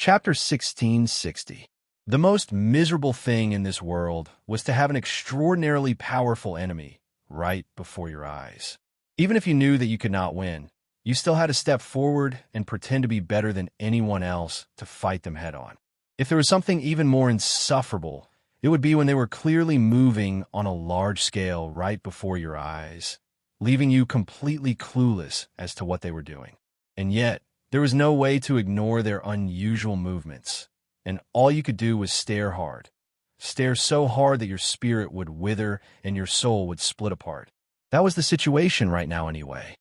Chapter 1660. The most miserable thing in this world was to have an extraordinarily powerful enemy right before your eyes. Even if you knew that you could not win, you still had to step forward and pretend to be better than anyone else to fight them head on. If there was something even more insufferable, it would be when they were clearly moving on a large scale right before your eyes, leaving you completely clueless as to what they were doing. And yet, there was no way to ignore their unusual movements, and all you could do was stare hard. Stare so hard that your spirit would wither and your soul would split apart. That was the situation right now anyway.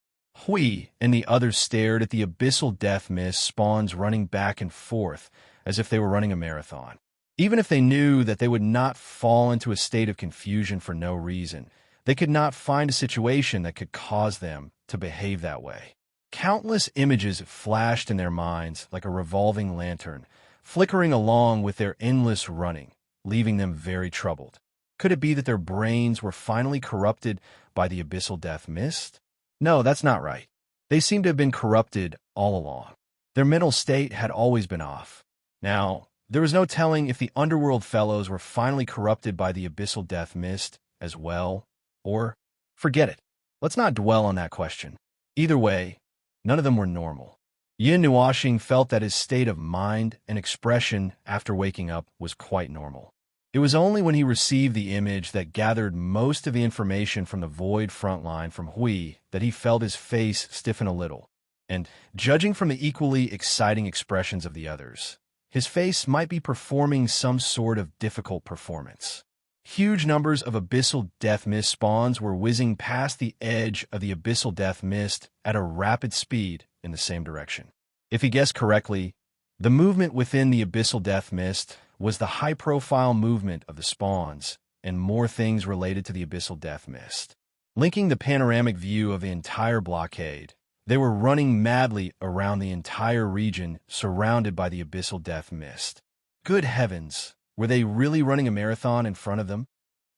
Hui and the others stared at the abyssal death mist spawns running back and forth as if they were running a marathon. Even if they knew that they would not fall into a state of confusion for no reason, they could not find a situation that could cause them to behave that way. Countless images flashed in their minds like a revolving lantern, flickering along with their endless running, leaving them very troubled. Could it be that their brains were finally corrupted by the abyssal death mist? No, that's not right. They seemed to have been corrupted all along. Their mental state had always been off. Now, there was no telling if the Underworld fellows were finally corrupted by the abyssal death mist as well, or forget it. Let's not dwell on that question. Either way, none of them were normal. Yin Nuashing felt that his state of mind and expression after waking up was quite normal. It was only when he received the image that gathered most of the information from the void front line from Hui that he felt his face stiffen a little. And, judging from the equally exciting expressions of the others, his face might be performing some sort of difficult performance. Huge numbers of abyssal death mist spawns were whizzing past the edge of the abyssal death mist at a rapid speed in the same direction. If he guessed correctly, the movement within the abyssal death mist was the high-profile movement of the spawns and more things related to the abyssal death mist. Linking the panoramic view of the entire blockade, they were running madly around the entire region surrounded by the abyssal death mist. Good heavens! Were they really running a marathon in front of them?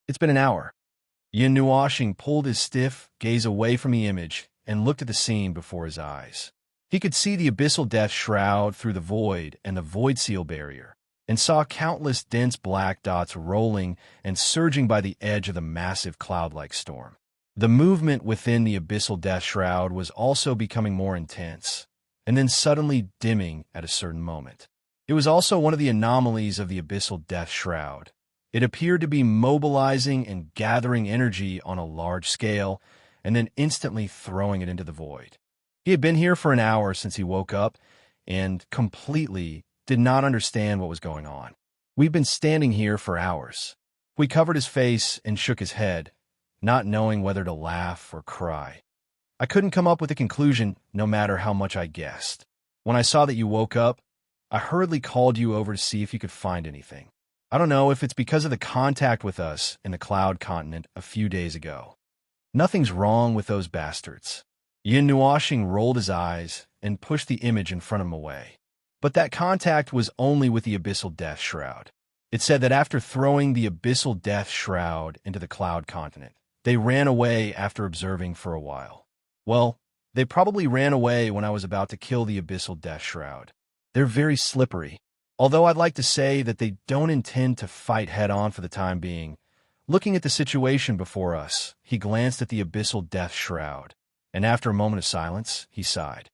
It's been an hour. Yin Nuashing pulled his stiff gaze away from the image and looked at the scene before his eyes. He could see the abyssal death shroud through the void and the void seal barrier, and saw countless dense black dots rolling and surging by the edge of the massive cloud-like storm. The movement within the abyssal death shroud was also becoming more intense, and then suddenly dimming at a certain moment. It was also one of the anomalies of the abyssal death shroud. It appeared to be mobilizing and gathering energy on a large scale, and then instantly throwing it into the void. He had been here for an hour since he woke up, and completely did not understand what was going on. We've been standing here for hours. We covered his face and shook his head, not knowing whether to laugh or cry. I couldn't come up with a conclusion no matter how much I guessed. When I saw that you woke up, I hurriedly called you over to see if you could find anything. I don't know if it's because of the contact with us in the Cloud Continent a few days ago. Nothing's wrong with those bastards. Yin Nuashing rolled his eyes and pushed the image in front of him away. But that contact was only with the abyssal death shroud. It said that after throwing the abyssal death shroud into the Cloud Continent, they ran away after observing for a while. Well, they probably ran away when I was about to kill the abyssal death shroud. They're very slippery. Although I'd like to say that they don't intend to fight head-on for the time being. Looking at the situation before us, he glanced at the abyssal death shroud, and after a moment of silence, he sighed.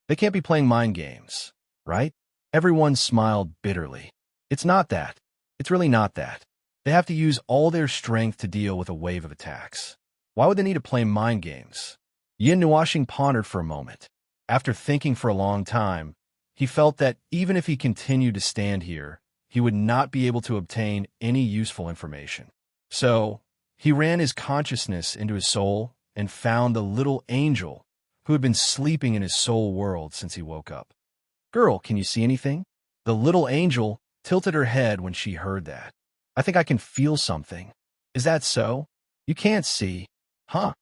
They can't be playing mind games, right? Everyone smiled bitterly. It's not that. It's really not that. They have to use all their strength to deal with a wave of attacks. Why would they need to play mind games? Yin Nuashing pondered for a moment. After thinking for a long time, he felt that even if he continued to stand here, he would not be able to obtain any useful information. So, he ran his consciousness into his soul and found the little angel who had been sleeping in his soul world since he woke up. Girl, can you see anything? The little angel tilted her head when she heard that. I think I can feel something. Is that so? You can't see. Huh.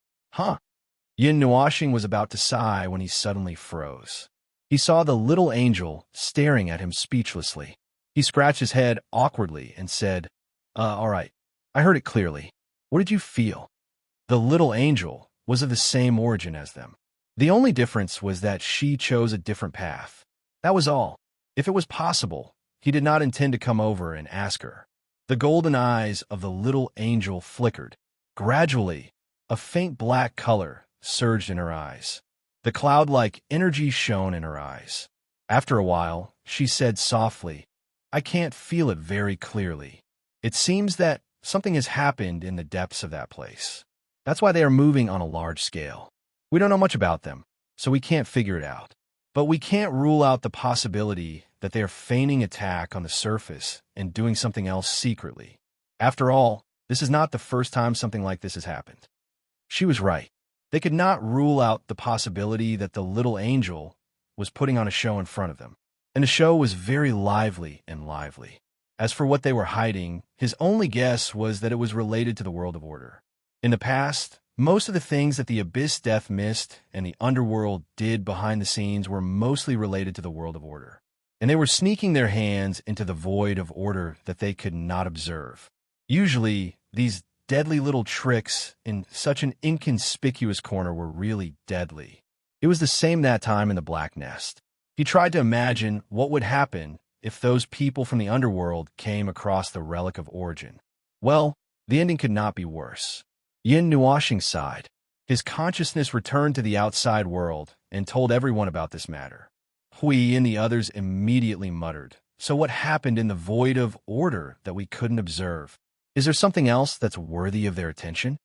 Yin Nuashing was about to sigh when he suddenly froze. He saw the little angel staring at him speechlessly. He scratched his head awkwardly and said, all right, I heard it clearly. What did you feel? The little angel was of the same origin as them. The only difference was that she chose a different path. That was all. If it was possible, he did not intend to come over and ask her. The golden eyes of the little angel flickered. Gradually, a faint black color surged in her eyes. The cloud-like energy shone in her eyes. After a while, she said softly, "I can't feel it very clearly. It seems that something has happened in the depths of that place. That's why they are moving on a large scale. We don't know much about them, so we can't figure it out. But we can't rule out the possibility that they are feigning attack on the surface and doing something else secretly. After all, this is not the first time something like this has happened." She was right. They could not rule out the possibility that the little angel was putting on a show in front of them. And the show was very lively and lively. As for what they were hiding, his only guess was that it was related to the world of order. In the past, most of the things that the Abyss Death Mist and the Underworld did behind the scenes were mostly related to the world of order. And they were sneaking their hands into the void of order that they could not observe. Usually, these deadly little tricks in such an inconspicuous corner were really deadly. It was the same that time in the Black Nest. He tried to imagine what would happen if those people from the Underworld came across the Relic of Origin. Well, the ending could not be worse. Yin Nuoshing sighed. His consciousness returned to the outside world and told everyone about this matter. Hui and the others immediately muttered, "So what happened in the void of order that we couldn't observe? Is there something else that's worthy of their attention?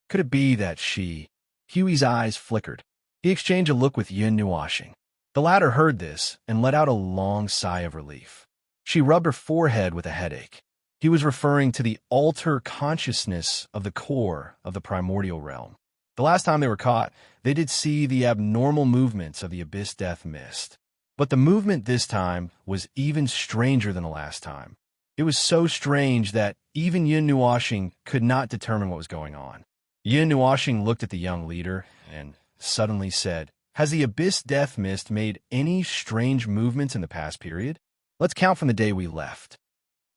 Could it be that she—" Huey's eyes flickered. He exchanged a look with Yin Nuoshing. The latter heard this and let out a long sigh of relief. She rubbed her forehead with a headache. He was referring to the alter consciousness of the core of the primordial realm. The last time they were caught, they did see the abnormal movements of the Abyss Death Mist. But the movement this time was even stranger than the last time. It was so strange that even Yin Nuoshing could not determine what was going on. Yin Nuoshing looked at the young leader and suddenly said, "Has the Abyss Death Mist made any strange movements in the past period? Let's count from the day we left."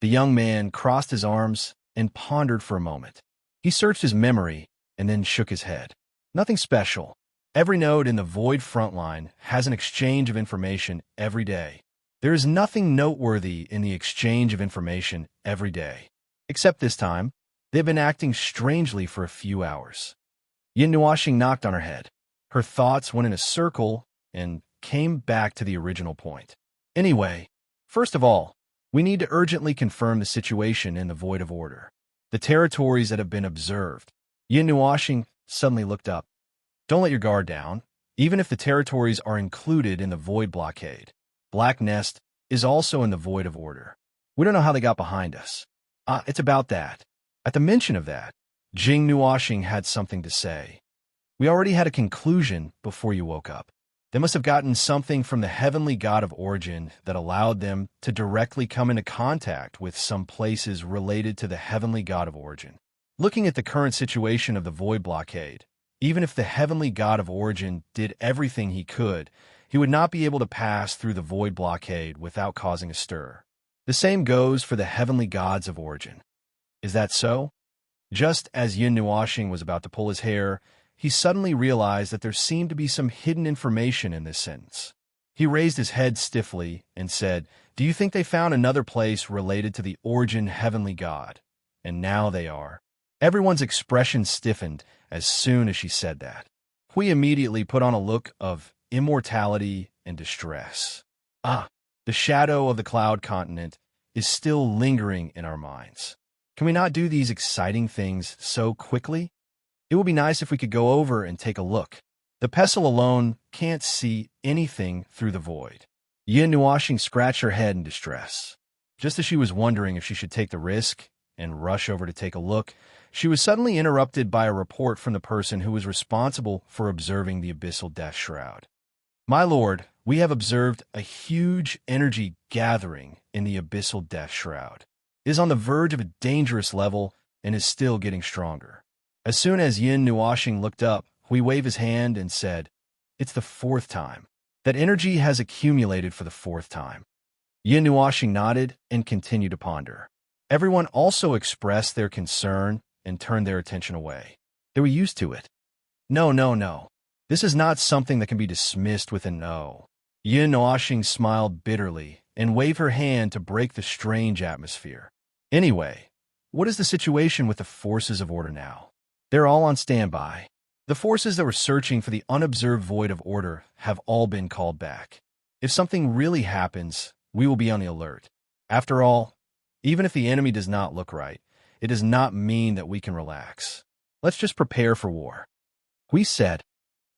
The young man crossed his arms and pondered for a moment. He searched his memory and then shook his head. Nothing special. Every node in the Void Frontline has an exchange of information every day. There is nothing noteworthy in the exchange of information every day. Except this time, they've been acting strangely for a few hours. Yin Nuoshing knocked on her head. Her thoughts went in a circle and came back to the original point. Anyway, first of all, we need to urgently confirm the situation in the Void of Order. The territories that have been observed. Yin Nuoshing suddenly looked up. Don't let your guard down. Even if the territories are included in the Void Blockade, Black Nest is also in the Void of Order. We don't know how they got behind us. It's about that. At the mention of that, Jing Nuoshing had something to say. We already had a conclusion before you woke up. They must have gotten something from the heavenly god of origin that allowed them to directly come into contact with some places related to the heavenly god of origin. Looking at the current situation of the Void Blockade, even if the heavenly god of origin did everything he could, he would not be able to pass through the Void Blockade without causing a stir. The same goes for the heavenly gods of origin. Is that so? Just as Yin Nuoshing was about to pull his hair, he suddenly realized that there seemed to be some hidden information in this sentence. He raised his head stiffly and said, "Do you think they found another place related to the origin heavenly god?" And now they are. Everyone's expression stiffened as soon as she said that. Hui immediately put on a look of immortality and distress. The shadow of the cloud continent is still lingering in our minds. Can we not do these exciting things so quickly? It would be nice if we could go over and take a look. The pestle alone can't see anything through the void. Yin Nuoshing scratched her head in distress. Just as she was wondering if she should take the risk and rush over to take a look, she was suddenly interrupted by a report from the person who was responsible for observing the Abyssal Death Shroud. "My lord, we have observed a huge energy gathering in the Abyssal Death Shroud. It is on the verge of a dangerous level and is still getting stronger." As soon as Yin Nuoshing looked up, Hui waved his hand and said, "It's the fourth time. That energy has accumulated for the fourth time." Yin Nuoshing nodded and continued to ponder. Everyone also expressed their concern and turned their attention away. They were used to it. No. This is not something that can be dismissed with an "no." Yin Nuoshing smiled bitterly and wave her hand to break the strange atmosphere. Anyway, what is the situation with the forces of order now? They're all on standby. The forces that were searching for the unobserved void of order have all been called back. If something really happens, we will be on the alert. After all, even if the enemy does not look right, it does not mean that we can relax. Let's just prepare for war. We said,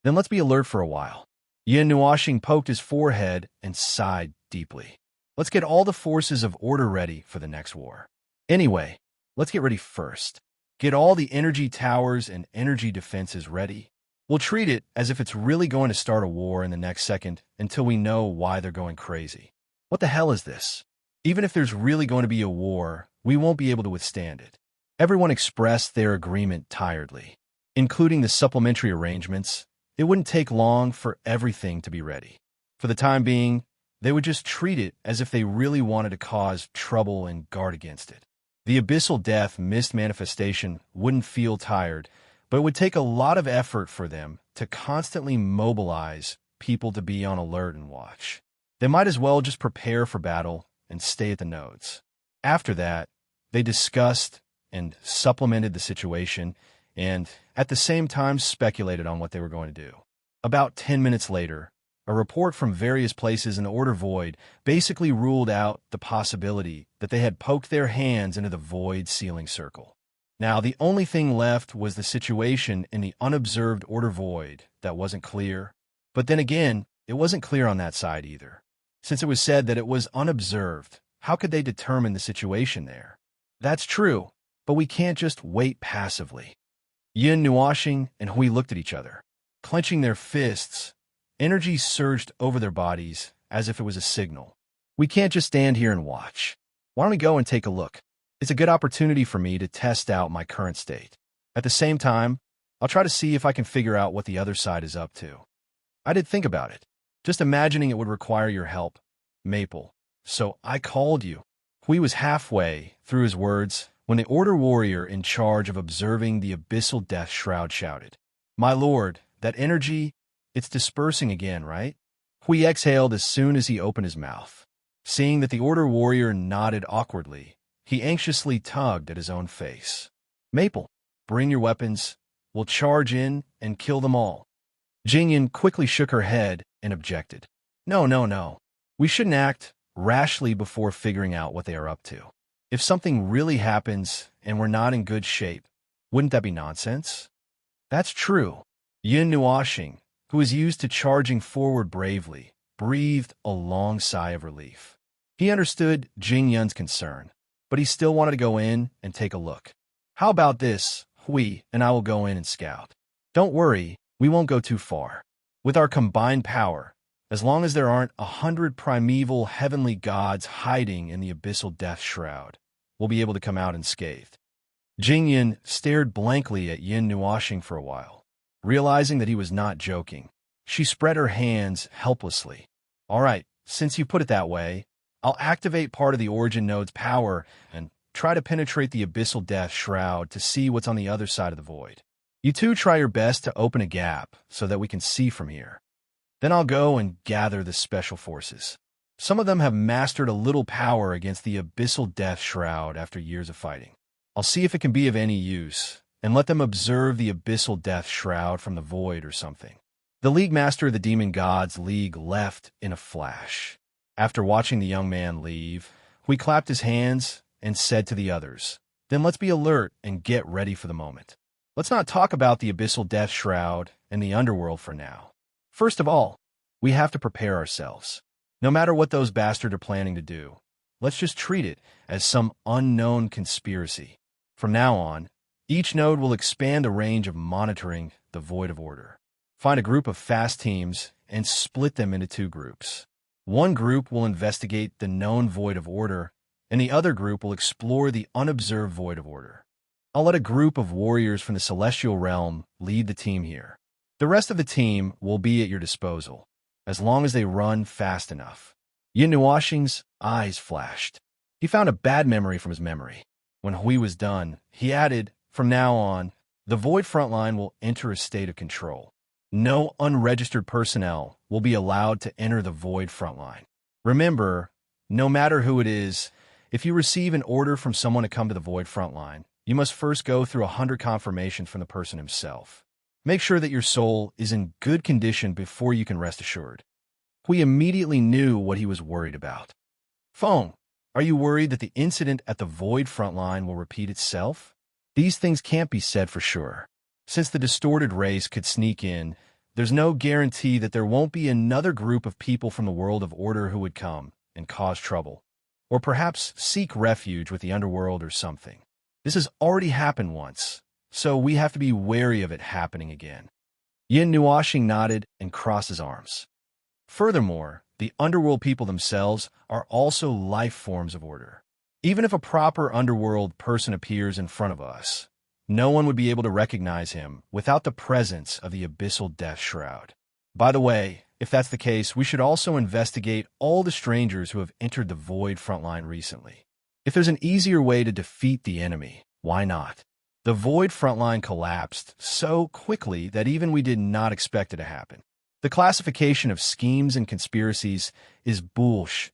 then let's be alert for a while. Yin Nuashing poked his forehead and sighed deeply. Let's get all the forces of order ready for the next war. Anyway, let's get ready first. Get all the energy towers and energy defenses ready. We'll treat it as if it's really going to start a war in the next second until we know why they're going crazy. What the hell is this? Even if there's really going to be a war, we won't be able to withstand it. Everyone expressed their agreement tiredly. Including the supplementary arrangements, it wouldn't take long for everything to be ready. For the time being, they would just treat it as if they really wanted to cause trouble and guard against it. The abyssal death mist manifestation wouldn't feel tired, but it would take a lot of effort for them to constantly mobilize people to be on alert and watch. They might as well just prepare for battle and stay at the nodes. After that, they discussed and supplemented the situation and, at the same time, speculated on what they were going to do. About 10 minutes later, a report from various places in the Order Void basically ruled out the possibility that they had poked their hands into the Void sealing circle. Now, the only thing left was the situation in the unobserved Order Void that wasn't clear. But then again, it wasn't clear on that side either. Since it was said that it was unobserved, how could they determine the situation there? That's true, but we can't just wait passively. Yin Nuashing and Hui looked at each other. Clenching their fists, energy surged over their bodies as if it was a signal. We can't just stand here and watch. Why don't we go and take a look? It's a good opportunity for me to test out my current state. At the same time, I'll try to see if I can figure out what the other side is up to. I did think about it. Just imagining it would require your help, Maple. So I called you. Hui was halfway through his words when the Order Warrior in charge of observing the abyssal death shroud shouted, "My lord, that energy, it's dispersing again, right?" Hui exhaled as soon as he opened his mouth. Seeing that the Order Warrior nodded awkwardly, he anxiously tugged at his own face. "Maple, bring your weapons. We'll charge in and kill them all." Jingyan quickly shook her head and objected. No. We shouldn't act rashly before figuring out what they are up to. If something really happens and we're not in good shape, wouldn't that be nonsense? That's true. Yin Nuashing, who was used to charging forward bravely, breathed a long sigh of relief. He understood Jing Yun's concern, but he still wanted to go in and take a look. How about this? Hui and I will go in and scout. Don't worry, we won't go too far. With our combined power, as long as there aren't 100 primeval heavenly gods hiding in the abyssal death shroud, we'll be able to come out unscathed. Jingyan stared blankly at Yin Nuashing for a while. Realizing that he was not joking, she spread her hands helplessly. All right, since you put it that way, I'll activate part of the origin node's power and try to penetrate the abyssal death shroud to see what's on the other side of the void. You two try your best to open a gap so that we can see from here. Then I'll go and gather the special forces. Some of them have mastered a little power against the abyssal death shroud after years of fighting. I'll see if it can be of any use, and let them observe the abyssal death shroud from the void or something. The League Master of the Demon Gods League left in a flash. After watching the young man leave, we clapped his hands and said to the others, "Then let's be alert and get ready for the moment. Let's not talk about the abyssal death shroud and the underworld for now. First of all, we have to prepare ourselves. No matter what those bastards are planning to do, let's just treat it as some unknown conspiracy. From now on, each node will expand the range of monitoring the void of order. Find a group of fast teams and split them into two groups. One group will investigate the known void of order, and the other group will explore the unobserved void of order. I'll let a group of warriors from the celestial realm lead the team here. The rest of the team will be at your disposal, as long as they run fast enough." Yin Nuashing's eyes flashed. He found a bad memory from his memory. When Hui was done, he added, "From now on, the Void frontline will enter a state of control. No unregistered personnel will be allowed to enter the Void frontline. Remember, No matter who it is, if you receive an order from someone to come to the Void frontline, you must first go through 100 confirmations from the person himself. Make sure that your soul is in good condition before you can rest assured. We immediately knew what he was worried about. Feng, are you worried that the incident at the Void frontline will repeat itself? These things can't be said for sure. Since the distorted race could sneak in, there's no guarantee that there won't be another group of people from the world of order who would come and cause trouble, or perhaps seek refuge with the underworld or something. This has already happened once, so we have to be wary of it happening again. Yin Nuoxing nodded and crossed his arms. Furthermore, the underworld people themselves are also life forms of order. Even if a proper underworld person appears in front of us, no one would be able to recognize him without the presence of the abyssal death shroud. By the way, if that's the case, we should also investigate all the strangers who have entered the Void frontline recently. If there's an easier way to defeat the enemy, why not? The Void frontline collapsed so quickly that even we did not expect it to happen. The classification of schemes and conspiracies is bullsh**.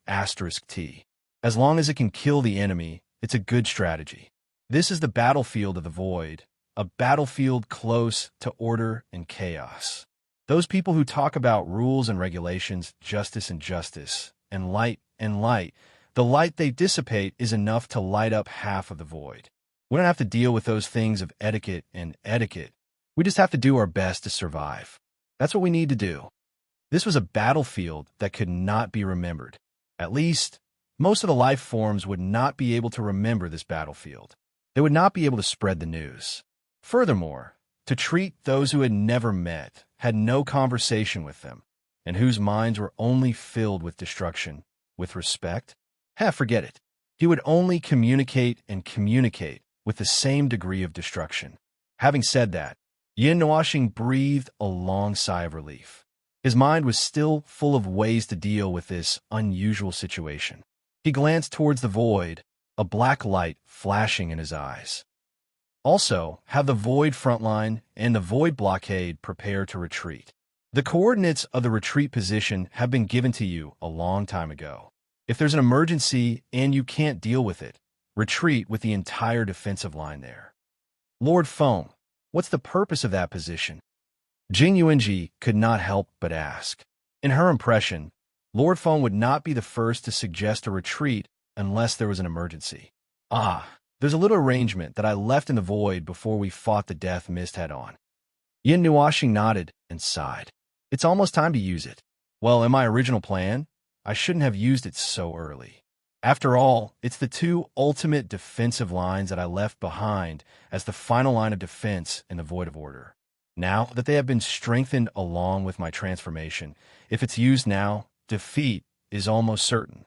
As long as it can kill the enemy, it's a good strategy. This is the battlefield of the Void, a battlefield close to order and chaos. Those people who talk about rules and regulations, justice, and light, the light they dissipate is enough to light up half of the Void. We don't have to deal with those things of etiquette. We just have to do our best to survive. That's what we need to do. This was a battlefield that could not be remembered. At least, most of the life forms would not be able to remember this battlefield. They would not be able to spread the news. Furthermore, to treat those who had never met, had no conversation with them, and whose minds were only filled with destruction, with respect? Forget it. He would only communicate with the same degree of destruction. Having said that, Yin Nuoxing breathed a long sigh of relief. His mind was still full of ways to deal with this unusual situation. He glanced towards the Void, a black light flashing in his eyes. Also, have the Void frontline and the Void blockade prepare to retreat. The coordinates of the retreat position have been given to you a long time ago. If there's an emergency and you can't deal with it, retreat with the entire defensive line there. Lord Feng, what's the purpose of that position? Jing Yuanji could not help but ask. In her impression, Lord Feng would not be the first to suggest a retreat unless there was an emergency. There's a little arrangement that I left in the Void before we fought the death mist head-on. Yin Nuoxing nodded and sighed. It's almost time to use it. Well, in my original plan, I shouldn't have used it so early. After all, it's the two ultimate defensive lines that I left behind as the final line of defense in the Void of Order. Now that they have been strengthened along with my transformation, if it's used now, defeat is almost certain.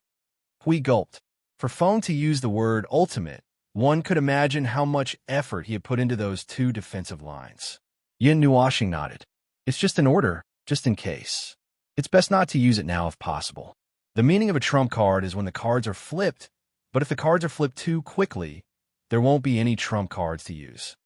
Hui gulped. For Feng to use the word ultimate, one could imagine how much effort he had put into those two defensive lines. Yin Nuoxing nodded. It's just an order, just in case. It's best not to use it now if possible. The meaning of a trump card is when the cards are flipped, but if the cards are flipped too quickly, there won't be any trump cards to use.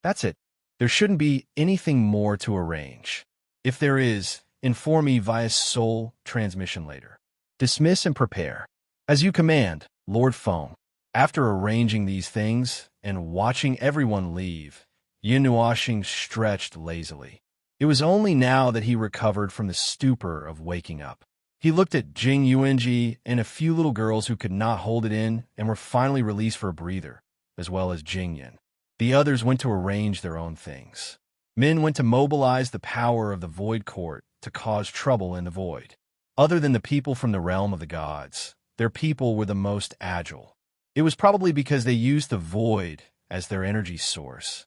That's it. There shouldn't be anything more to arrange. If there is, inform me via soul transmission later. Dismiss and prepare. As you command, Lord Feng. After arranging these things and watching everyone leave, Yin Nuoxing stretched lazily. It was only now that he recovered from the stupor of waking up. He looked at Jing Yuanji and a few little girls who could not hold it in and were finally released for a breather, as well as Jingyan. The others went to arrange their own things. Men went to mobilize the power of the Void Court to cause trouble in the Void. Other than the people from the realm of the gods, their people were the most agile. It was probably because they used the Void as their energy source.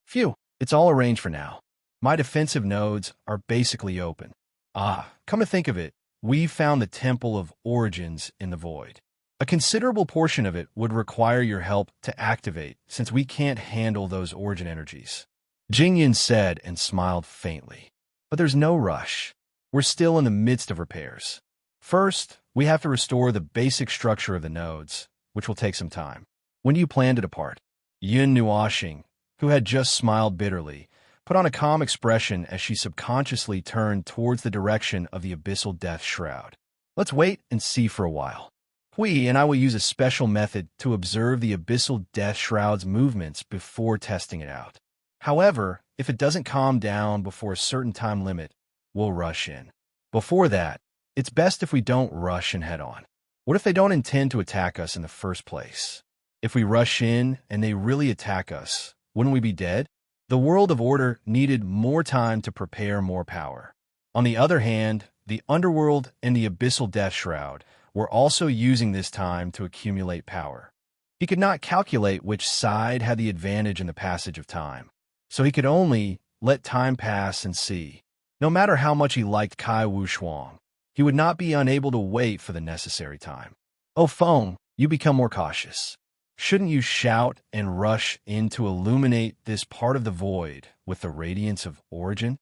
Phew, it's all arranged for now. My defensive nodes are basically open. Come to think of it, we found the Temple of Origins in the Void. A considerable portion of it would require your help to activate, since we can't handle those origin energies. Jingyan said and smiled faintly. But there's no rush. We're still in the midst of repairs. First, we have to restore the basic structure of the nodes, which will take some time. When do you plan to depart? Yin Nuoxing, who had just smiled bitterly, put on a calm expression as she subconsciously turned towards the direction of the abyssal death shroud. Let's wait and see for a while. Hui and I will use a special method to observe the abyssal death shroud's movements before testing it out. However, if it doesn't calm down before a certain time limit, we'll rush in. Before that, it's best if we don't rush and head on. What if they don't intend to attack us in the first place? If we rush in and they really attack us, wouldn't we be dead? The world of order needed more time to prepare more power. On the other hand, the underworld and the abyssal death shroud were also using this time to accumulate power. He could not calculate which side had the advantage in the passage of time, so he could only let time pass and see. No matter how much he liked Kai Wuxuang, he would not be unable to wait for the necessary time. Oh, Feng, you become more cautious. Shouldn't you shout and rush in to illuminate this part of the void with the radiance of origin?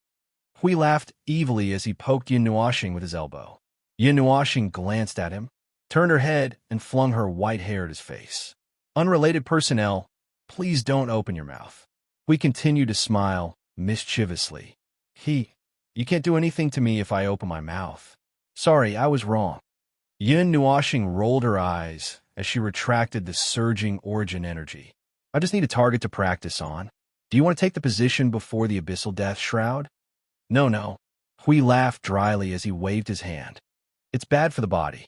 Hui laughed evilly as he poked Yin Nuoxing with his elbow. Yin Nuoxing glanced at him, turned her head, and flung her white hair at his face. Unrelated personnel, please don't open your mouth. Hui continued to smile mischievously. You can't do anything to me if I open my mouth. Sorry, I was wrong. Yin Nuoxing rolled her eyes as she retracted the surging origin energy. I just need a target to practice on. Do you want to take the position before the abyssal death shroud? No. Hui laughed dryly as he waved his hand. It's bad for the body.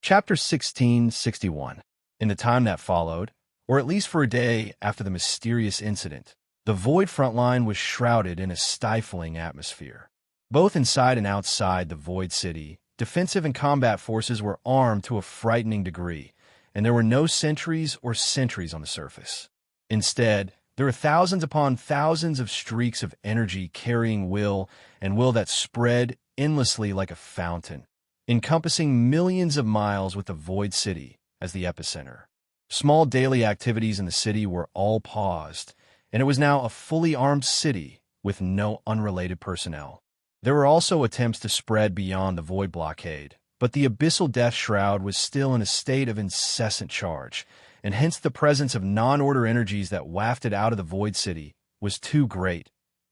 Chapter 1661. In the time that followed, or at least for a day after the mysterious incident, the void front line was shrouded in a stifling atmosphere. Both inside and outside the void city, defensive and combat forces were armed to a frightening degree, and there were no sentries or sentries on the surface. Instead, there were thousands upon thousands of streaks of energy carrying will that spread endlessly like a fountain, encompassing millions of miles with the void city as the epicenter. Small daily activities in the city were all paused, and it was now a fully armed city with no unrelated personnel. There were also attempts to spread beyond the void blockade, but the abyssal death shroud was still in a state of incessant charge, and hence the presence of non-order energies that wafted out of the void city was too great,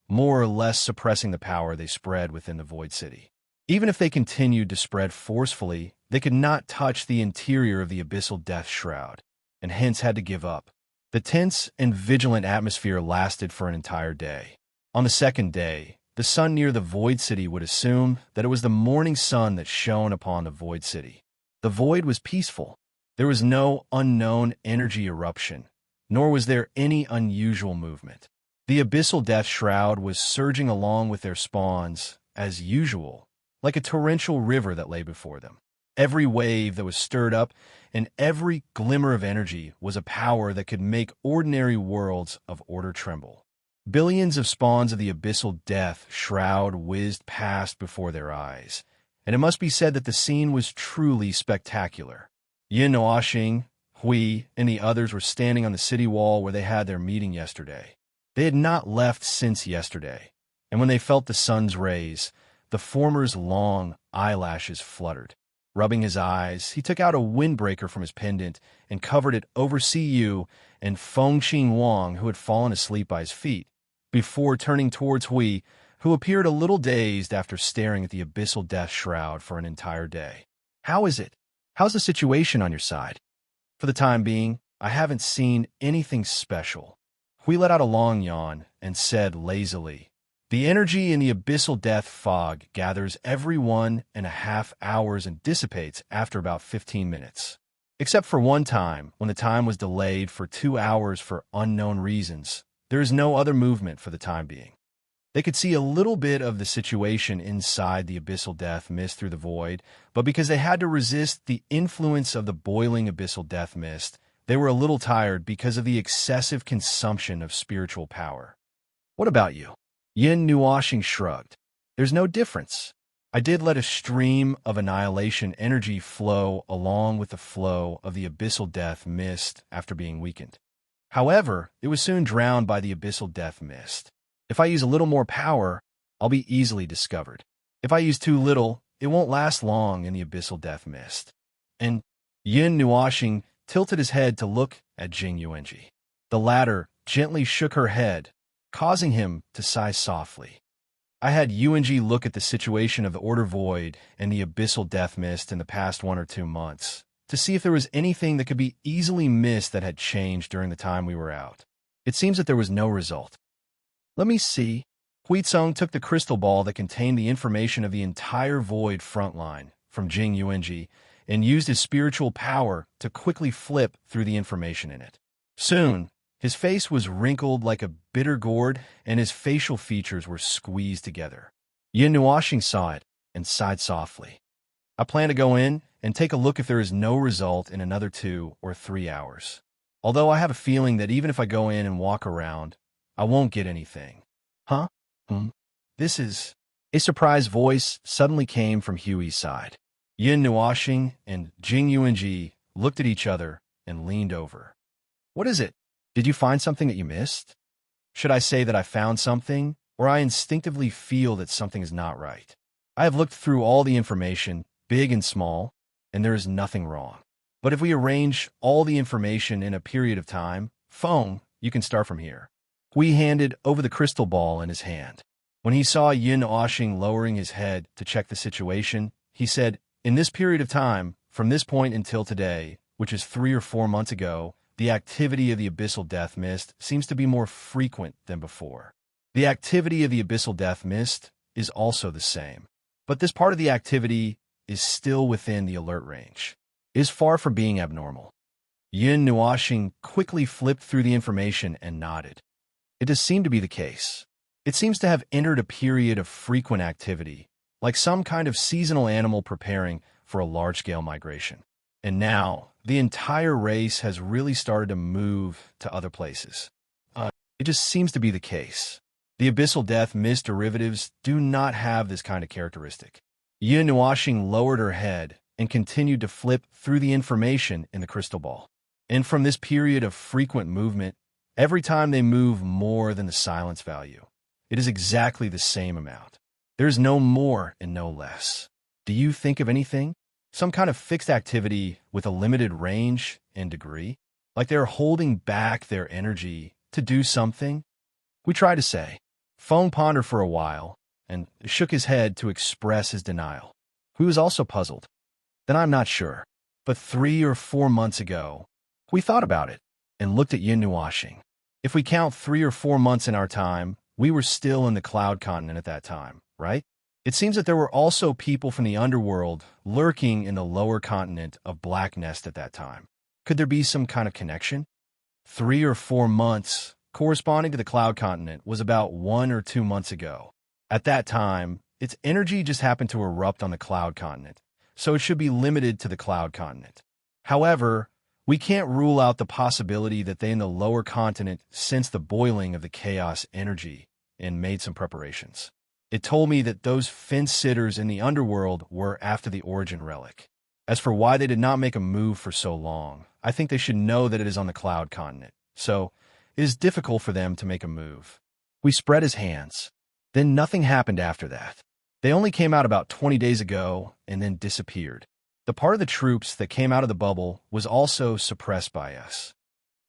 more or less suppressing the power they spread within the void city. Even if they continued to spread forcefully, they could not touch the interior of the abyssal death shroud, and hence had to give up. The tense and vigilant atmosphere lasted for an entire day. On the second day, the sun near the void city would assume that it was the morning sun that shone upon the void city. The void was peaceful. There was no unknown energy eruption, nor was there any unusual movement. The abyssal death shroud was surging along with their spawns, as usual, like a torrential river that lay before them. Every wave that was stirred up and every glimmer of energy was a power that could make ordinary worlds of order tremble. Billions of spawns of the abyssal death shroud whizzed past before their eyes, and it must be said that the scene was truly spectacular. Yin Nuoxing, Hui, and the others were standing on the city wall where they had their meeting yesterday. They had not left since yesterday, and when they felt the sun's rays, the former's long eyelashes fluttered. Rubbing his eyes, he took out a windbreaker from his pendant and covered it over Cu and Fengqing Wang, who had fallen asleep by his feet, before turning towards Hui, who appeared a little dazed after staring at the abyssal death shroud for an entire day. How is it? How's the situation on your side? For the time being, I haven't seen anything special. Hui let out a long yawn and said lazily, the energy in the abyssal death fog gathers every 1.5 hours and dissipates after about 15 minutes. Except for one time, when the time was delayed for 2 hours for unknown reasons, there is no other movement for the time being. They could see a little bit of the situation inside the abyssal death mist through the void, but because they had to resist the influence of the boiling abyssal death mist, they were a little tired because of the excessive consumption of spiritual power. What about you? Yin Nuoxing shrugged. There's no difference. I did let a stream of annihilation energy flow along with the flow of the abyssal death mist after being weakened. However, it was soon drowned by the abyssal death mist. If I use a little more power, I'll be easily discovered. If I use too little, it won't last long in the abyssal death mist. And Yin Nuoxing tilted his head to look at Jing Yuanji. The latter gently shook her head, causing him to sigh softly. I had Yuanji look at the situation of the Order Void and the abyssal death mist in the past 1 or 2 months, to see if there was anything that could be easily missed that had changed during the time we were out. It seems that there was no result. Let me see. Huizong took the crystal ball that contained the information of the entire Void front line from Jing Yuanji and used his spiritual power to quickly flip through the information in it. Soon, his face was wrinkled like a bitter gourd and his facial features were squeezed together. Yin Nuoxing saw it and sighed softly. I plan to go in and take a look if there is no result in another 2 or 3 hours. Although I have a feeling that even if I go in and walk around, I won't get anything. Huh? This is... A surprised voice suddenly came from Huey's side. Yin Nuoxing and Jing Yuanji looked at each other and leaned over. What is it? Did you find something that you missed? Should I say that I found something, or I instinctively feel that something is not right? I have looked through all the information, big and small, and there is nothing wrong. But if we arrange all the information in a period of time, Feng, you can start from here. Hui handed over the crystal ball in his hand. When he saw Yin Nuoxing lowering his head to check the situation, he said, in this period of time, from this point until today, which is 3 or 4 months ago, the activity of the abyssal death mist seems to be more frequent than before. The activity of the abyssal death mist is also the same, but this part of the activity is still within the alert range. It is far from being abnormal. Yin Nuoxing quickly flipped through the information and nodded. It does seem to be the case. It seems to have entered a period of frequent activity, like some kind of seasonal animal preparing for a large-scale migration. And now, the entire race has really started to move to other places. It just seems to be the case. The abyssal death mist derivatives do not have this kind of characteristic. Yin Nuoxing lowered her head and continued to flip through the information in the crystal ball. And from this period of frequent movement, every time they move more than the silence value, it is exactly the same amount. There is no more and no less. Do you think of anything? Some kind of fixed activity with a limited range and degree? Like they are holding back their energy to do something? We try to say. Feng pondered for a while and shook his head to express his denial. He was also puzzled. Then I'm not sure. But 3 or 4 months ago, we thought about it and looked at Yin Nuoxing. If we count 3 or 4 months in our time, we were still in the Cloud Continent at that time, right? It seems that there were also people from the Underworld lurking in the lower continent of Black Nest at that time. Could there be some kind of connection? 3 or 4 months corresponding to the Cloud Continent was about 1 or 2 months ago. At that time, its energy just happened to erupt on the Cloud Continent, so it should be limited to the Cloud Continent. However, we can't rule out the possibility that they in the lower continent sensed the boiling of the chaos energy and made some preparations. It told me that those fence-sitters in the Underworld were after the Origin Relic. As for why they did not make a move for so long, I think they should know that it is on the Cloud Continent, so it is difficult for them to make a move. We spread his hands. Then nothing happened after that. They only came out about 20 days ago and then disappeared. The part of the troops that came out of the bubble was also suppressed by us.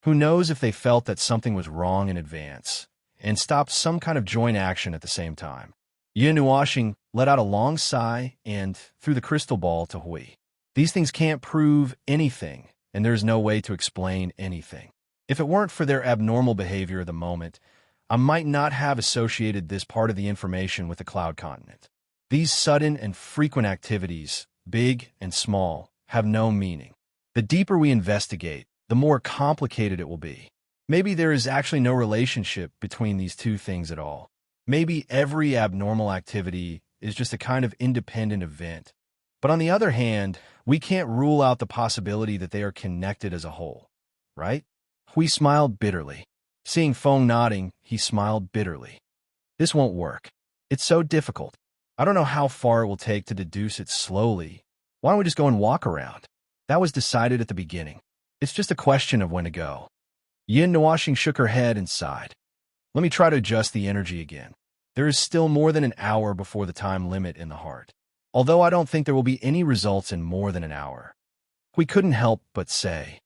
Who knows if they felt that something was wrong in advance and stopped some kind of joint action at the same time. Yin Nuoxing let out a long sigh and threw the crystal ball to Hui. These things can't prove anything, and there's no way to explain anything. If it weren't for their abnormal behavior at the moment, I might not have associated this part of the information with the Cloud Continent. These sudden and frequent activities, big and small, have no meaning. The deeper we investigate, the more complicated it will be. Maybe there is actually no relationship between these two things at all. Maybe every abnormal activity is just a kind of independent event. But on the other hand, we can't rule out the possibility that they are connected as a whole, right? Hui smiled bitterly. Seeing Feng nodding, he smiled bitterly. This won't work. It's so difficult. I don't know how far it will take to deduce it slowly. Why don't we just go and walk around? That was decided at the beginning. It's just a question of when to go. Yin Nuoxing shook her head and sighed. Let me try to adjust the energy again. There is still more than an hour before the time limit in the heart. Although I don't think there will be any results in more than an hour. We couldn't help but say,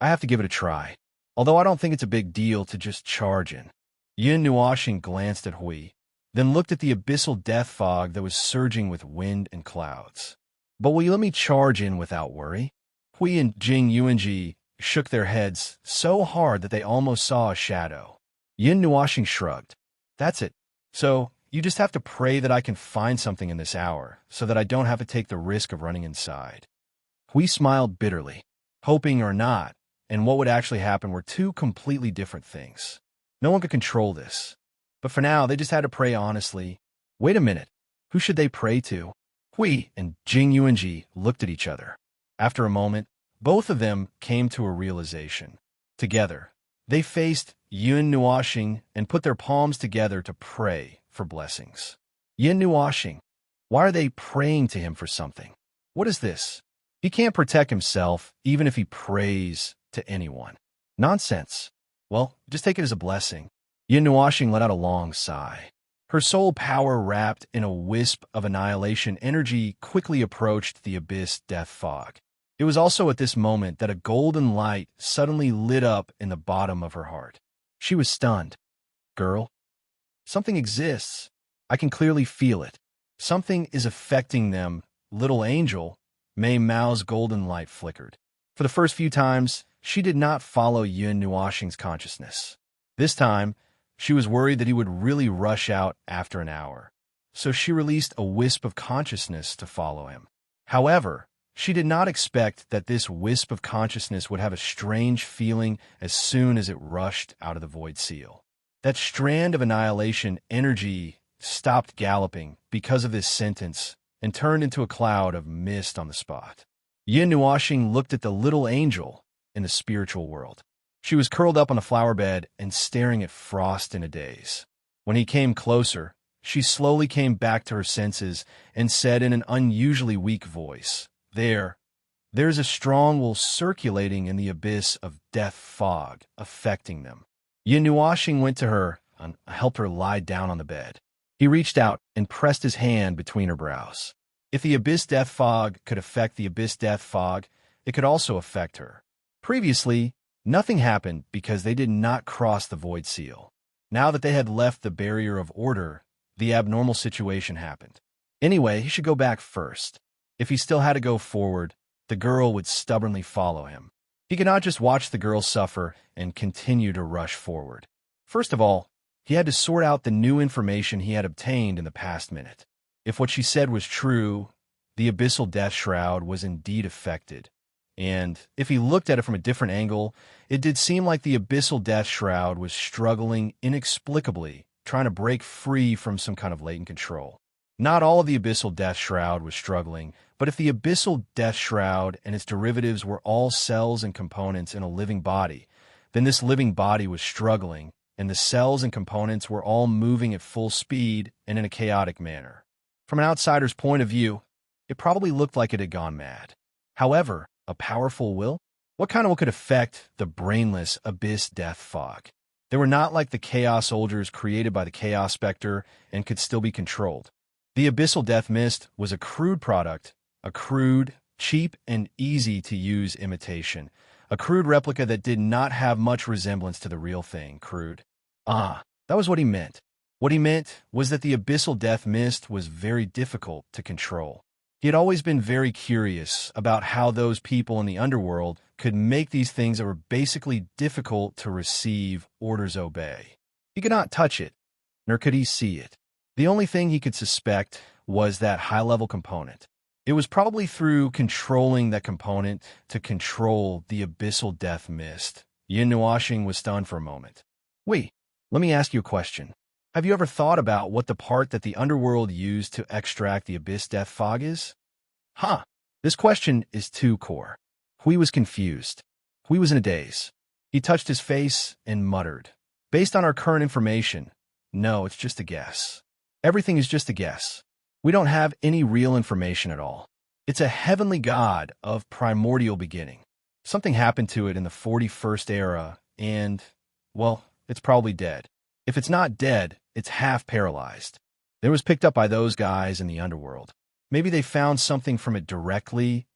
I have to give it a try. Although I don't think it's a big deal to just charge in. Yin Nuoxing glanced at Hui, then looked at the abyssal death fog that was surging with wind and clouds. But will you let me charge in without worry? Hui and Jing Yuanji shook their heads so hard that they almost saw a shadow. Yin Nuoxing shrugged. That's it. So, you just have to pray that I can find something in this hour, so that I don't have to take the risk of running inside. Hui smiled bitterly. Hoping or not, and what would actually happen were two completely different things. No one could control this. But for now, they just had to pray honestly. Wait a minute. Who should they pray to? Hui and Jing Yuanji looked at each other. After a moment, both of them came to a realization. Together, they faced Yin Nuoxing and put their palms together to pray for blessings. Yin Nuoxing, why are they praying to him for something? What is this? He can't protect himself even if he prays to anyone. Nonsense. Well, just take it as a blessing. Yin Nuoxing let out a long sigh. Her soul power wrapped in a wisp of annihilation energy quickly approached the abyss death fog. It was also at this moment that a golden light suddenly lit up in the bottom of her heart. She was stunned. Girl, something exists. I can clearly feel it. Something is affecting them. Little angel, Mei Mao's golden light flickered. For the first few times, she did not follow Yin Nuoxing's consciousness. This time, she was worried that he would really rush out after an hour. So she released a wisp of consciousness to follow him. However, she did not expect that this wisp of consciousness would have a strange feeling as soon as it rushed out of the void seal. That strand of annihilation energy stopped galloping because of this sentence and turned into a cloud of mist on the spot. Yin Nuoxing looked at the little angel in the spiritual world. She was curled up on a flower bed and staring at Frost in a daze. When he came closer, she slowly came back to her senses and said in an unusually weak voice, There's a strong will circulating in the abyss of death fog, affecting them. Yin Nuoxing went to her and helped her lie down on the bed. He reached out and pressed his hand between her brows. If the abyss death fog could affect the abyss death fog, it could also affect her. Previously, nothing happened because they did not cross the void seal. Now that they had left the barrier of order, the abnormal situation happened. Anyway, he should go back first. If he still had to go forward, the girl would stubbornly follow him. He could not just watch the girl suffer and continue to rush forward. First of all, he had to sort out the new information he had obtained in the past minute. If what she said was true, the abyssal death shroud was indeed affected. And if he looked at it from a different angle, it did seem like the abyssal death shroud was struggling inexplicably, trying to break free from some kind of latent control. Not all of the abyssal death shroud was struggling, but if the abyssal death shroud and its derivatives were all cells and components in a living body, then this living body was struggling, and the cells and components were all moving at full speed and in a chaotic manner. From an outsider's point of view, it probably looked like it had gone mad. However, a powerful will? What kind of will could affect the brainless abyss death fog? They were not like the chaos soldiers created by the chaos specter and could still be controlled. The abyssal death mist was a crude product, a crude, cheap, and easy-to-use imitation, a crude replica that did not have much resemblance to the real thing, crude. That was what he meant. What he meant was that the abyssal death mist was very difficult to control. He had always been very curious about how those people in the underworld could make these things that were basically difficult to receive orders obey. He could not touch it, nor could he see it. The only thing he could suspect was that high-level component. It was probably through controlling that component to control the abyssal death mist. Yin Nuoxing was stunned for a moment. Wait, let me ask you a question. Have you ever thought about what the part that the underworld used to extract the abyss death fog is? This question is too core. Hui was confused. Hui was in a daze. He touched his face and muttered, Based on our current information, no, it's just a guess. Everything is just a guess. We don't have any real information at all. It's a heavenly god of primordial beginning. Something happened to it in the 41st era, and, well, it's probably dead. If it's not dead, it's half paralyzed. It was picked up by those guys in the underworld. Maybe they found something from it directly,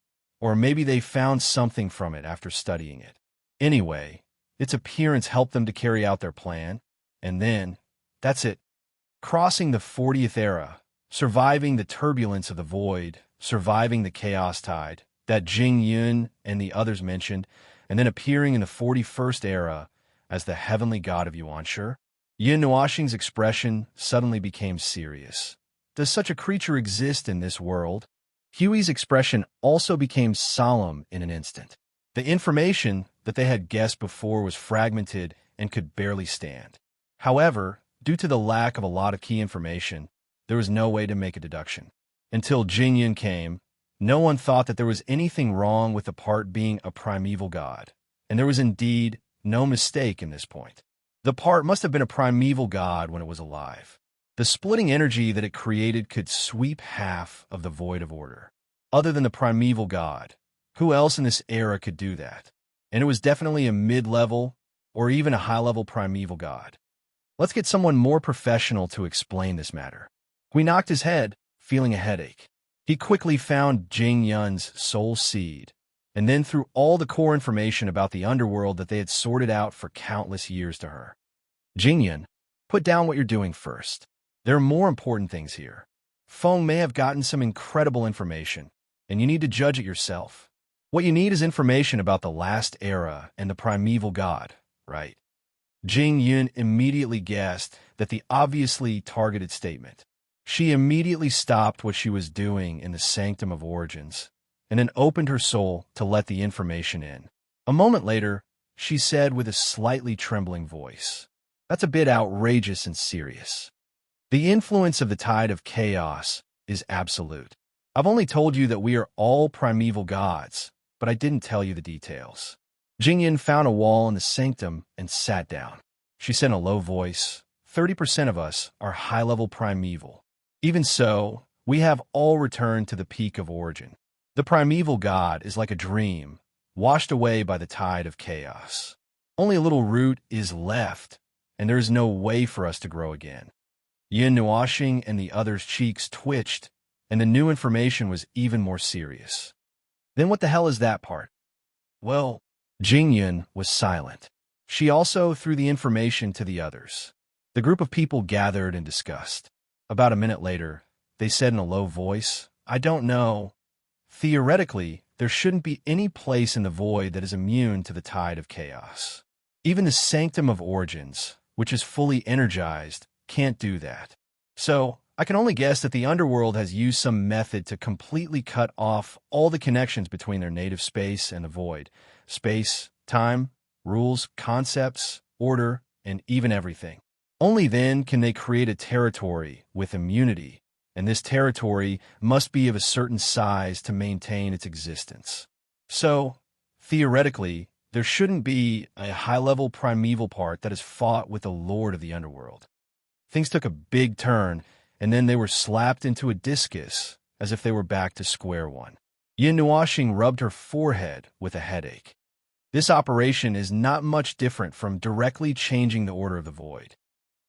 or maybe they found something from it after studying it. Anyway, its appearance helped them to carry out their plan, and then, that's it. Crossing the 40th era, surviving the turbulence of the void, surviving the chaos tide, that Jing Yun and the others mentioned, and then appearing in the 41st era as the heavenly god of Yuanshi? Yin Nuoxing's expression suddenly became serious. Does such a creature exist in this world? Huey's expression also became solemn in an instant. The information that they had guessed before was fragmented and could barely stand. However, due to the lack of a lot of key information, there was no way to make a deduction. Until Jing Yun came, no one thought that there was anything wrong with the part being a primeval god, and there was indeed no mistake in this point. The part must have been a primeval god when it was alive. The splitting energy that it created could sweep half of the void of order. Other than the primeval god, who else in this era could do that? And it was definitely a mid-level or even a high-level primeval god. Let's get someone more professional to explain this matter. We knocked his head, feeling a headache. He quickly found Jing Yun's soul seed, and then threw all the core information about the underworld that they had sorted out for countless years to her. Jing Yun, put down what you're doing first. There are more important things here. Feng may have gotten some incredible information, and you need to judge it yourself. What you need is information about the last era and the primeval god, right? Jing Yun immediately guessed that the obviously targeted statement. She immediately stopped what she was doing in the Sanctum of Origins, and then opened her soul to let the information in. A moment later, she said with a slightly trembling voice, "That's a bit outrageous and serious. The influence of the tide of chaos is absolute. I've only told you that we are all primeval gods, but I didn't tell you the details." Jingyan found a wall in the sanctum and sat down. She said in a low voice, 30% of us are high-level primeval. Even so, we have all returned to the peak of origin. The primeval god is like a dream, washed away by the tide of chaos. Only a little root is left, and there is no way for us to grow again. Yin Nuoxing and the others' cheeks twitched, and the new information was even more serious. Then what the hell is that part? Well, Jingyun was silent. She also threw the information to the others. The group of people gathered and discussed. About a minute later, they said in a low voice, "I don't know. Theoretically, there shouldn't be any place in the void that is immune to the tide of chaos. Even the Sanctum of Origins, which is fully energized, can't do that. So, I can only guess that the underworld has used some method to completely cut off all the connections between their native space and the void. Space, time, rules, concepts, order, and even everything. Only then can they create a territory with immunity, and this territory must be of a certain size to maintain its existence. So, theoretically, there shouldn't be a high-level primeval part that has fought with the Lord of the Underworld." Things took a big turn, and then they were slapped into a discus, as if they were back to square one. Yin Nuoxing rubbed her forehead with a headache. This operation is not much different from directly changing the order of the void.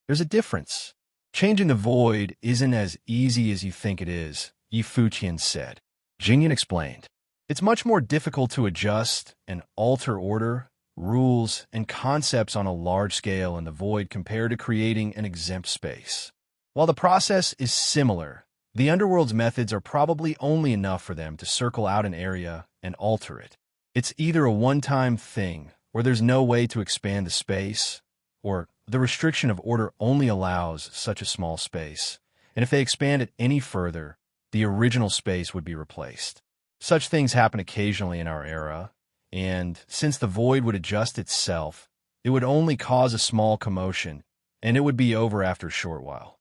There's a difference. Changing the void isn't as easy as you think it is, Yi Fuqian said. Jingyan explained. It's much more difficult to adjust and alter order, rules, and concepts on a large scale in the void compared to creating an exempt space. While the process is similar, the Underworld's methods are probably only enough for them to circle out an area and alter it. It's either a one-time thing, where there's no way to expand the space, or the restriction of order only allows such a small space, and if they expand it any further, the original space would be replaced. Such things happen occasionally in our era, and since the void would adjust itself, it would only cause a small commotion, and it would be over after a short while.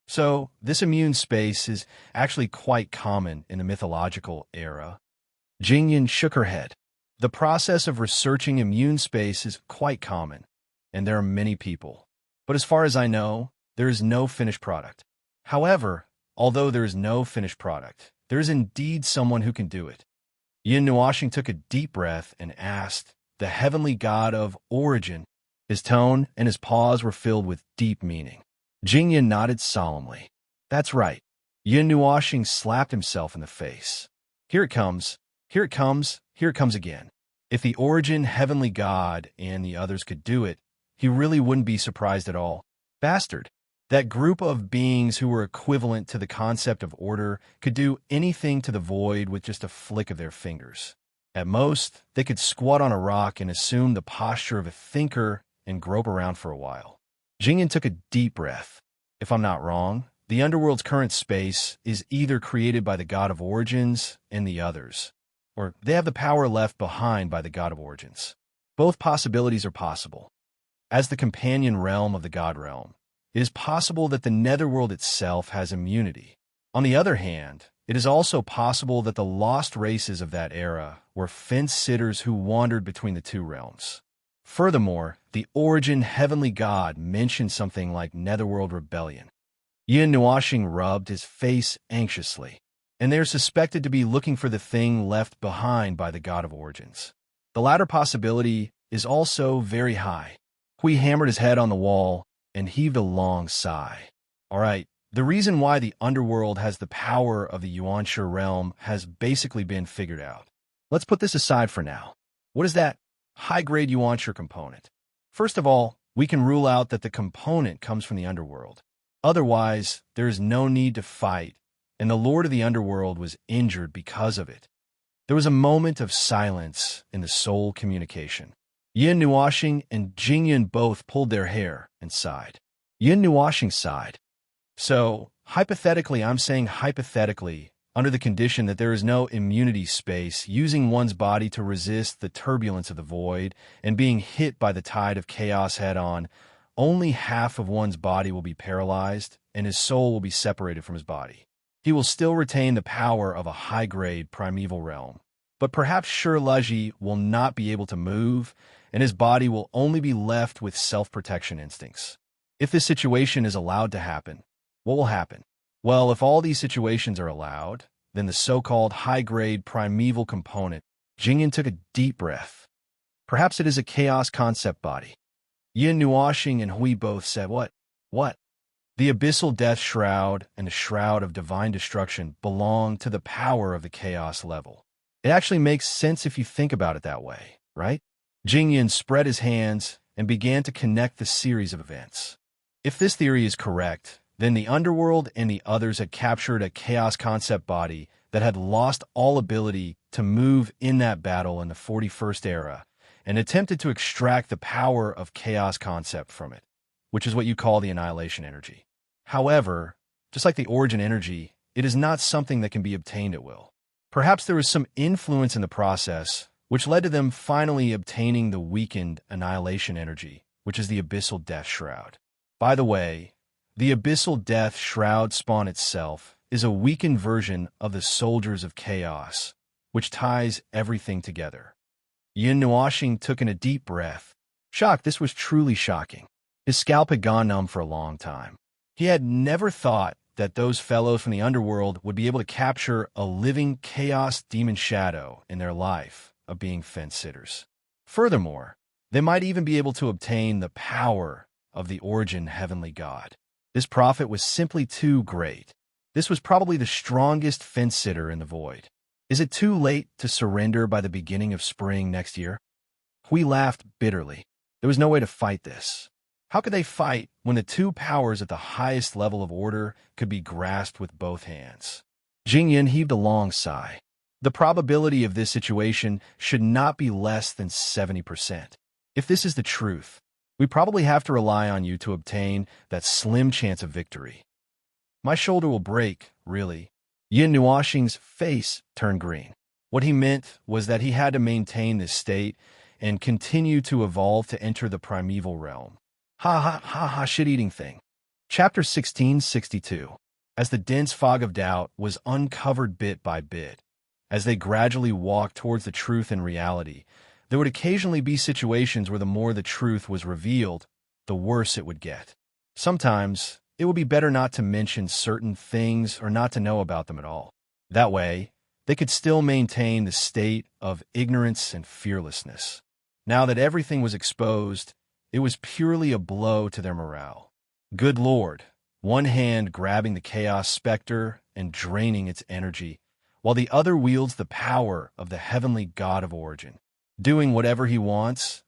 So, this immune space is actually quite common in the mythological era. Jingyan shook her head. The process of researching immune space is quite common, and there are many people. But as far as I know, there is no finished product. However, although there is no finished product, there is indeed someone who can do it. Yin Nuoxing took a deep breath and asked, "The heavenly god of origin." His tone and his pause were filled with deep meaning. Jingyan nodded solemnly. "That's right." Yin Nuoxing slapped himself in the face. "Here it comes. Here it comes. Here it comes again. If the origin heavenly god and the others could do it, he really wouldn't be surprised at all. Bastard. That group of beings who were equivalent to the concept of order could do anything to the void with just a flick of their fingers. At most, they could squat on a rock and assume the posture of a thinker and grope around for a while. Jingyan took a deep breath. If I'm not wrong, the underworld's current space is either created by the god of origins and the others, or they have the power left behind by the god of origins. Both possibilities are possible. As the companion realm of the god realm, it is possible that the netherworld itself has immunity. On the other hand, it is also possible that the lost races of that era were fence-sitters who wandered between the two realms. Furthermore, the origin heavenly god mentioned something like netherworld rebellion. Yin Nuashing rubbed his face anxiously, and they are suspected to be looking for the thing left behind by the god of origins. The latter possibility is also very high. Hui hammered his head on the wall and heaved a long sigh. All right, the reason why the underworld has the power of the Yuanshi realm has basically been figured out. Let's put this aside for now. What is that high-grade Yuanshi component? First of all, we can rule out that the component comes from the underworld. Otherwise, there is no need to fight, and the Lord of the Underworld was injured because of it. There was a moment of silence in the soul communication. Yin Nuashing and Jingyan both pulled their hair and sighed. Yin Nuashing sighed. So, hypothetically, I'm saying hypothetically, under the condition that there is no immunity space, using one's body to resist the turbulence of the void and being hit by the tide of chaos head-on, only half of one's body will be paralyzed and his soul will be separated from his body. He will still retain the power of a high-grade primeval realm, but perhaps Shirlaji will not be able to move, and his body will only be left with self-protection instincts. If this situation is allowed to happen, what will happen? Well, if all these situations are allowed, then the so-called high-grade primeval component, Jingyan took a deep breath. Perhaps it is a chaos concept body. Yin Nuashing and Hui both said, What? The abyssal death shroud and the shroud of divine destruction belong to the power of the chaos level. It actually makes sense if you think about it that way, right? Jingyan spread his hands and began to connect the series of events. If this theory is correct, then the underworld and the others had captured a chaos concept body that had lost all ability to move in that battle in the 41st era and attempted to extract the power of chaos concept from it, which is what you call the annihilation energy. However, just like the origin energy, it is not something that can be obtained at will. Perhaps there was some influence in the process which led to them finally obtaining the weakened annihilation energy, which is the abyssal death shroud. By the way, the abyssal death shroud spawn itself is a weakened version of the soldiers of chaos, which ties everything together. Yin Nuashing took in a deep breath. Shocked, this was truly shocking. His scalp had gone numb for a long time. He had never thought that those fellows from the underworld would be able to capture a living chaos demon shadow in their life of being fence-sitters. Furthermore, they might even be able to obtain the power of the origin heavenly god. This prophet was simply too great. This was probably the strongest fence-sitter in the void. Is it too late to surrender by the beginning of spring next year? Hui laughed bitterly. There was no way to fight this. How could they fight when the two powers at the highest level of order could be grasped with both hands? Jingyan heaved a long sigh. The probability of this situation should not be less than 70%. If this is the truth, we probably have to rely on you to obtain that slim chance of victory. My shoulder will break, really. Yin Nuashing's face turned green. What he meant was that he had to maintain this state and continue to evolve to enter the primeval realm. Shit-eating thing. Chapter 1662. As the dense fog of doubt was uncovered bit by bit, as they gradually walked towards the truth and reality, there would occasionally be situations where the more the truth was revealed, the worse it would get. Sometimes, it would be better not to mention certain things or not to know about them at all. That way, they could still maintain the state of ignorance and fearlessness. Now that everything was exposed, it was purely a blow to their morale. Good Lord, one hand grabbing the chaos specter and draining its energy, while the other wields the power of the heavenly god of origin. Doing whatever he wants,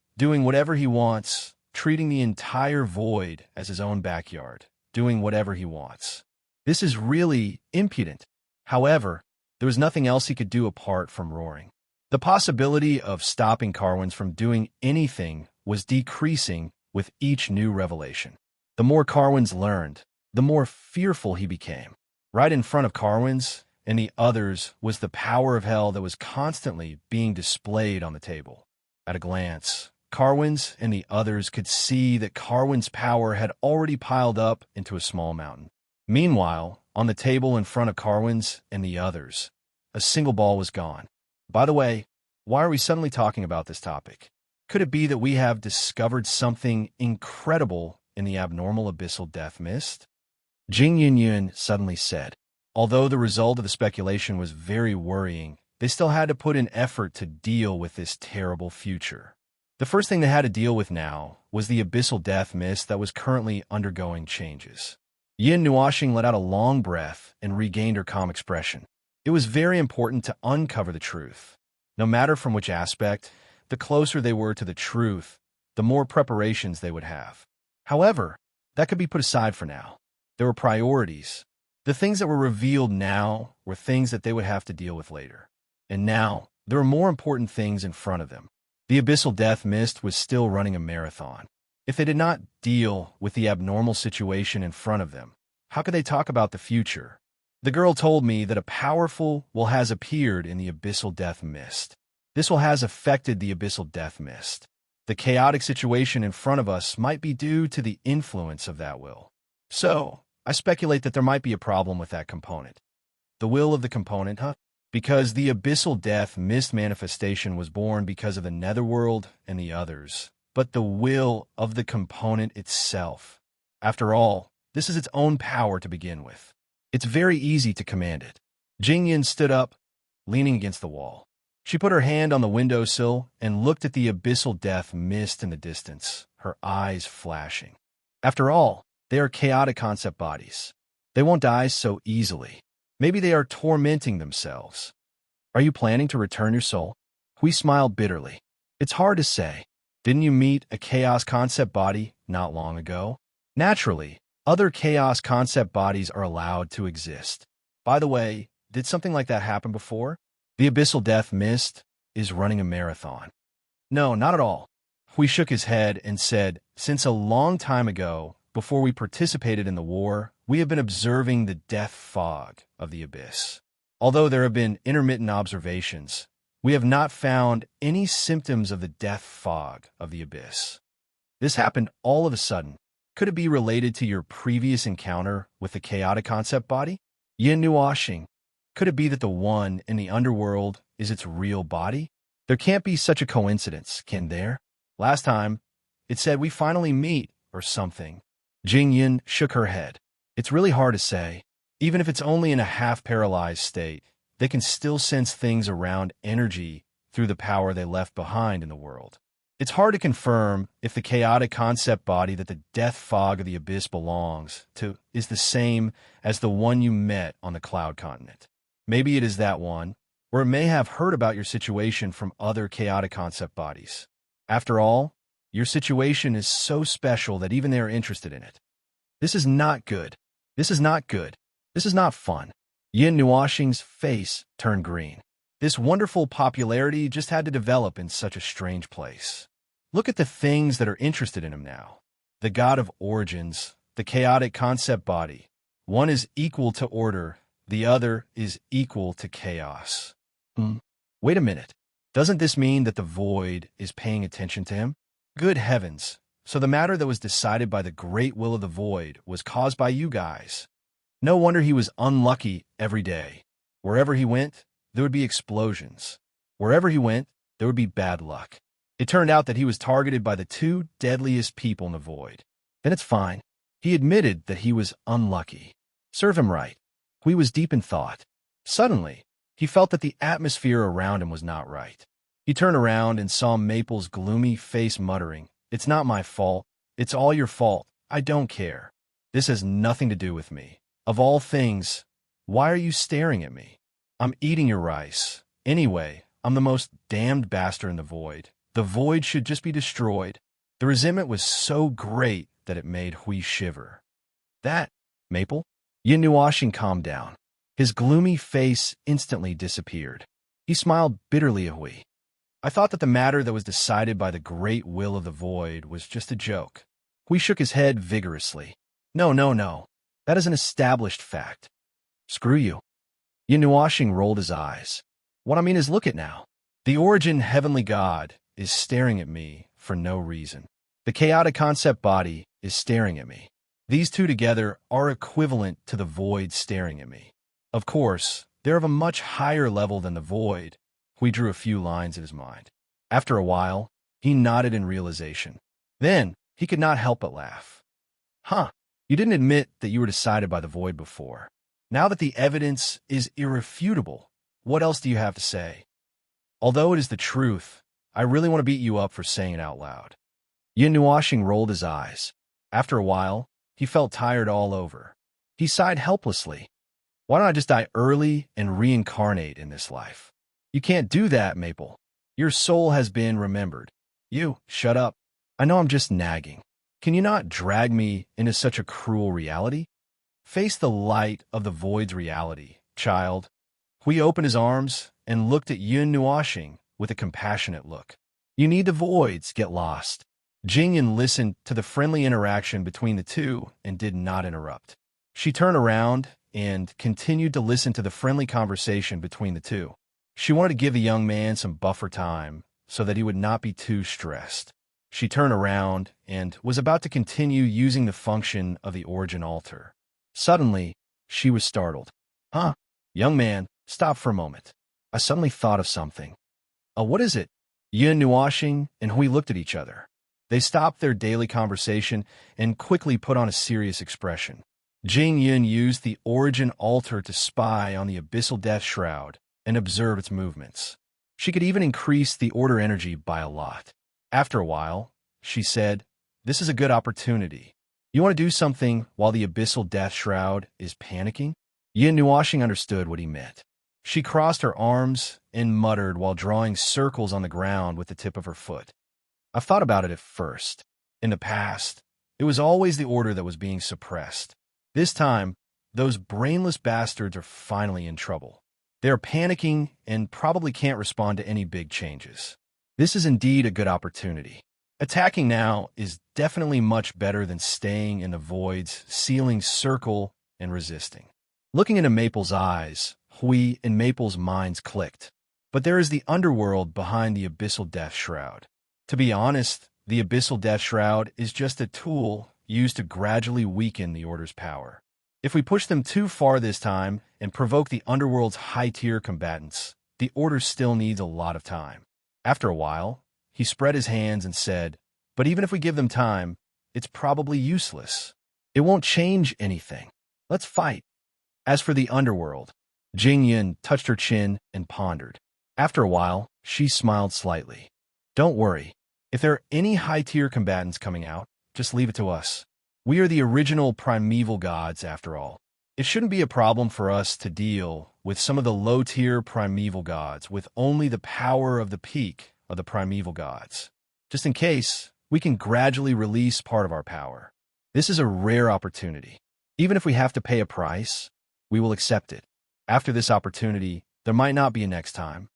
treating the entire void as his own backyard. doing whatever he wants. This is really impudent. However, there was nothing else he could do apart from roaring. The possibility of stopping Carwins from doing anything was decreasing with each new revelation. The more Carwins learned, the more fearful he became. Right in front of Carwins and the others was the power of hell that was constantly being displayed on the table. At a glance, Carwins and the others could see that Carwin's power had already piled up into a small mountain. Meanwhile, on the table in front of Carwins and the others, a single ball was gone. By the way, why are we suddenly talking about this topic? Could it be that we have discovered something incredible in the abnormal abyssal death mist? Jing Yunyun suddenly said. Although the result of the speculation was very worrying, they still had to put in effort to deal with this terrible future. The first thing they had to deal with now was the abyssal death mist that was currently undergoing changes. Yin Nuoxing let out a long breath and regained her calm expression. It was very important to uncover the truth. No matter from which aspect, the closer they were to the truth, the more preparations they would have. However, that could be put aside for now. There were priorities. The things that were revealed now were things that they would have to deal with later. And now, there were more important things in front of them. The abyssal death mist was still running a marathon. If they did not deal with the abnormal situation in front of them, how could they talk about the future? The girl told me that a powerful will has appeared in the abyssal death mist. This will has affected the abyssal death mist. The chaotic situation in front of us might be due to the influence of that will. So, I speculate that there might be a problem with that component. The will of the component, huh? Because the abyssal death mist manifestation was born because of the netherworld and the others, but the will of the component itself. After all, this is its own power to begin with. It's very easy to command it. Jingyin stood up, leaning against the wall. She put her hand on the windowsill and looked at the abyssal death mist in the distance, her eyes flashing. After all, they are chaotic concept bodies. They won't die so easily. Maybe they are tormenting themselves. Are you planning to return your soul? Hui smiled bitterly. It's hard to say. Didn't you meet a chaos concept body not long ago? Naturally, other chaos concept bodies are allowed to exist. By the way, did something like that happen before? The abyssal death mist is running a marathon. No, not at all. Hui shook his head and said, since a long time ago, before we participated in the war, we have been observing the death fog of the abyss. Although there have been intermittent observations, we have not found any symptoms of the death fog of the abyss. This happened all of a sudden. Could it be related to your previous encounter with the chaotic concept body? Yin Nuoxing. Could it be that the one in the underworld is its real body? There can't be such a coincidence, can there? Last time, it said we finally meet or something. Jing Yin shook her head. It's really hard to say. Even if it's only in a half-paralyzed state, they can still sense things around energy through the power they left behind in the world. It's hard to confirm if the chaotic concept body that the death fog of the abyss belongs to is the same as the one you met on the cloud continent. Maybe it is that one, or it may have heard about your situation from other chaotic concept bodies. After all, your situation is so special that even they are interested in it. This is not good. This is not good. This is not fun. Yin Nuoxing's face turned green. This wonderful popularity just had to develop in such a strange place. Look at the things that are interested in him now. The god of origins, the chaotic concept body. One is equal to order, the other is equal to chaos. Wait a minute. Doesn't this mean that the void is paying attention to him? Good heavens. So the matter that was decided by the great will of the void was caused by you guys. No wonder he was unlucky every day. Wherever he went, there would be explosions. Wherever he went, there would be bad luck. It turned out that he was targeted by the two deadliest people in the void. Then it's fine. He admitted that he was unlucky. Serve him right. Hui was deep in thought. Suddenly, he felt that the atmosphere around him was not right. He turned around and saw Maple's gloomy face muttering, "It's not my fault. It's all your fault. I don't care. This has nothing to do with me. Of all things, why are you staring at me? I'm eating your rice. Anyway, I'm the most damned bastard in the void. The void should just be destroyed." The resentment was so great that it made Hui shiver. That, Maple? Yin Nuashing calmed down. His gloomy face instantly disappeared. He smiled bitterly at Hui. I thought that the matter that was decided by the great will of the void was just a joke. Hui shook his head vigorously. No, no, no. That is an established fact. Screw you. Yin Nuashing rolled his eyes. What I mean is, look at now. The origin heavenly god is staring at me for no reason. The chaotic concept body is staring at me. These two together are equivalent to the void staring at me. Of course, they're of a much higher level than the void. Hui drew a few lines in his mind. After a while, he nodded in realization. Then, he could not help but laugh. Huh, you didn't admit that you were decided by the void before. Now that the evidence is irrefutable, what else do you have to say? Although it is the truth, I really want to beat you up for saying it out loud. Yin Nuashing rolled his eyes. After a while, he felt tired all over. He sighed helplessly. Why don't I just die early and reincarnate in this life? You can't do that, Maple. Your soul has been remembered. You, shut up. I know I'm just nagging. Can you not drag me into such a cruel reality? Face the light of the void's reality, child. Hui opened his arms and looked at Yin Nuashing with a compassionate look. You need the voids, get lost. Jingyan listened to the friendly interaction between the two and did not interrupt. She turned around and continued to listen to the friendly conversation between the two. She wanted to give the young man some buffer time so that he would not be too stressed. She turned around and was about to continue using the function of the origin altar. Suddenly, she was startled. Huh? Young man, stop for a moment. I suddenly thought of something. Oh, what is it? Yin Nuashing and Hui looked at each other. They stopped their daily conversation and quickly put on a serious expression. Jing Yin used the origin altar to spy on the abyssal death shroud and observe its movements. She could even increase the order energy by a lot. After a while, she said, This is a good opportunity. You want to do something while the abyssal death shroud is panicking? Yin Nuashing understood what he meant. She crossed her arms and muttered while drawing circles on the ground with the tip of her foot. I've thought about it at first. In the past, it was always the order that was being suppressed. This time, those brainless bastards are finally in trouble. They are panicking and probably can't respond to any big changes. This is indeed a good opportunity. Attacking now is definitely much better than staying in the void's sealing circle and resisting. Looking into Maple's eyes, Hui and Maple's minds clicked. But there is the underworld behind the abyssal death shroud. To be honest, the abyssal death shroud is just a tool used to gradually weaken the Order's power. If we push them too far this time and provoke the underworld's high-tier combatants, the Order still needs a lot of time. After a while, he spread his hands and said, But even if we give them time, it's probably useless. It won't change anything. Let's fight. As for the underworld, Jing Yin touched her chin and pondered. After a while, she smiled slightly. Don't worry. If there are any high-tier combatants coming out, just leave it to us. We are the original primeval gods, after all. It shouldn't be a problem for us to deal with some of the low-tier primeval gods with only the power of the peak of the primeval gods. Just in case, we can gradually release part of our power. This is a rare opportunity. Even if we have to pay a price, we will accept it. After this opportunity, there might not be a next time.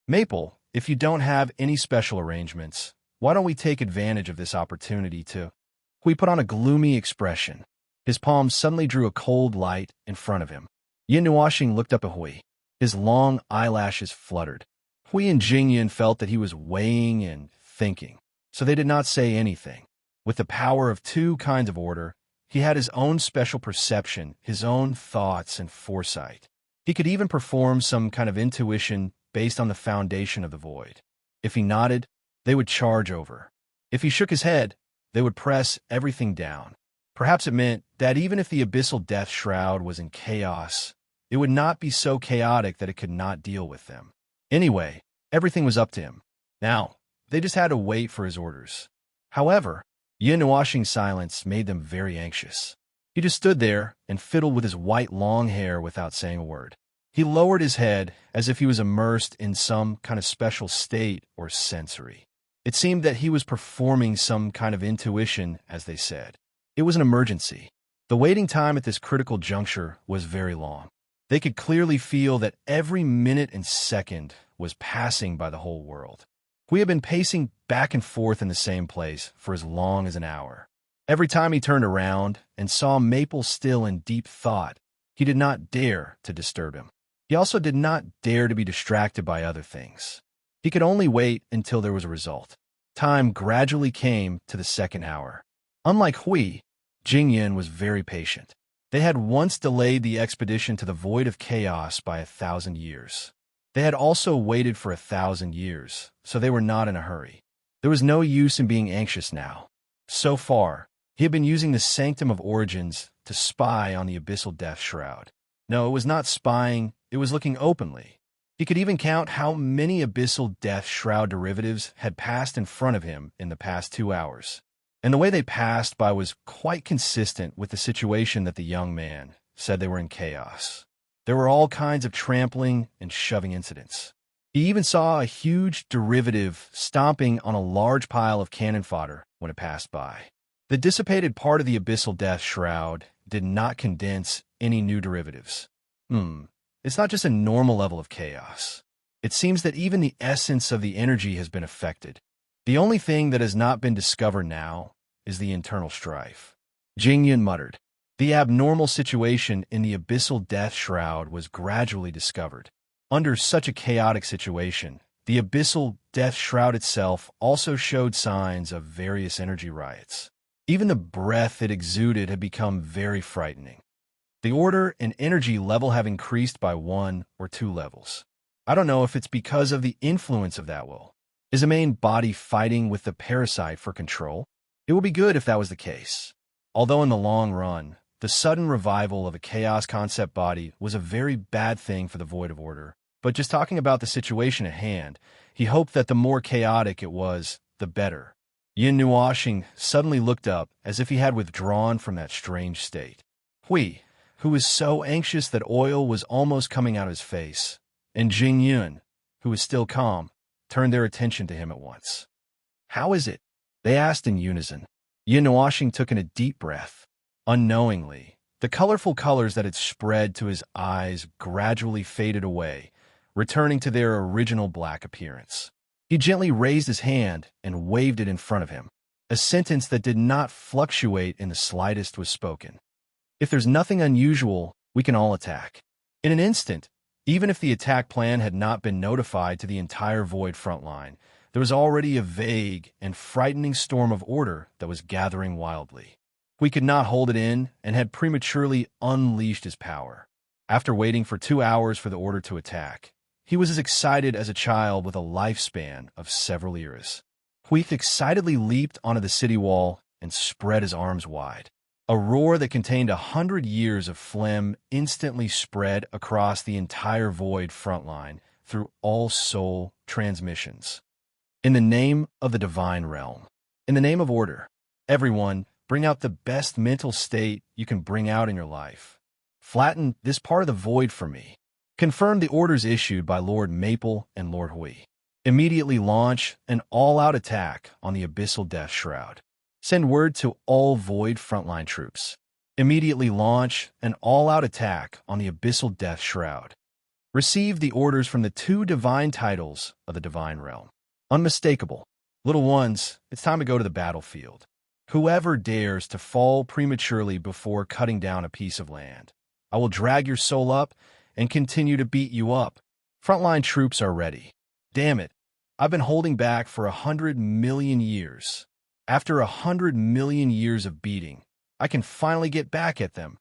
Maple, if you don't have any special arrangements, why don't we take advantage of this opportunity to... Hui put on a gloomy expression. His palms suddenly drew a cold light in front of him. Yin Nuashing looked up at Hui. His long eyelashes fluttered. Hui and Jingyan felt that he was weighing and thinking, so they did not say anything. With the power of two kinds of order, he had his own special perception, his own thoughts and foresight. He could even perform some kind of intuition based on the foundation of the void. If he nodded, they would charge over. If he shook his head, they would press everything down. Perhaps it meant that even if the abyssal death shroud was in chaos, it would not be so chaotic that it could not deal with them. Anyway, everything was up to him. Now, they just had to wait for his orders. However, Yin Nuashing's silence made them very anxious. He just stood there and fiddled with his white long hair without saying a word. He lowered his head as if he was immersed in some kind of special state or sensory. It seemed that he was performing some kind of intuition, as they said. It was an emergency. The waiting time at this critical juncture was very long. They could clearly feel that every minute and second was passing by the whole world. We had been pacing back and forth in the same place for as long as an hour. Every time he turned around and saw Maple still in deep thought, he did not dare to disturb him. He also did not dare to be distracted by other things. He could only wait until there was a result. Time gradually came to the second hour. Unlike Hui, Jingyan was very patient. They had once delayed the expedition to the Void of Chaos by 1,000 years. They had also waited for 1,000 years, so they were not in a hurry. There was no use in being anxious now. So far, he had been using the Sanctum of Origins to spy on the Abyssal Death Shroud. No, it was not spying, it was looking openly. He could even count how many Abyssal Death Shroud derivatives had passed in front of him in the past 2 hours. And the way they passed by was quite consistent with the situation that the young man said they were in chaos. There were all kinds of trampling and shoving incidents. He even saw a huge derivative stomping on a large pile of cannon fodder when it passed by. The dissipated part of the Abyssal Death Shroud did not condense any new derivatives. It's not just a normal level of chaos. It seems that even the essence of the energy has been affected. The only thing that has not been discovered now is the internal strife. Jingyan muttered. The abnormal situation in the Abyssal Death Shroud was gradually discovered. Under such a chaotic situation, the Abyssal Death Shroud itself also showed signs of various energy riots. Even the breath it exuded had become very frightening. The order and energy level have increased by 1 or 2 levels. I don't know if it's because of the influence of that will. Is the main body fighting with the parasite for control? It would be good if that was the case. Although in the long run, the sudden revival of a chaos concept body was a very bad thing for the Void of Order. But just talking about the situation at hand, he hoped that the more chaotic it was, the better. Yin Nuoxing suddenly looked up as if he had withdrawn from that strange state. Hui, who was so anxious that oil was almost coming out of his face, and Jing Yun, who was still calm, turned their attention to him at once. How is it? They asked in unison. Yin Nuoxing took in a deep breath. Unknowingly, the colorful colors that had spread to his eyes gradually faded away, returning to their original black appearance. He gently raised his hand and waved it in front of him. A sentence that did not fluctuate in the slightest was spoken. If there's nothing unusual, we can all attack. In an instant, even if the attack plan had not been notified to the entire Void front line, there was already a vague and frightening storm of order that was gathering wildly. We could not hold it in and had prematurely unleashed his power. After waiting for 2 hours for the order to attack, he was as excited as a child with a lifespan of several eras. Huith excitedly leaped onto the city wall and spread his arms wide. A roar that contained 100 years of phlegm instantly spread across the entire Void front line through all soul transmissions. In the name of the divine realm, in the name of order, everyone, bring out the best mental state you can bring out in your life. Flatten this part of the Void for me. Confirm the orders issued by Lord Maple and Lord Hui. Immediately launch an all-out attack on the Abyssal Death Shroud. Send word to all Void frontline troops. Immediately launch an all-out attack on the Abyssal Death Shroud. Receive the orders from the 2 divine titles of the divine realm. Unmistakable. Little ones, it's time to go to the battlefield. Whoever dares to fall prematurely before cutting down a piece of land, I will drag your soul up and continue to beat you up. Frontline troops are ready. Damn it, I've been holding back for 100 million years. After 100 million years of beating, I can finally get back at them.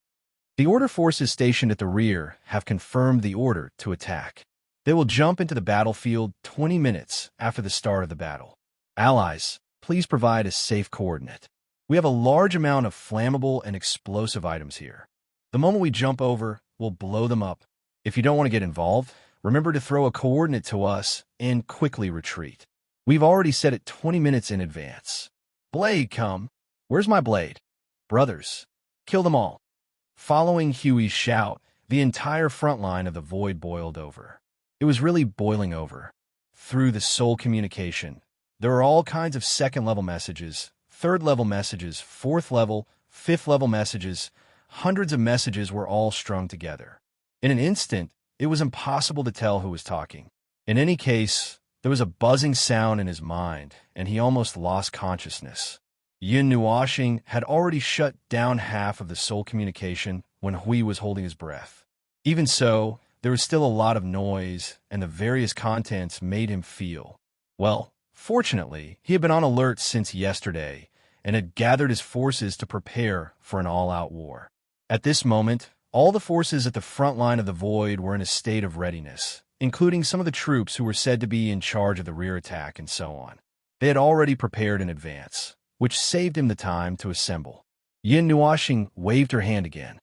The order forces stationed at the rear have confirmed the order to attack. They will jump into the battlefield 20 minutes after the start of the battle. Allies, please provide a safe coordinate. We have a large amount of flammable and explosive items here. The moment we jump over, we'll blow them up. If you don't want to get involved, remember to throw a coordinate to us and quickly retreat. We've already set it 20 minutes in advance. Blade, come. Where's my blade? Brothers, kill them all. Following Huey's shout, the entire front line of the Void boiled over. It was really boiling over. Through the soul communication, there are all kinds of 2nd-level messages, 3rd-level messages, 4th level, 5th-level messages, hundreds of messages were all strung together. In an instant, it was impossible to tell who was talking. In any case, there was a buzzing sound in his mind, and he almost lost consciousness. Yin Nuoxing had already shut down half of the soul communication when Hui was holding his breath. Even so, there was still a lot of noise, and the various contents made him feel. Well, fortunately, he had been on alert since yesterday, and had gathered his forces to prepare for an all-out war. At this moment, all the forces at the front line of the void were in a state of readiness, including some of the troops who were said to be in charge of the rear attack and so on. They had already prepared in advance, which saved him the time to assemble. Yin Nuoxing waved her hand again.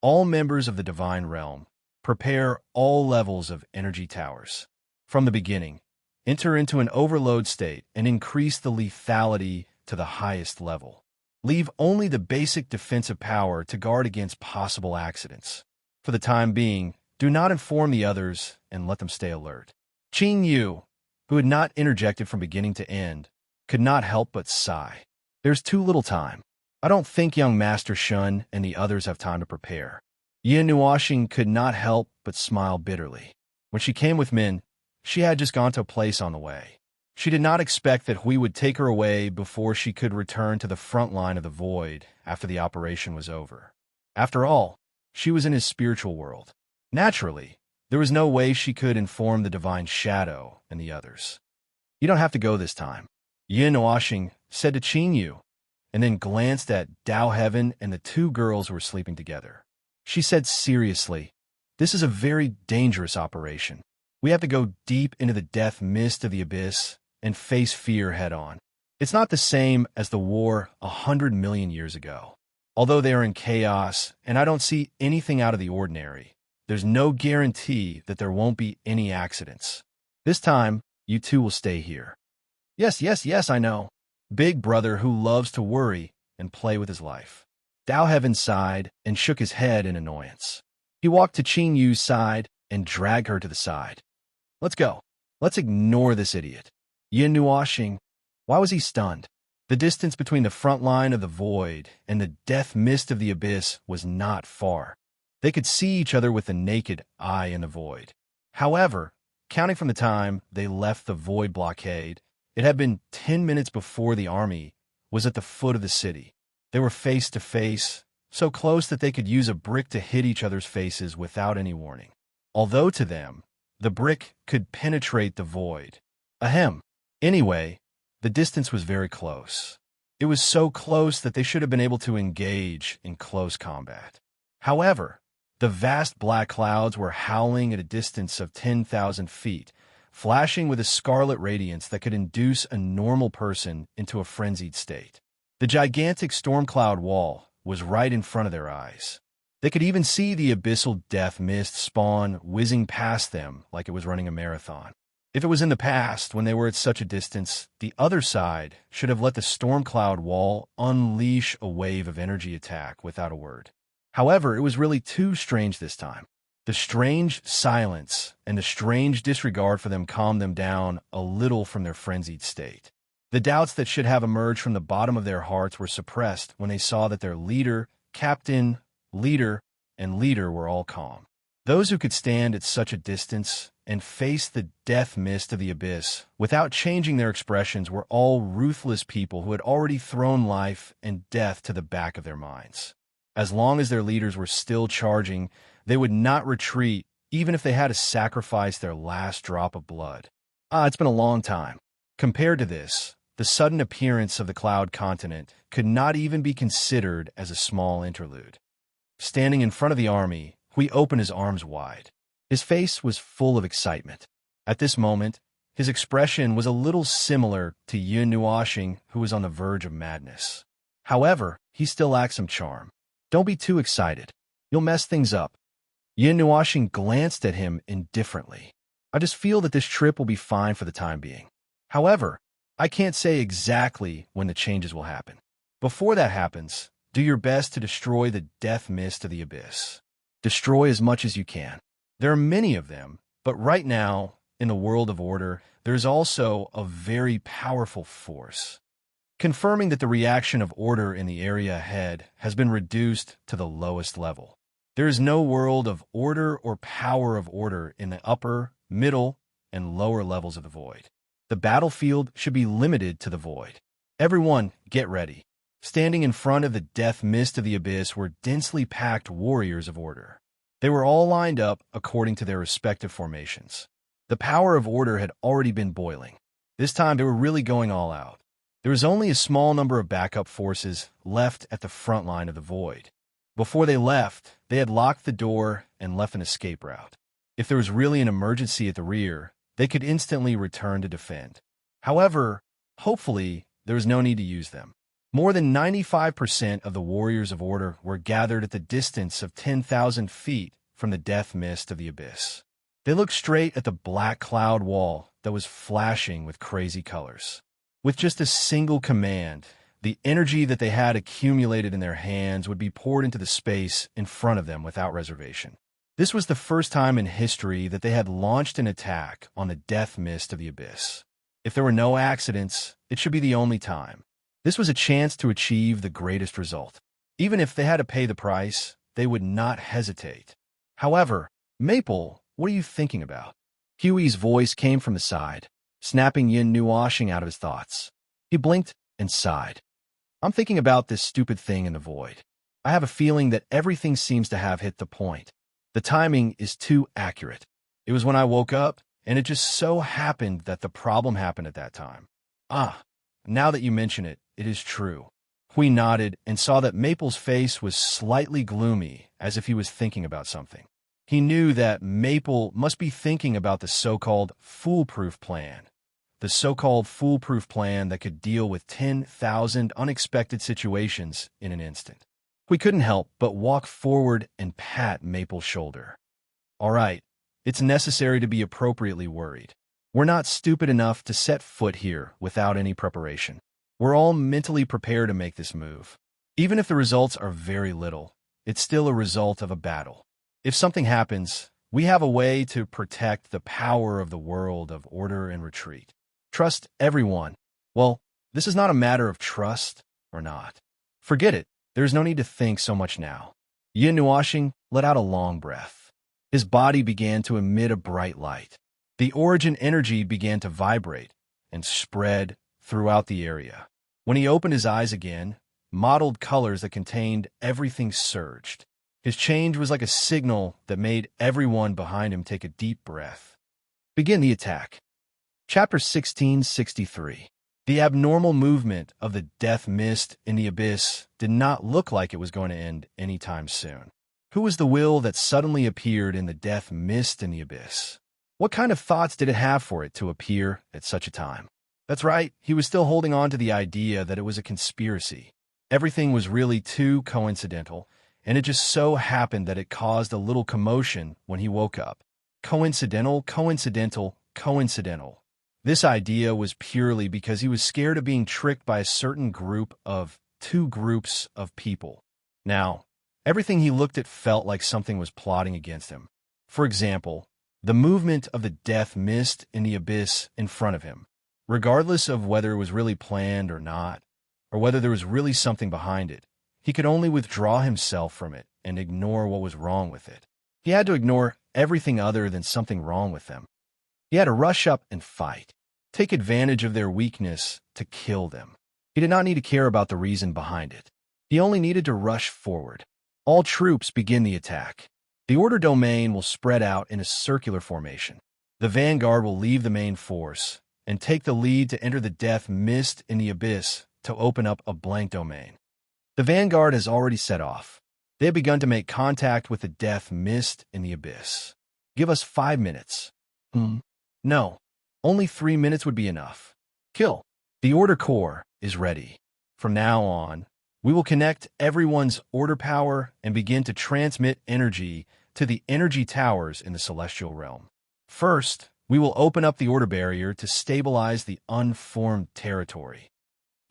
All members of the divine realm, prepare all levels of energy towers. From the beginning, enter into an overload state and increase the lethality to the highest level. Leave only the basic defensive power to guard against possible accidents. For the time being, do not inform the others and let them stay alert. Qing Yu, who had not interjected from beginning to end, could not help but sigh. There's too little time. I don't think young Master Shun and the others have time to prepare. Yin Nuoxing could not help but smile bitterly. When she came with Min, she had just gone to a place on the way. She did not expect that Hui would take her away before she could return to the front line of the void after the operation was over. After all, she was in his spiritual world. Naturally, there was no way she could inform the Divine Shadow and the others. You don't have to go this time, Yin Nuoxing said to Qing Yu, and then glanced at Dao Heaven and the two girls who were sleeping together. She said seriously, "This is a very dangerous operation. We have to go deep into the death mist of the abyss and face fear head-on. It's not the same as the war 100 million years ago. Although they are in chaos and I don't see anything out of the ordinary, there's no guarantee that there won't be any accidents. This time, you two will stay here." Yes, I know. Big brother who loves to worry and play with his life. Dao Heaven sighed and shook his head in annoyance. He walked to Qing Yu's side and dragged her to the side. Let's go. Let's ignore this idiot. Yin Nuoxing, why was he stunned? The distance between the front line of the void and the death mist of the abyss was not far. They could see each other with the naked eye in the void. However, counting from the time they left the void blockade, it had been 10 minutes before the army was at the foot of the city. They were face to face, so close that they could use a brick to hit each other's faces without any warning. Although to them, the brick could penetrate the void. Ahem. Anyway, the distance was very close. It was so close that they should have been able to engage in close combat. However, the vast black clouds were howling at a distance of 10,000 feet, flashing with a scarlet radiance that could induce a normal person into a frenzied state. The gigantic storm cloud wall was right in front of their eyes. They could even see the abyssal death mist spawn whizzing past them like it was running a marathon. If it was in the past, when they were at such a distance, the other side should have let the storm cloud wall unleash a wave of energy attack without a word. However, it was really too strange this time. The strange silence and the strange disregard for them calmed them down a little from their frenzied state. The doubts that should have emerged from the bottom of their hearts were suppressed when they saw that their leader, captain, leader, and leader were all calm. Those who could stand at such a distance and face the death mist of the abyss without changing their expressions were all ruthless people who had already thrown life and death to the back of their minds. As long as their leaders were still charging, they would not retreat even if they had to sacrifice their last drop of blood. It's been a long time. Compared to this, the sudden appearance of the cloud continent could not even be considered as a small interlude. Standing in front of the army, Hui opened his arms wide. His face was full of excitement. At this moment, his expression was a little similar to Yin Nuoxing, who was on the verge of madness. However, he still lacked some charm. Don't be too excited. You'll mess things up. Yin Nuoxing glanced at him indifferently. I just feel that this trip will be fine for the time being. However, I can't say exactly when the changes will happen. Before that happens, do your best to destroy the death mist of the abyss. Destroy as much as you can. There are many of them, but right now, in the world of order, there's also a very powerful force. confirming that the reaction of order in the area ahead has been reduced to the lowest level. There is no world of order or power of order in the upper, middle, and lower levels of the void. The battlefield should be limited to the void. Everyone, get ready. Standing in front of the death mist of the abyss were densely packed warriors of order. They were all lined up according to their respective formations. The power of order had already been boiling. This time they were really going all out. There was only a small number of backup forces left at the front line of the void. Before they left, they had locked the door and left an escape route. If there was really an emergency at the rear, they could instantly return to defend. However, hopefully, there was no need to use them. More than 95% of the warriors of order were gathered at the distance of 10,000 feet from the death mist of the abyss. They looked straight at the black cloud wall that was flashing with crazy colors. With just a single command, the energy that they had accumulated in their hands would be poured into the space in front of them without reservation. This was the first time in history that they had launched an attack on the death mist of the abyss. If there were no accidents, it should be the only time. This was a chance to achieve the greatest result. Even if they had to pay the price, they would not hesitate. However, Maple, what are you thinking about? Huey's voice came from the side, snapping Yin Nuashing out of his thoughts. He blinked and sighed. I'm thinking about this stupid thing in the void. I have a feeling that everything seems to have hit the point. The timing is too accurate. It was when I woke up, and it just so happened that the problem happened at that time. Now that you mention it, it is true. Hui nodded and saw that Maple's face was slightly gloomy, as if he was thinking about something. He knew that Maple must be thinking about the so-called foolproof plan. The so-called foolproof plan that could deal with 10,000 unexpected situations in an instant. We couldn't help but walk forward and pat Maple's shoulder. All right, it's necessary to be appropriately worried. We're not stupid enough to set foot here without any preparation. We're all mentally prepared to make this move. Even if the results are very little, it's still a result of a battle. If something happens, we have a way to protect the power of the world of order and retreat. Trust everyone. Well, this is not a matter of trust or not. Forget it. There's no need to think so much now. Yin Nuashing let out a long breath. His body began to emit a bright light. The origin energy began to vibrate and spread throughout the area. When he opened his eyes again, mottled colors that contained everything surged. His change was like a signal that made everyone behind him take a deep breath. Begin the attack. Chapter 1663. The abnormal movement of the death mist in the abyss did not look like it was going to end anytime soon. Who was the will that suddenly appeared in the death mist in the abyss? What kind of thoughts did it have for it to appear at such a time? That's right, he was still holding on to the idea that it was a conspiracy. Everything was really too coincidental, and it just so happened that it caused a little commotion when he woke up. Coincidental, coincidental, coincidental. This idea was purely because he was scared of being tricked by a certain two groups of people. Now, everything he looked at felt like something was plotting against him. For example, the movement of the death mist in the abyss in front of him. Regardless of whether it was really planned or not, or whether there was really something behind it, he could only withdraw himself from it and ignore what was wrong with it. He had to ignore everything other than something wrong with them. He had to rush up and fight, take advantage of their weakness to kill them. He did not need to care about the reason behind it. He only needed to rush forward. All troops begin the attack. The order domain will spread out in a circular formation. The vanguard will leave the main force and take the lead to enter the death mist in the abyss to open up a blank domain. The vanguard has already set off. They have begun to make contact with the death mist in the abyss. Give us 5 minutes. No, only 3 minutes would be enough. Kill. The order core is ready. From now on, we will connect everyone's order power and begin to transmit energy to the energy towers in the celestial realm. First, we will open up the order barrier to stabilize the unformed territory.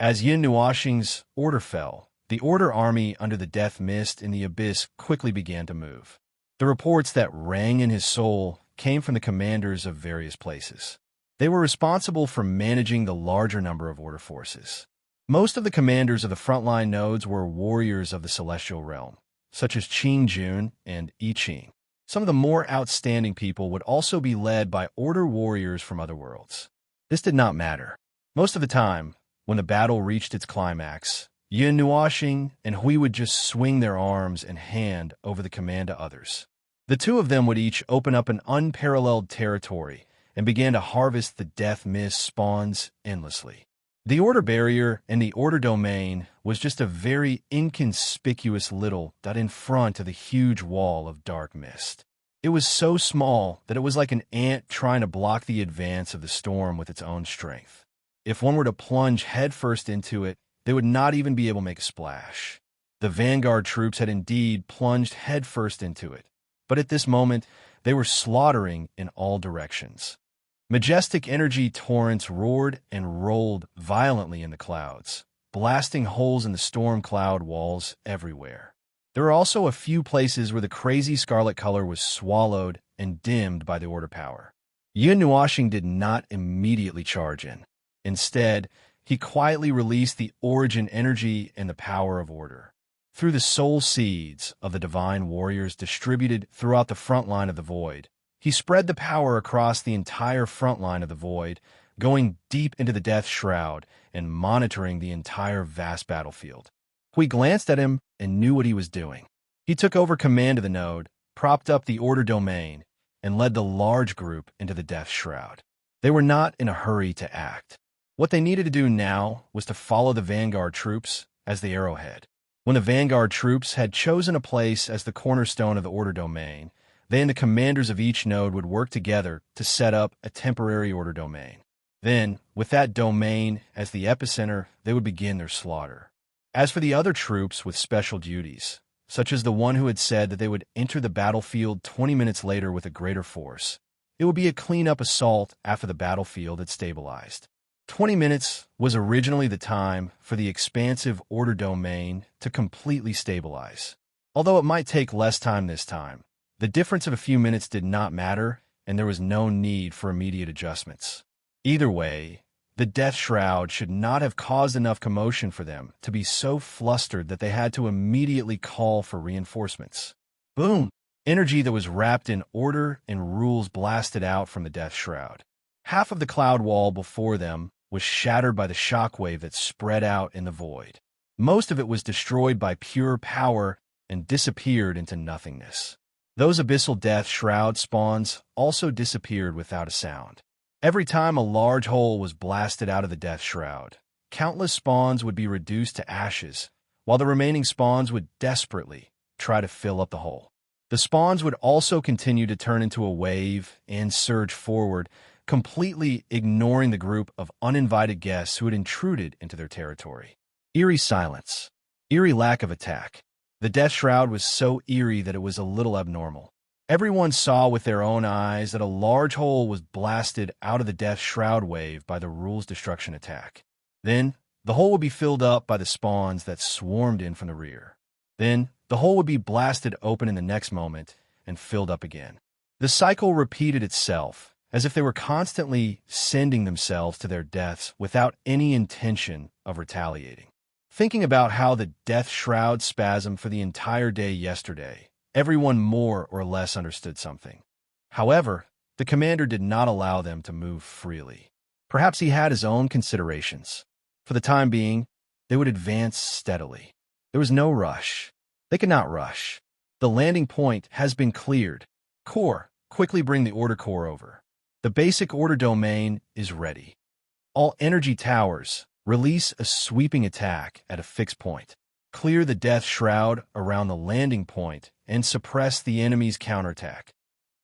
As Yin Nuashing's order fell, the order army under the death mist in the abyss quickly began to move. The reports that rang in his soul came from the commanders of various places. They were responsible for managing the larger number of order forces. Most of the commanders of the frontline nodes were warriors of the celestial realm, such as Qing Jun and I Ching. Some of the more outstanding people would also be led by order warriors from other worlds. This did not matter. Most of the time, when the battle reached its climax, Yin Nuoxing and Hui would just swing their arms and hand over the command to others. The two of them would each open up an unparalleled territory and began to harvest the death mist spawns endlessly. The order barrier and the order domain was just a very inconspicuous little dot in front of the huge wall of dark mist. It was so small that it was like an ant trying to block the advance of the storm with its own strength. If one were to plunge headfirst into it, they would not even be able to make a splash. The vanguard troops had indeed plunged headfirst into it, but at this moment, they were slaughtering in all directions. Majestic energy torrents roared and rolled violently in the clouds, blasting holes in the storm cloud walls everywhere. There were also a few places where the crazy scarlet color was swallowed and dimmed by the order power. Yin Nuoxing did not immediately charge in. Instead, he quietly released the origin energy and the power of order. Through the soul seeds of the divine warriors distributed throughout the front line of the void, he spread the power across the entire front line of the void, going deep into the death shroud and monitoring the entire vast battlefield. Hui glanced at him and knew what he was doing. He took over command of the node, propped up the order domain, and led the large group into the death shroud. They were not in a hurry to act. What they needed to do now was to follow the vanguard troops as the arrowhead. When the vanguard troops had chosen a place as the cornerstone of the order domain, they and the commanders of each node would work together to set up a temporary order domain. Then, with that domain as the epicenter, they would begin their slaughter. As for the other troops with special duties, such as the one who had said that they would enter the battlefield 20 minutes later with a greater force, it would be a clean-up assault after the battlefield had stabilized. 20 minutes was originally the time for the expansive order domain to completely stabilize. Although it might take less time this time, the difference of a few minutes did not matter, and there was no need for immediate adjustments. Either way, the death shroud should not have caused enough commotion for them to be so flustered that they had to immediately call for reinforcements. Boom! Energy that was wrapped in order and rules blasted out from the death shroud. Half of the cloud wall before them was shattered by the shockwave that spread out in the void. Most of it was destroyed by pure power and disappeared into nothingness. Those abyssal death shroud spawns also disappeared without a sound. Every time a large hole was blasted out of the death shroud, countless spawns would be reduced to ashes, while the remaining spawns would desperately try to fill up the hole. The spawns would also continue to turn into a wave and surge forward, completely ignoring the group of uninvited guests who had intruded into their territory. Eerie silence. Eerie lack of attack. The death shroud was so eerie that it was a little abnormal. Everyone saw with their own eyes that a large hole was blasted out of the death shroud wave by the rules destruction attack. Then, the hole would be filled up by the spawns that swarmed in from the rear. Then, the hole would be blasted open in the next moment and filled up again. The cycle repeated itself, as if they were constantly sending themselves to their deaths without any intention of retaliating. Thinking about how the death shroud spasmed for the entire day yesterday, everyone more or less understood something. However, the commander did not allow them to move freely. Perhaps he had his own considerations. For the time being, they would advance steadily. There was no rush. They could not rush. The landing point has been cleared. Core, quickly bring the order core over. The basic order domain is ready. All energy towers, release a sweeping attack at a fixed point. Clear the death shroud around the landing point and suppress the enemy's counterattack.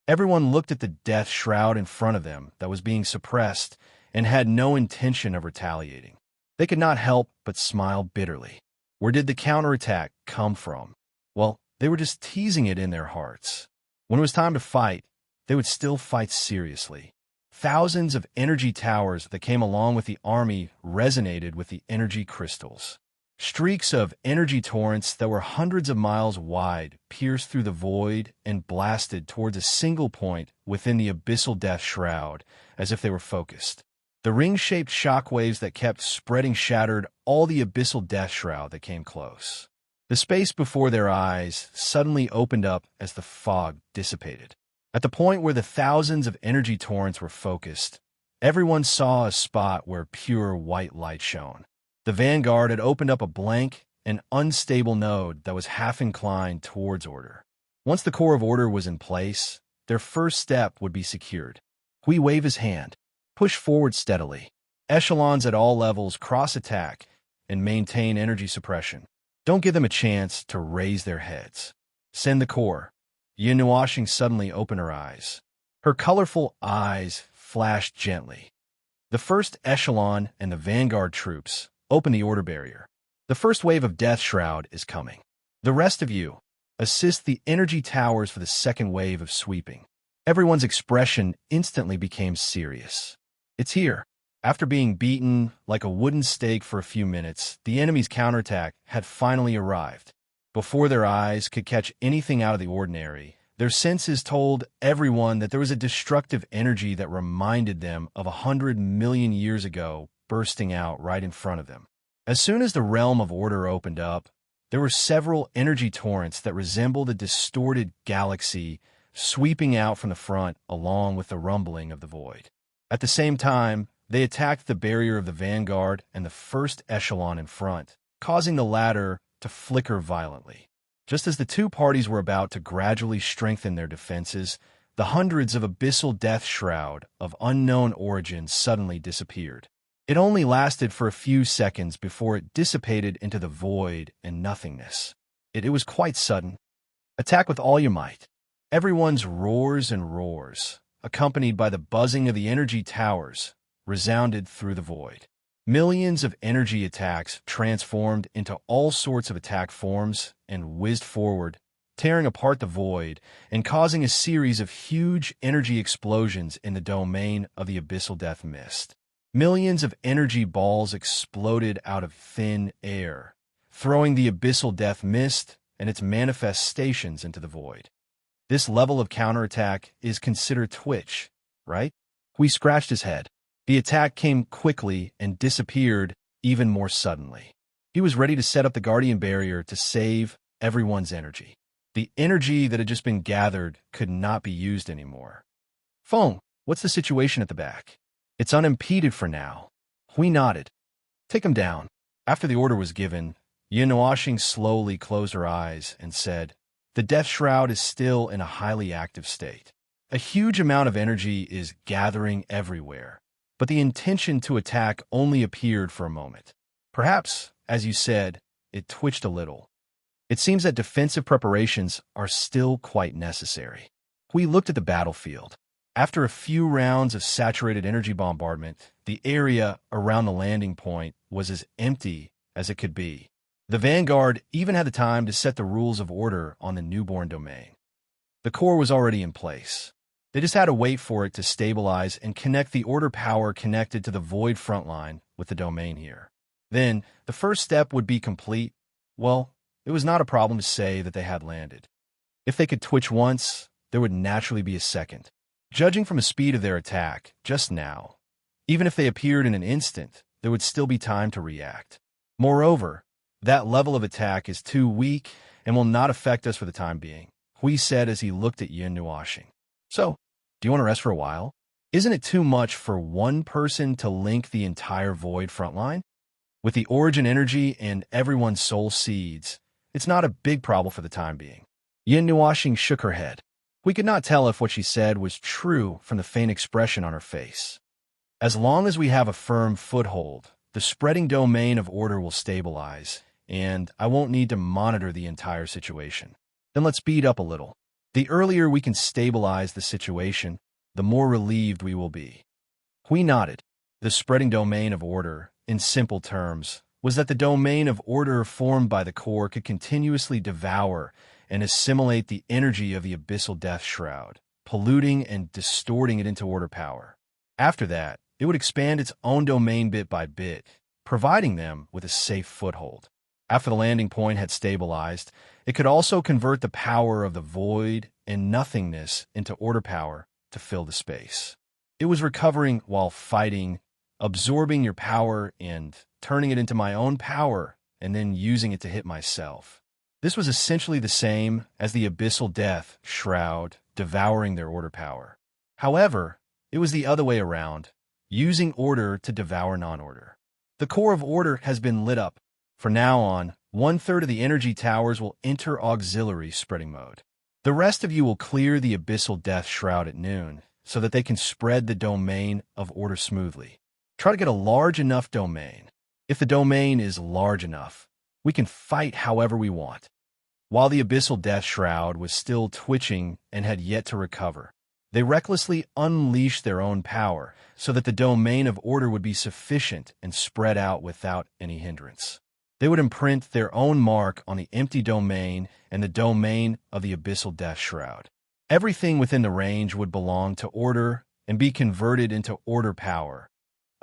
Everyone looked at the death shroud in front of them that was being suppressed and had no intention of retaliating. They could not help but smile bitterly. Where did the counterattack come from? Well, they were just teasing it in their hearts. When it was time to fight, they would still fight seriously. Thousands of energy towers that came along with the army resonated with the energy crystals. Streaks of energy torrents that were hundreds of miles wide pierced through the void and blasted towards a single point within the abyssal death shroud as if they were focused. The ring-shaped shockwaves that kept spreading shattered all the abyssal death shroud that came close. The space before their eyes suddenly opened up as the fog dissipated. At the point where the thousands of energy torrents were focused, everyone saw a spot where pure white light shone. The Vanguard had opened up a blank and unstable node that was half inclined towards order. Once the core of order was in place, their first step would be secured. Hui waved his hand. Push forward steadily. Echelons at all levels cross-attack and maintain energy suppression. Don't give them a chance to raise their heads. Send the core. Yin Nuashing suddenly opened her eyes. Her colorful eyes flashed gently. The first echelon and the Vanguard troops open the order barrier. The first wave of Death Shroud is coming. The rest of you, assist the energy towers for the second wave of sweeping. Everyone's expression instantly became serious. It's here. After being beaten like a wooden stake for a few minutes, the enemy's counterattack had finally arrived. Before their eyes could catch anything out of the ordinary, their senses told everyone that there was a destructive energy that reminded them of 100 million years ago bursting out right in front of them. As soon as the realm of order opened up, there were several energy torrents that resembled a distorted galaxy sweeping out from the front along with the rumbling of the void. At the same time, they attacked the barrier of the Vanguard and the first echelon in front, causing the latter to flicker violently. Just as the two parties were about to gradually strengthen their defenses, the hundreds of abyssal death shroud of unknown origin suddenly disappeared. It only lasted for a few seconds before it dissipated into the void and nothingness. It was quite sudden. Attack with all your might. Everyone's roars and roars, accompanied by the buzzing of the energy towers, resounded through the void. Millions of energy attacks transformed into all sorts of attack forms and whizzed forward, tearing apart the void and causing a series of huge energy explosions in the domain of the abyssal death mist. Millions of energy balls exploded out of thin air, throwing the abyssal death mist and its manifestations into the void. This level of counterattack is considered twitch, right? Hui scratched his head. The attack came quickly and disappeared even more suddenly. He was ready to set up the Guardian Barrier to save everyone's energy. The energy that had just been gathered could not be used anymore. Feng, what's the situation at the back? It's unimpeded for now. Hui nodded. Take him down. After the order was given, Yin Nuashing slowly closed her eyes and said, the Death Shroud is still in a highly active state. A huge amount of energy is gathering everywhere, but the intention to attack only appeared for a moment. Perhaps, as you said, it twitched a little. It seems that defensive preparations are still quite necessary. Hui looked at the battlefield. After a few rounds of saturated energy bombardment, the area around the landing point was as empty as it could be. The Vanguard even had the time to set the rules of order on the newborn domain. The core was already in place. They just had to wait for it to stabilize and connect the order power connected to the void frontline with the domain here. Then, the first step would be complete. Well, it was not a problem to say that they had landed. If they could twitch once, there would naturally be a second. Judging from the speed of their attack, just now, even if they appeared in an instant, there would still be time to react. Moreover, that level of attack is too weak and will not affect us for the time being, Hui said as he looked at Yin Nuashing. So, do you want to rest for a while? Isn't it too much for one person to link the entire void frontline? With the origin energy and everyone's soul seeds, it's not a big problem for the time being. Yin Nuashing shook her head. We could not tell if what she said was true from the faint expression on her face. As long as we have a firm foothold, the spreading domain of order will stabilize, and I won't need to monitor the entire situation. Then let's speed up a little. The earlier we can stabilize the situation, the more relieved we will be. Hui nodded. The spreading domain of order, in simple terms, was that the domain of order formed by the core could continuously devour and assimilate the energy of the abyssal death shroud, polluting and distorting it into order power. After that, it would expand its own domain bit by bit, providing them with a safe foothold. After the landing point had stabilized, it could also convert the power of the void and nothingness into order power to fill the space. It was recovering while fighting, absorbing your power and turning it into my own power and then using it to hit myself. This was essentially the same as the abyssal death shroud devouring their order power. However, it was the other way around, using order to devour non-order. The core of order has been lit up. From now on, 1/3 of the energy towers will enter auxiliary spreading mode. The rest of you will clear the abyssal death shroud at noon so that they can spread the domain of order smoothly. Try to get a large enough domain. If the domain is large enough, we can fight however we want. While the abyssal death shroud was still twitching and had yet to recover, they recklessly unleashed their own power so that the domain of order would be sufficient and spread out without any hindrance. They would imprint their own mark on the empty domain and the domain of the abyssal death shroud. Everything within the range would belong to order and be converted into order power.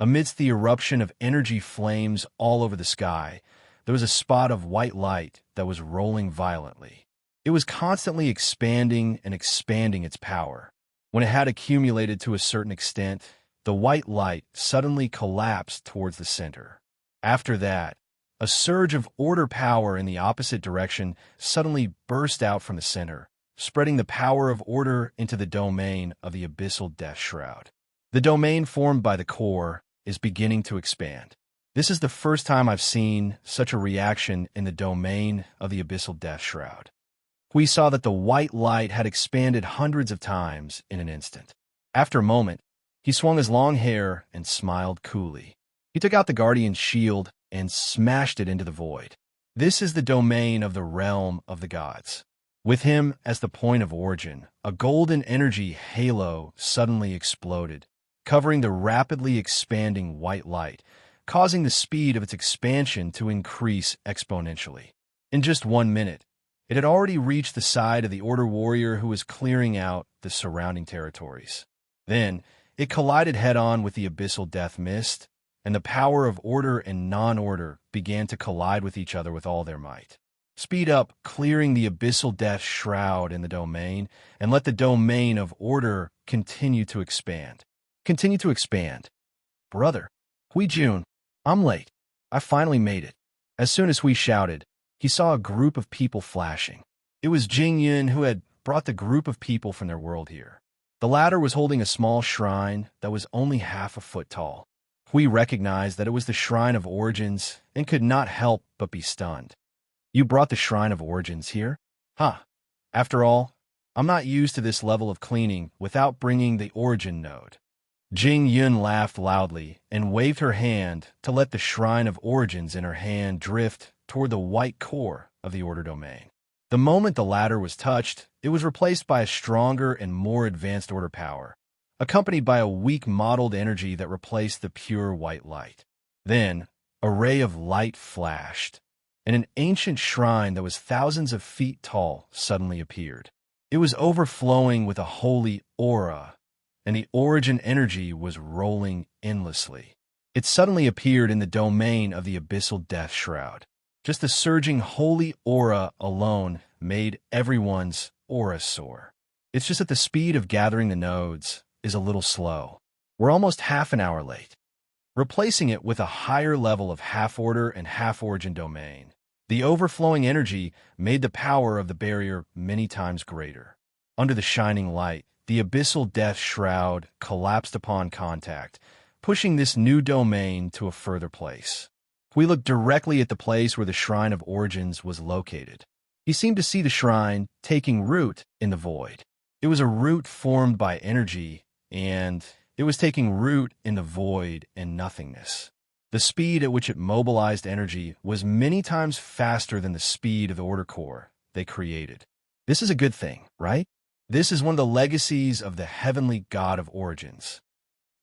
Amidst the eruption of energy flames all over the sky, there was a spot of white light that was rolling violently. It was constantly expanding and expanding its power. When it had accumulated to a certain extent, the white light suddenly collapsed towards the center. After that, a surge of order power in the opposite direction suddenly burst out from the center, spreading the power of order into the domain of the abyssal death shroud. The domain formed by the core is beginning to expand. This is the first time I've seen such a reaction in the domain of the abyssal death shroud. We saw that the white light had expanded hundreds of times in an instant. After a moment, he swung his long hair and smiled coolly. He took out the guardian's shield and smashed it into the void. This is the domain of the realm of the gods. With him as the point of origin, a golden energy halo suddenly exploded, covering the rapidly expanding white light, causing the speed of its expansion to increase exponentially. In just 1 minute, it had already reached the side of the Order warrior who was clearing out the surrounding territories. Then, it collided head-on with the abyssal death mist, and the power of order and non-order began to collide with each other with all their might. Speed up, clearing the abyssal death shroud in the domain, and let the domain of order continue to expand. Continue to expand. Brother, Hui Jun, I'm late. I finally made it. As soon as Hui shouted, he saw a group of people flashing. It was Jing Yun who had brought the group of people from their world here. The latter was holding a small shrine that was only half a foot tall. Hui recognized that it was the Shrine of Origins and could not help but be stunned. You brought the Shrine of Origins here? Huh. After all, I'm not used to this level of cleaning without bringing the origin node. Jing Yun laughed loudly and waved her hand to let the Shrine of Origins in her hand drift toward the white core of the order domain. The moment the latter was touched, it was replaced by a stronger and more advanced order power, accompanied by a weak mottled energy that replaced the pure white light. Then, a ray of light flashed, and an ancient shrine that was thousands of feet tall suddenly appeared. It was overflowing with a holy aura, and the origin energy was rolling endlessly. It suddenly appeared in the domain of the abyssal death shroud. Just the surging holy aura alone made everyone's aura soar. It's just that the speed of gathering the nodes is a little slow. We're almost half an hour late. Replacing it with a higher level of half-order and half-origin domain, the overflowing energy made the power of the barrier many times greater. Under the shining light, the abyssal death shroud collapsed upon contact, pushing this new domain to a further place. We looked directly at the place where the Shrine of Origins was located. He seemed to see the shrine taking root in the void. It was a root formed by energy, and it was taking root in the void and nothingness. The speed at which it mobilized energy was many times faster than the speed of the order core they created. This is a good thing, right? This is one of the legacies of the heavenly god of origins.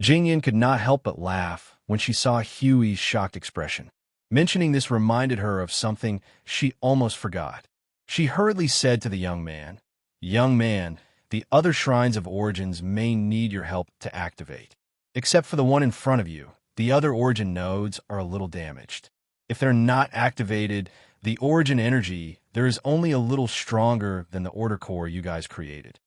Jingyan could not help but laugh when she saw Huey's shocked expression. Mentioning this reminded her of something she almost forgot. She hurriedly said to the young man, "Young man, the other shrines of origins may need your help to activate. Except for the one in front of you, the other origin nodes are a little damaged. If they're not activated, the origin energy there is only a little stronger than the order core you guys created."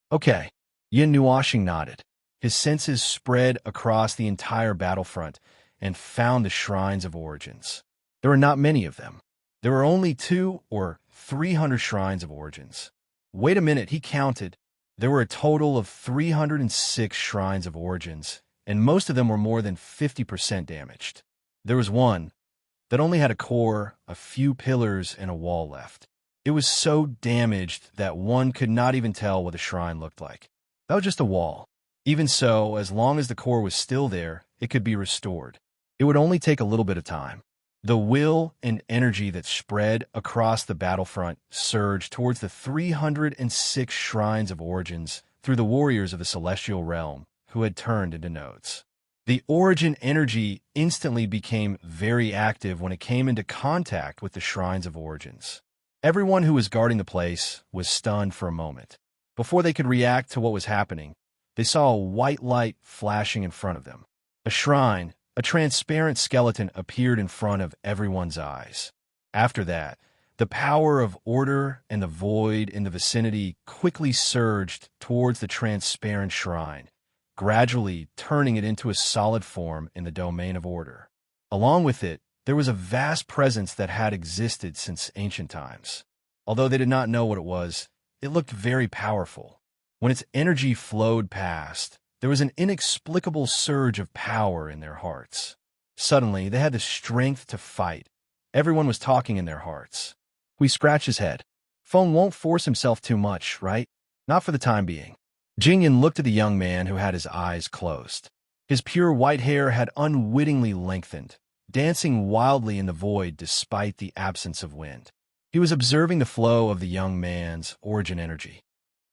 Okay, Yin Nuashing nodded. His senses spread across the entire battlefront and found the shrines of origins. There were not many of them. There were only 200 or 300 shrines of origins. Wait a minute, he counted. There were a total of 306 shrines of origins, and most of them were more than 50% damaged. There was one that only had a core, a few pillars, and a wall left. It was so damaged that one could not even tell what a shrine looked like. That was just a wall. Even so, as long as the core was still there, it could be restored. It would only take a little bit of time. The will and energy that spread across the battlefront surged towards the 306 shrines of origins through the warriors of the celestial realm who had turned into nodes. The origin energy instantly became very active when it came into contact with the shrines of origins. Everyone who was guarding the place was stunned for a moment. Before they could react to what was happening, they saw a white light flashing in front of them. A shrine, a transparent skeleton, appeared in front of everyone's eyes. After that, the power of order and the void in the vicinity quickly surged towards the transparent shrine, gradually turning it into a solid form in the domain of order. Along with it, there was a vast presence that had existed since ancient times. Although they did not know what it was, it looked very powerful. When its energy flowed past, there was an inexplicable surge of power in their hearts. Suddenly, they had the strength to fight. Everyone was talking in their hearts. We scratched his head. Feng won't force himself too much, right? Not for the time being. Jingyan looked at the young man who had his eyes closed. His pure white hair had unwittingly lengthened, dancing wildly in the void despite the absence of wind. He was observing the flow of the young man's origin energy.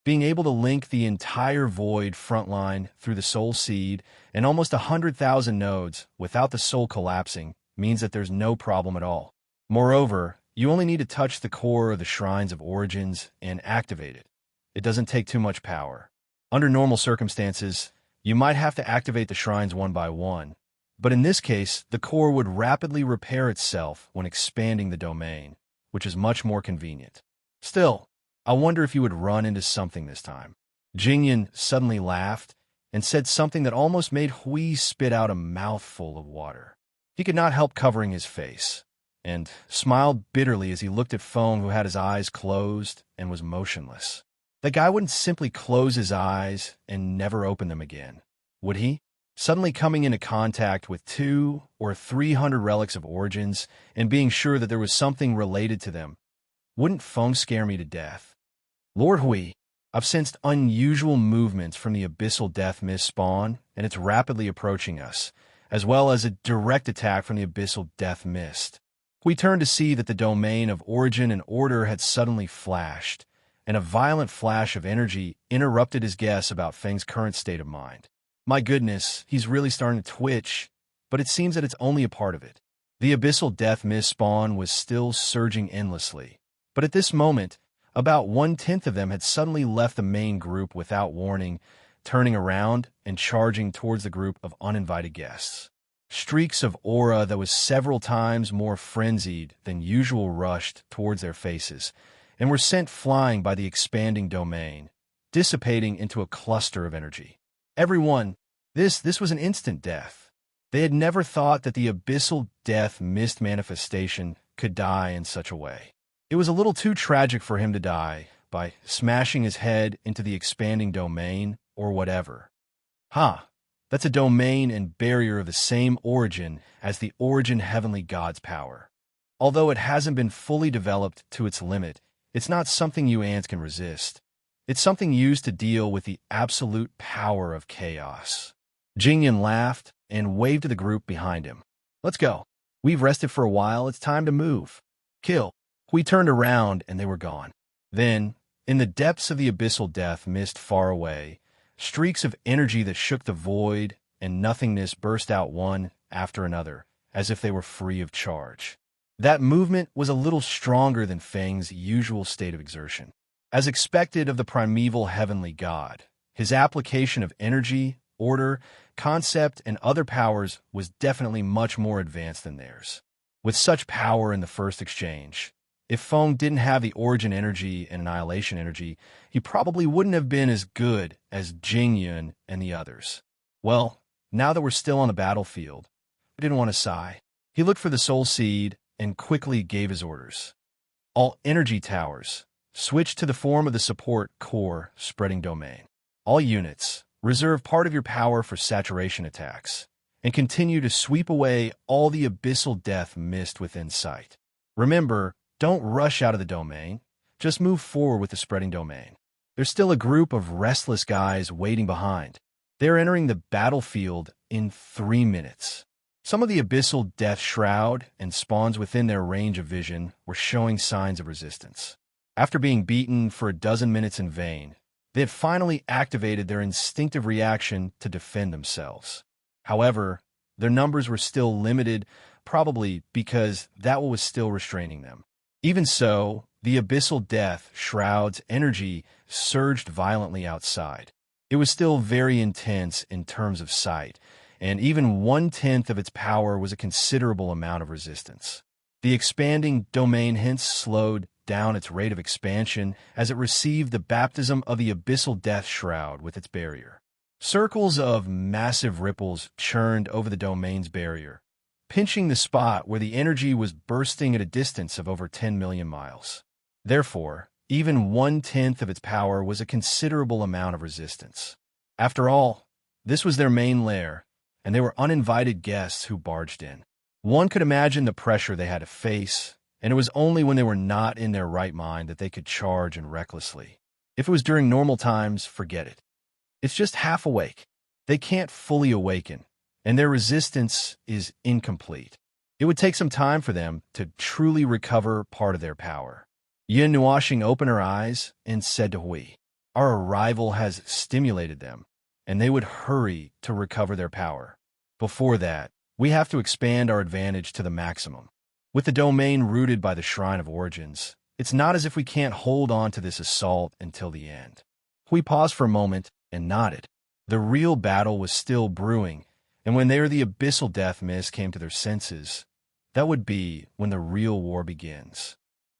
Being able to link the entire void frontline through the soul seed and almost 100,000 nodes without the soul collapsing means that there's no problem at all. Moreover, you only need to touch the core of the shrines of origins and activate it. It doesn't take too much power. Under normal circumstances, you might have to activate the shrines one by one, but in this case, the core would rapidly repair itself when expanding the domain, which is much more convenient. Still, I wonder if you would run into something this time. Jingyan suddenly laughed and said something that almost made Hui spit out a mouthful of water. He could not help covering his face, and smiled bitterly as he looked at Feng, who had his eyes closed and was motionless. The guy wouldn't simply close his eyes and never open them again, would he? Suddenly coming into contact with 200 or 300 relics of origins and being sure that there was something related to them, wouldn't Feng scare me to death? Lord Hui, I've sensed unusual movements from the abyssal death mist spawn, and it's rapidly approaching us, as well as a direct attack from the abyssal death mist. We turned to see that the domain of origin and order had suddenly flashed, and a violent flash of energy interrupted his guess about Feng's current state of mind. My goodness, he's really starting to twitch, but it seems that it's only a part of it. The abyssal death mist spawn was still surging endlessly, but at this moment, about 1/10 of them had suddenly left the main group without warning, turning around and charging towards the group of uninvited guests. Streaks of aura that was several times more frenzied than usual rushed towards their faces and were sent flying by the expanding domain, dissipating into a cluster of energy. Everyone, this was an instant death. They had never thought that the abyssal death mist manifestation could die in such a way. It was a little too tragic for him to die by smashing his head into the expanding domain or whatever. That's a domain and barrier of the same origin as the origin heavenly god's power. Although it hasn't been fully developed to its limit, it's not something you ants can resist. It's something used to deal with the absolute power of chaos. Jingyan laughed and waved to the group behind him. Let's go. We've rested for a while. It's time to move. Kill. We turned around and they were gone. Then, in the depths of the abyssal death mist far away, streaks of energy that shook the void and nothingness burst out one after another, as if they were free of charge. That movement was a little stronger than Feng's usual state of exertion. As expected of the primeval heavenly god, his application of energy, order, concept, and other powers was definitely much more advanced than theirs. With such power in the first exchange, If Feng didn't have the origin energy and annihilation energy, he probably wouldn't have been as good as Jingyun and the others. Well, now that we're still on the battlefield, he didn't want to sigh. He looked for the soul seed and quickly gave his orders. All energy towers, switch to the form of the support core spreading domain. All units, reserve part of your power for saturation attacks, and continue to sweep away all the abyssal death mist within sight. Remember, don't rush out of the domain, just move forward with the spreading domain. There's still a group of restless guys waiting behind. They're entering the battlefield in 3 minutes. Some of the abyssal death shroud and spawns within their range of vision were showing signs of resistance. After being beaten for a dozen minutes in vain, they had finally activated their instinctive reaction to defend themselves. However, their numbers were still limited, probably because that was still restraining them. Even so, the abyssal death shroud's energy surged violently outside. It was still very intense in terms of sight, and even 1/10 of its power was a considerable amount of resistance. The expanding domain hence slowed down its rate of expansion as it received the baptism of the abyssal death shroud with its barrier. Circles of massive ripples churned over the domain's barrier, pinching the spot where the energy was bursting at a distance of over 10 million miles. Therefore, even 1/10 of its power was a considerable amount of resistance. After all, this was their main lair, and they were uninvited guests who barged in. One could imagine the pressure they had to face, and it was only when they were not in their right mind that they could charge in recklessly. If it was during normal times, forget it. It's just half awake. They can't fully awaken, and their resistance is incomplete. It would take some time for them to truly recover part of their power. Yin Nuashing opened her eyes and said to Hui, "Our arrival has stimulated them, and they would hurry to recover their power. Before that, we have to expand our advantage to the maximum. With the domain rooted by the Shrine of Origins, it's not as if we can't hold on to this assault until the end." Hui paused for a moment and nodded. The real battle was still brewing, and when the abyssal death mist came to their senses, that would be when the real war begins.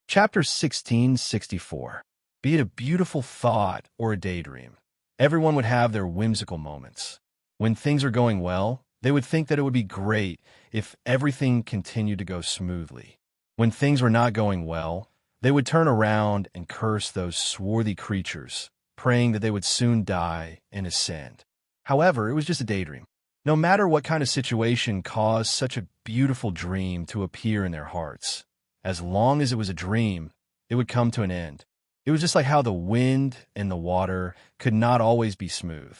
Chapter 1664. Be it a beautiful thought or a daydream, everyone would have their whimsical moments. When things are going well, they would think that it would be great if everything continued to go smoothly. When things were not going well, they would turn around and curse those swarthy creatures, praying that they would soon die and ascend. However, it was just a daydream. No matter what kind of situation caused such a beautiful dream to appear in their hearts, as long as it was a dream, it would come to an end. It was just like how the wind and the water could not always be smooth.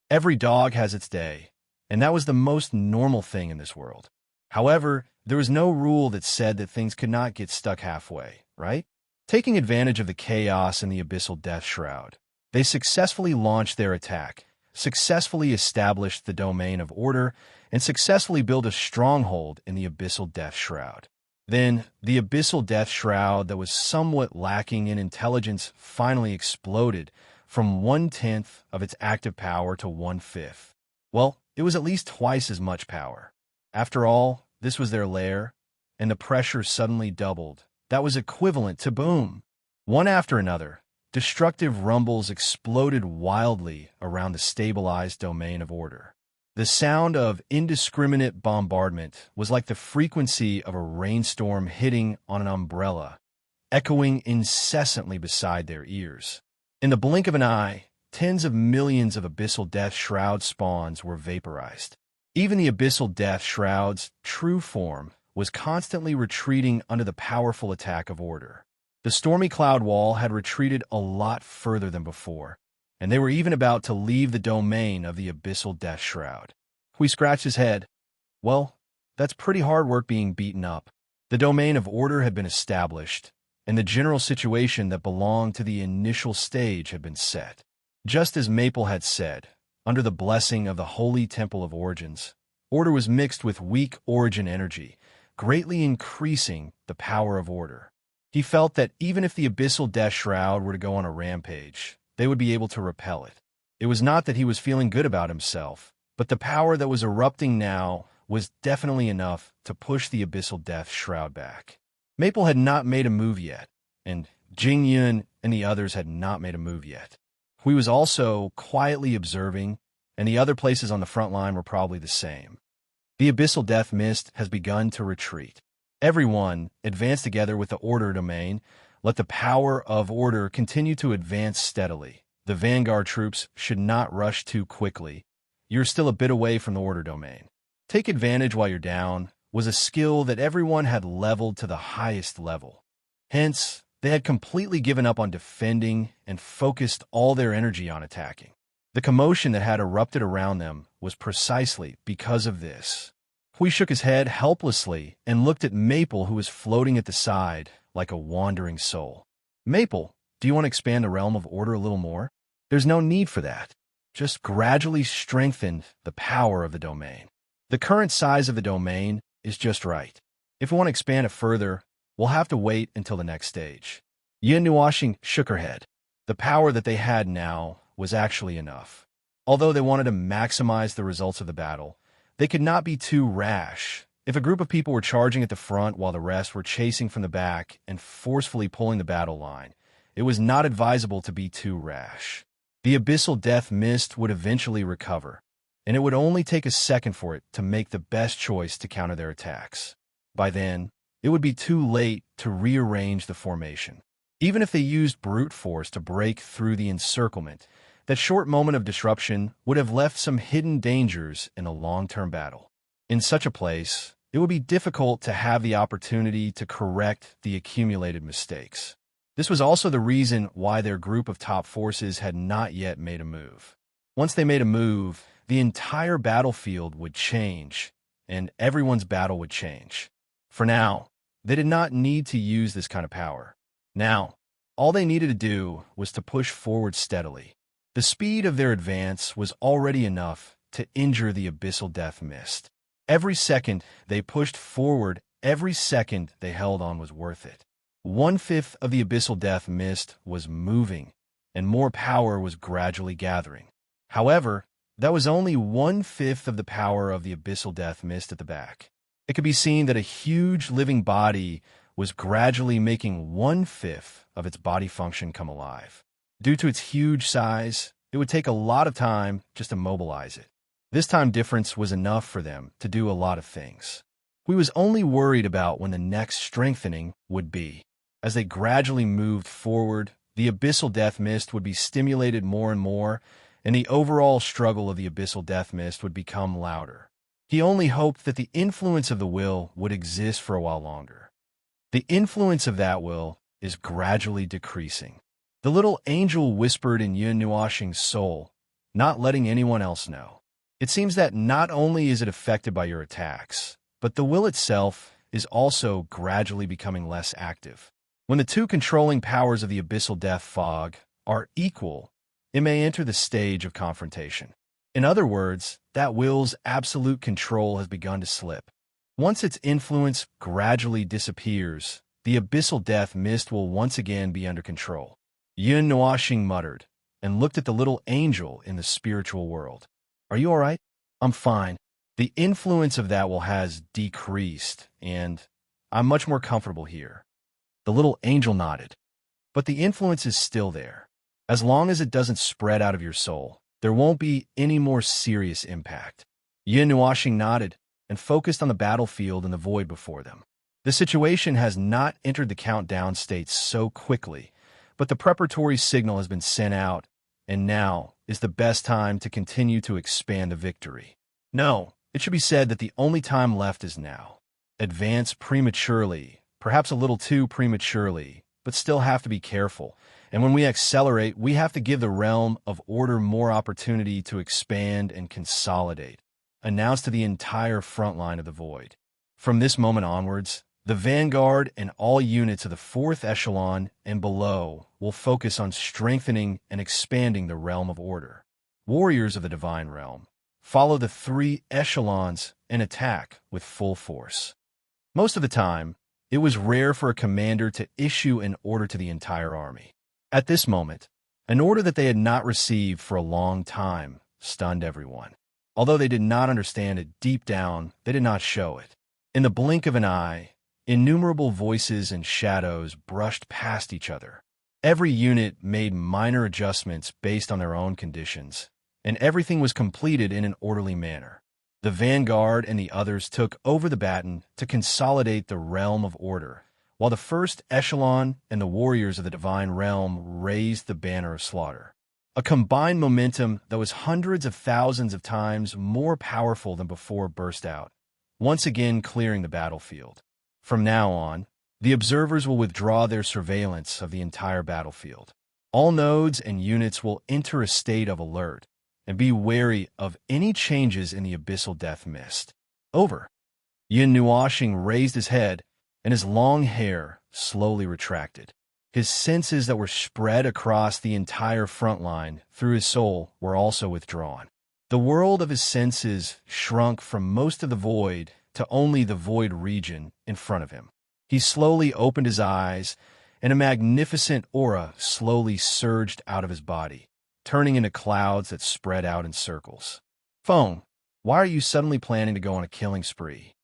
Every dog has its day, and that was the most normal thing in this world. However, there was no rule that said that things could not get stuck halfway, right? Taking advantage of the chaos in the abyssal death shroud, they successfully launched their attack, successfully established the domain of order, and successfully built a stronghold in the abyssal death shroud. Then, the abyssal death shroud that was somewhat lacking in intelligence finally exploded from 1/10 of its active power to 1/5. Well, it was at least twice as much power. After all, this was their lair, and the pressure suddenly doubled. That was equivalent to boom. One after another, destructive rumbles exploded wildly around the stabilized domain of order. The sound of indiscriminate bombardment was like the frequency of a rainstorm hitting on an umbrella, echoing incessantly beside their ears. In the blink of an eye, tens of millions of abyssal death shroud spawns were vaporized. Even the abyssal death shroud's true form was constantly retreating under the powerful attack of order. The stormy cloud wall had retreated a lot further than before, and they were even about to leave the domain of the abyssal death shroud. Hui scratched his head. Well, that's pretty hard work being beaten up. The domain of order had been established, and the general situation that belonged to the initial stage had been set. Just as Maple had said, under the blessing of the Holy Temple of Origins, order was mixed with weak origin energy, greatly increasing the power of order. He felt that even if the abyssal death shroud were to go on a rampage, they would be able to repel it. It was not that he was feeling good about himself, but the power that was erupting now was definitely enough to push the abyssal death shroud back. Maple had not made a move yet, and Jingyun and the others had not made a move yet. Hui was also quietly observing, and the other places on the front line were probably the same. The abyssal death mist has begun to retreat. Everyone advance together with the order domain. Let the power of order continue to advance steadily. The vanguard troops should not rush too quickly. You're still a bit away from the order domain. Take advantage while you're down was a skill that everyone had leveled to the highest level. Hence, they had completely given up on defending and focused all their energy on attacking. The commotion that had erupted around them was precisely because of this. Hui shook his head helplessly and looked at Maple, who was floating at the side like a wandering soul. Maple, do you want to expand the realm of order a little more? There's no need for that. Just gradually strengthen the power of the domain. The current size of the domain is just right. If we want to expand it further, we'll have to wait until the next stage. Yin Nuashing shook her head. The power that they had now was actually enough. Although they wanted to maximize the results of the battle, they could not be too rash. If a group of people were charging at the front while the rest were chasing from the back and forcefully pulling the battle line, it was not advisable to be too rash. The abyssal death mist would eventually recover, and it would only take a second for it to make the best choice to counter their attacks. By then, it would be too late to rearrange the formation. Even if they used brute force to break through the encirclement, that short moment of disruption would have left some hidden dangers in a long-term battle. In such a place, it would be difficult to have the opportunity to correct the accumulated mistakes. This was also the reason why their group of top forces had not yet made a move. Once they made a move, the entire battlefield would change, and everyone's battle would change. For now, they did not need to use this kind of power. Now, all they needed to do was to push forward steadily. The speed of their advance was already enough to injure the abyssal death mist. Every second they pushed forward, every second they held on was worth it. 1/5 of the abyssal death mist was moving, and more power was gradually gathering. However, that was only 1/5 of the power of the abyssal death mist at the back. It could be seen that a huge living body was gradually making 1/5 of its body function come alive. Due to its huge size, it would take a lot of time just to mobilize it. This time difference was enough for them to do a lot of things. We was only worried about when the next strengthening would be. As they gradually moved forward, the abyssal death mist would be stimulated more and more, and the overall struggle of the abyssal death mist would become louder. He only hoped that the influence of the will would exist for a while longer. The influence of that will is gradually decreasing. The little angel whispered in Yun Nuashing's soul, not letting anyone else know. It seems that not only is it affected by your attacks, but the will itself is also gradually becoming less active. When the two controlling powers of the abyssal death fog are equal, it may enter the stage of confrontation. In other words, that will's absolute control has begun to slip. Once its influence gradually disappears, the abyssal death mist will once again be under control. Yun Nuashing muttered and looked at the little angel in the spiritual world. Are you all right? I'm fine. The influence of that will has decreased, and I'm much more comfortable here. The little angel nodded. But the influence is still there. As long as it doesn't spread out of your soul, there won't be any more serious impact. Yin Nuashing nodded and focused on the battlefield and the void before them. The situation has not entered the countdown state so quickly, but the preparatory signal has been sent out, and now is the best time to continue to expand the victory. No, it should be said that the only time left is now. Advance prematurely, perhaps a little too prematurely, but still have to be careful. And when we accelerate, we have to give the realm of order more opportunity to expand and consolidate, announced to the entire front line of the void. From this moment onwards, the vanguard and all units of the fourth echelon and below will focus on strengthening and expanding the realm of order. Warriors of the divine realm follow the three echelons and attack with full force. Most of the time, it was rare for a commander to issue an order to the entire army. At this moment, an order that they had not received for a long time stunned everyone. Although they did not understand it deep down, they did not show it. In the blink of an eye, Innumerable voices and shadows brushed past each other. Every unit made minor adjustments based on their own conditions, and everything was completed in an orderly manner. The vanguard and the others took over the baton to consolidate the realm of order, while the first echelon and the warriors of the divine realm raised the banner of slaughter. A combined momentum that was hundreds of thousands of times more powerful than before burst out, once again clearing the battlefield. From now on, the observers will withdraw their surveillance of the entire battlefield. All nodes and units will enter a state of alert and be wary of any changes in the abyssal death mist. Over. Yin Nuashing raised his head, and his long hair slowly retracted. His senses that were spread across the entire front line through his soul were also withdrawn. The world of his senses shrunk from most of the void to only the void region in front of him. He slowly opened his eyes, and a magnificent aura slowly surged out of his body, turning into clouds that spread out in circles. Phone, why are you suddenly planning to go on a killing spree?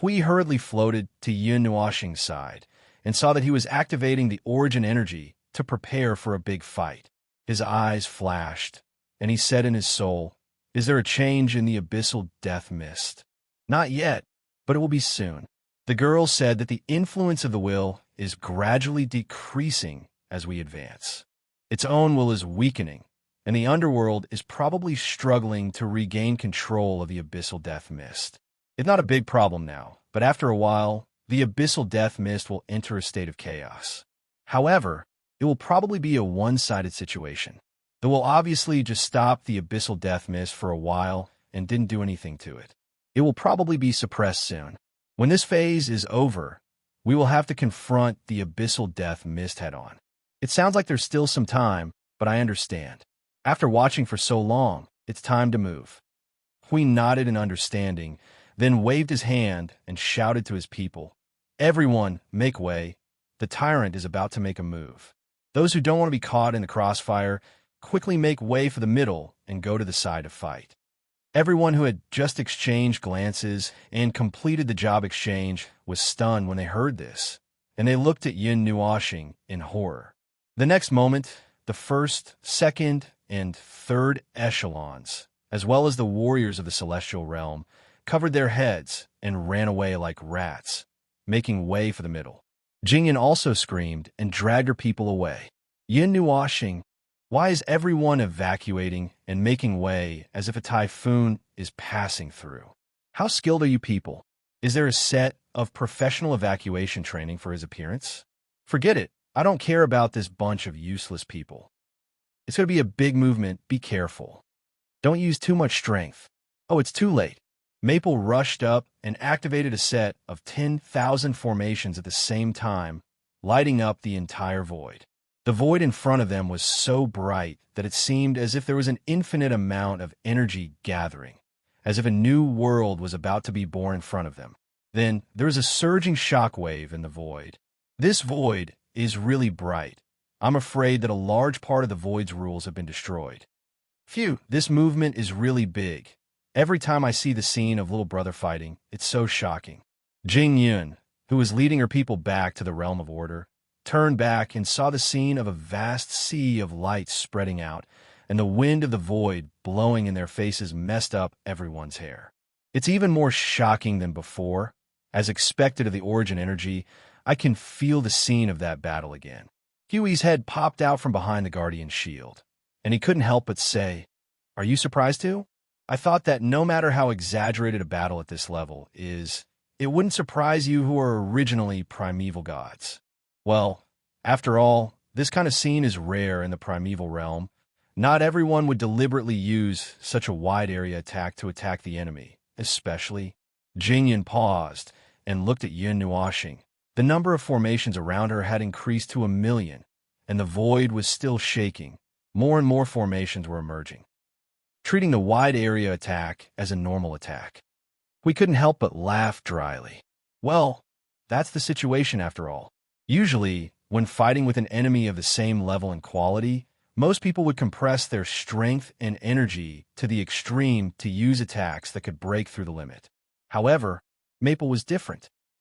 Hui hurriedly floated to Yun Nuashing's side and saw that he was activating the origin energy to prepare for a big fight. His eyes flashed, and he said in his soul, "Is there a change in the abyssal death mist?" "Not yet, but it will be soon." The girl said that the influence of the will is gradually decreasing as we advance. Its own will is weakening, and the underworld is probably struggling to regain control of the abyssal death mist. It's not a big problem now, but after a while, the abyssal death mist will enter a state of chaos. However, it will probably be a one-sided situation. It will obviously just stop the abyssal death mist for a while and didn't do anything to it. It will probably be suppressed soon. When this phase is over, we will have to confront the abyssal death mist head-on. It sounds like there's still some time, but I understand. After watching for so long, it's time to move. Hui nodded in understanding, then waved his hand and shouted to his people, "Everyone, make way. The tyrant is about to make a move. Those who don't want to be caught in the crossfire, quickly make way for the middle and go to the side to fight." Everyone who had just exchanged glances and completed the job exchange was stunned when they heard this, and they looked at Yin Nuashing in horror. The next moment, the first, second, and third echelons, as well as the warriors of the celestial realm, covered their heads and ran away like rats, making way for the middle. Jingyan also screamed and dragged her people away. Yin Nuashing, why is everyone evacuating and making way as if a typhoon is passing through? How skilled are you people? Is there a set of professional evacuation training for his appearance? Forget it. I don't care about this bunch of useless people. It's going to be a big movement. Be careful. Don't use too much strength. Oh, it's too late. Maple rushed up and activated a set of 10,000 formations at the same time, lighting up the entire void. The void in front of them was so bright that it seemed as if there was an infinite amount of energy gathering, as if a new world was about to be born in front of them. Then there was a surging shockwave in the void. This void is really bright. I'm afraid that a large part of the void's rules have been destroyed. Phew, this movement is really big. Every time I see the scene of little brother fighting, it's so shocking. Jing Yun, who was leading her people back to the realm of order, turned back and saw the scene of a vast sea of light spreading out, and the wind of the void blowing in their faces messed up everyone's hair. It's even more shocking than before. As expected of the origin energy, I can feel the scene of that battle again. Huey's head popped out from behind the guardian's shield, and he couldn't help but say, "Are you surprised too? I thought that no matter how exaggerated a battle at this level is, it wouldn't surprise you who are originally primeval gods." Well, after all, this kind of scene is rare in the primeval realm. Not everyone would deliberately use such a wide area attack to attack the enemy, especially. Jingyan paused and looked at Yun Nuashing. The number of formations around her had increased to 1,000,000, and the void was still shaking. More and more formations were emerging, treating the wide area attack as a normal attack. We couldn't help but laugh dryly. Well, that's the situation after all. Usually, when fighting with an enemy of the same level and quality, most people would compress their strength and energy to the extreme to use attacks that could break through the limit. However, Maple was different.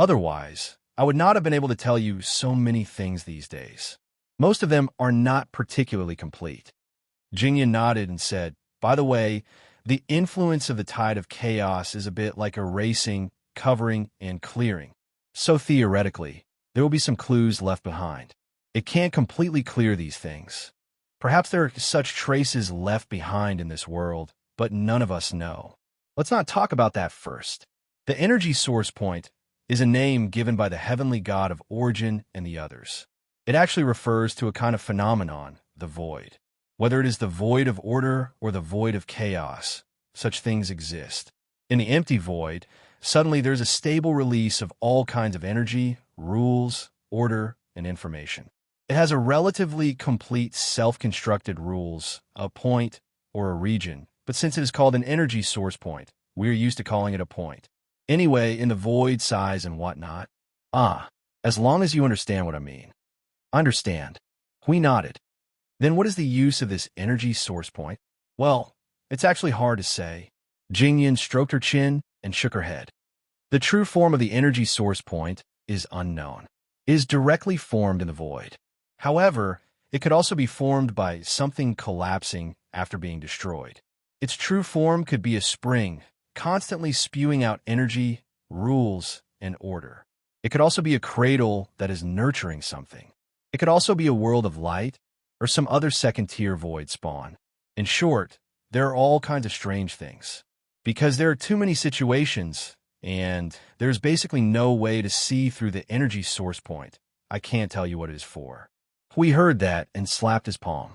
Otherwise, I would not have been able to tell you so many things these days. Most of them are not particularly complete. Jingyan nodded and said, by the way, the influence of the tide of chaos is a bit like erasing, covering, and clearing. So theoretically, there will be some clues left behind. It can't completely clear these things. Perhaps there are such traces left behind in this world, but none of us know. Let's not talk about that first. The energy source point is a name given by the heavenly god of origin and the others. It actually refers to a kind of phenomenon, the void. Whether it is the void of order or the void of chaos, such things exist. In the empty void, suddenly there's a stable release of all kinds of energy, rules, order, and information. It has a relatively complete self-constructed rules, a point, or a region, but since it is called an energy source point, we are used to calling it a point. Anyway, in the void, size, and whatnot. As long as you understand what I mean. Understand. Hui nodded. Then what is the use of this energy source point? Well, it's actually hard to say. Jingyan stroked her chin and shook her head. The true form of the energy source point is unknown. It is directly formed in the void. However, it could also be formed by something collapsing after being destroyed. Its true form could be a spring, constantly spewing out energy, rules, and order. It could also be a cradle that is nurturing something. It could also be a world of light or some other second-tier void spawn. In short, there are all kinds of strange things. Because there are too many situations, and there's basically no way to see through the energy source point, I can't tell you what it is for. Hui heard that and slapped his palm.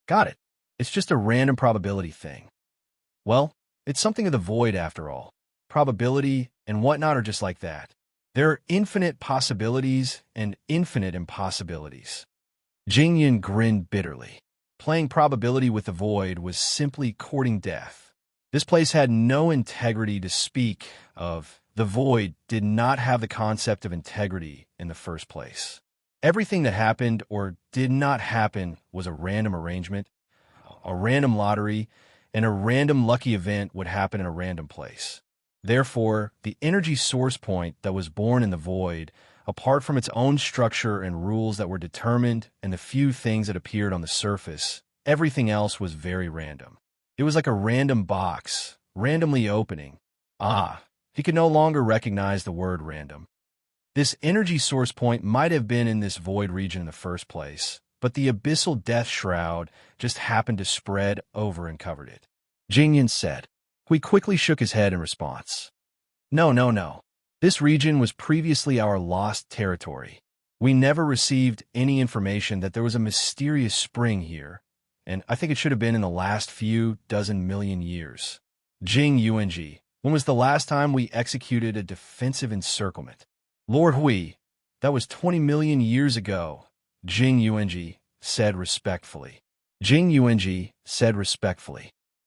Got it. It's just a random probability thing. Well, it's something of the void after all. Probability and whatnot are just like that. There are infinite possibilities and infinite impossibilities. Jingyan grinned bitterly. Playing probability with the void was simply courting death. This place had no integrity to speak of. The void did not have the concept of integrity in the first place. Everything that happened or did not happen was a random arrangement, a random lottery, and a random lucky event would happen in a random place. Therefore, the energy source point that was born in the void, apart from its own structure and rules that were determined and the few things that appeared on the surface, everything else was very random. It was like a random box, randomly opening. He could no longer recognize the word random. This energy source point might have been in this void region in the first place, but the abyssal death shroud just happened to spread over and covered it. Jingyan said. Hui quickly shook his head in response. No. This region was previously our lost territory. We never received any information that there was a mysterious spring here, and I think it should have been in the last few dozen million years. Jing Yuanji, when was the last time we executed a defensive encirclement? Lord Hui, that was 20 million years ago, Jing Yuanji said respectfully.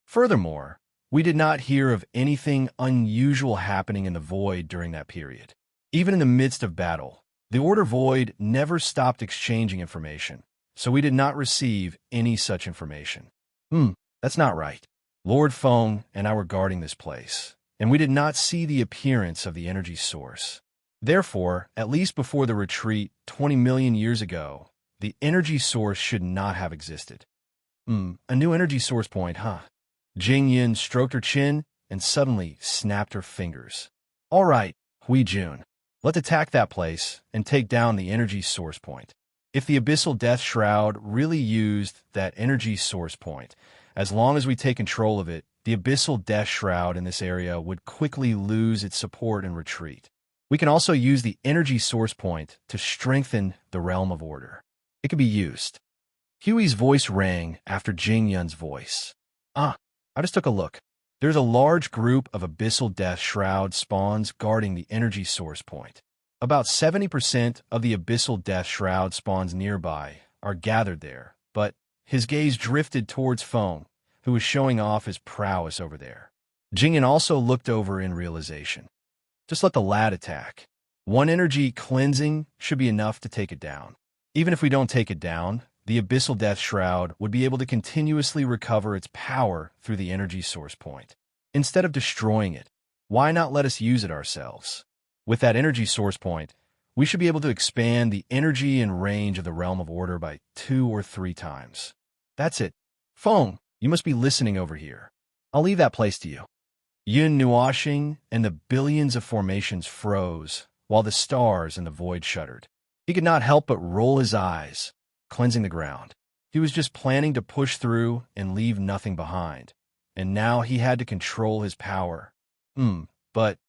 Furthermore, we did not hear of anything unusual happening in the void during that period. Even in the midst of battle, the Order Void never stopped exchanging information, so we did not receive any such information. That's not right. Lord Feng and I were guarding this place, and we did not see the appearance of the energy source. Therefore, at least before the retreat 20 million years ago, the energy source should not have existed. A new energy source point, huh? Jingyan stroked her chin and suddenly snapped her fingers. All right, Hui Jun, let's attack that place and take down the energy source point. If the abyssal death shroud really used that energy source point, as long as we take control of it, the abyssal death shroud in this area would quickly lose its support and retreat. We can also use the energy source point to strengthen the realm of order. It can be used. Huey's voice rang after Jingyan's voice. I just took a look. There's a large group of abyssal death shroud spawns guarding the energy source point. About 70% of the abyssal death shroud spawns nearby are gathered there, but his gaze drifted towards Feng, who was showing off his prowess over there. Jingyan also looked over in realization. Just let the lad attack. One energy cleansing should be enough to take it down. Even if we don't take it down, the abyssal death shroud would be able to continuously recover its power through the energy source point. Instead of destroying it, why not let us use it ourselves? With that energy source point, we should be able to expand the energy and range of the realm of order by 2 or 3 times. That's it. Phone, you must be listening over here. I'll leave that place to you. Yun Nuashing and the billions of formations froze, while the stars and the void shuddered. He could not help but roll his eyes, cleansing the ground. He was just planning to push through and leave nothing behind, and now he had to control his power. But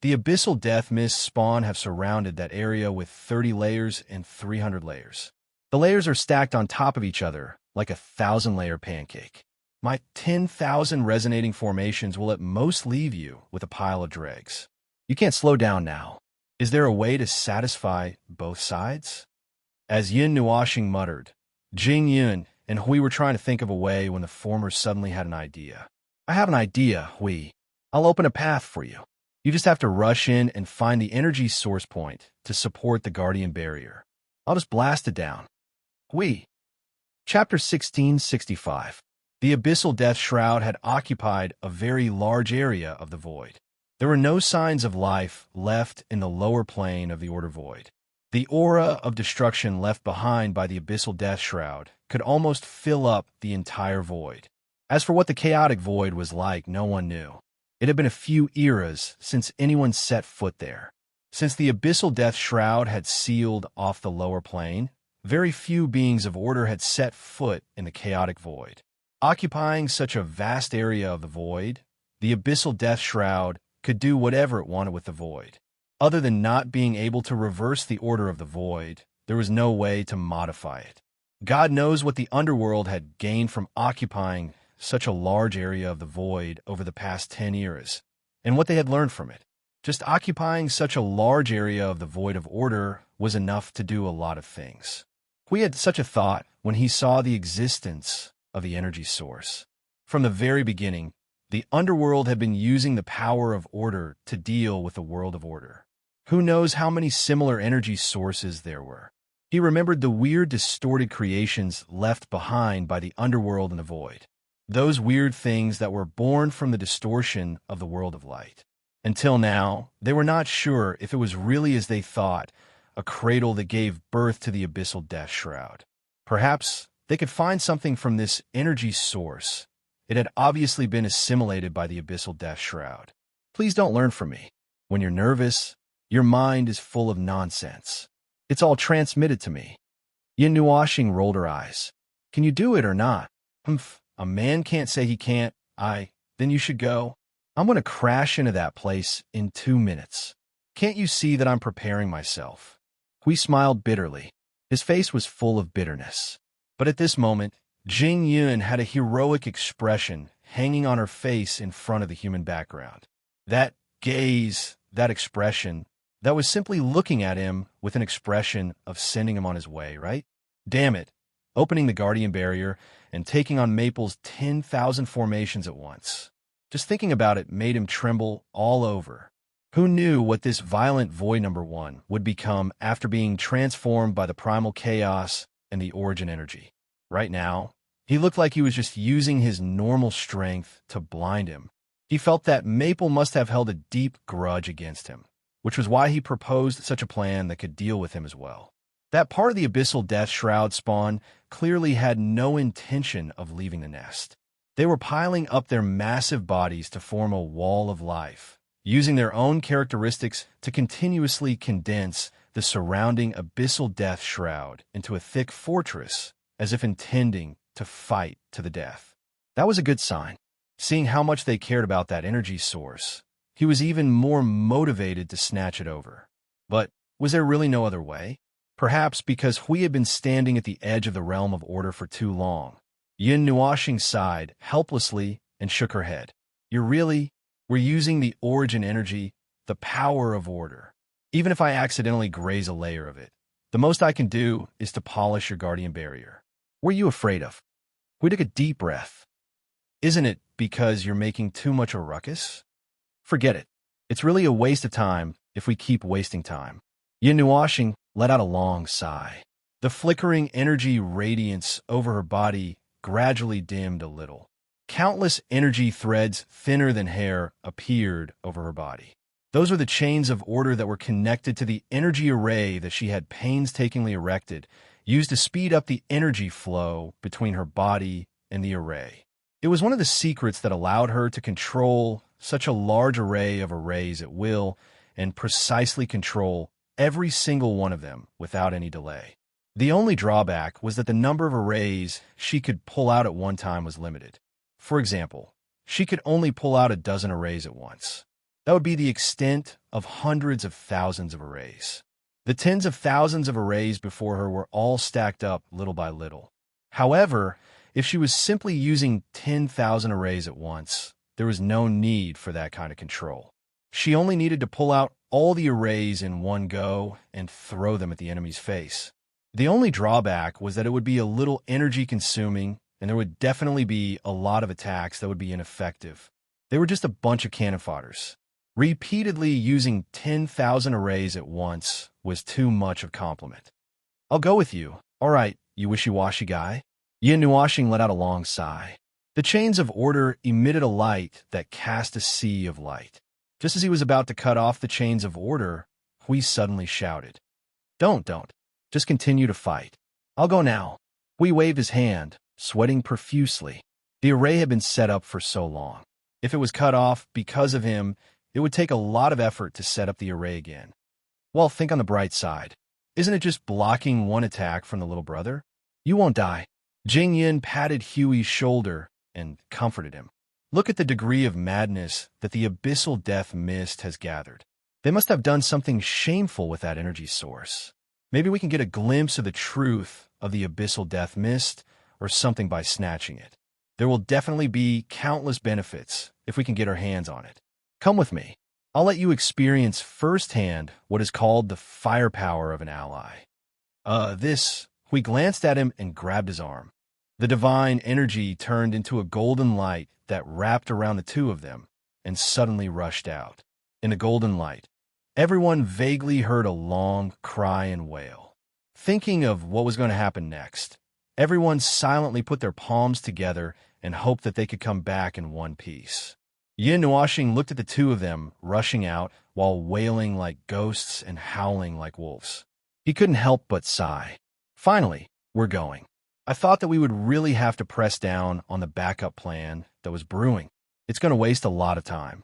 the abyssal death mist spawn have surrounded that area with 30 layers and 300 layers. The layers are stacked on top of each other like a 1,000-layer pancake. My 10,000 resonating formations will at most leave you with a pile of dregs. You can't slow down now. Is there a way to satisfy both sides? As Yin Nuashing muttered, Jing Yun and Hui were trying to think of a way when the former suddenly had an idea. I have an idea, Hui. I'll open a path for you. You just have to rush in and find the energy source point to support the guardian barrier. I'll just blast it down. Hui. Chapter 1665. The abyssal death shroud had occupied a very large area of the void. There were no signs of life left in the lower plane of the order void. The aura of destruction left behind by the abyssal death shroud could almost fill up the entire void. As for what the chaotic void was like, no one knew. It had been a few eras since anyone set foot there. Since the abyssal death shroud had sealed off the lower plane, very few beings of order had set foot in the chaotic void. Occupying such a vast area of the void, the abyssal death shroud could do whatever it wanted with the void. Other than not being able to reverse the order of the void, there was no way to modify it. God knows what the underworld had gained from occupying such a large area of the void over the past 10 eras, and what they had learned from it. Just occupying such a large area of the void of order was enough to do a lot of things. Hui had such a thought when he saw the existence of the energy source. From the very beginning, the underworld had been using the power of order to deal with the world of order. Who knows how many similar energy sources there were? He remembered the weird, distorted creations left behind by the underworld and the void. Those weird things that were born from the distortion of the world of light. Until now, they were not sure if it was really as they thought, a cradle that gave birth to the abyssal death shroud. Perhaps they could find something from this energy source. It had obviously been assimilated by the abyssal death shroud. Please don't learn from me. When you're nervous, your mind is full of nonsense. It's all transmitted to me. Yin Nuashing rolled her eyes. Can you do it or not? A man can't say he can't. Then you should go. I'm going to crash into that place in 2 minutes. Can't you see that I'm preparing myself? Hui smiled bitterly. His face was full of bitterness. But at this moment, Jing Yun had a heroic expression hanging on her face in front of the human background. That gaze, that expression, that was simply looking at him with an expression of sending him on his way, right? Damn it. Opening the guardian barrier and taking on Maple's 10,000 formations at once. Just thinking about it made him tremble all over. Who knew what this violent void number 1 would become after being transformed by the primal chaos and the origin energy? Right now, he looked like he was just using his normal strength to blind him. He felt that Maple must have held a deep grudge against him, which was why he proposed such a plan that could deal with him as well. That part of the abyssal death shroud spawn clearly had no intention of leaving the nest. They were piling up their massive bodies to form a wall of life, using their own characteristics to continuously condense the surrounding abyssal death shroud into a thick fortress, as if intending to fight to the death. That was a good sign. Seeing how much they cared about that energy source, he was even more motivated to snatch it over. But was there really no other way? Perhaps because Hui had been standing at the edge of the realm of order for too long. Yin Nuashing sighed helplessly and shook her head. We're using the origin energy, the power of order. Even if I accidentally graze a layer of it, the most I can do is to polish your guardian barrier. What are you afraid of? Hui took a deep breath. Isn't it because you're making too much a ruckus? Forget it. It's really a waste of time if we keep wasting time. Yin Nuashing let out a long sigh. The flickering energy radiance over her body gradually dimmed a little. Countless energy threads thinner than hair appeared over her body. Those were the chains of order that were connected to the energy array that she had painstakingly erected, used to speed up the energy flow between her body and the array. It was one of the secrets that allowed her to control such a large array of arrays at will and precisely control every single one of them without any delay. The only drawback was that the number of arrays she could pull out at one time was limited. For example, she could only pull out a dozen arrays at once. That would be the extent of hundreds of thousands of arrays. The tens of thousands of arrays before her were all stacked up little by little. However, if she was simply using 10,000 arrays at once, there was no need for that kind of control. She only needed to pull out all the arrays in one go and throw them at the enemy's face. The only drawback was that it would be a little energy-consuming, and there would definitely be a lot of attacks that would be ineffective. They were just a bunch of cannon fodders. Repeatedly using 10,000 arrays at once was too much of a compliment. I'll go with you. All right, you wishy-washy guy. Yin Nuashing let out a long sigh. The chains of order emitted a light that cast a sea of light. Just as he was about to cut off the chains of order, Hui suddenly shouted, Don't. Just continue to fight. I'll go now. Hui waved his hand, sweating profusely. The array had been set up for so long. If it was cut off because of him, it would take a lot of effort to set up the array again. Well, think on the bright side. Isn't it just blocking one attack from the little brother? You won't die. Jing Yin patted Huey's shoulder and comforted him. Look at the degree of madness that the abyssal death mist has gathered. They must have done something shameful with that energy source. Maybe we can get a glimpse of the truth of the abyssal death mist or something by snatching it. There will definitely be countless benefits if we can get our hands on it. Come with me. I'll let you experience firsthand what is called the firepower of an ally. We glanced at him and grabbed his arm. The divine energy turned into a golden light that wrapped around the two of them and suddenly rushed out. In the golden light, everyone vaguely heard a long cry and wail. Thinking of what was going to happen next, everyone silently put their palms together and hoped that they could come back in one piece. Yin Nuashing looked at the two of them rushing out while wailing like ghosts and howling like wolves. He couldn't help but sigh. Finally, we're going. I thought that we would really have to press down on the backup plan that was brewing. It's going to waste a lot of time.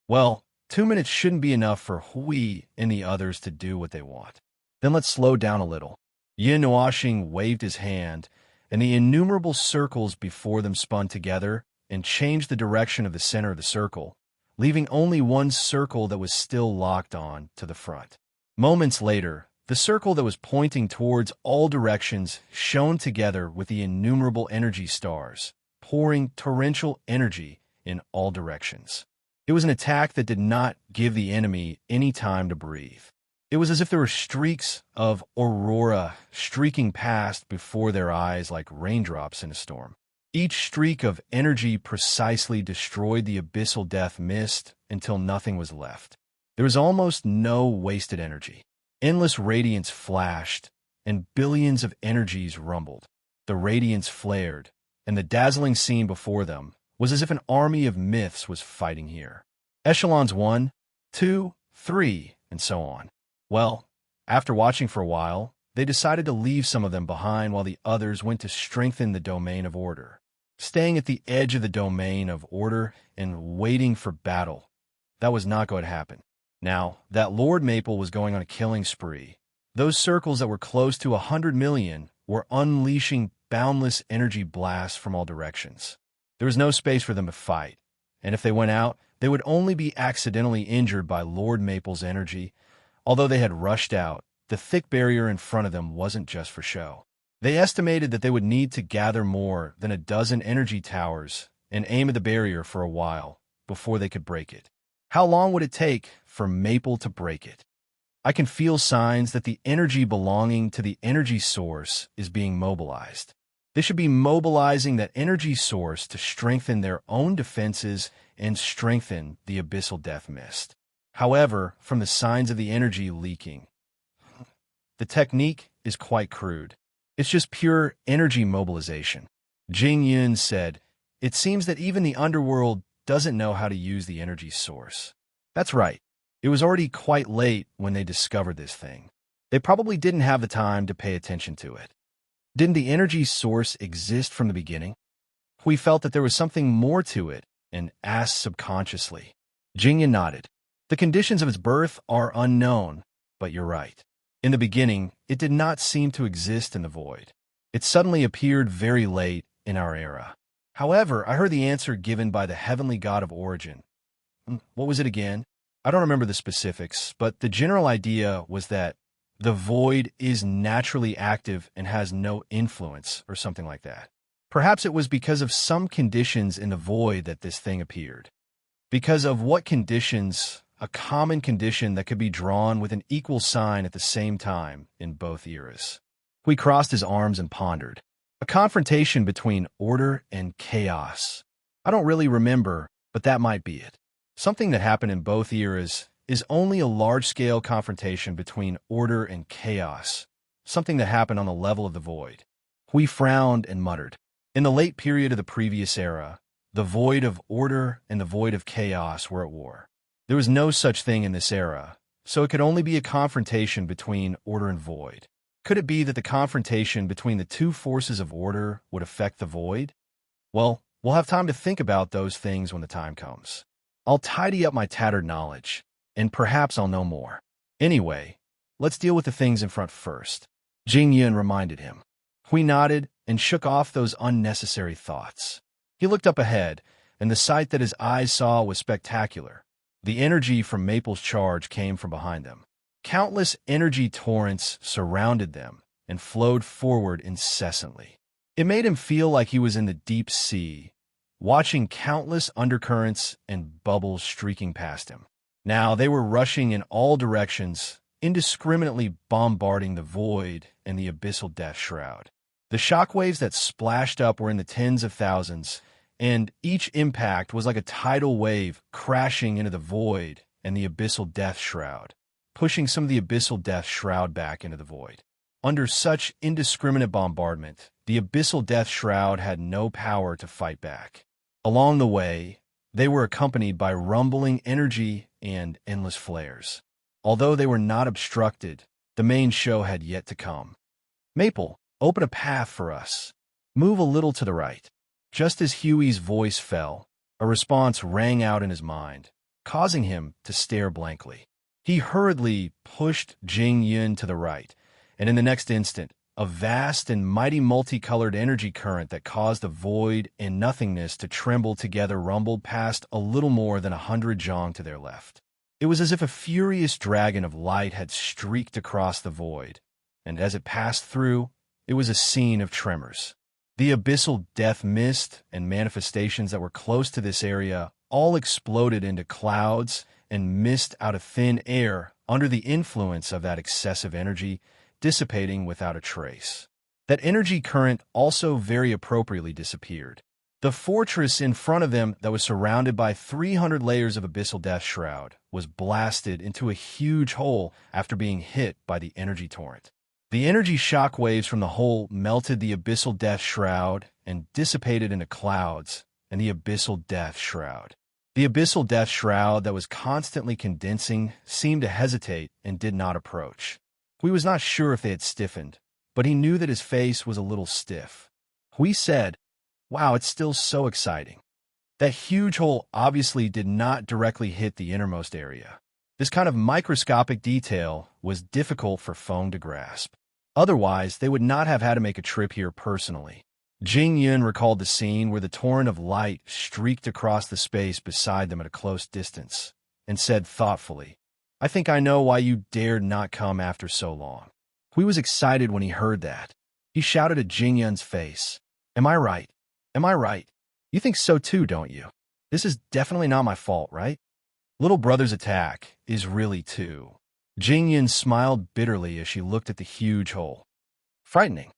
Well, 2 minutes shouldn't be enough for Hui and the others to do what they want. Then let's slow down a little. Yin Nuashing waved his hand, and the innumerable circles before them spun together and changed the direction of the center of the circle, leaving only one circle that was still locked on to the front. Moments later, the circle that was pointing towards all directions shone together with the innumerable energy stars, pouring torrential energy in all directions. It was an attack that did not give the enemy any time to breathe. It was as if there were streaks of aurora streaking past before their eyes like raindrops in a storm. Each streak of energy precisely destroyed the abyssal death mist until nothing was left. There was almost no wasted energy. Endless radiance flashed, and billions of energies rumbled. The radiance flared, and the dazzling scene before them was as if an army of myths was fighting here. Echelons 1, 2, 3, and so on. Well, after watching for a while, they decided to leave some of them behind while the others went to strengthen the domain of order. Staying at the edge of the domain of order and waiting for battle, that was not going to happen. Now, that Lord Maple was going on a killing spree. Those circles that were close to 100 million were unleashing boundless energy blasts from all directions. There was no space for them to fight, and if they went out, they would only be accidentally injured by Lord Maple's energy. Although they had rushed out, the thick barrier in front of them wasn't just for show. They estimated that they would need to gather more than a dozen energy towers and aim at the barrier for a while before they could break it. How long would it take for Maple to break it? I can feel signs that the energy belonging to the energy source is being mobilized. They should be mobilizing that energy source to strengthen their own defenses and strengthen the abyssal death mist. However, from the signs of the energy leaking, the technique is quite crude. It's just pure energy mobilization. Jing Yun said, "It seems that even the underworld doesn't know how to use the energy source." That's right. It was already quite late when they discovered this thing. They probably didn't have the time to pay attention to it. Didn't the energy source exist from the beginning? We felt that there was something more to it and asked subconsciously. Jingyan nodded. The conditions of its birth are unknown, but you're right. In the beginning, it did not seem to exist in the void. It suddenly appeared very late in our era. However, I heard the answer given by the heavenly god of origin. What was it again? I don't remember the specifics, but the general idea was that the void is naturally active and has no influence, or something like that. Perhaps it was because of some conditions in the void that this thing appeared. Because of what conditions? A common condition that could be drawn with an equal sign at the same time in both eras. He crossed his arms and pondered. A confrontation between order and chaos. I don't really remember, but that might be it. Something that happened in both eras is only a large-scale confrontation between order and chaos, something that happened on the level of the void. We frowned and muttered. In the late period of the previous era, the void of order and the void of chaos were at war. There was no such thing in this era, so it could only be a confrontation between order and void. Could it be that the confrontation between the two forces of order would affect the void? Well, we'll have time to think about those things when the time comes. I'll tidy up my tattered knowledge, and perhaps I'll know more. Anyway, let's deal with the things in front first. Jingyan reminded him. Hui nodded and shook off those unnecessary thoughts. He looked up ahead, and the sight that his eyes saw was spectacular. The energy from Maple's charge came from behind them. Countless energy torrents surrounded them and flowed forward incessantly. It made him feel like he was in the deep sea, watching countless undercurrents and bubbles streaking past him. Now they were rushing in all directions, indiscriminately bombarding the void and the abyssal death shroud. The shockwaves that splashed up were in the tens of thousands, and each impact was like a tidal wave crashing into the void and the abyssal death shroud, pushing some of the abyssal death shroud back into the void. Under such indiscriminate bombardment, the abyssal death shroud had no power to fight back. Along the way, they were accompanied by rumbling energy and endless flares. Although they were not obstructed, the main show had yet to come. Maple, open a path for us. Move a little to the right. Just as Huey's voice fell, a response rang out in his mind, causing him to stare blankly. He hurriedly pushed Jingyan to the right, and in the next instant, a vast and mighty multicolored energy current that caused the void and nothingness to tremble together rumbled past a little more than 100 zhang to their left. It was as if a furious dragon of light had streaked across the void, and as it passed through, it was a scene of tremors. The abyssal death mist and manifestations that were close to this area all exploded into clouds and mist out of thin air under the influence of that excessive energy, dissipating without a trace. That energy current also very appropriately disappeared. The fortress in front of them that was surrounded by 300 layers of abyssal death shroud was blasted into a huge hole after being hit by the energy torrent. The energy shock waves from the hole melted the abyssal death shroud and dissipated into clouds and the abyssal death shroud. The abyssal death shroud that was constantly condensing seemed to hesitate and did not approach. Hui was not sure if they had stiffened, but he knew that his face was a little stiff. Hui said, "Wow, it's still so exciting." That huge hole obviously did not directly hit the innermost area. This kind of microscopic detail was difficult for Feng to grasp. Otherwise, they would not have had to make a trip here personally. Jingyan recalled the scene where the torrent of light streaked across the space beside them at a close distance, and said thoughtfully, "I think I know why you dared not come after so long." Hui was excited when he heard that. He shouted at Jingyan's face, "Am I right? Am I right? You think so too, don't you? This is definitely not my fault, right?" Little brother's attack is really too. Jingyan smiled bitterly as she looked at the huge hole. Frightening.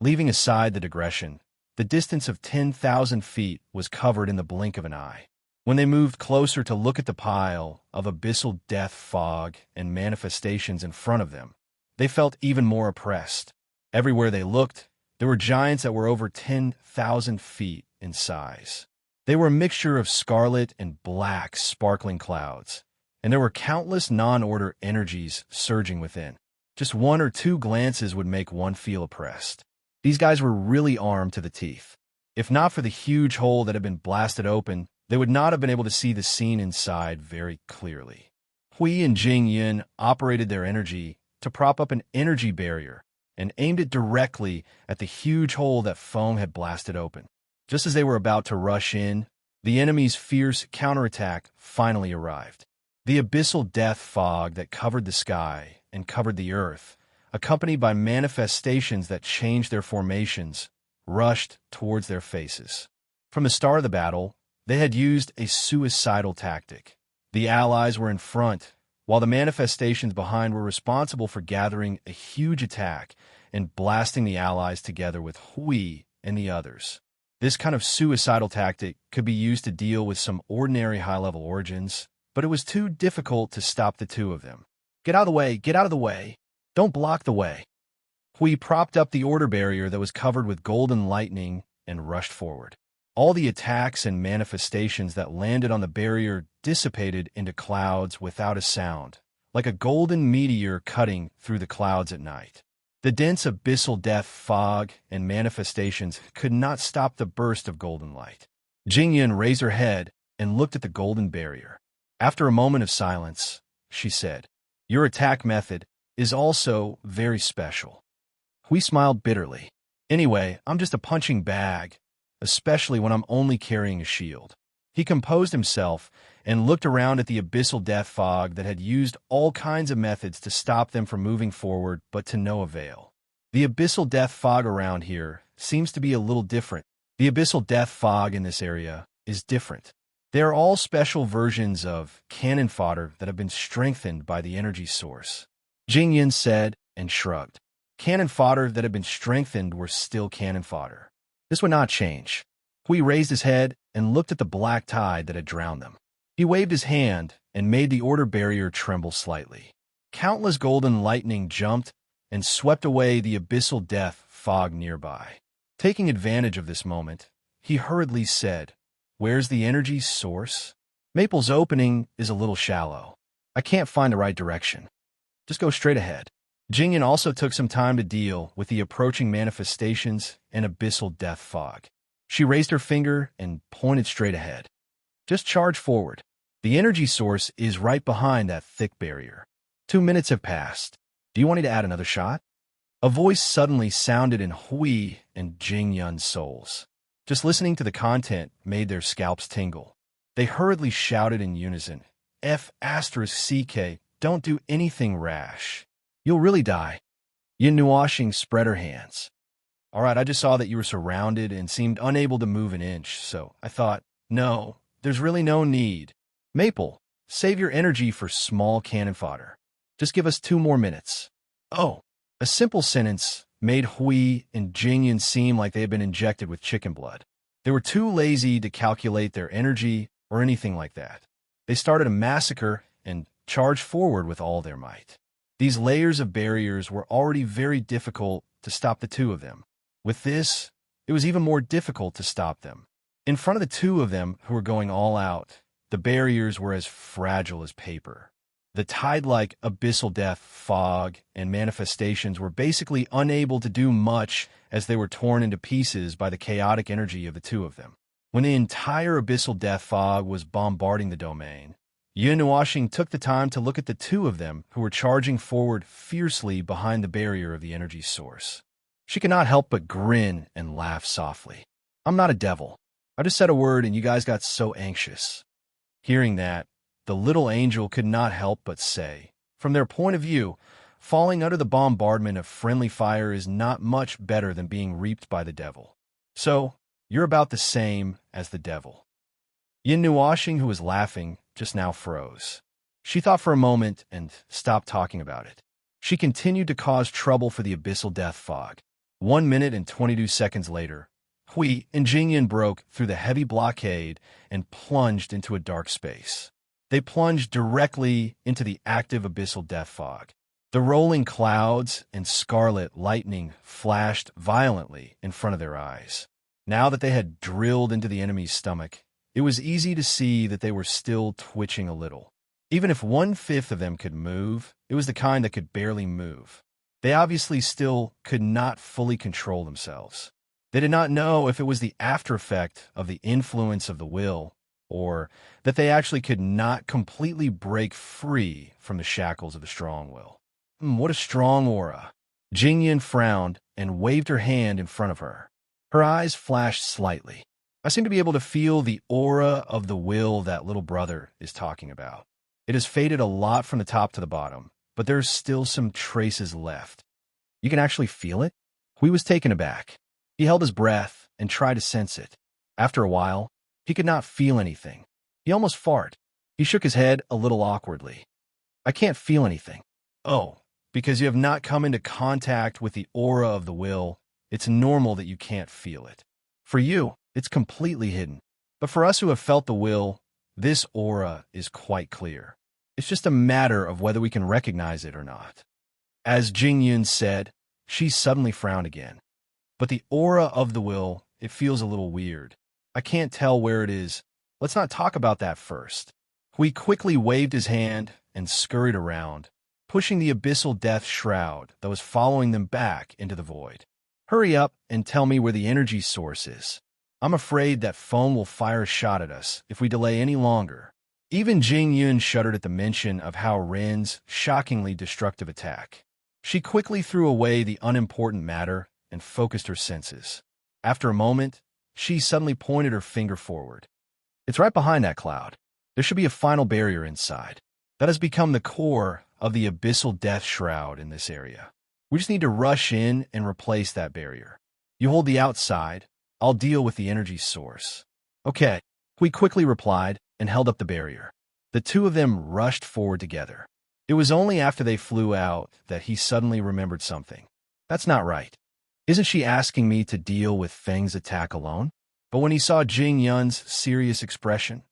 Leaving aside the digression, the distance of 10,000 feet was covered in the blink of an eye. When they moved closer to look at the pile of abyssal death fog and manifestations in front of them, they felt even more oppressed. Everywhere they looked, there were giants that were over 10,000 feet in size. They were a mixture of scarlet and black sparkling clouds, and there were countless non-order energies surging within. Just one or two glances would make one feel oppressed. These guys were really armed to the teeth. If not for the huge hole that had been blasted open, they would not have been able to see the scene inside very clearly. Hui and Jing Yin operated their energy to prop up an energy barrier and aimed it directly at the huge hole that foam had blasted open. Just as they were about to rush in, the enemy's fierce counterattack finally arrived. The abyssal death fog that covered the sky and covered the earth, accompanied by manifestations that changed their formations, rushed towards their faces. From the start of the battle, they had used a suicidal tactic. The allies were in front, while the manifestations behind were responsible for gathering a huge attack and blasting the allies together with Hui and the others. This kind of suicidal tactic could be used to deal with some ordinary high-level origins, but it was too difficult to stop the two of them. Get out of the way! Get out of the way! Don't block the way! Hui propped up the order barrier that was covered with golden lightning and rushed forward. All the attacks and manifestations that landed on the barrier dissipated into clouds without a sound, like a golden meteor cutting through the clouds at night. The dense abyssal death fog and manifestations could not stop the burst of golden light. Jingyan raised her head and looked at the golden barrier. After a moment of silence, she said, "Your attack method is also very special." Hui smiled bitterly. "Anyway, I'm just a punching bag, especially when I'm only carrying a shield." He composed himself and looked around at the abyssal death fog that had used all kinds of methods to stop them from moving forward, but to no avail. The abyssal death fog around here seems to be a little different. The abyssal death fog in this area is different. They are all special versions of cannon fodder that have been strengthened by the energy source. Jingyan said and shrugged. Cannon fodder that had been strengthened were still cannon fodder. This would not change. Hui raised his head and looked at the black tide that had drowned them. He waved his hand and made the order barrier tremble slightly. Countless golden lightning jumped and swept away the abyssal death fog nearby. Taking advantage of this moment, he hurriedly said, "Where's the energy source?" "Maple's opening is a little shallow. I can't find the right direction. Just go straight ahead." Jingyan also took some time to deal with the approaching manifestations and abyssal death fog. She raised her finger and pointed straight ahead. "Just charge forward. The energy source is right behind that thick barrier." 2 minutes have passed. "Do you want me to add another shot?" A voice suddenly sounded in Hui and Jingyan's souls. Just listening to the content made their scalps tingle. They hurriedly shouted in unison, "F***CK, don't do anything rash. You'll really die." Yin Nuashing spread her hands. "All right, I just saw that you were surrounded and seemed unable to move an inch, so I thought, no, there's really no need. Maple, save your energy for small cannon fodder. Just give us 2 more minutes." Oh, a simple sentence made Hui and Jingyan seem like they had been injected with chicken blood. They were too lazy to calculate their energy or anything like that. They started a massacre and charged forward with all their might. These layers of barriers were already very difficult to stop the two of them. With this, it was even more difficult to stop them. In front of the two of them who were going all out, the barriers were as fragile as paper. The tide-like abyssal death, fog, and manifestations were basically unable to do much as they were torn into pieces by the chaotic energy of the two of them. When the entire abyssal death fog was bombarding the domain, Yin Nuashing took the time to look at the two of them who were charging forward fiercely behind the barrier of the energy source. She could not help but grin and laugh softly. "I'm not a devil. I just said a word and you guys got so anxious." Hearing that, the little angel could not help but say, from their point of view, falling under the bombardment of friendly fire is not much better than being reaped by the devil. So, you're about the same as the devil. Yin Nuashing, who was laughing, just now froze. She thought for a moment and stopped talking about it. She continued to cause trouble for the abyssal death fog. 1 minute and 22 seconds later, Hui and Jingyan broke through the heavy blockade and plunged into a dark space. They plunged directly into the active abyssal death fog. The rolling clouds and scarlet lightning flashed violently in front of their eyes. Now that they had drilled into the enemy's stomach, it was easy to see that they were still twitching a little. Even if 1/5 of them could move, it was the kind that could barely move. They obviously still could not fully control themselves. They did not know if it was the after effect of the influence of the will, or that they actually could not completely break free from the shackles of the strong will. What a strong aura. Jingyan frowned and waved her hand in front of her. Her eyes flashed slightly. I seem to be able to feel the aura of the will that little brother is talking about. It has faded a lot from the top to the bottom, but there's still some traces left. You can actually feel it? Hui was taken aback. He held his breath and tried to sense it. After a while, he could not feel anything. He almost farted. He shook his head a little awkwardly. I can't feel anything. Oh, because you have not come into contact with the aura of the will, it's normal that you can't feel it. For you, it's completely hidden. But for us who have felt the will, this aura is quite clear. It's just a matter of whether we can recognize it or not. As Jingyun said, she suddenly frowned again. But the aura of the will, it feels a little weird. I can't tell where it is. Let's not talk about that first. Hui quickly waved his hand and scurried around, pushing the abyssal death shroud that was following them back into the void. Hurry up and tell me where the energy source is. I'm afraid that foam will fire a shot at us if we delay any longer. Even Jingyun shuddered at the mention of Hao Ren's shockingly destructive attack. She quickly threw away the unimportant matter and focused her senses. After a moment, she suddenly pointed her finger forward. It's right behind that cloud. There should be a final barrier inside. That has become the core of the abyssal death shroud in this area. We just need to rush in and replace that barrier. You hold the outside. I'll deal with the energy source. Okay, Hui quickly replied and held up the barrier. The two of them rushed forward together. It was only after they flew out that he suddenly remembered something. That's not right. Isn't she asking me to deal with Feng's attack alone? But when he saw Jing Yun's serious expression,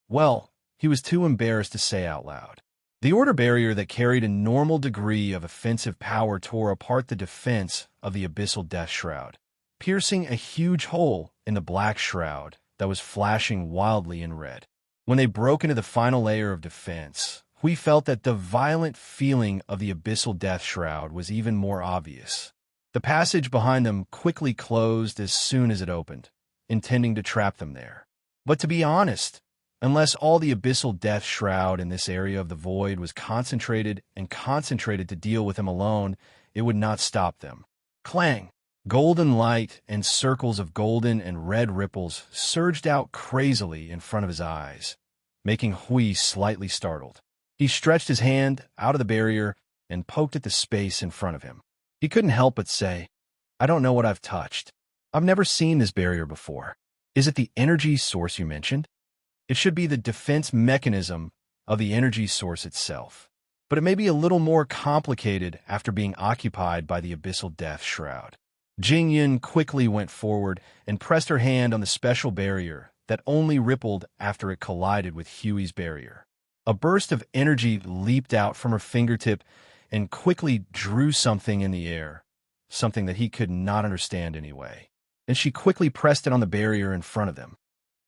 well, he was too embarrassed to say out loud. The order barrier that carried a normal degree of offensive power tore apart the defense of the abyssal death shroud, piercing a huge hole in the black shroud that was flashing wildly in red. When they broke into the final layer of defense, we felt that the violent feeling of the abyssal death shroud was even more obvious. The passage behind them quickly closed as soon as it opened, intending to trap them there. But to be honest, unless all the abyssal death shroud in this area of the void was concentrated to deal with them alone, it would not stop them. Clang! Golden light and circles of golden and red ripples surged out crazily in front of his eyes, making Hui slightly startled. He stretched his hand out of the barrier and poked at the space in front of him. He couldn't help but say, I don't know what I've touched. I've never seen this barrier before. Is it the energy source you mentioned? It should be the defense mechanism of the energy source itself. But it may be a little more complicated after being occupied by the abyssal death shroud. Jingyun quickly went forward and pressed her hand on the special barrier that only rippled after it collided with Huey's barrier. A burst of energy leaped out from her fingertip and quickly drew something in the air, something that he could not understand anyway. And she quickly pressed it on the barrier in front of them.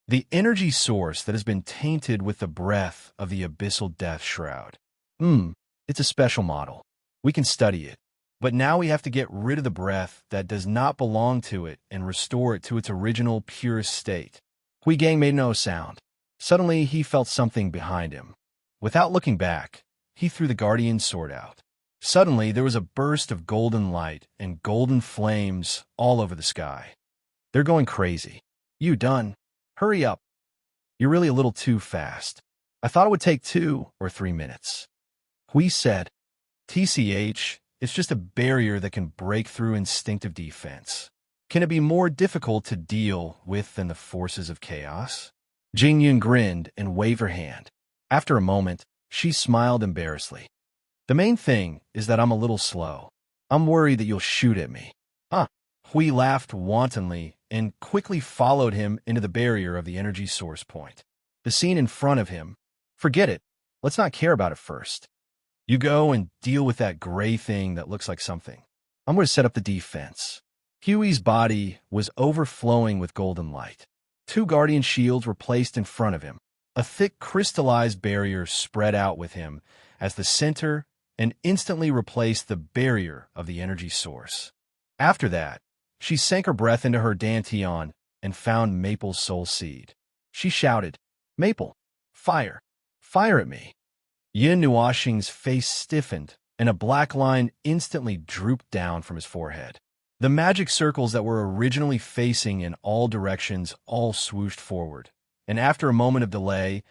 The energy source that has been tainted with the breath of the abyssal death shroud. It's a special model. We can study it. But now we have to get rid of the breath that does not belong to it and restore it to its original purest state. Hui Gang made no sound. Suddenly, he felt something behind him. Without looking back, he threw the guardian sword out. Suddenly, there was a burst of golden light and golden flames all over the sky. They're going crazy. You done? Hurry up. You're really a little too fast. I thought it would take 2 or 3 minutes. Hui said, TCH, it's just a barrier that can break through instinctive defense. Can it be more difficult to deal with than the forces of chaos? Jingyun grinned and waved her hand. After a moment, she smiled embarrassedly. The main thing is that I'm a little slow. I'm worried that you'll shoot at me. Hui laughed wantonly and quickly followed him into the barrier of the energy source point. The scene in front of him, forget it. Let's not care about it first. You go and deal with that gray thing that looks like something. I'm going to set up the defense. Huey's body was overflowing with golden light. 2 guardian shields were placed in front of him. A thick crystallized barrier spread out with him as the center and instantly replaced the barrier of the energy source. After that, she sank her breath into her dantian and found Maple's soul seed. She shouted, "Maple, fire! Fire at me!" Yin Nuoxing's face stiffened, and a black line instantly drooped down from his forehead. The magic circles that were originally facing in all directions all swooshed forward, and after a moment of delay,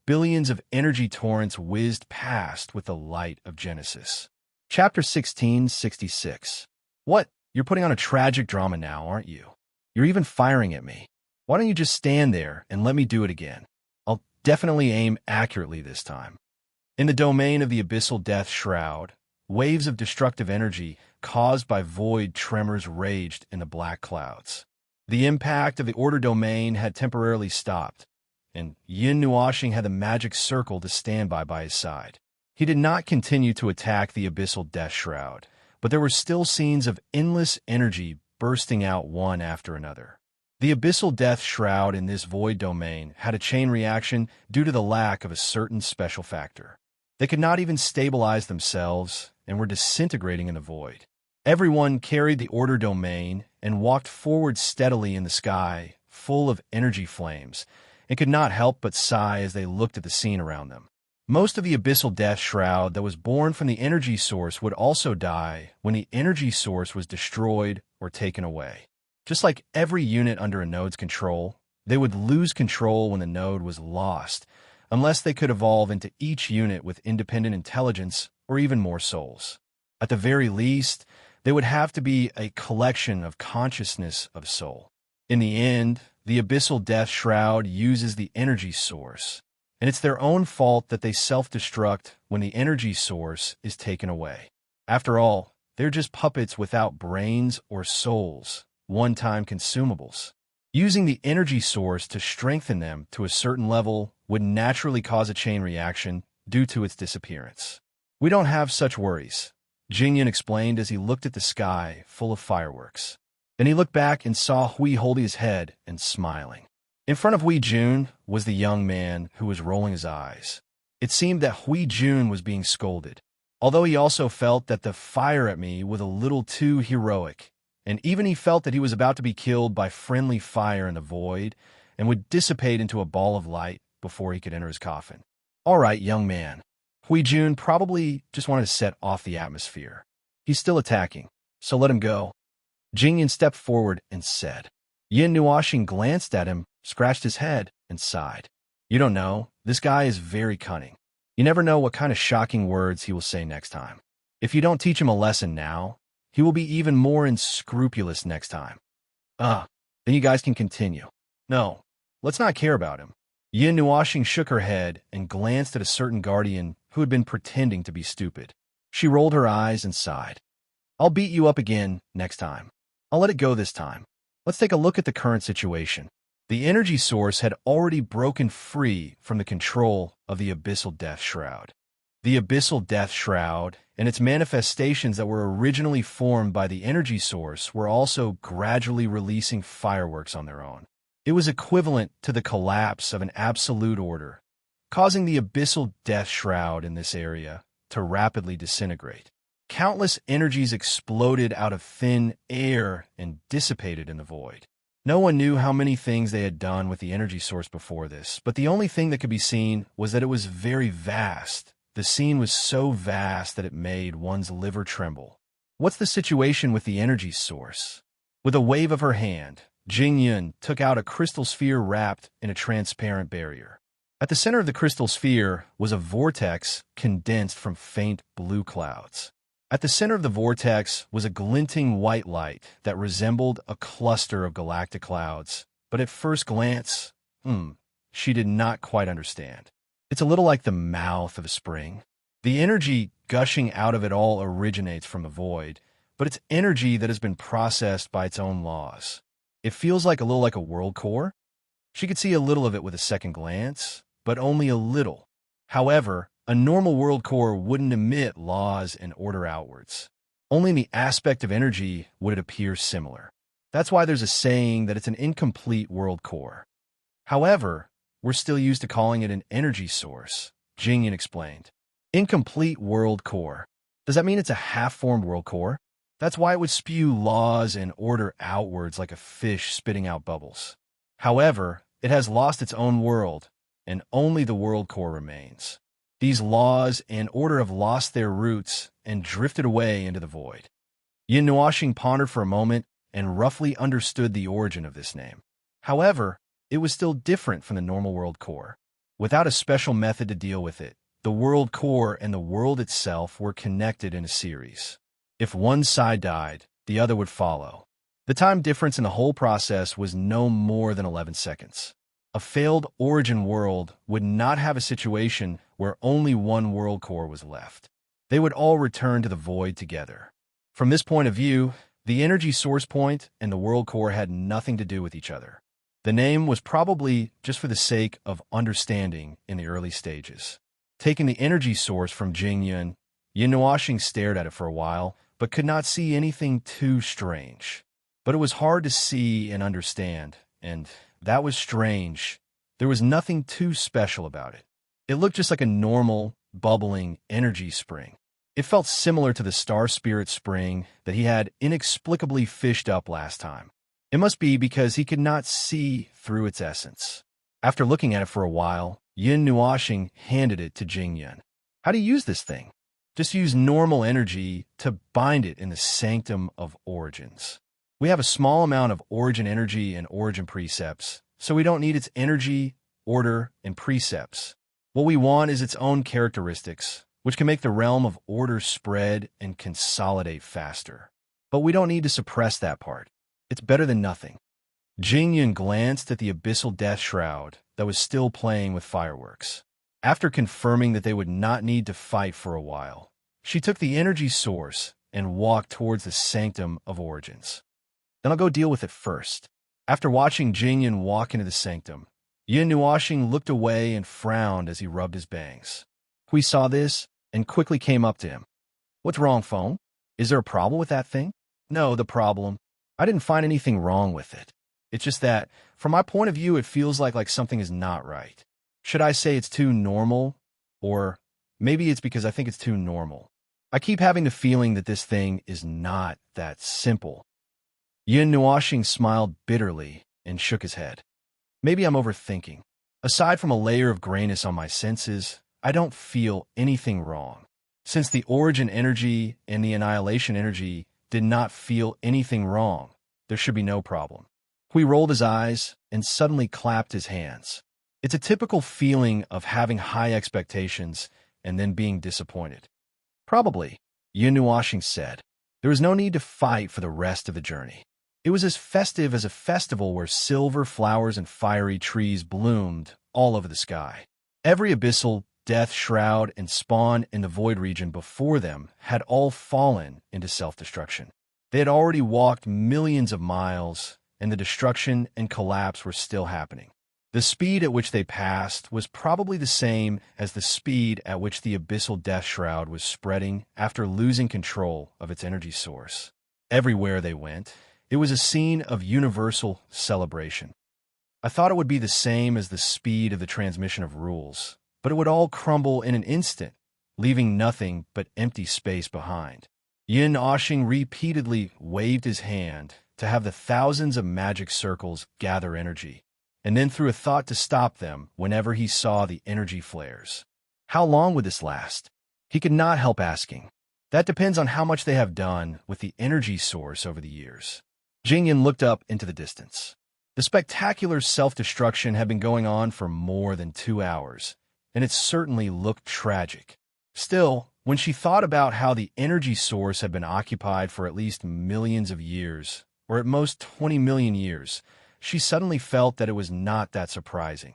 billions of energy torrents whizzed past with the light of Genesis. Chapter 1666. What? You're putting on a tragic drama now, aren't you? You're even firing at me. Why don't you just stand there and let me do it again? I'll definitely aim accurately this time. In the domain of the abyssal death shroud, waves of destructive energy caused by void tremors raged in the black clouds. The impact of the order domain had temporarily stopped, and Yin Nuoxing had the magic circle to stand by his side. He did not continue to attack the abyssal death shroud, but there were still scenes of endless energy bursting out one after another. The abyssal death shroud in this void domain had a chain reaction due to the lack of a certain special factor. They could not even stabilize themselves and were disintegrating in the void. Everyone carried the order domain and walked forward steadily in the sky, full of energy flames, and could not help but sigh as they looked at the scene around them. Most of the abyssal death shroud that was born from the energy source would also die when the energy source was destroyed or taken away. Just like every unit under a node's control, they would lose control when the node was lost, unless they could evolve into each unit with independent intelligence or even more souls. At the very least, they would have to be a collection of consciousness of soul. In the end, the abyssal death shroud uses the energy source, and it's their own fault that they self-destruct when the energy source is taken away. After all, they're just puppets without brains or souls, one-time consumables. Using the energy source to strengthen them to a certain level would naturally cause a chain reaction due to its disappearance. We don't have such worries, Jingyan explained as he looked at the sky full of fireworks. Then he looked back and saw Hui holding his head and smiling. In front of Hui Jun was the young man who was rolling his eyes. It seemed that Hui Jun was being scolded, although he also felt that the fire at me was a little too heroic, and even he felt that he was about to be killed by friendly fire in the void and would dissipate into a ball of light before he could enter his coffin. All right, young man. Hui Jun probably just wanted to set off the atmosphere. He's still attacking, so let him go. Jingyan stepped forward and said. Yin Nuoxing glanced at him, scratched his head, and sighed. You don't know, this guy is very cunning. You never know what kind of shocking words he will say next time. If you don't teach him a lesson now, he will be even more unscrupulous next time. Then you guys can continue. No, let's not care about him. Yin Nuoxing shook her head and glanced at a certain guardian who had been pretending to be stupid. She rolled her eyes and sighed. I'll beat you up again next time. I'll let it go this time. Let's take a look at the current situation. The energy source had already broken free from the control of the abyssal death shroud. The abyssal death shroud and its manifestations that were originally formed by the energy source were also gradually releasing fireworks on their own. It was equivalent to the collapse of an absolute order, causing the abyssal death shroud in this area to rapidly disintegrate. Countless energies exploded out of thin air and dissipated in the void. No one knew how many things they had done with the energy source before this, but the only thing that could be seen was that it was very vast. The scene was so vast that it made one's liver tremble. What's the situation with the energy source? With a wave of her hand, Jingyan took out a crystal sphere wrapped in a transparent barrier. At the center of the crystal sphere was a vortex condensed from faint blue clouds. At the center of the vortex was a glinting white light that resembled a cluster of galactic clouds, but at first glance, she did not quite understand. It's a little like the mouth of a spring. The energy gushing out of it all originates from the void, but it's energy that has been processed by its own laws. It feels like a little like a world core. She could see a little of it with a second glance, but only a little. However, a normal world core wouldn't emit laws and order outwards. Only in the aspect of energy would it appear similar. That's why there's a saying that it's an incomplete world core. However, we're still used to calling it an energy source, Jingyan explained. Incomplete world core. Does that mean it's a half-formed world core? That's why it would spew laws and order outwards like a fish spitting out bubbles. However, it has lost its own world, and only the world core remains. These laws and order have lost their roots and drifted away into the void. Yin Nuoxing pondered for a moment and roughly understood the origin of this name. However, it was still different from the normal world core. Without a special method to deal with it, the world core and the world itself were connected in a series. If one side died, the other would follow. The time difference in the whole process was no more than 11 seconds. A failed origin world would not have a situation where only one world core was left. They would all return to the void together. From this point of view, the energy source point and the world core had nothing to do with each other. The name was probably just for the sake of understanding in the early stages. Taking the energy source from Jingyan, Yin Nuoxing stared at it for a while, but could not see anything too strange. But it was hard to see and understand, and that was strange. There was nothing too special about it. It looked just like a normal, bubbling energy spring. It felt similar to the Star Spirit spring that he had inexplicably fished up last time. It must be because he could not see through its essence. After looking at it for a while, Yin Nuoxing handed it to Jingyan. How do you use this thing? Just use normal energy to bind it in the sanctum of origins. We have a small amount of origin energy and origin precepts, so we don't need its energy, order, and precepts. What we want is its own characteristics, which can make the realm of order spread and consolidate faster. But we don't need to suppress that part. It's better than nothing. Jingyan glanced at the abyssal death shroud that was still playing with fireworks. After confirming that they would not need to fight for a while, she took the energy source and walked towards the sanctum of origins. Then I'll go deal with it first. After watching Jingyan walk into the sanctum, Yin Nuoxing looked away and frowned as he rubbed his bangs. Hui saw this and quickly came up to him. What's wrong, Feng? Is there a problem with that thing? No, the problem. I didn't find anything wrong with it. It's just that, from my point of view, it feels like something is not right. Should I say it's too normal? Or maybe it's because I think it's too normal. I keep having the feeling that this thing is not that simple. Yin Nuoxing smiled bitterly and shook his head. Maybe I'm overthinking. Aside from a layer of grayness on my senses, I don't feel anything wrong. Since the origin energy and the annihilation energy did not feel anything wrong, there should be no problem. Hui rolled his eyes and suddenly clapped his hands. It's a typical feeling of having high expectations and then being disappointed. Probably, Yin Nuoxing said. There was no need to fight for the rest of the journey. It was as festive as a festival where silver flowers and fiery trees bloomed all over the sky. Every abyssal, death shroud, and spawn in the void region before them had all fallen into self-destruction. They had already walked millions of miles, and the destruction and collapse were still happening. The speed at which they passed was probably the same as the speed at which the abyssal death shroud was spreading after losing control of its energy source. Everywhere they went, it was a scene of universal celebration. I thought it would be the same as the speed of the transmission of rules, but it would all crumble in an instant, leaving nothing but empty space behind. Yin Nuoxing repeatedly waved his hand to have the thousands of magic circles gather energy, and then threw a thought to stop them whenever he saw the energy flares. How long would this last? He could not help asking. That depends on how much they have done with the energy source over the years. Jingyan looked up into the distance. The spectacular self-destruction had been going on for more than 2 hours, and it certainly looked tragic. Still, when she thought about how the energy source had been occupied for at least millions of years, or at most 20 million years, she suddenly felt that it was not that surprising.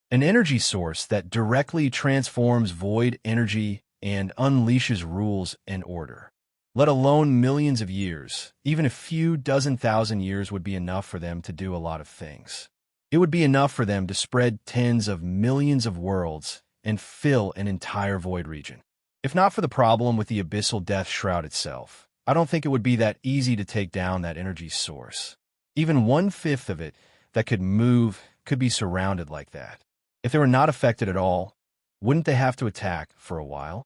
An energy source that directly transforms void energy and unleashes rules and order. Let alone millions of years, even a few dozen thousand years would be enough for them to do a lot of things. It would be enough for them to spread tens of millions of worlds and fill an entire void region. If not for the problem with the abyssal death shroud itself, I don't think it would be that easy to take down that energy source. Even 1/5 of it that could move could be surrounded like that. If they were not affected at all, wouldn't they have to attack for a while?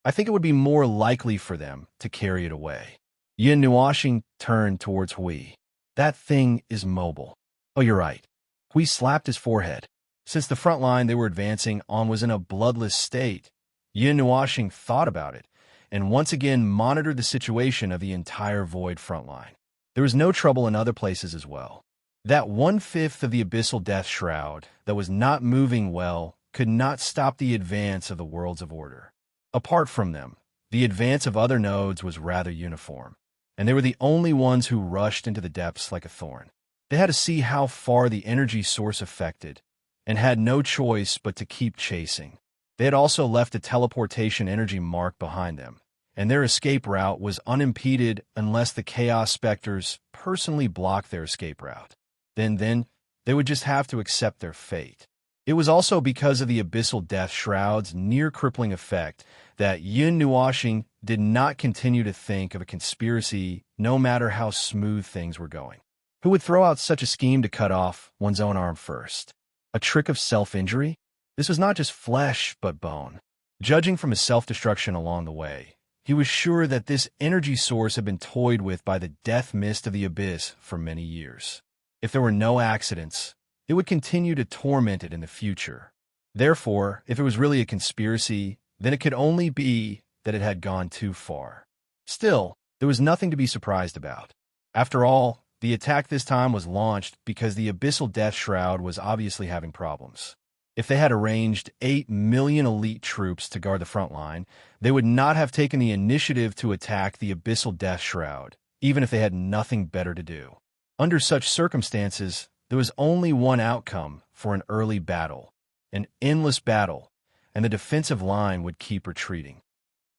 I think it would be more likely for them to carry it away. Yin Nuashing turned towards Hui. That thing is mobile. Oh, you're right. Hui slapped his forehead. Since the front line they were advancing on was in a bloodless state, Yin Nuashing thought about it, and once again monitored the situation of the entire Void front line. There was no trouble in other places as well. That 1/5 of the Abyssal Death Shroud that was not moving well could not stop the advance of the Worlds of Order. Apart from them, the advance of other nodes was rather uniform, and they were the only ones who rushed into the depths like a thorn. They had to see how far the energy source affected, and had no choice but to keep chasing. They had also left a teleportation energy mark behind them, and their escape route was unimpeded unless the Chaos Spectres personally blocked their escape route. Then they would just have to accept their fate. It was also because of the Abyssal Death Shroud's near-crippling effect that Yin Nuashing did not continue to think of a conspiracy no matter how smooth things were going. Who would throw out such a scheme to cut off one's own arm first? A trick of self-injury? This was not just flesh, but bone. Judging from his self-destruction along the way, he was sure that this energy source had been toyed with by the death mist of the abyss for many years. If there were no accidents, it would continue to torment it in the future. Therefore, if it was really a conspiracy, then it could only be that it had gone too far. Still, there was nothing to be surprised about. After all, the attack this time was launched because the Abyssal Death Shroud was obviously having problems. If they had arranged 8 million elite troops to guard the front line, they would not have taken the initiative to attack the Abyssal Death Shroud, even if they had nothing better to do. Under such circumstances, there was only one outcome for an early battle, an endless battle, and the defensive line would keep retreating.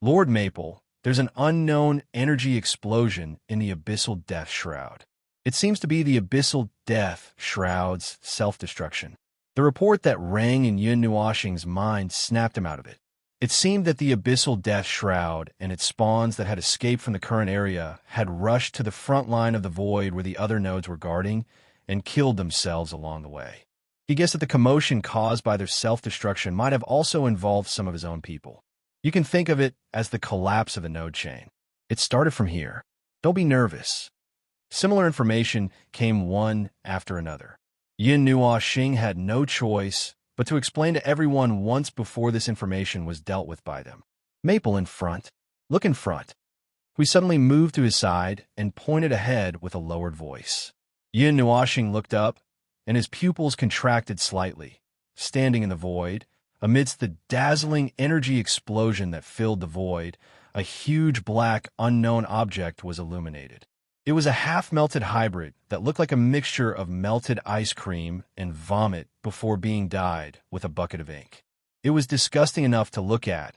Lord Maple, there's an unknown energy explosion in the Abyssal Death Shroud. It seems to be the Abyssal Death Shroud's self-destruction. The report that rang in Yin Nuashing's mind snapped him out of it. It seemed that the Abyssal Death Shroud and its spawns that had escaped from the current area had rushed to the front line of the Void where the other nodes were guarding and killed themselves along the way. He guessed that the commotion caused by their self-destruction might have also involved some of his own people. You can think of it as the collapse of the node chain. It started from here. Don't be nervous. Similar information came one after another. Yin Nuashing had no choice but to explain to everyone once before this information was dealt with by them. Maple in front. Look in front. We suddenly moved to his side and pointed ahead with a lowered voice. Yin Nuashing looked up, and his pupils contracted slightly, standing in the void. Amidst the dazzling energy explosion that filled the void, a huge black, unknown object was illuminated. It was a half-melted hybrid that looked like a mixture of melted ice cream and vomit before being dyed with a bucket of ink. It was disgusting enough to look at,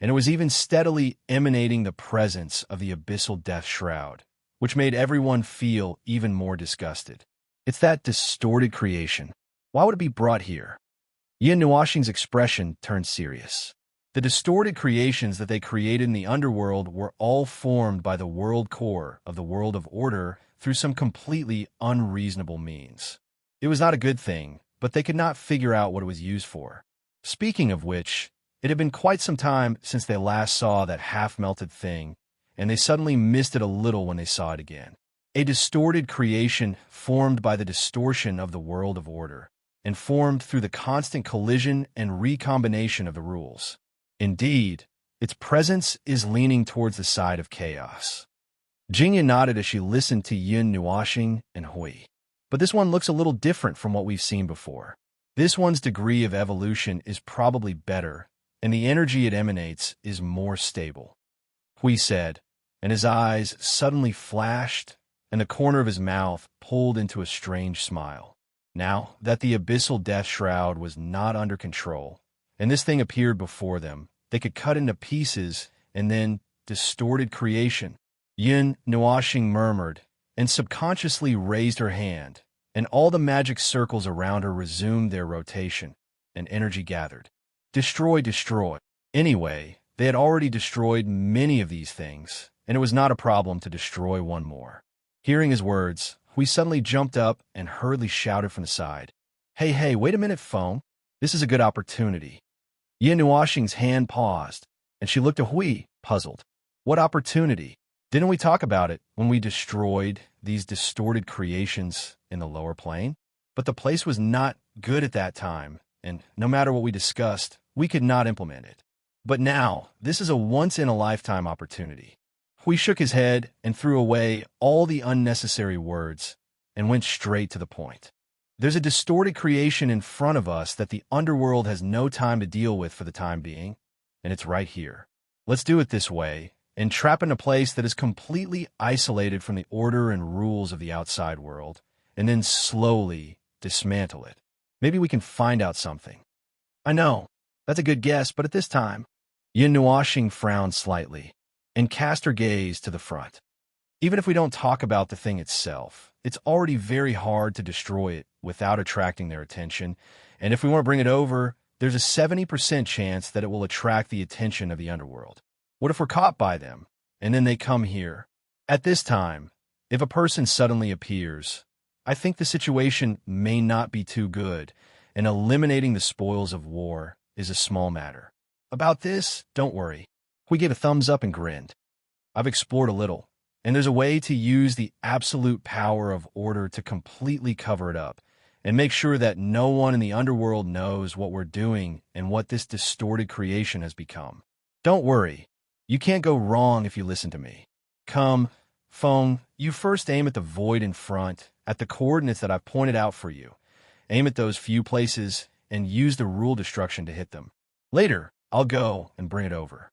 and it was even steadily emanating the presence of the Abyssal Death Shroud, which made everyone feel even more disgusted. It's that distorted creation. Why would it be brought here? Yin Nuashing's expression turned serious. The distorted creations that they created in the underworld were all formed by the world core of the World of Order through some completely unreasonable means. It was not a good thing, but they could not figure out what it was used for. Speaking of which, it had been quite some time since they last saw that half-melted thing, and they suddenly missed it a little when they saw it again. A distorted creation formed by the distortion of the World of Order, and formed through the constant collision and recombination of the rules. Indeed, its presence is leaning towards the side of chaos. Jingya nodded as she listened to Yin Nuashing and Hui. But this one looks a little different from what we've seen before. This one's degree of evolution is probably better, and the energy it emanates is more stable, Hui said, and his eyes suddenly flashed, and the corner of his mouth pulled into a strange smile. Now that the Abyssal Death Shroud was not under control, and this thing appeared before them, they could cut into pieces and then distorted creation. Yin Nuashing murmured and subconsciously raised her hand, and all the magic circles around her resumed their rotation, and energy gathered. Destroy, destroy. Anyway, they had already destroyed many of these things, and it was not a problem to destroy one more. Hearing his words, we suddenly jumped up and hurriedly shouted from the side, Hey, wait a minute, Foam. This is a good opportunity. Yin Nuoxing's hand paused, and she looked at Hui, puzzled. What opportunity? Didn't we talk about it when we destroyed these distorted creations in the lower plane? But the place was not good at that time, and no matter what we discussed, we could not implement it. But now, this is a once-in-a-lifetime opportunity. Hui shook his head and threw away all the unnecessary words and went straight to the point. There's a distorted creation in front of us that the underworld has no time to deal with for the time being, and it's right here. Let's do it this way and trap in a place that is completely isolated from the order and rules of the outside world, and then slowly dismantle it. Maybe we can find out something. I know, that's a good guess, but at this time, Yin Nuoxing frowned slightly and cast her gaze to the front. Even if we don't talk about the thing itself, it's already very hard to destroy it without attracting their attention, and if we want to bring it over, there's a 70% chance that it will attract the attention of the underworld. What if we're caught by them, and then they come here? At this time, if a person suddenly appears, I think the situation may not be too good, and eliminating the spoils of war is a small matter. About this, don't worry. We gave a thumbs up and grinned. I've explored a little, and there's a way to use the absolute power of order to completely cover it up, and make sure that no one in the underworld knows what we're doing and what this distorted creation has become. Don't worry. You can't go wrong if you listen to me. Come, Feng, you first aim at the void in front, at the coordinates that I've pointed out for you. Aim at those few places and use the rule destruction to hit them. Later, I'll go and bring it over.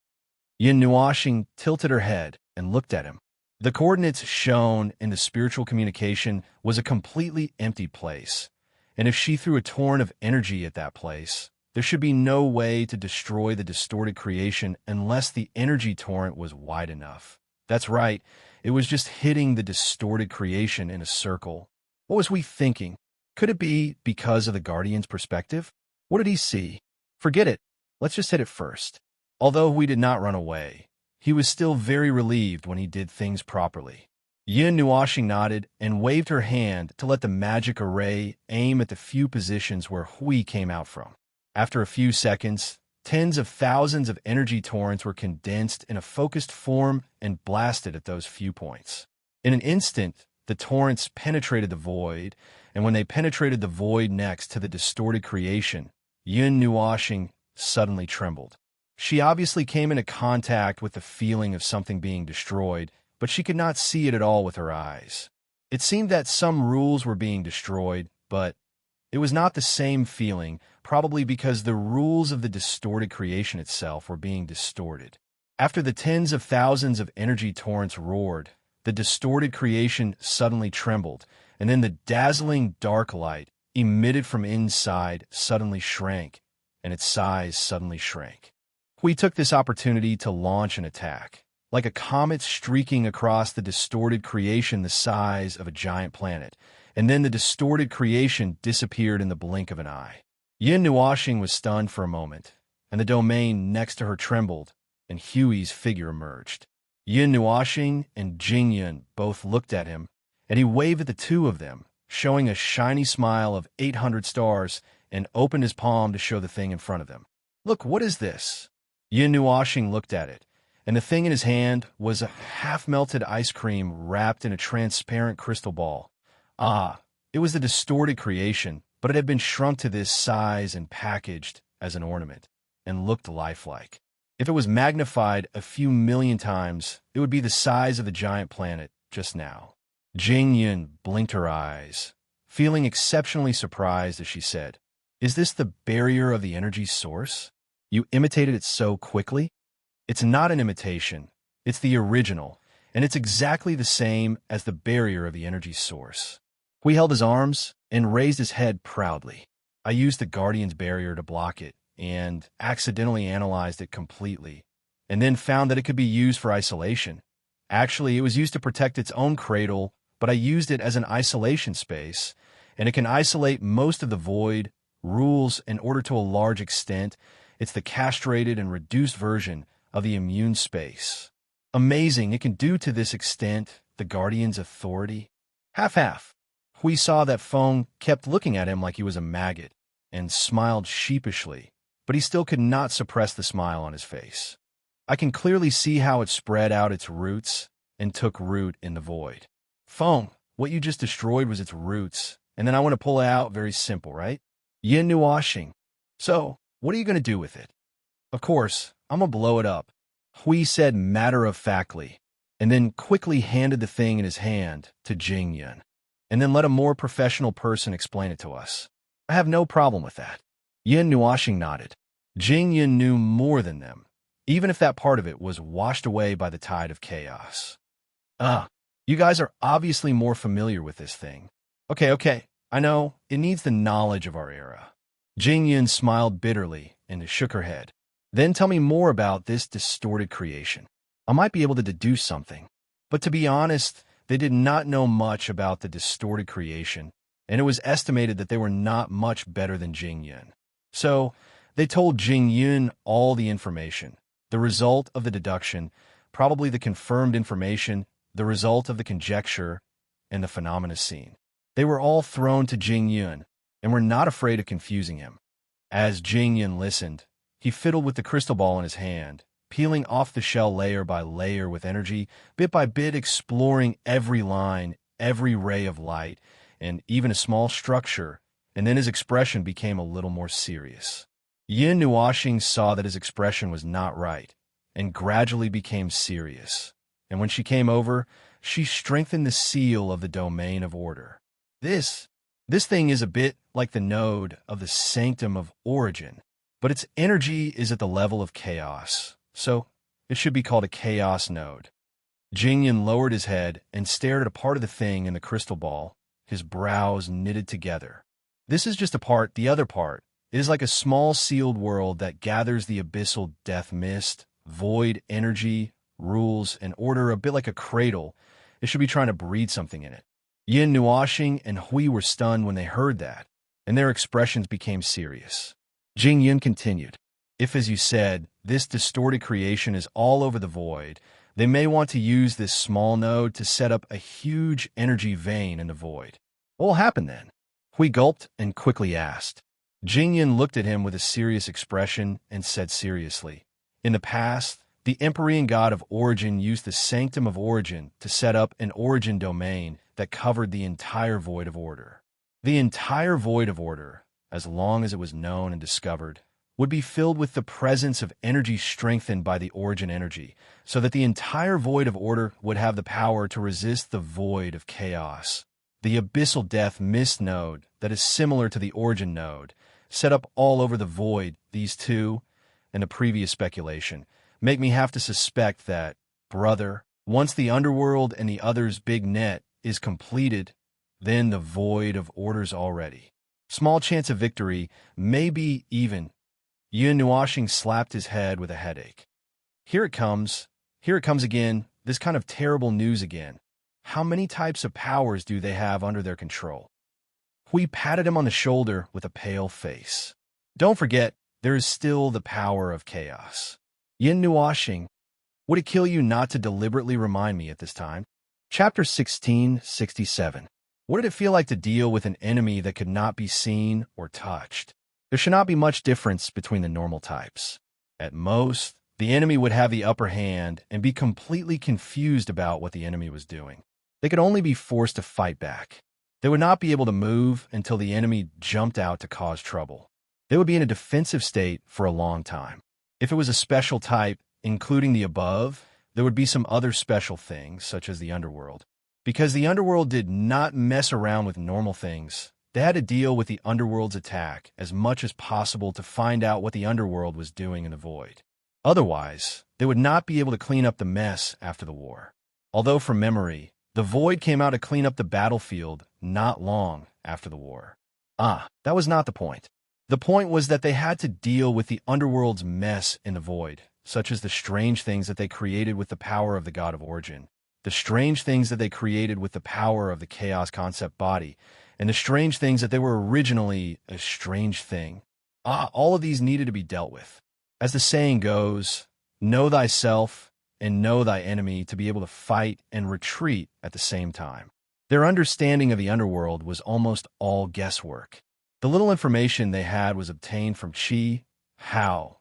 Yin Nuoxing tilted her head and looked at him. The coordinates shown in the spiritual communication was a completely empty place, and if she threw a torrent of energy at that place, there should be no way to destroy the distorted creation unless the energy torrent was wide enough. That's right, it was just hitting the distorted creation in a circle. What was we thinking? Could it be because of the Guardian's perspective? What did he see? Forget it. Let's just hit it first. Although we did not run away, he was still very relieved when he did things properly. Yin Nuoxing nodded and waved her hand to let the magic array aim at the few positions where Hui came out from. After a few seconds, tens of thousands of energy torrents were condensed in a focused form and blasted at those few points. In an instant, the torrents penetrated the void, and when they penetrated the void next to the distorted creation, Yin Nuoxing suddenly trembled. She obviously came into contact with the feeling of something being destroyed, but she could not see it at all with her eyes. It seemed that some rules were being destroyed, but it was not the same feeling, probably because the rules of the distorted creation itself were being distorted. After the tens of thousands of energy torrents roared, the distorted creation suddenly trembled, and then the dazzling dark light emitted from inside suddenly shrank, and its size suddenly shrank. We took this opportunity to launch an attack, like a comet streaking across the distorted creation the size of a giant planet, and then the distorted creation disappeared in the blink of an eye. Yin Nuoxing was stunned for a moment, and the domain next to her trembled, and Huey's figure emerged. Yin Nuoxing and Jingyun both looked at him, and he waved at the two of them, showing a shiny smile of 800 stars, and opened his palm to show the thing in front of them. Look, what is this? Yin Nuoxing looked at it, and the thing in his hand was a half-melted ice cream wrapped in a transparent crystal ball. Ah, it was the distorted creation, but it had been shrunk to this size and packaged as an ornament, and looked lifelike. If it was magnified a few million times, it would be the size of the giant planet just now. Jingyun blinked her eyes, feeling exceptionally surprised as she said, "Is this the barrier of the energy source? You imitated it so quickly?" It's not an imitation, it's the original, and it's exactly the same as the barrier of the energy source. He held his arms and raised his head proudly. I used the Guardian's barrier to block it and accidentally analyzed it completely, and then found that it could be used for isolation. Actually, it was used to protect its own cradle, but I used it as an isolation space, and it can isolate most of the void, rules in order to a large extent. It's the castrated and reduced version of the immune space. Amazing it can do to this extent the Guardian's authority. Half-half. We saw that Feng kept looking at him like he was a maggot, and smiled sheepishly, but he still could not suppress the smile on his face. I can clearly see how it spread out its roots and took root in the void. Foam, what you just destroyed was its roots, and then I want to pull it out. Very simple, right? Yin nu washing. So, what are you going to do with it? Of course, I'm going to blow it up, Hui said matter-of-factly, and then quickly handed the thing in his hand to Jing Yun, and then let a more professional person explain it to us. I have no problem with that. Yin Nuashing nodded. Jing Yun knew more than them, even if that part of it was washed away by the tide of chaos. You guys are obviously more familiar with this thing. Okay, I know, it needs the knowledge of our era. Jing Yun smiled bitterly and shook her head. Then tell me more about this distorted creation. I might be able to deduce something. But to be honest, they did not know much about the distorted creation, and it was estimated that they were not much better than Jing Yun. So, they told Jing Yun all the information, the result of the deduction, probably the confirmed information, the result of the conjecture, and the phenomena seen. They were all thrown to Jing Yun, and were not afraid of confusing him. As Jing Yun listened, he fiddled with the crystal ball in his hand, peeling off the shell layer by layer with energy, bit by bit exploring every line, every ray of light, and even a small structure, and then his expression became a little more serious. Yin Nuashing saw that his expression was not right, and gradually became serious. And when she came over, she strengthened the seal of the domain of order. This thing is a bit like the node of the sanctum of origin, but its energy is at the level of chaos, so it should be called a chaos node. Jingyan lowered his head and stared at a part of the thing in the crystal ball, his brows knitted together. This is just a part, the other part. It is like a small sealed world that gathers the abyssal death mist, void energy, rules, and order a bit like a cradle. It should be trying to breed something in it. Yin Nuashing and Hui were stunned when they heard that, and their expressions became serious. Jing Yun continued, if, as you said, this distorted creation is all over the void, they may want to use this small node to set up a huge energy vein in the void. What will happen then? Hui gulped and quickly asked. Jing Yun looked at him with a serious expression and said seriously, in the past, the Empyrean god of origin used the sanctum of origin to set up an origin domain that covered the entire void of order. The entire void of order, as long as it was known and discovered, would be filled with the presence of energy strengthened by the origin energy, so that the entire void of order would have the power to resist the void of chaos. The abyssal death mist node that is similar to the origin node, set up all over the void, these two, and the previous speculation, make me have to suspect that, brother, once the underworld and the other's big net is completed, then the void of order's already. Small chance of victory, maybe even. Yin Nuashing slapped his head with a headache. Here it comes again, this kind of terrible news again. How many types of powers do they have under their control? Hui patted him on the shoulder with a pale face. Don't forget, there is still the power of chaos. Yin Nuashing, would it kill you not to deliberately remind me at this time? Chapter 1667. What did it feel like to deal with an enemy that could not be seen or touched? There should not be much difference between the normal types. At most, the enemy would have the upper hand and be completely confused about what the enemy was doing. They could only be forced to fight back. They would not be able to move until the enemy jumped out to cause trouble. They would be in a defensive state for a long time. If it was a special type, including the above, there would be some other special things, such as the underworld. Because the underworld did not mess around with normal things, they had to deal with the underworld's attack as much as possible to find out what the underworld was doing in the void. Otherwise, they would not be able to clean up the mess after the war. Although from memory, the void came out to clean up the battlefield not long after the war. That was not the point. The point was that they had to deal with the underworld's mess in the void, such as the strange things that they created with the power of the god of origin, the strange things that they created with the power of the chaos concept body, and the strange things that they were originally a strange thing. All of these needed to be dealt with. As the saying goes, know thyself and know thy enemy to be able to fight and retreat at the same time. Their understanding of the underworld was almost all guesswork. The little information they had was obtained from Chi, Hao,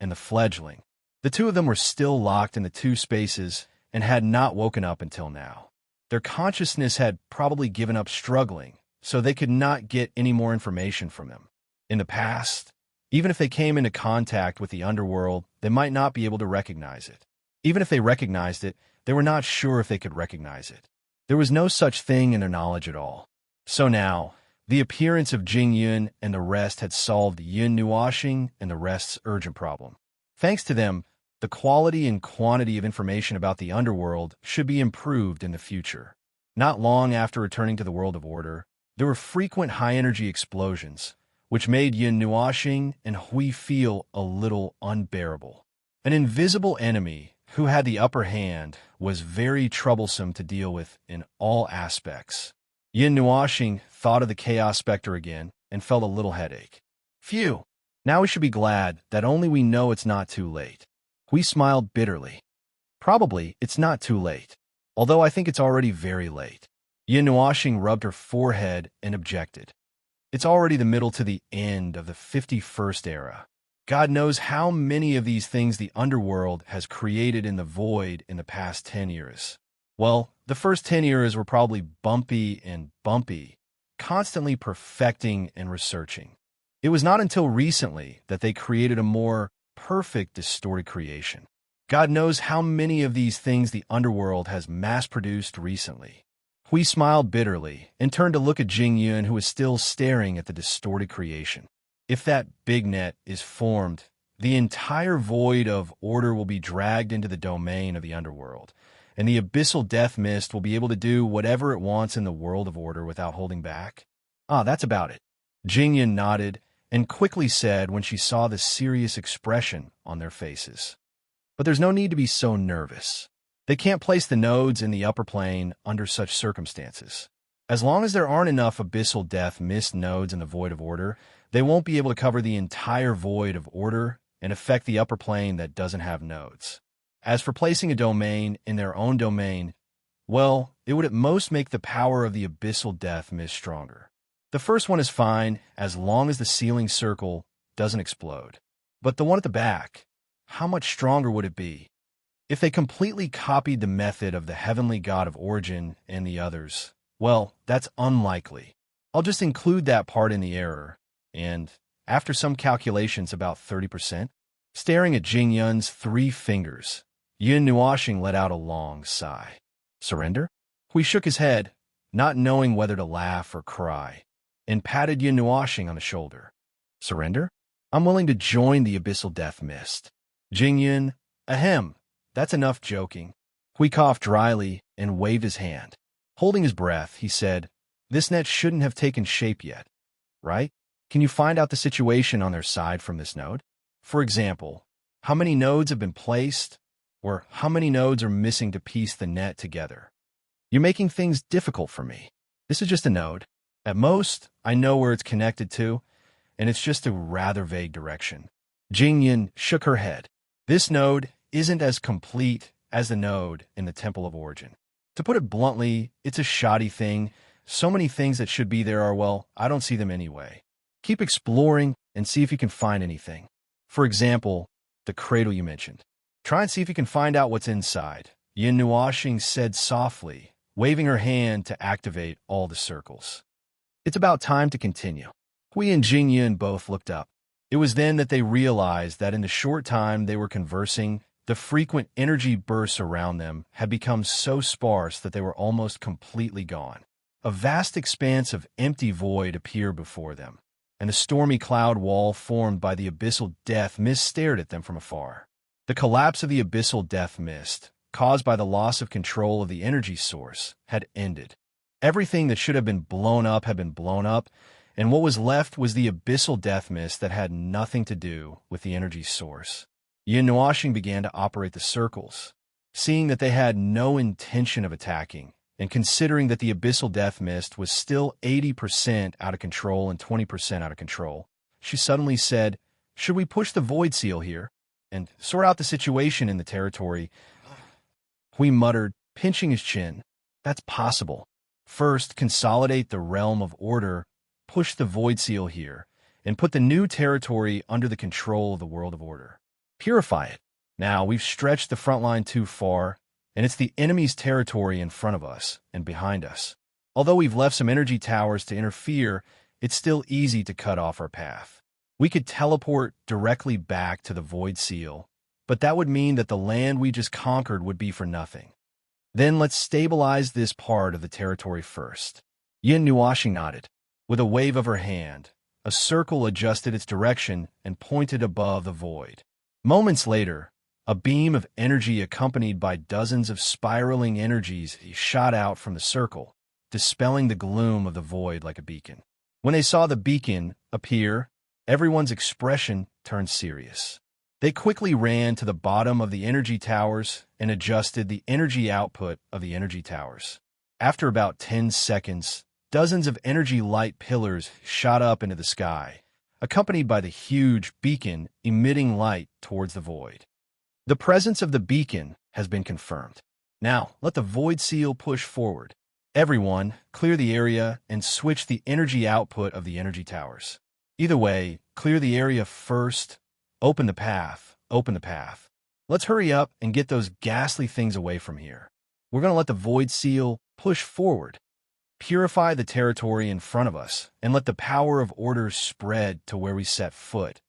and the fledgling. The two of them were still locked in the two spaces and had not woken up until now. Their consciousness had probably given up struggling, so they could not get any more information from them. In the past, even if they came into contact with the underworld, they might not be able to recognize it. Even if they recognized it, they were not sure if they could recognize it. There was no such thing in their knowledge at all. So now, the appearance of Jing Yun and the rest had solved Yun Nuoxing and the rest's urgent problem. Thanks to them, the quality and quantity of information about the underworld should be improved in the future. Not long after returning to the world of order, there were frequent high-energy explosions, which made Yun Nuoxing and Hui feel a little unbearable. An invisible enemy who had the upper hand was very troublesome to deal with in all aspects. Yun Nuoxing thought of the Chaos Spectre again and felt a little headache. Phew! Now we should be glad that only we know it's not too late. Hui smiled bitterly. Probably it's not too late, although I think it's already very late. Yun Nuoxing rubbed her forehead and objected. It's already the middle to the end of the 51st era. God knows how many of these things the underworld has created in the void in the past 10 years. Well, the first 10 years were probably bumpy, constantly perfecting and researching. It was not until recently that they created a more perfect distorted creation. God knows how many of these things the underworld has mass-produced recently. Hui smiled bitterly and turned to look at Jing Yun, who was still staring at the distorted creation. If that big net is formed, the entire void of order will be dragged into the domain of the underworld, and the abyssal death mist will be able to do whatever it wants in the world of order without holding back. Ah, that's about it. Jing Yun nodded and quickly said when she saw the serious expression on their faces. But there's no need to be so nervous. They can't place the nodes in the upper plane under such circumstances. As long as there aren't enough abyssal death mist nodes in the void of order, they won't be able to cover the entire void of order and affect the upper plane that doesn't have nodes. As for placing a domain in their own domain, well, it would at most make the power of the abyssal death mist stronger. The first one is fine as long as the ceiling circle doesn't explode. But the one at the back, how much stronger would it be? If they completely copied the method of the heavenly god of origin and the others, well, that's unlikely. I'll just include that part in the error, and, after some calculations about 30%, staring at Jing Yun's 3 fingers, Yun Nuoxing let out a long sigh. Surrender? Hui shook his head, not knowing whether to laugh or cry, and patted Yun Nuoxing on the shoulder. Surrender? I'm willing to join the abyssal death mist. Jing Yun, ahem, that's enough joking. Hui coughed dryly and waved his hand. Holding his breath, he said, this net shouldn't have taken shape yet, right? Can you find out the situation on their side from this node? For example, how many nodes have been placed, or how many nodes are missing to piece the net together? You're making things difficult for me. This is just a node. At most, I know where it's connected to, and it's just a rather vague direction. Jing Yun shook her head. This node isn't as complete as the node in the Temple of Origin. To put it bluntly, it's a shoddy thing. So many things that should be there are, well, I don't see them anyway. Keep exploring and see if you can find anything. For example, the cradle you mentioned. Try and see if you can find out what's inside. Yun Nuoxing said softly, waving her hand to activate all the circles. It's about time to continue. Hui and Jing Yun both looked up. It was then that they realized that in the short time they were conversing, the frequent energy bursts around them had become so sparse that they were almost completely gone. A vast expanse of empty void appeared before them, and the stormy cloud wall formed by the abyssal death mist stared at them from afar. The collapse of the abyssal death mist, caused by the loss of control of the energy source, had ended. Everything that should have been blown up had been blown up, and what was left was the abyssal death mist that had nothing to do with the energy source. Yun Nuoxing began to operate the circles. Seeing that they had no intention of attacking, and considering that the abyssal death mist was still 80% out of control and 20% out of control, she suddenly said, should we push the void seal here and sort out the situation in the territory? Hui muttered, pinching his chin. That's possible. First, consolidate the realm of order, push the Void Seal here and put the new territory under the control of the World of Order. Purify it. Now, we've stretched the front line too far, and it's the enemy's territory in front of us and behind us. Although we've left some energy towers to interfere, it's still easy to cut off our path. We could teleport directly back to the Void Seal, but that would mean that the land we just conquered would be for nothing. Then let's stabilize this part of the territory first. Yin Nuashi nodded. With a wave of her hand, a circle adjusted its direction and pointed above the void. Moments later, a beam of energy accompanied by dozens of spiraling energies shot out from the circle, dispelling the gloom of the void like a beacon. When they saw the beacon appear, everyone's expression turned serious. They quickly ran to the bottom of the energy towers and adjusted the energy output of the energy towers. After about 10 seconds, dozens of energy light pillars shot up into the sky, accompanied by the huge beacon emitting light towards the void. The presence of the beacon has been confirmed. Now, let the Void Seal push forward. Everyone, clear the area and switch the energy output of the energy towers. Either way, clear the area first. Open the path. Open the path. Let's hurry up and get those ghastly things away from here. We're going to let the Void Seal push forward. Purify the territory in front of us and let the power of order spread to where we set foot.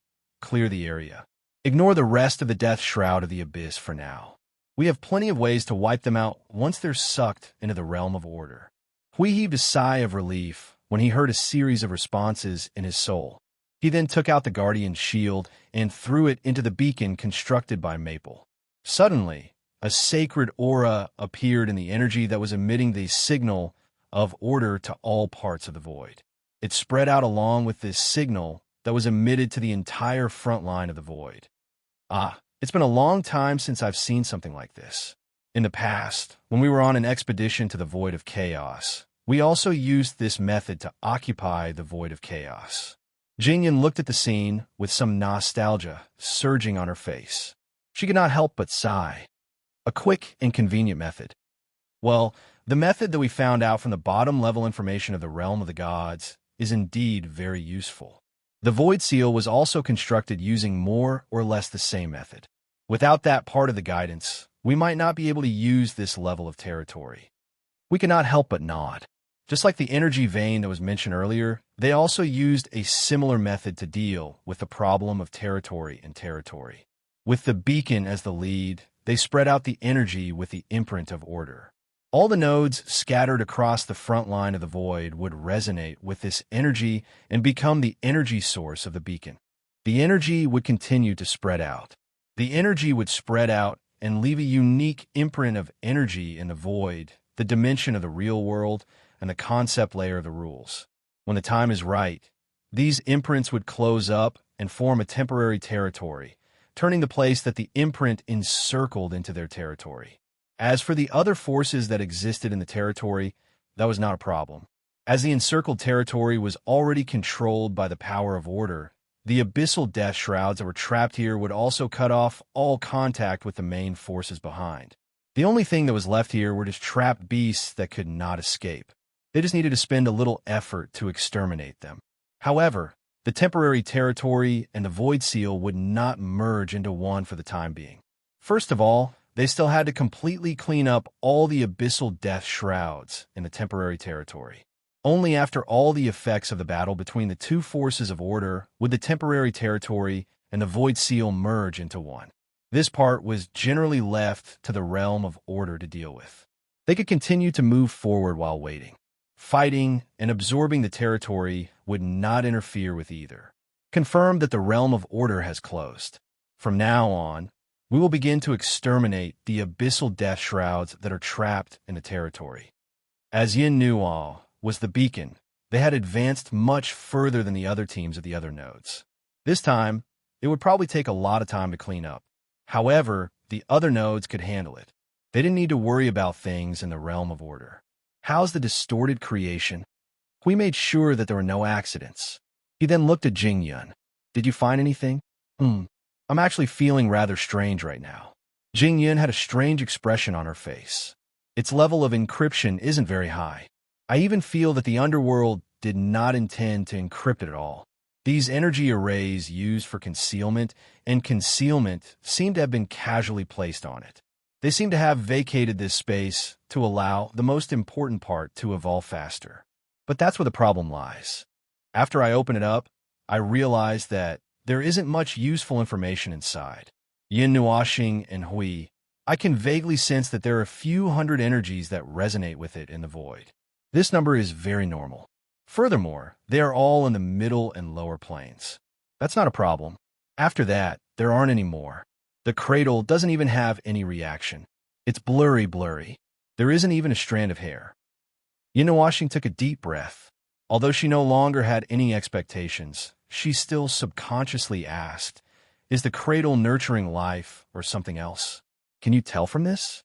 Clear the area. Ignore the rest of the death shroud of the abyss for now. We have plenty of ways to wipe them out once they're sucked into the realm of order. Hui heaved a sigh of relief when he heard a series of responses in his soul. He then took out the Guardian's shield and threw it into the beacon constructed by Maple. Suddenly, a sacred aura appeared in the energy that was emitting the signal of order to all parts of the void. It spread out along with this signal that was emitted to the entire front line of the void. It's been a long time since I've seen something like this. In the past, when we were on an expedition to the Void of Chaos, we also used this method to occupy the Void of Chaos. Jingyan looked at the scene with some nostalgia surging on her face. She could not help but sigh. A quick and convenient method. Well, the method that we found out from the bottom-level information of the realm of the gods is indeed very useful. The Void Seal was also constructed using more or less the same method. Without that part of the guidance, we might not be able to use this level of territory. We cannot help but nod. Just like the energy vein that was mentioned earlier, they also used a similar method to deal with the problem of territory and territory. With the beacon as the lead, they spread out the energy with the imprint of order. All the nodes scattered across the front line of the void would resonate with this energy and become the energy source of the beacon. The energy would continue to spread out. The energy would spread out and leave a unique imprint of energy in the void, the dimension of the real world, and the concept layer of the rules. When the time is right, these imprints would close up and form a temporary territory, turning the place that the imprint encircled into their territory. As for the other forces that existed in the territory, that was not a problem. As the encircled territory was already controlled by the power of order, the abyssal death shrouds that were trapped here would also cut off all contact with the main forces behind. The only thing that was left here were just trapped beasts that could not escape. They just needed to spend a little effort to exterminate them. However, the temporary territory and the Void Seal would not merge into one for the time being. First of all, they still had to completely clean up all the abyssal death shrouds in the temporary territory. Only after all the effects of the battle between the two forces of order would the temporary territory and the Void Seal merge into one. This part was generally left to the realm of order to deal with. They could continue to move forward while waiting. Fighting and absorbing the territory would not interfere with either. Confirm that the realm of order has closed. From now on, we will begin to exterminate the abyssal death shrouds that are trapped in the territory. As Yin Nuo was the beacon, they had advanced much further than the other teams of the other nodes. This time, it would probably take a lot of time to clean up. However, the other nodes could handle it. They didn't need to worry about things in the realm of order. How's the distorted creation? We made sure that there were no accidents. He then looked at Jingyun. Did you find anything? I'm actually feeling rather strange right now. Jingyun had a strange expression on her face. Its level of encryption isn't very high. I even feel that the underworld did not intend to encrypt it at all. These energy arrays used for concealment, and concealment seemed to have been casually placed on it. They seem to have vacated this space to allow the most important part to evolve faster. But that's where the problem lies. After I open it up, I realize that there isn't much useful information inside. Yin Nuashing and Hui, I can vaguely sense that there are a few hundred energies that resonate with it in the void. This number is very normal. Furthermore, they are all in the middle and lower planes. That's not a problem. After that, there aren't any more. The cradle doesn't even have any reaction. It's blurry. There isn't even a strand of hair. Yin took a deep breath. Although she no longer had any expectations, she still subconsciously asked, is the cradle nurturing life or something else? Can you tell from this?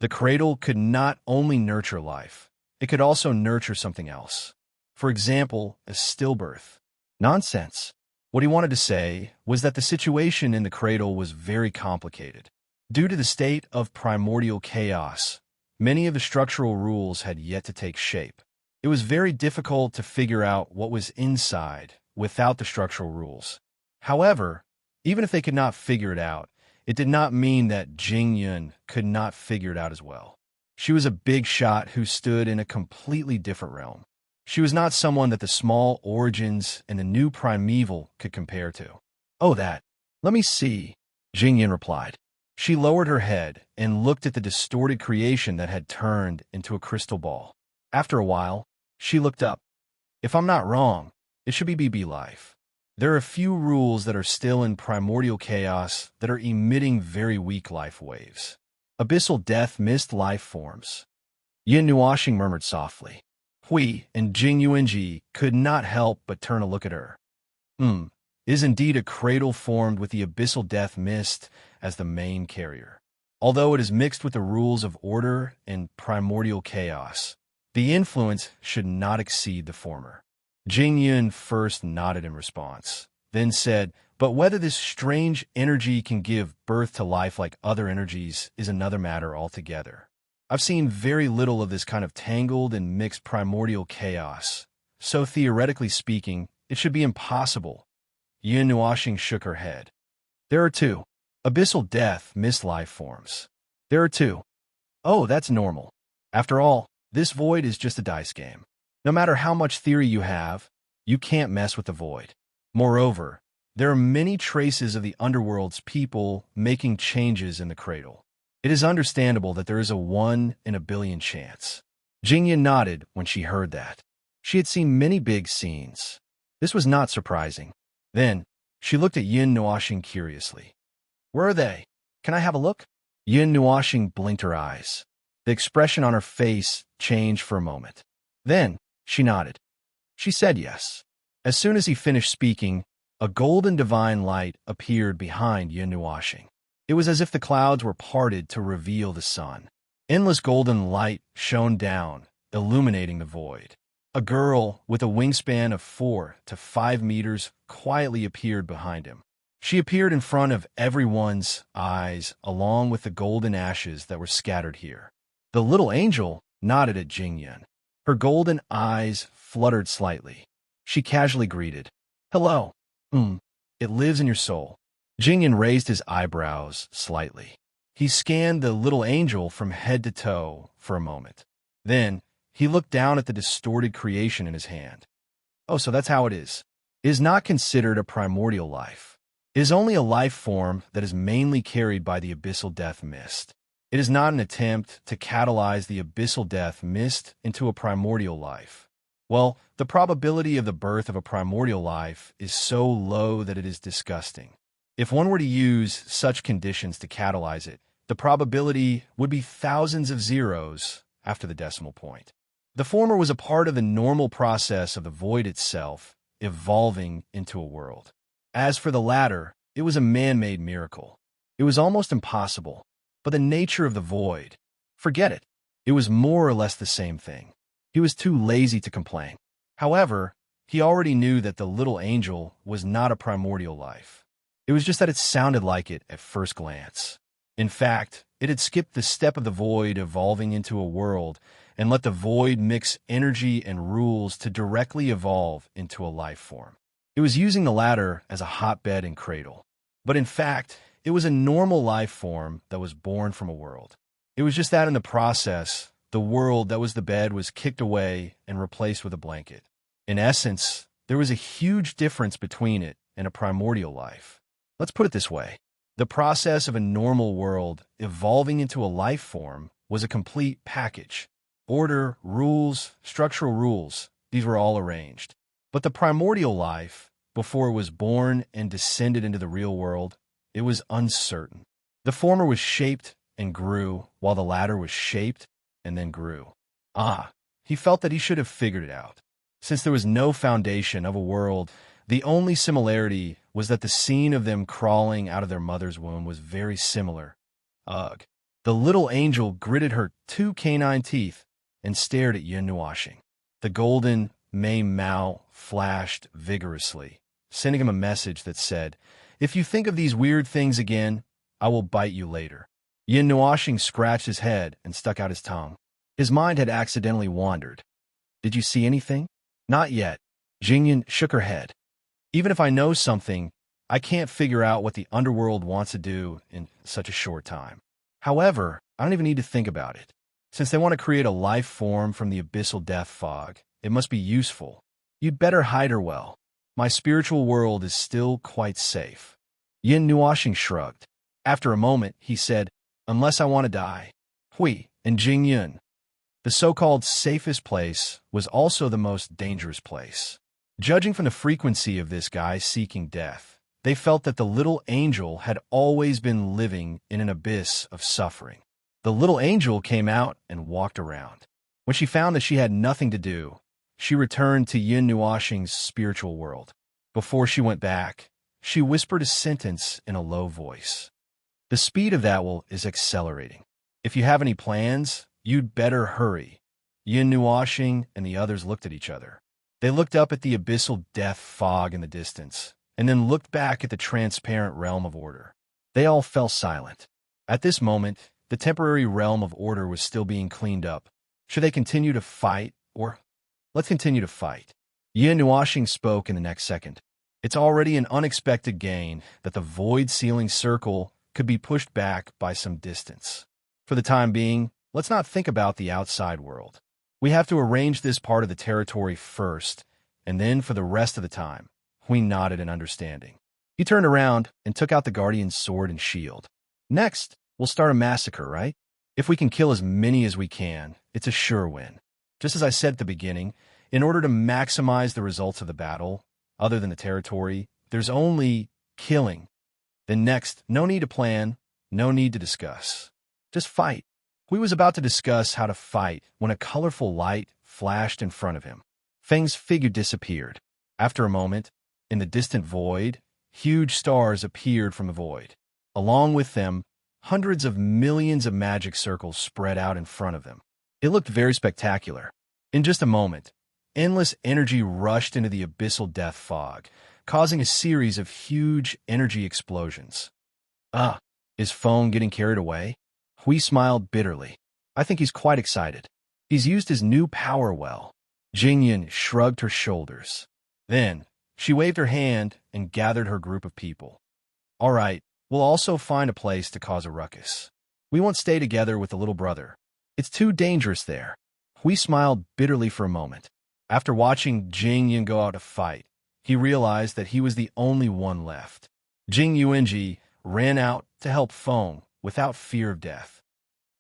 The cradle could not only nurture life, it could also nurture something else. For example, a stillbirth. Nonsense. What he wanted to say was that the situation in the cradle was very complicated. Due to the state of primordial chaos, many of the structural rules had yet to take shape. It was very difficult to figure out what was inside without the structural rules. However, even if they could not figure it out, it did not mean that Jing Yun could not figure it out as well. She was a big shot who stood in a completely different realm. She was not someone that the small origins and the new primeval could compare to. Oh, that. Let me see, Jing Yun replied. She lowered her head and looked at the distorted creation that had turned into a crystal ball. After a while, she looked up. If I'm not wrong, it should be BB life. There are a few rules that are still in primordial chaos that are emitting very weak life waves. Abyssal death mist life forms. Yin Nuashing murmured softly. Hui and Jing Yuanji could not help but turn a look at her. Is indeed a cradle formed with the abyssal death mist as the main carrier. Although it is mixed with the rules of order and primordial chaos, the influence should not exceed the former. Jing Yun first nodded in response, then said, but whether this strange energy can give birth to life like other energies is another matter altogether. I've seen very little of this kind of tangled and mixed primordial chaos, so theoretically speaking, it should be impossible. Yin Nuashing shook her head. There are two. Abyssal death mist life forms. There are two. Oh, that's normal. After all, this void is just a dice game. No matter how much theory you have, you can't mess with the void. Moreover, there are many traces of the Underworld's people making changes in the cradle. It is understandable that there is a 1 in a billion chance. Jingyan nodded when she heard that. She had seen many big scenes. This was not surprising. Then, she looked at Yin Nuashing curiously. Where are they? Can I have a look? Yin Nuashing blinked her eyes. The expression on her face changed for a moment. Then, she nodded. She said yes. As soon as he finished speaking, a golden divine light appeared behind Yin Nuashing. It was as if the clouds were parted to reveal the sun. Endless golden light shone down, illuminating the void. A girl with a wingspan of 4 to 5 meters quietly appeared behind him. She appeared in front of everyone's eyes, along with the golden ashes that were scattered here. The little angel nodded at Jingyan. Her golden eyes fluttered slightly. She casually greeted, Hello. It lives in your soul. Jingyan raised his eyebrows slightly. He scanned the little angel from head to toe for a moment. Then, he looked down at the distorted creation in his hand. Oh, so that's how it is. It is not considered a primordial life. It is only a life form that is mainly carried by the abyssal death mist. It is not an attempt to catalyze the abyssal death mist into a primordial life. Well, the probability of the birth of a primordial life is so low that it is disgusting. If one were to use such conditions to catalyze it, the probability would be thousands of zeros after the decimal point. The former was a part of the normal process of the void itself evolving into a world. As for the latter, it was a man-made miracle. It was almost impossible. But the nature of the void, forget it. It was more or less the same thing. He was too lazy to complain. However, he already knew that the little angel was not a primordial life. It was just that it sounded like it at first glance. In fact, it had skipped the step of the void evolving into a world and let the void mix energy and rules to directly evolve into a life form. It was using the latter as a hotbed and cradle. But in fact, it was a normal life form that was born from a world. It was just that in the process, the world that was the bed was kicked away and replaced with a blanket. In essence, there was a huge difference between it and a primordial life. Let's put it this way. The process of a normal world evolving into a life form was a complete package. Order, rules, structural rules, these were all arranged. But the primordial life, before it was born and descended into the real world, it was uncertain. The former was shaped and grew, while the latter was shaped and then grew. He felt that he should have figured it out. Since there was no foundation of a world, the only similarity was that the scene of them crawling out of their mother's womb was very similar. Ugh. The little angel gritted her 2 canine teeth and stared at Yin Nuashing. The golden Mei Mao flashed vigorously, sending him a message that said, "If you think of these weird things again, I will bite you later." Yin Nuashing scratched his head and stuck out his tongue. His mind had accidentally wandered. "Did you see anything?" "Not yet." Jingyan shook her head. "Even if I know something, I can't figure out what the underworld wants to do in such a short time. However, I don't even need to think about it. Since they want to create a life form from the abyssal death fog, it must be useful. You'd better hide her well. My spiritual world is still quite safe." Yin Nuashing shrugged. After a moment, he said, "Unless I want to die." Hui and Jingyan. The so-called safest place was also the most dangerous place. Judging from the frequency of this guy seeking death, they felt that the little angel had always been living in an abyss of suffering. The little angel came out and walked around. When she found that she had nothing to do, she returned to Yin Nuashing's spiritual world. Before she went back, she whispered a sentence in a low voice. "The speed of that is accelerating. If you have any plans, you'd better hurry." Yin Nuashing and the others looked at each other. They looked up at the abyssal death fog in the distance, and then looked back at the transparent realm of order. They all fell silent. At this moment, the temporary realm of order was still being cleaned up. Should they continue to fight, or... "Let's continue to fight." Yin Nuashing spoke in the next second. "It's already an unexpected gain that the void ceiling circle could be pushed back by some distance. For the time being, let's not think about the outside world. We have to arrange this part of the territory first, and then for the rest of the time." Hui nodded in understanding. He turned around and took out the Guardian's sword and shield. "Next, we'll start a massacre, right? If we can kill as many as we can, it's a sure win. Just as I said at the beginning, in order to maximize the results of the battle, other than the territory, there's only killing. Then next, no need to plan, no need to discuss. Just fight." Hui was about to discuss how to fight when a colorful light flashed in front of him. Feng's figure disappeared. After a moment, in the distant void, huge stars appeared from the void. Along with them, hundreds of millions of magic circles spread out in front of them. It looked very spectacular. In just a moment, endless energy rushed into the abyssal death fog, causing a series of huge energy explosions. Is Feng getting carried away? Hui smiled bitterly. "I think he's quite excited. He's used his new power well." Jingyan shrugged her shoulders. Then, she waved her hand and gathered her group of people. "All right, we'll also find a place to cause a ruckus. We won't stay together with the little brother. It's too dangerous there." Hui smiled bitterly for a moment. After watching Jingyan go out to fight, he realized that he was the only one left. Jing Yuanji ran out to help Feng without fear of death.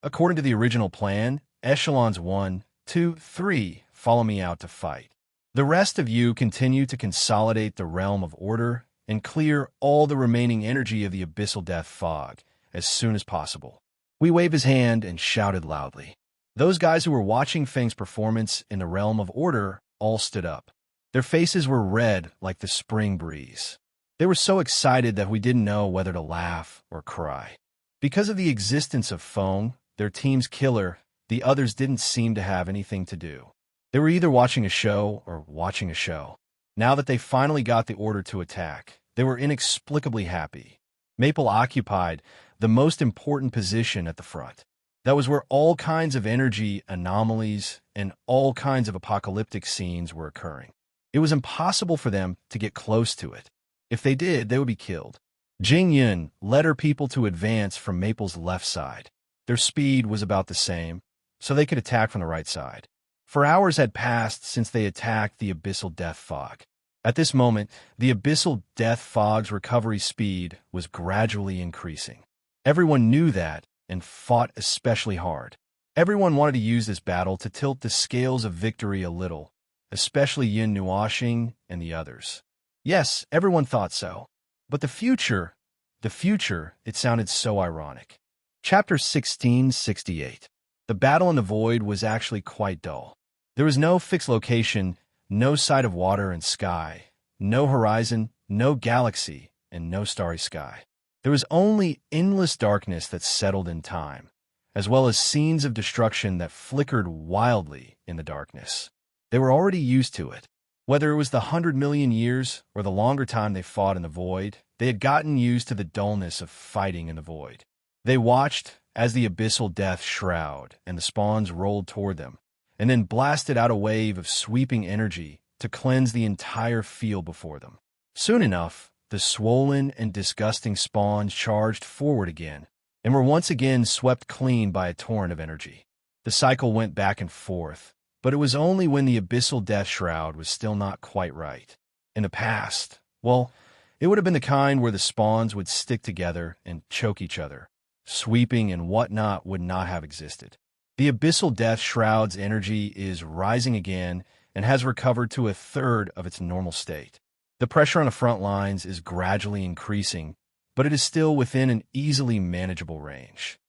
According to the original plan, echelons 1, 2, 3 follow me out to fight. The rest of you continue to consolidate the realm of order and clear all the remaining energy of the abyssal death fog as soon as possible. We waved his hand and shouted loudly. Those guys who were watching Feng's performance in the realm of order all stood up. Their faces were red like the spring breeze. They were so excited that we didn't know whether to laugh or cry. Because of the existence of Feng, their team's killer, the others didn't seem to have anything to do. They were either watching a show or watching a show. Now that they finally got the order to attack, they were inexplicably happy. Maple occupied the most important position at the front. That was where all kinds of energy anomalies and all kinds of apocalyptic scenes were occurring. It was impossible for them to get close to it. If they did, they would be killed. Jing Yun led her people to advance from Maple's left side. Their speed was about the same, so they could attack from the right side. For hours had passed since they attacked the Abyssal Death Fog. At this moment, the Abyssal Death Fog's recovery speed was gradually increasing. Everyone knew that and fought especially hard. Everyone wanted to use this battle to tilt the scales of victory a little, especially Yin Nuoxing and the others. Yes, everyone thought so. But the future, it sounded so ironic. Chapter 1668. The battle in the void was actually quite dull. There was no fixed location, no sight of water and sky, no horizon, no galaxy, and no starry sky. There was only endless darkness that settled in time, as well as scenes of destruction that flickered wildly in the darkness. They were already used to it. Whether it was the 100 million years or the longer time they fought in the void, they had gotten used to the dullness of fighting in the void. They watched as the abyssal death shroud and the spawns rolled toward them, and then blasted out a wave of sweeping energy to cleanse the entire field before them. Soon enough, the swollen and disgusting spawns charged forward again, and were once again swept clean by a torrent of energy. The cycle went back and forth, but it was only when the abyssal death shroud was still not quite right. In the past, well, it would have been the kind where the spawns would stick together and choke each other. Sweeping and whatnot would not have existed. The abyssal death shroud's energy is rising again and has recovered to a third of its normal state. The pressure on the front lines is gradually increasing, but it is still within an easily manageable range.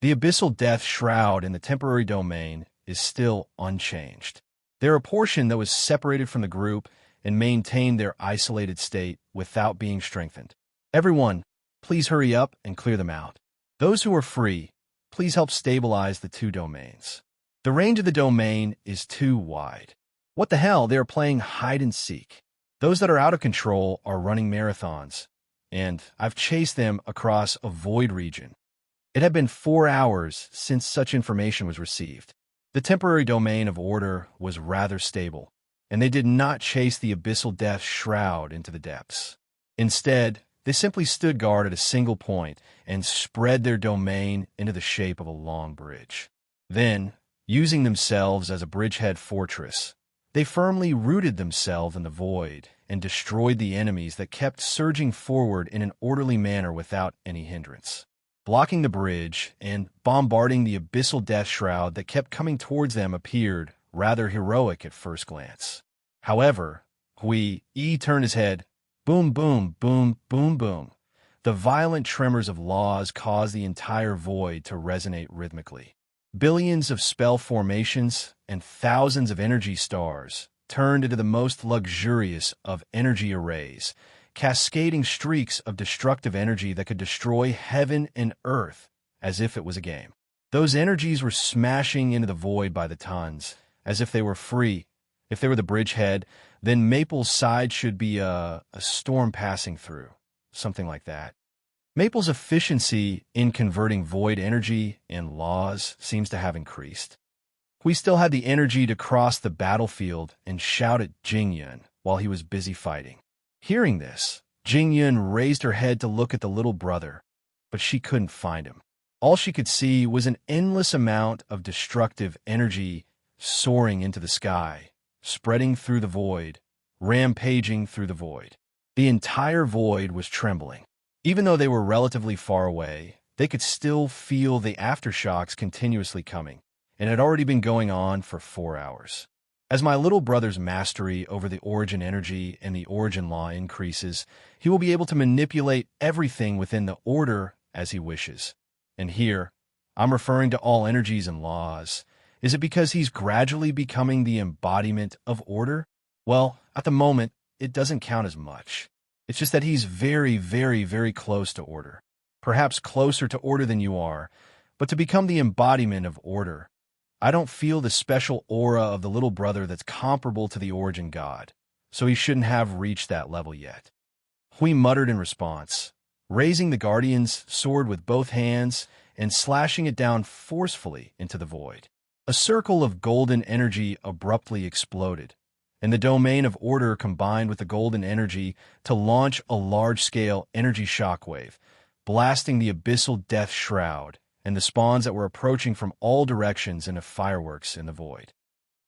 The abyssal death shroud in the temporary domain is still unchanged. They are a portion that was separated from the group and maintained their isolated state without being strengthened. Everyone, please hurry up and clear them out. Those who are free, please help stabilize the two domains. The range of the domain is too wide. What the hell, they are playing hide and seek. Those that are out of control are running marathons, and I've chased them across a void region. It had been 4 hours since such information was received. The temporary domain of order was rather stable, and they did not chase the abyssal death shroud into the depths. Instead, they simply stood guard at a single point and spread their domain into the shape of a long bridge. Then, using themselves as a bridgehead fortress, they firmly rooted themselves in the void and destroyed the enemies that kept surging forward in an orderly manner without any hindrance. Blocking the bridge and bombarding the abyssal death shroud that kept coming towards them appeared rather heroic at first glance. However, Hui Yi turned his head. Boom, boom, boom, boom, boom. The violent tremors of laws caused the entire void to resonate rhythmically. Billions of spell formations and thousands of energy stars turned into the most luxurious of energy arrays, cascading streaks of destructive energy that could destroy heaven and earth as if it was a game. Those energies were smashing into the void by the tons, as if they were free. If they were the bridgehead, then Maple's side should be a storm passing through, something like that. Maple's efficiency in converting void energy and laws seems to have increased. We still had the energy to cross the battlefield and shout at Jingyun while he was busy fighting. Hearing this, Jingyun raised her head to look at the little brother, but she couldn't find him. All she could see was an endless amount of destructive energy soaring into the sky, spreading through the void, rampaging through the void. The entire void was trembling. Even though they were relatively far away, they could still feel the aftershocks continuously coming, and had already been going on for 4 hours. As my little brother's mastery over the origin energy and the origin law increases, he will be able to manipulate everything within the order as he wishes. And here, I'm referring to all energies and laws. Is it because he's gradually becoming the embodiment of order? Well, at the moment, it doesn't count as much. It's just that he's very, very, very close to order. Perhaps closer to order than you are, but to become the embodiment of order. I don't feel the special aura of the little brother that's comparable to the origin god, so he shouldn't have reached that level yet. Hui muttered in response. Raising the guardian's sword with both hands and slashing it down forcefully into the void. A circle of golden energy abruptly exploded, and the domain of order combined with the golden energy to launch a large-scale energy shockwave, blasting the abyssal death shroud and the spawns that were approaching from all directions into fireworks in the void.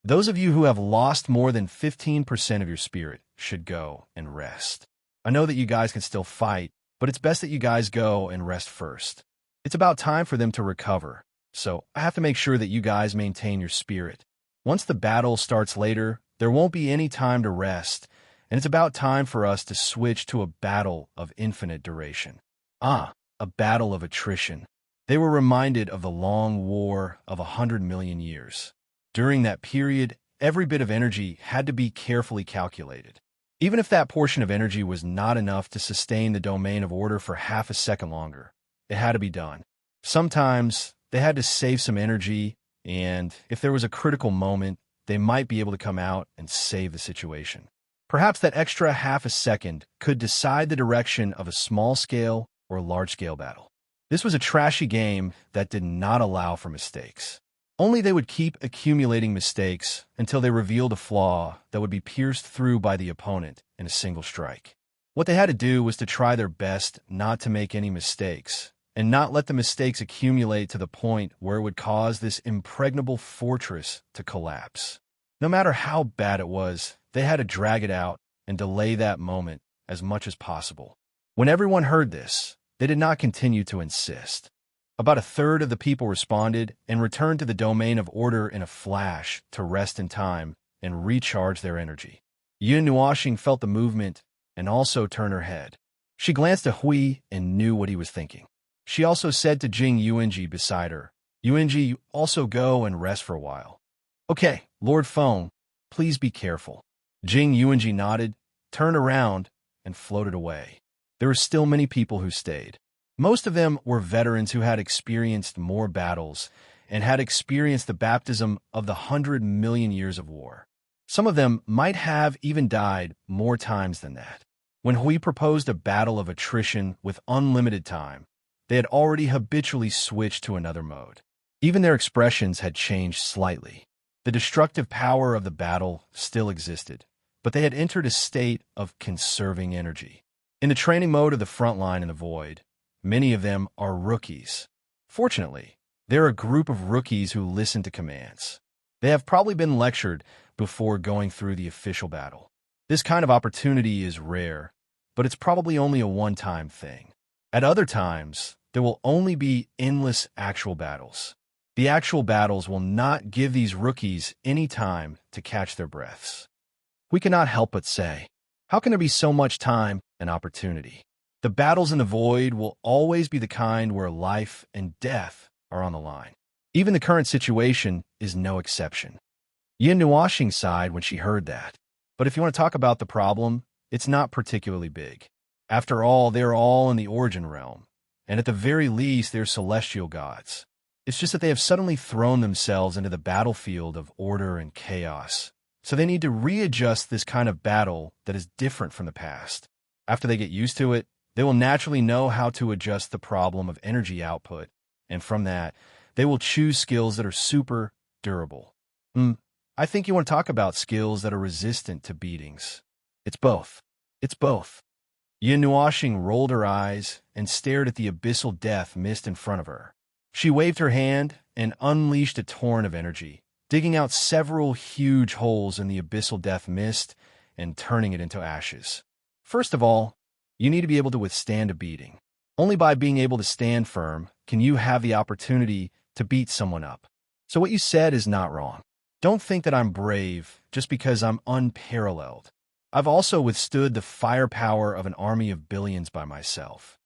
Those of you who have lost more than 15% of your spirit should go and rest. I know that you guys can still fight, but it's best that you guys go and rest first. It's about time for them to recover, so I have to make sure that you guys maintain your spirit. Once the battle starts later, there won't be any time to rest, and it's about time for us to switch to a battle of infinite duration. A battle of attrition. They were reminded of the long war of 100 million years. During that period, every bit of energy had to be carefully calculated. Even if that portion of energy was not enough to sustain the domain of order for half a second longer, it had to be done. Sometimes they had to save some energy, and if there was a critical moment, they might be able to come out and save the situation. Perhaps that extra half a second could decide the direction of a small-scale or large-scale battle. This was a trashy game that did not allow for mistakes. Only they would keep accumulating mistakes until they revealed a flaw that would be pierced through by the opponent in a single strike. What they had to do was to try their best not to make any mistakes, and not let the mistakes accumulate to the point where it would cause this impregnable fortress to collapse. No matter how bad it was, they had to drag it out and delay that moment as much as possible. When everyone heard this, they did not continue to insist. About a third of the people responded and returned to the domain of order in a flash to rest in time and recharge their energy. Yun Nuashing felt the movement and also turned her head. She glanced at Hui and knew what he was thinking. She also said to Jing Yuanji beside her, "Yuanji, you also go and rest for a while." "Okay, Lord Feng, please be careful." Jing Yuanji nodded, turned around, and floated away. There were still many people who stayed. Most of them were veterans who had experienced more battles and had experienced the baptism of the 100 million years of war. Some of them might have even died more times than that. When Hui proposed a battle of attrition with unlimited time, they had already habitually switched to another mode. Even their expressions had changed slightly. The destructive power of the battle still existed, but they had entered a state of conserving energy. In the training mode of the front line in the void, many of them are rookies. Fortunately, they're a group of rookies who listen to commands. They have probably been lectured before going through the official battle. This kind of opportunity is rare, but it's probably only a one-time thing. At other times, there will only be endless actual battles. The actual battles will not give these rookies any time to catch their breaths. We cannot help but say, how can there be so much time and opportunity? The battles in the void will always be the kind where life and death are on the line. Even the current situation is no exception. Yin Nuashing sighed when she heard that. But if you want to talk about the problem, it's not particularly big. After all, they're all in the origin realm, and at the very least, they're celestial gods. It's just that they have suddenly thrown themselves into the battlefield of order and chaos, so they need to readjust this kind of battle that is different from the past. After they get used to it, they will naturally know how to adjust the problem of energy output, and from that, they will choose skills that are super durable. I think you want to talk about skills that are resistant to beatings. It's both. It's both. Yin Nuashing rolled her eyes and stared at the abyssal death mist in front of her. She waved her hand and unleashed a torrent of energy, digging out several huge holes in the abyssal death mist and turning it into ashes. First of all, you need to be able to withstand a beating. Only by being able to stand firm can you have the opportunity to beat someone up. So what you said is not wrong. Don't think that I'm brave just because I'm unparalleled. I've also withstood the firepower of an army of billions by myself.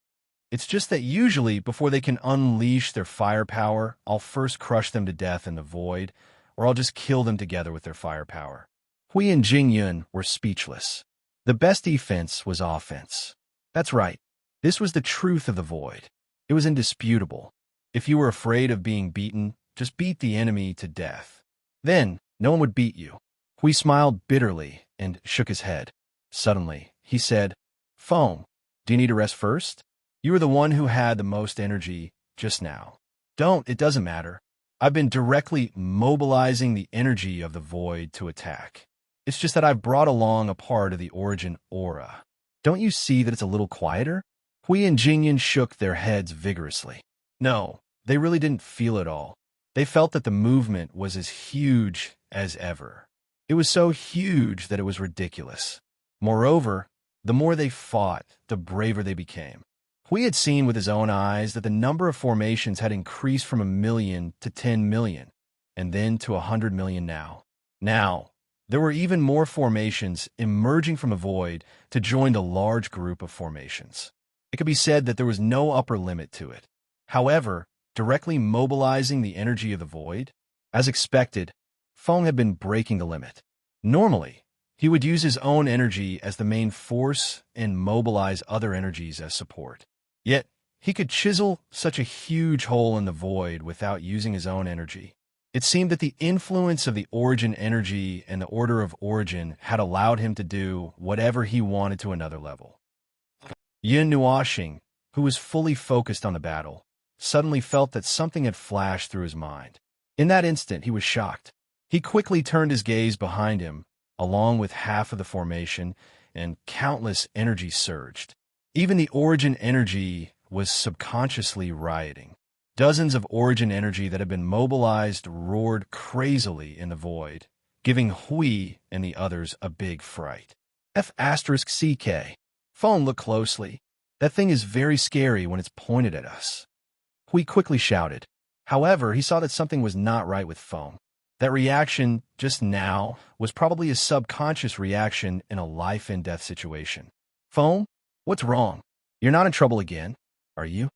It's just that usually, before they can unleash their firepower, I'll first crush them to death in the void, or I'll just kill them together with their firepower. Hui and Jingyun were speechless. The best defense was offense. That's right. This was the truth of the void. It was indisputable. If you were afraid of being beaten, just beat the enemy to death. Then, no one would beat you. Hui smiled bitterly and shook his head. Suddenly, he said, "Foam, do you need to rest first? You were the one who had the most energy just now." It doesn't matter. I've been directly mobilizing the energy of the void to attack. It's just that I've brought along a part of the origin aura. Don't you see that it's a little quieter? Hui and Jingyan shook their heads vigorously. No, they really didn't feel it all. They felt that the movement was as huge as ever. It was so huge that it was ridiculous. Moreover, the more they fought, the braver they became. Hui had seen with his own eyes that the number of formations had increased from 1 million to 10 million, and then to 100 million now. Now, there were even more formations emerging from a void to join the large group of formations. It could be said that there was no upper limit to it. However, directly mobilizing the energy of the void, as expected, Feng had been breaking the limit. Normally, he would use his own energy as the main force and mobilize other energies as support. Yet, he could chisel such a huge hole in the void without using his own energy. It seemed that the influence of the origin energy and the order of origin had allowed him to do whatever he wanted to another level. Yin Nuoxing, who was fully focused on the battle, suddenly felt that something had flashed through his mind. In that instant, he was shocked. He quickly turned his gaze behind him, along with half of the formation, and countless energies surged. Even the origin energy was subconsciously rioting. Dozens of origin energy that had been mobilized roared crazily in the void, giving Hui and the others a big fright. F*CK. Phone, look closely. That thing is very scary when it's pointed at us. Hui quickly shouted. However, he saw that something was not right with Phone. That reaction, just now, was probably a subconscious reaction in a life-and-death situation. Phone, what's wrong? You're not in trouble again, are you?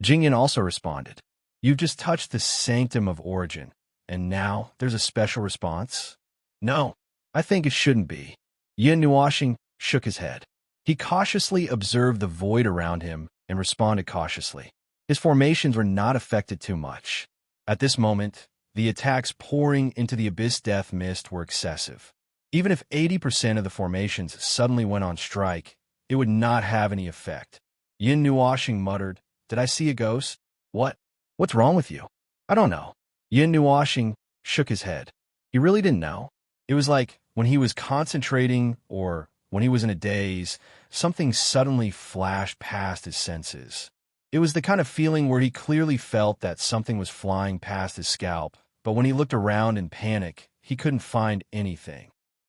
Jingyan also responded. You've just touched the sanctum of origin, and now there's a special response? No, I think it shouldn't be. Yin Nuoxing shook his head. He cautiously observed the void around him and responded cautiously. His formations were not affected too much. At this moment, the attacks pouring into the abyss death mist were excessive. Even if 80% of the formations suddenly went on strike, it would not have any effect. Yin Nuoxing muttered, Did I see a ghost? What? What's wrong with you? I don't know. Yin Nuoxing shook his head. He really didn't know. It was like when he was concentrating or when he was in a daze, something suddenly flashed past his senses. It was the kind of feeling where he clearly felt that something was flying past his scalp, but when he looked around in panic, he couldn't find anything.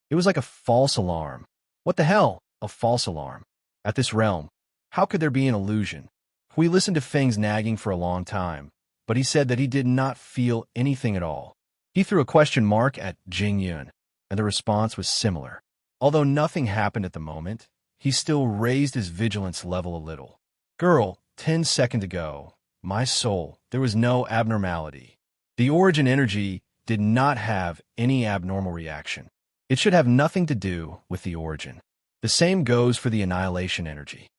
It was like a false alarm. What the hell? A false alarm. At this realm, how could there be an illusion? Hui listened to Feng's nagging for a long time, but he said that he did not feel anything at all. He threw a question mark at Jingyun, and the response was similar. Although nothing happened at the moment, he still raised his vigilance level a little. Girl, 10 seconds ago, my soul, there was no abnormality. The origin energy did not have any abnormal reaction. It should have nothing to do with the origin. The same goes for the annihilation energy.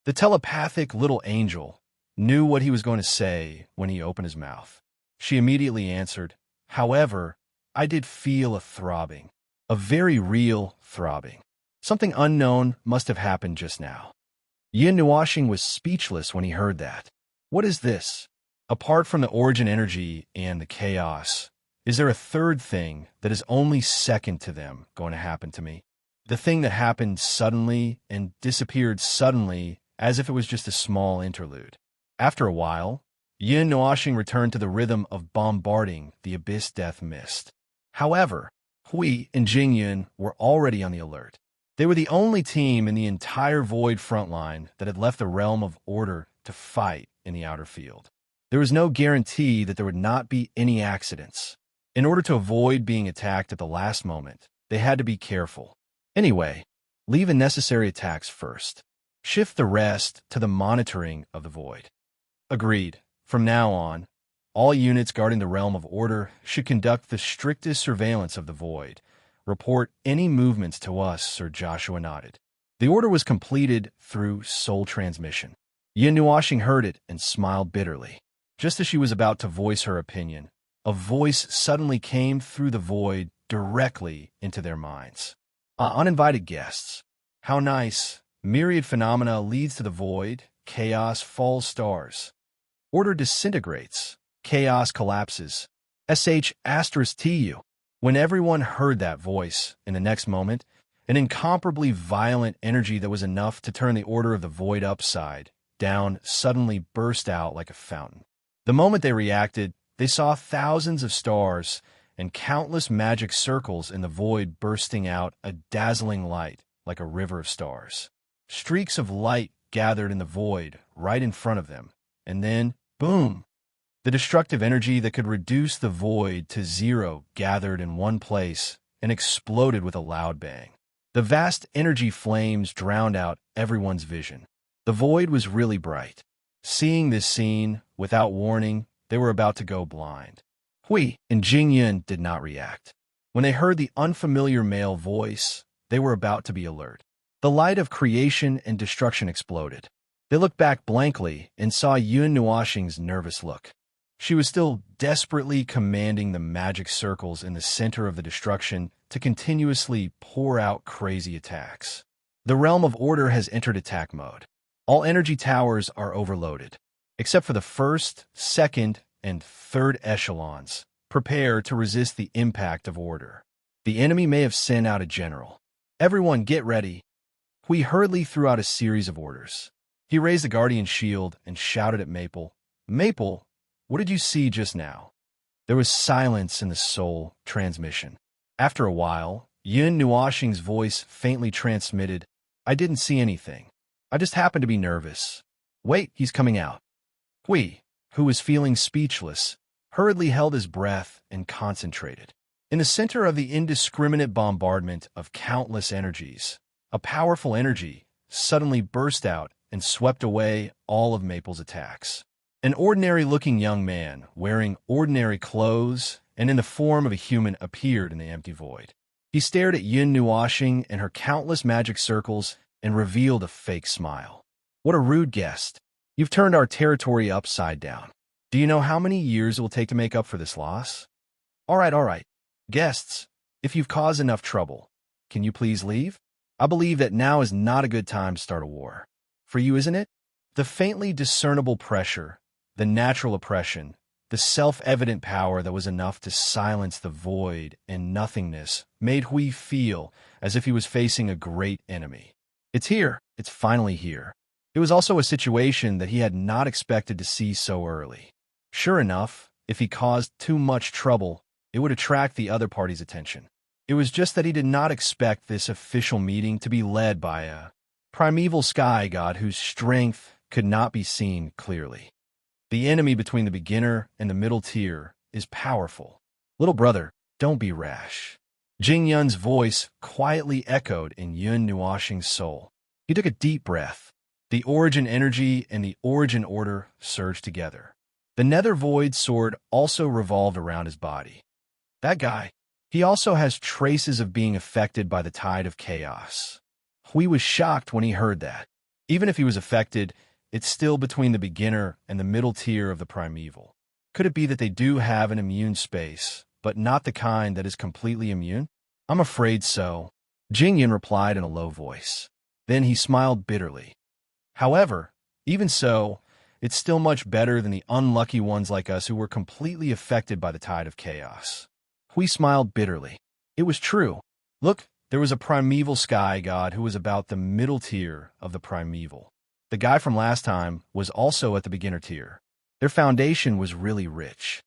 The telepathic little angel knew what he was going to say when he opened his mouth. She immediately answered, However, I did feel a throbbing, a very real throbbing. Something unknown must have happened just now. Yin Nuoxing was speechless when he heard that. What is this? Apart from the origin energy and the chaos, is there a third thing that is only second to them going to happen to me? The thing that happened suddenly and disappeared suddenly as if it was just a small interlude. After a while, Yin Nuoxing returned to the rhythm of bombarding the abyss death mist. However, Hui and Jingyun were already on the alert. They were the only team in the entire Void frontline that had left the realm of order to fight in the outer field. There was no guarantee that there would not be any accidents. In order to avoid being attacked at the last moment, they had to be careful. Anyway, leave unnecessary attacks first. Shift the rest to the monitoring of the Void. Agreed. From now on, all units guarding the realm of order should conduct the strictest surveillance of the Void. Report any movements to us, Sir Joshua nodded. The order was completed through soul transmission. Yin Nuoxing heard it and smiled bitterly. Just as she was about to voice her opinion, a voice suddenly came through the Void directly into their minds. Uninvited guests. How nice. Myriad phenomena leads to the Void. Chaos falls stars. Order disintegrates. chaos collapses. *TU. When everyone heard that voice, in the next moment, an incomparably violent energy that was enough to turn the order of the void upside down suddenly burst out like a fountain. The moment they reacted, they saw thousands of stars and countless magic circles in the void bursting out a dazzling light like a river of stars. Streaks of light gathered in the void right in front of them, and then, boom! The destructive energy that could reduce the void to zero gathered in one place and exploded with a loud bang. The vast energy flames drowned out everyone's vision. The void was really bright. Seeing this scene, without warning, they were about to go blind. Hui and Jingyun did not react. When they heard the unfamiliar male voice, they were about to be alert. The light of creation and destruction exploded. They looked back blankly and saw Yun Nuoxing's nervous look. She was still desperately commanding the magic circles in the center of the destruction to continuously pour out crazy attacks. The realm of order has entered attack mode. All energy towers are overloaded, except for the first, second, and third echelons. Prepare to resist the impact of order. The enemy may have sent out a general. Everyone get ready. Hui hurriedly threw out a series of orders. He raised the guardian shield and shouted at Maple, "Maple, what did you see just now?" There was silence in the soul transmission. After a while, Yun Nuoxing's voice faintly transmitted, "I didn't see anything. I just happened to be nervous. Wait, he's coming out." Hui, who was feeling speechless, hurriedly held his breath and concentrated. In the center of the indiscriminate bombardment of countless energies, a powerful energy suddenly burst out and swept away all of Maple's attacks. An ordinary-looking young man, wearing ordinary clothes and in the form of a human, appeared in the empty void. He stared at Yun Nuoxing and her countless magic circles and revealed a fake smile. "What a rude guest. You've turned our territory upside down. Do you know how many years it will take to make up for this loss?" All right. Guests, if you've caused enough trouble, can you please leave? I believe that now is not a good time to start a war. For you, isn't it? The faintly discernible pressure, the natural oppression, the self-evident power that was enough to silence the void and nothingness made Hui feel as if he was facing a great enemy. It's here. It's finally here. It was also a situation that he had not expected to see so early. Sure enough, if he caused too much trouble, it would attract the other party's attention. It was just that he did not expect this official meeting to be led by a primeval sky god whose strength could not be seen clearly. The enemy between the beginner and the middle tier is powerful. Little brother, don't be rash. Jingyun's voice quietly echoed in Yun Nuoxing's soul. He took a deep breath. The origin energy and the origin order surged together. The nether void sword also revolved around his body. That guy, he also has traces of being affected by the tide of chaos. Hui was shocked when he heard that. Even if he was affected, it's still between the beginner and the middle tier of the primeval. Could it be that they do have an immune space, but not the kind that is completely immune? I'm afraid so, Jingyun replied in a low voice. Then he smiled bitterly. However, even so, it's still much better than the unlucky ones like us who were completely affected by the tide of chaos. Hui smiled bitterly. It was true. Look, there was a primeval sky god who was about the middle tier of the primeval. The guy from last time was also at the beginner tier. Their foundation was really rich.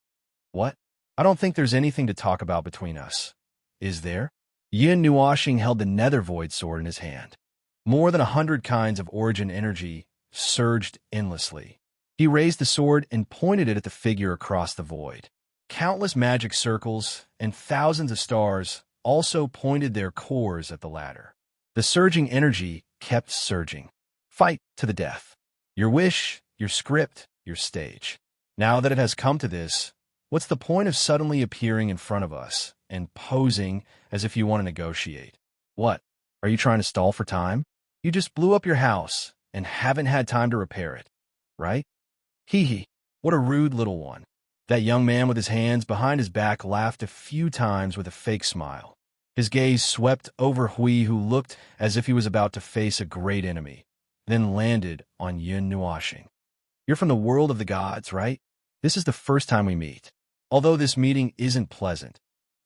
What? I don't think there's anything to talk about between us. Is there? Yun Nuoxing held the nether void sword in his hand. More than 100 kinds of origin energy surged endlessly. He raised the sword and pointed it at the figure across the void. Countless magic circles and thousands of stars also pointed their cores at the latter. The surging energy kept surging. Fight to the death. Your wish, your script, your stage. Now that it has come to this, what's the point of suddenly appearing in front of us and posing as if you want to negotiate? What? Are you trying to stall for time? You just blew up your house and haven't had time to repair it, right? Hee, what a rude little one. That young man with his hands behind his back laughed a few times with a fake smile. His gaze swept over Hui, who looked as if he was about to face a great enemy, then landed on Yun Nuoxing. You're from the world of the gods, right? This is the first time we meet. Although this meeting isn't pleasant.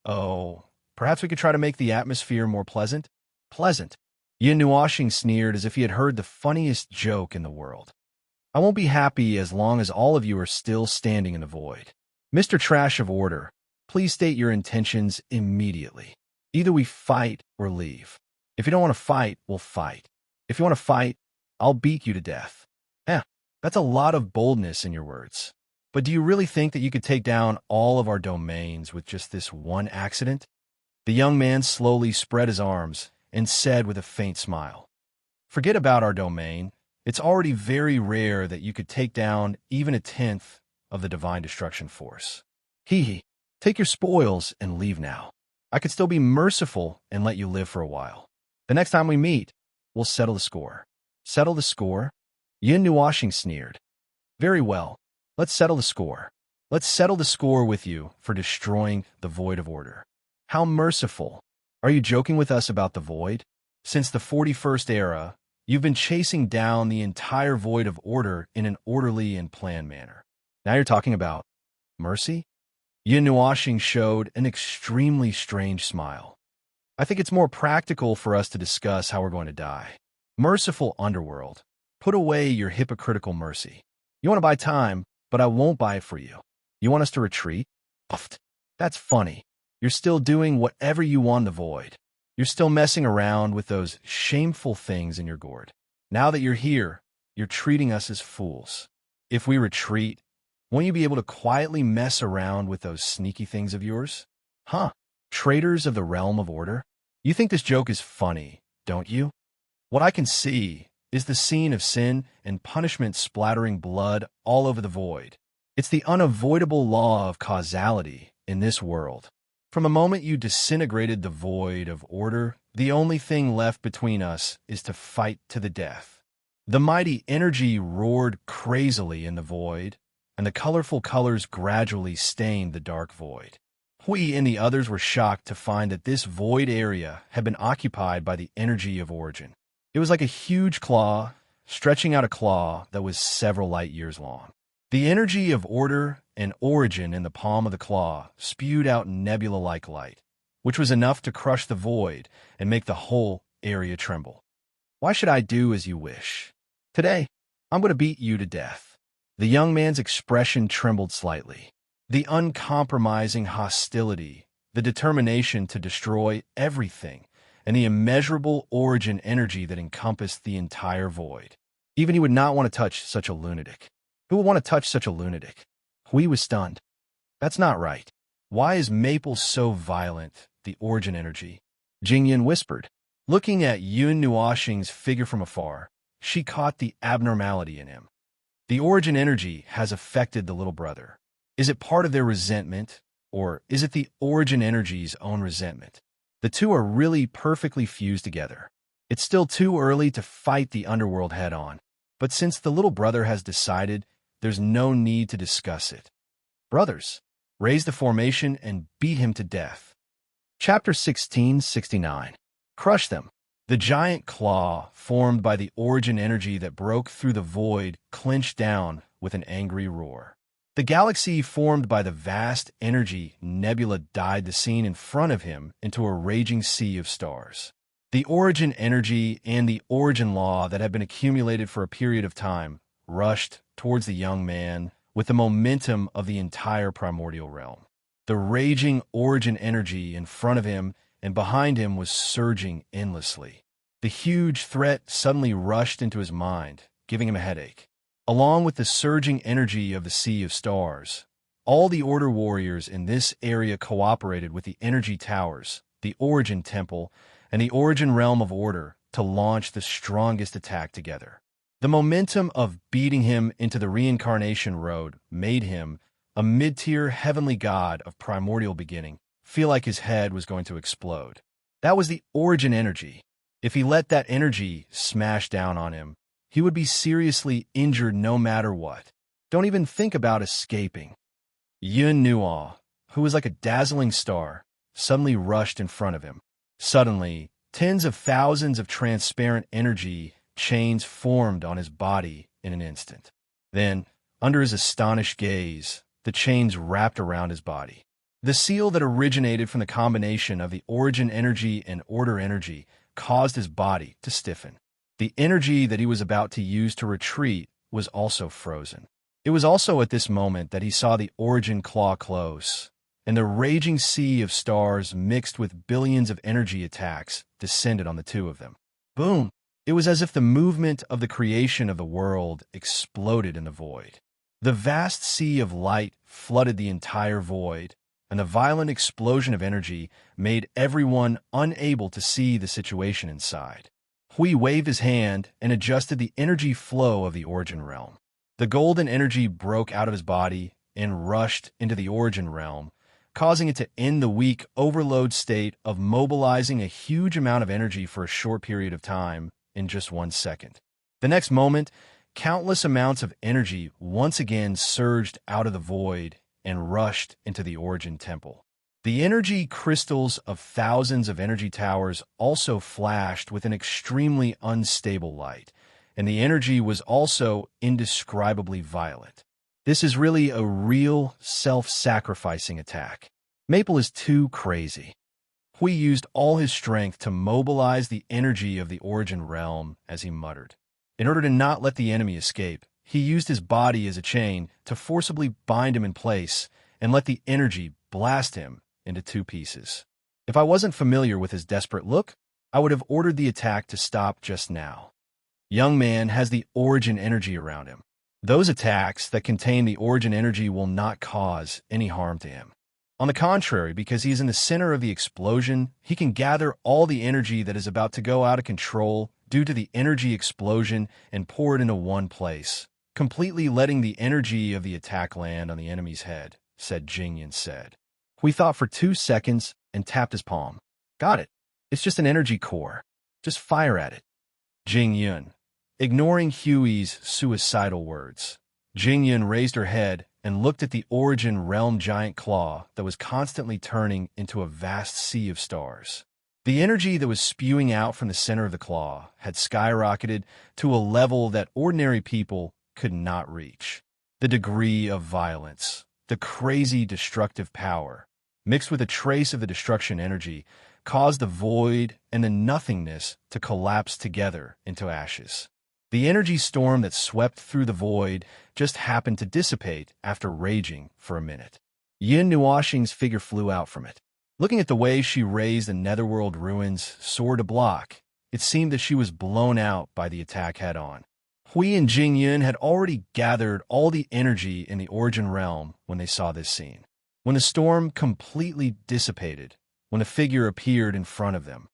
Oh, perhaps we could try to make the atmosphere more pleasant? Pleasant. Yin Nuashing sneered as if he had heard the funniest joke in the world. I won't be happy as long as all of you are still standing in the void. Mr. Trash of Order, please state your intentions immediately. Either we fight or leave. If you don't want to fight, we'll fight. If you want to fight, I'll beat you to death. That's a lot of boldness in your words. But do you really think that you could take down all of our domains with just this one accident? The young man slowly spread his arms and said with a faint smile, Forget about our domain. It's already very rare that you could take down even a tenth of the Divine Destruction Force. Hee, take your spoils and leave now. I could still be merciful and let you live for a while. The next time we meet, we'll settle the score. Settle the score? Yin Nuashing sneered. Very well. Let's settle the score. Let's settle the score with you for destroying the Void of Order. How merciful. Are you joking with us about the Void? Since the 41st era, you've been chasing down the entire Void of Order in an orderly and planned manner. Now you're talking about mercy? Yin Nuashing showed an extremely strange smile. I think it's more practical for us to discuss how we're going to die. Merciful Underworld, put away your hypocritical mercy. You want to buy time, but I won't buy it for you. You want us to retreat? Puffed. That's funny. You're still doing whatever you want in the void. You're still messing around with those shameful things in your gourd. Now that you're here, you're treating us as fools. If we retreat, won't you be able to quietly mess around with those sneaky things of yours? Huh? Traitors of the realm of order? You think this joke is funny, don't you? What I can see is the scene of sin and punishment splattering blood all over the void. It's the unavoidable law of causality in this world. From the moment you disintegrated the void of order, the only thing left between us is to fight to the death. The mighty energy roared crazily in the void, and the colorful colors gradually stained the dark void. We and the others were shocked to find that this void area had been occupied by the energy of origin. It was like a huge claw, stretching out a claw that was several light years long. The energy of order and origin in the palm of the claw spewed out nebula-like light, which was enough to crush the void and make the whole area tremble. Why should I do as you wish? Today, I'm going to beat you to death. The young man's expression trembled slightly. The uncompromising hostility, the determination to destroy everything, and the immeasurable origin energy that encompassed the entire void. Even he would not want to touch such a lunatic. Who would want to touch such a lunatic? Hui was stunned. That's not right. Why is Maple so violent, the origin energy? Jingyan whispered. Looking at Yun Nuashing's figure from afar, she caught the abnormality in him. The origin energy has affected the little brother. Is it part of their resentment, or is it the origin energy's own resentment? The two are really perfectly fused together. It's still too early to fight the underworld head-on, but since the little brother has decided, there's no need to discuss it. Brothers, raise the formation and beat him to death. Chapter 1669. Crush them. The giant claw, formed by the origin energy that broke through the void, clenched down with an angry roar. The galaxy formed by the vast energy nebula dyed the scene in front of him into a raging sea of stars. The origin energy and the origin law that had been accumulated for a period of time rushed towards the young man with the momentum of the entire primordial realm. The raging origin energy in front of him and behind him was surging endlessly. The huge threat suddenly rushed into his mind, giving him a headache. Along with the surging energy of the Sea of Stars, all the Order warriors in this area cooperated with the Energy Towers, the Origin Temple, and the Origin Realm of Order to launch the strongest attack together. The momentum of beating him into the reincarnation road made him, a mid-tier heavenly god of primordial beginning, feel like his head was going to explode. That was the Origin energy. If he let that energy smash down on him, he would be seriously injured no matter what. Don't even think about escaping. Yun Nuo, who was like a dazzling star, suddenly rushed in front of him. Suddenly, tens of thousands of transparent energy chains formed on his body in an instant. Then, under his astonished gaze, the chains wrapped around his body. The seal that originated from the combination of the origin energy and order energy caused his body to stiffen. The energy that he was about to use to retreat was also frozen. It was also at this moment that he saw the origin claw close, and the raging sea of stars mixed with billions of energy attacks descended on the two of them. Boom! It was as if the movement of the creation of the world exploded in the void. The vast sea of light flooded the entire void, and the violent explosion of energy made everyone unable to see the situation inside. Hui waved his hand and adjusted the energy flow of the origin realm. The golden energy broke out of his body and rushed into the origin realm, causing it to end the weak overload state of mobilizing a huge amount of energy for a short period of time in just 1 second. The next moment, countless amounts of energy once again surged out of the void and rushed into the origin temple. The energy crystals of thousands of energy towers also flashed with an extremely unstable light, and the energy was also indescribably violent. This is really a real self-sacrificing attack. Maple is too crazy. Hui used all his strength to mobilize the energy of the origin realm as he muttered. In order to not let the enemy escape, he used his body as a chain to forcibly bind him in place and let the energy blast him into 2 pieces. If I wasn't familiar with his desperate look, I would have ordered the attack to stop just now. Young man has the origin energy around him. Those attacks that contain the origin energy will not cause any harm to him. On the contrary, because he is in the center of the explosion, he can gather all the energy that is about to go out of control due to the energy explosion and pour it into one place, completely letting the energy of the attack land on the enemy's head, said Jingyan said. Hui thought for 2 seconds and tapped his palm. Got it. It's just an energy core. Just fire at it. Jingyan, ignoring Hui's suicidal words. Jingyan raised her head and looked at the origin realm giant claw that was constantly turning into a vast sea of stars. The energy that was spewing out from the center of the claw had skyrocketed to a level that ordinary people could not reach. The degree of violence, the crazy destructive power, mixed with a trace of the destruction energy, caused the void and the nothingness to collapse together into ashes. The energy storm that swept through the void just happened to dissipate after raging for a minute. Yin Nuoxing's figure flew out from it. Looking at the way she raised the netherworld ruins sword to block, it seemed that she was blown out by the attack head-on. Hui and Jingyan had already gathered all the energy in the origin realm when they saw this scene. When the storm completely dissipated, when a figure appeared in front of them,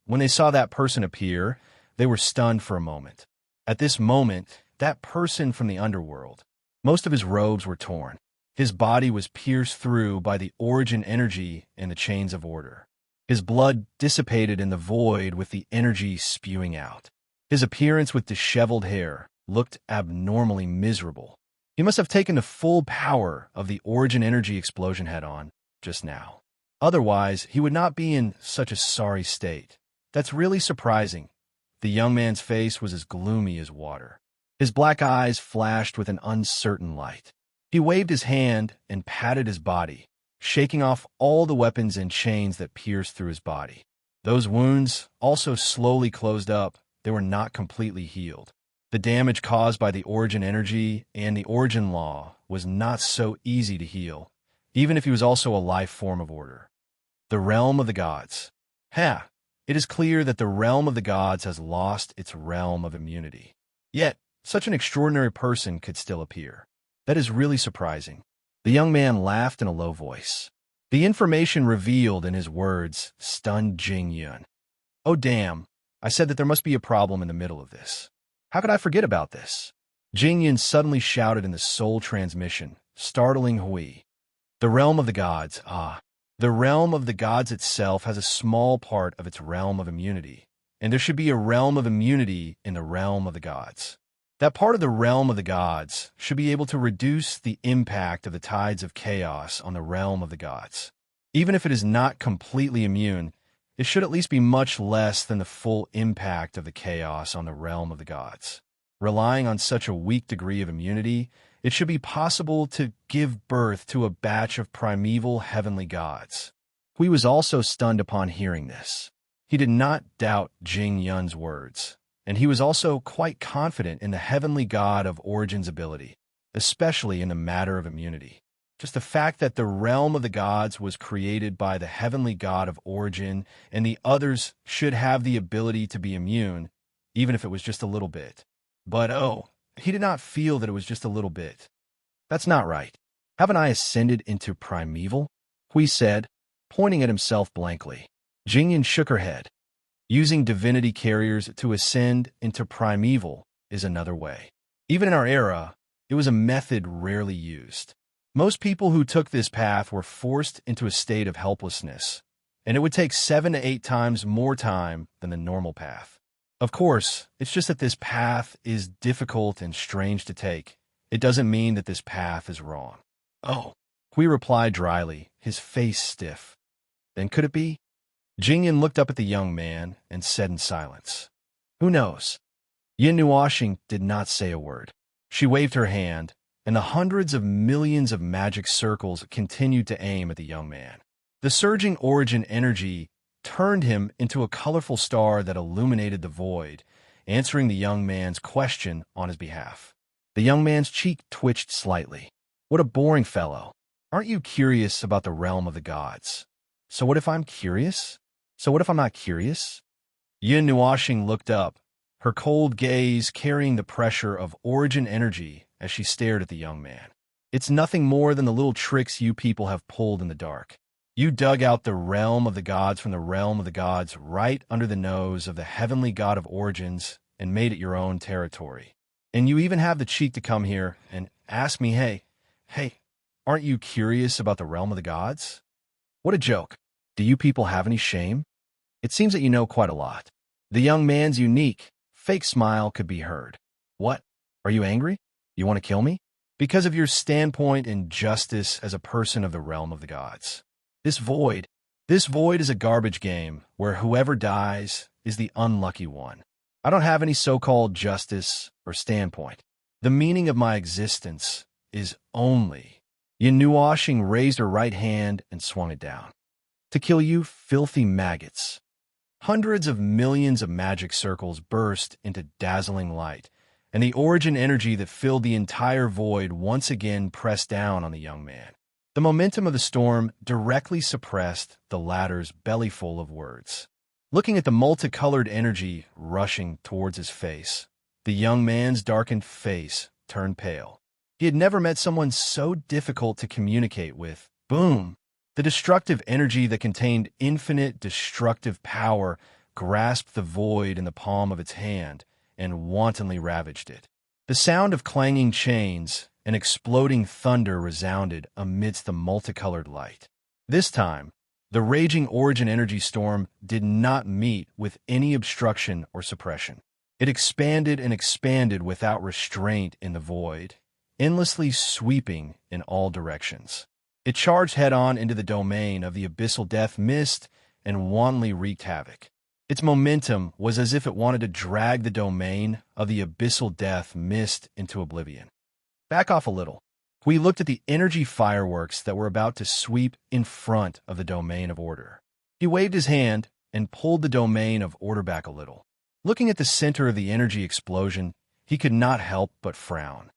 when they saw that person appear, they were stunned for a moment. At this moment, that person from the underworld, most of his robes were torn. His body was pierced through by the origin energy and the chains of order. His blood dissipated in the void with the energy spewing out. His appearance with disheveled hair looked abnormally miserable. He must have taken the full power of the origin energy explosion head-on just now. Otherwise, he would not be in such a sorry state. That's really surprising. The young man's face was as gloomy as water. His black eyes flashed with an uncertain light. He waved his hand and patted his body, shaking off all the weapons and chains that pierced through his body. Those wounds also slowly closed up. They were not completely healed. The damage caused by the origin energy and the origin law was not so easy to heal, even if he was also a life form of order. The realm of the gods. It is clear that the realm of the gods has lost its realm of immunity. Yet, such an extraordinary person could still appear. That is really surprising. The young man laughed in a low voice. The information revealed in his words stunned Jingyan. Oh damn, I said that there must be a problem in the middle of this. How could I forget about this? Jingyan suddenly shouted in the soul transmission, startling Hui. The realm of the gods, The realm of the gods itself has a small part of its realm of immunity, and there should be a realm of immunity in the realm of the gods. That part of the realm of the gods should be able to reduce the impact of the tides of chaos on the realm of the gods. Even if it is not completely immune, it should at least be much less than the full impact of the chaos on the realm of the gods. Relying on such a weak degree of immunity, It should be possible to give birth to a batch of primeval heavenly gods. Hui was also stunned upon hearing this. He did not doubt Jing Yun's words, and he was also quite confident in the heavenly god of Origin's ability, especially in the matter of immunity. Just the fact that the realm of the gods was created by the heavenly god of Origin and the others should have the ability to be immune, even if it was just a little bit. But he did not feel that it was just a little bit. That's not right. Haven't I ascended into primeval? Hui said, pointing at himself blankly. Jingyan shook her head. Using divinity carriers to ascend into primeval is another way. Even in our era, it was a method rarely used. Most people who took this path were forced into a state of helplessness, and it would take 7 to 8 times more time than the normal path. Of course, it's just that this path is difficult and strange to take. It doesn't mean that this path is wrong. Oh, Hui replied dryly, his face stiff. Then could it be? Jingyan looked up at the young man and said in silence, "Who knows?" Yin Nuoxing did not say a word. She waved her hand, and the hundreds of millions of magic circles continued to aim at the young man. The surging Origin energy turned him into a colorful star that illuminated the void, answering the young man's question on his behalf. The young man's cheek twitched slightly. What a boring fellow. Aren't you curious about the realm of the gods? So what if I'm curious? So what if I'm not curious? Yin Nuoxing looked up, her cold gaze carrying the pressure of Origin energy as she stared at the young man. It's nothing more than the little tricks you people have pulled in the dark. You dug out the realm of the gods from the realm of the gods right under the nose of the heavenly god of Origins and made it your own territory. And you even have the cheek to come here and ask me, hey, aren't you curious about the realm of the gods? What a joke. Do you people have any shame? It seems that you know quite a lot. The young man's unique, fake smile could be heard. What? Are you angry? You want to kill me? Because of your standpoint in justice as a person of the realm of the gods. This void is a garbage game where whoever dies is the unlucky one. I don't have any so-called justice or standpoint. The meaning of my existence is only. Yin Nuoxing raised her right hand and swung it down. To kill you, filthy maggots. Hundreds of millions of magic circles burst into dazzling light, and the Origin energy that filled the entire void once again pressed down on the young man. The momentum of the storm directly suppressed the latter's bellyful of words. Looking at the multicolored energy rushing towards his face, the young man's darkened face turned pale. He had never met someone so difficult to communicate with. Boom! The destructive energy that contained infinite destructive power grasped the void in the palm of its hand and wantonly ravaged it. The sound of clanging chains and exploding thunder resounded amidst the multicolored light. This time, the raging Origin energy storm did not meet with any obstruction or suppression. It expanded and expanded without restraint in the void, endlessly sweeping in all directions. It charged head-on into the domain of the abyssal death mist and wantonly wreaked havoc. Its momentum was as if it wanted to drag the domain of the abyssal death mist into oblivion. Back off a little. We looked at the energy fireworks that were about to sweep in front of the domain of order. He waved his hand and pulled the domain of order back a little. Looking at the center of the energy explosion, he could not help but frown.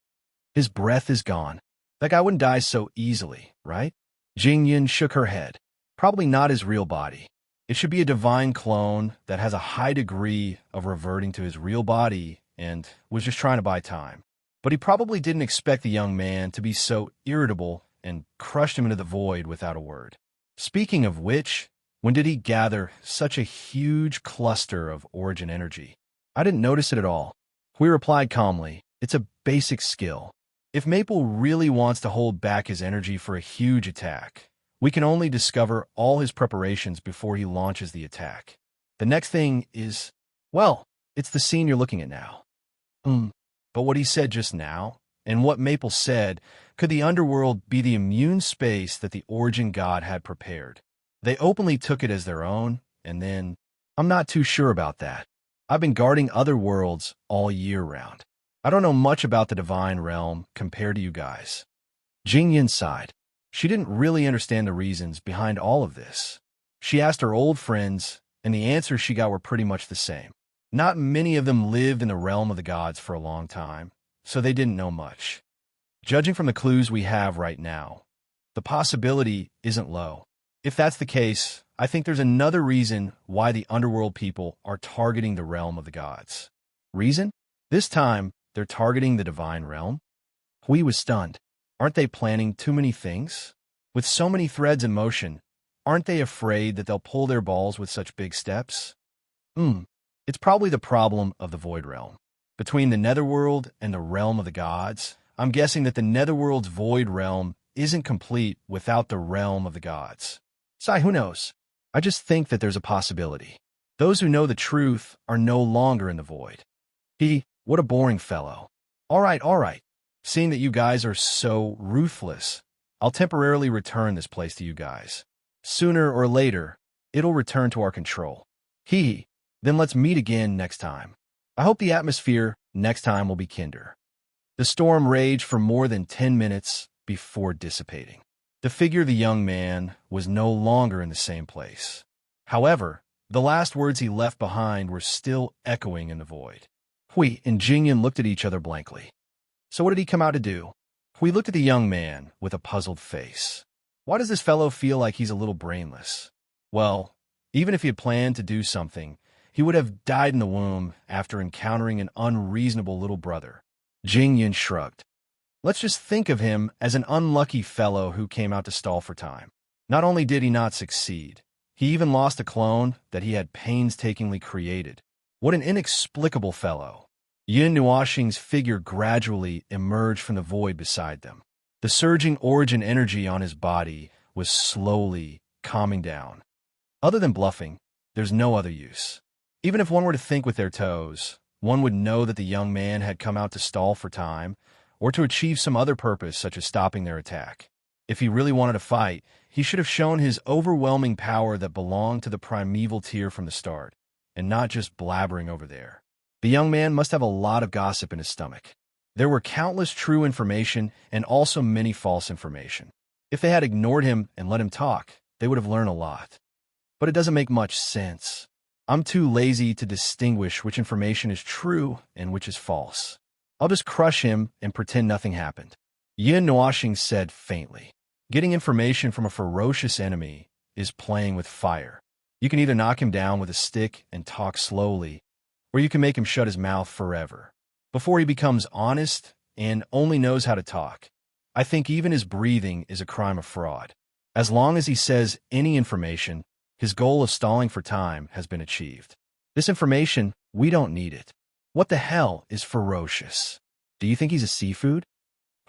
His breath is gone. That guy wouldn't die so easily, right? Jingyan shook her head. Probably not his real body. It should be a divine clone that has a high degree of reverting to his real body and was just trying to buy time. But he probably didn't expect the young man to be so irritable and crushed him into the void without a word. Speaking of which, when did he gather such a huge cluster of Origin energy? I didn't notice it at all. Hui replied calmly, it's a basic skill. If Maple really wants to hold back his energy for a huge attack, we can only discover all his preparations before he launches the attack. The next thing is, well, it's the scene you're looking at now. But what he said just now, and what Maple said, could the underworld be the immune space that the Origin god had prepared? They openly took it as their own, and then, I'm not too sure about that. I've been guarding other worlds all year round. I don't know much about the divine realm compared to you guys. Jingyan sighed. She didn't really understand the reasons behind all of this. She asked her old friends, and the answers she got were pretty much the same. Not many of them lived in the realm of the gods for a long time, so they didn't know much. Judging from the clues we have right now, the possibility isn't low. If that's the case, I think there's another reason why the underworld people are targeting the realm of the gods. Reason? This time, they're targeting the divine realm? Hui was stunned. Aren't they planning too many things? With so many threads in motion, aren't they afraid that they'll pull their balls with such big steps? It's probably the problem of the Void Realm. Between the Netherworld and the realm of the gods, I'm guessing that the Netherworld's Void Realm isn't complete without the realm of the gods. Sai, who knows? I just think that there's a possibility. Those who know the truth are no longer in the void. What a boring fellow. All right. Seeing that you guys are so ruthless, I'll temporarily return this place to you guys. Sooner or later, it'll return to our control. Then let's meet again next time. I hope the atmosphere next time will be kinder. The storm raged for more than 10 minutes before dissipating. The figure of the young man was no longer in the same place. However, the last words he left behind were still echoing in the void. Hui and Jingyan looked at each other blankly. So what did he come out to do? Hui looked at the young man with a puzzled face. Why does this fellow feel like he's a little brainless? Well, even if he had planned to do something, he would have died in the womb after encountering an unreasonable little brother. Jingyan shrugged. Let's just think of him as an unlucky fellow who came out to stall for time. Not only did he not succeed, he even lost a clone that he had painstakingly created. What an inexplicable fellow. Yin Nuoxing's figure gradually emerged from the void beside them. The surging origin energy on his body was slowly calming down. Other than bluffing, there's no other use. Even if one were to think with their toes, one would know that the young man had come out to stall for time, or to achieve some other purpose such as stopping their attack. If he really wanted to fight, he should have shown his overwhelming power that belonged to the primeval tier from the start, and not just blabbering over there. The young man must have a lot of gossip in his stomach. There were countless true information and also many false information. If they had ignored him and let him talk, they would have learned a lot. But it doesn't make much sense. I'm too lazy to distinguish which information is true and which is false. I'll just crush him and pretend nothing happened. Yin Nuoxing said faintly. Getting information from a ferocious enemy is playing with fire. You can either knock him down with a stick and talk slowly, or you can make him shut his mouth forever. Before he becomes honest and only knows how to talk, I think even his breathing is a crime of fraud. As long as he says any information, his goal of stalling for time has been achieved. This information, we don't need it. What the hell is ferocious? Do you think he's a seafood?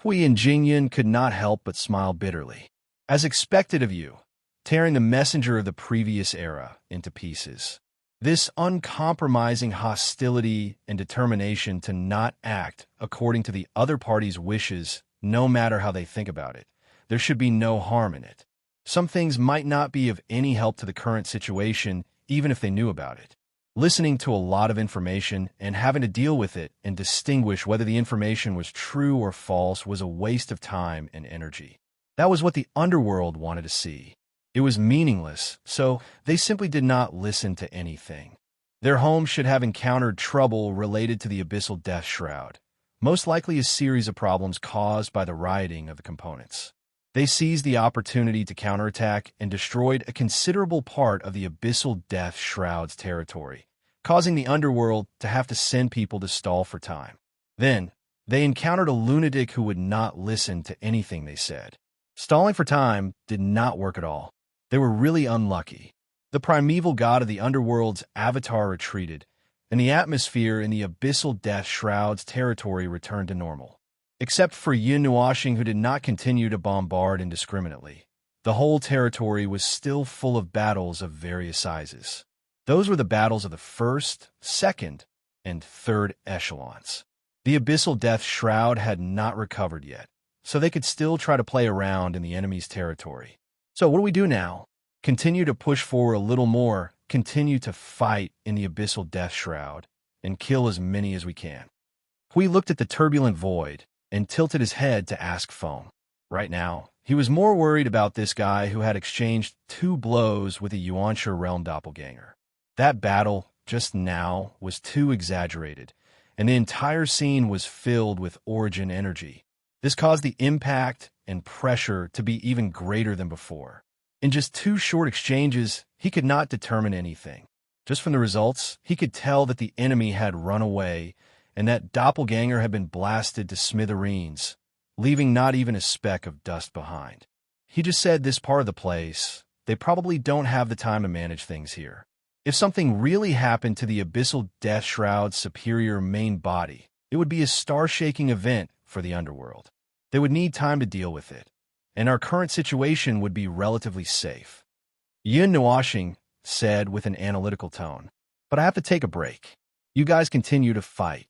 Hui and Jingyan could not help but smile bitterly. As expected of you, tearing the messenger of the previous era into pieces. This uncompromising hostility and determination to not act according to the other party's wishes, no matter how they think about it. There should be no harm in it. Some things might not be of any help to the current situation, even if they knew about it. Listening to a lot of information and having to deal with it and distinguish whether the information was true or false was a waste of time and energy. That was what the underworld wanted to see. It was meaningless, so they simply did not listen to anything. Their home should have encountered trouble related to the abyssal death shroud, most likely a series of problems caused by the rioting of the components. They seized the opportunity to counterattack and destroyed a considerable part of the abyssal death shroud's territory, causing the underworld to have to send people to stall for time. Then, they encountered a lunatic who would not listen to anything they said. Stalling for time did not work at all. They were really unlucky. The primeval god of the underworld's avatar retreated, and the atmosphere in the abyssal death shroud's territory returned to normal. Except for Yin Nuoxing, who did not continue to bombard indiscriminately. The whole territory was still full of battles of various sizes. Those were the battles of the first, second, and third echelons. The abyssal death shroud had not recovered yet, so they could still try to play around in the enemy's territory. So what do we do now? Continue to push forward a little more, continue to fight in the abyssal death shroud, and kill as many as we can. Hui looked at the turbulent void and tilted his head to ask Foam. Right now, he was more worried about this guy who had exchanged 2 blows with a Yuansha realm doppelganger. That battle, just now, was too exaggerated, and the entire scene was filled with origin energy. This caused the impact and pressure to be even greater than before. In just 2 short exchanges, he could not determine anything. Just from the results, he could tell that the enemy had run away and that doppelganger had been blasted to smithereens, leaving not even a speck of dust behind. He just said this part of the place, they probably don't have the time to manage things here. If something really happened to the Abyssal Death Shroud's superior main body, it would be a star-shaking event for the Underworld. They would need time to deal with it, and our current situation would be relatively safe. Yun Nuashing said with an analytical tone, "But I have to take a break. You guys continue to fight."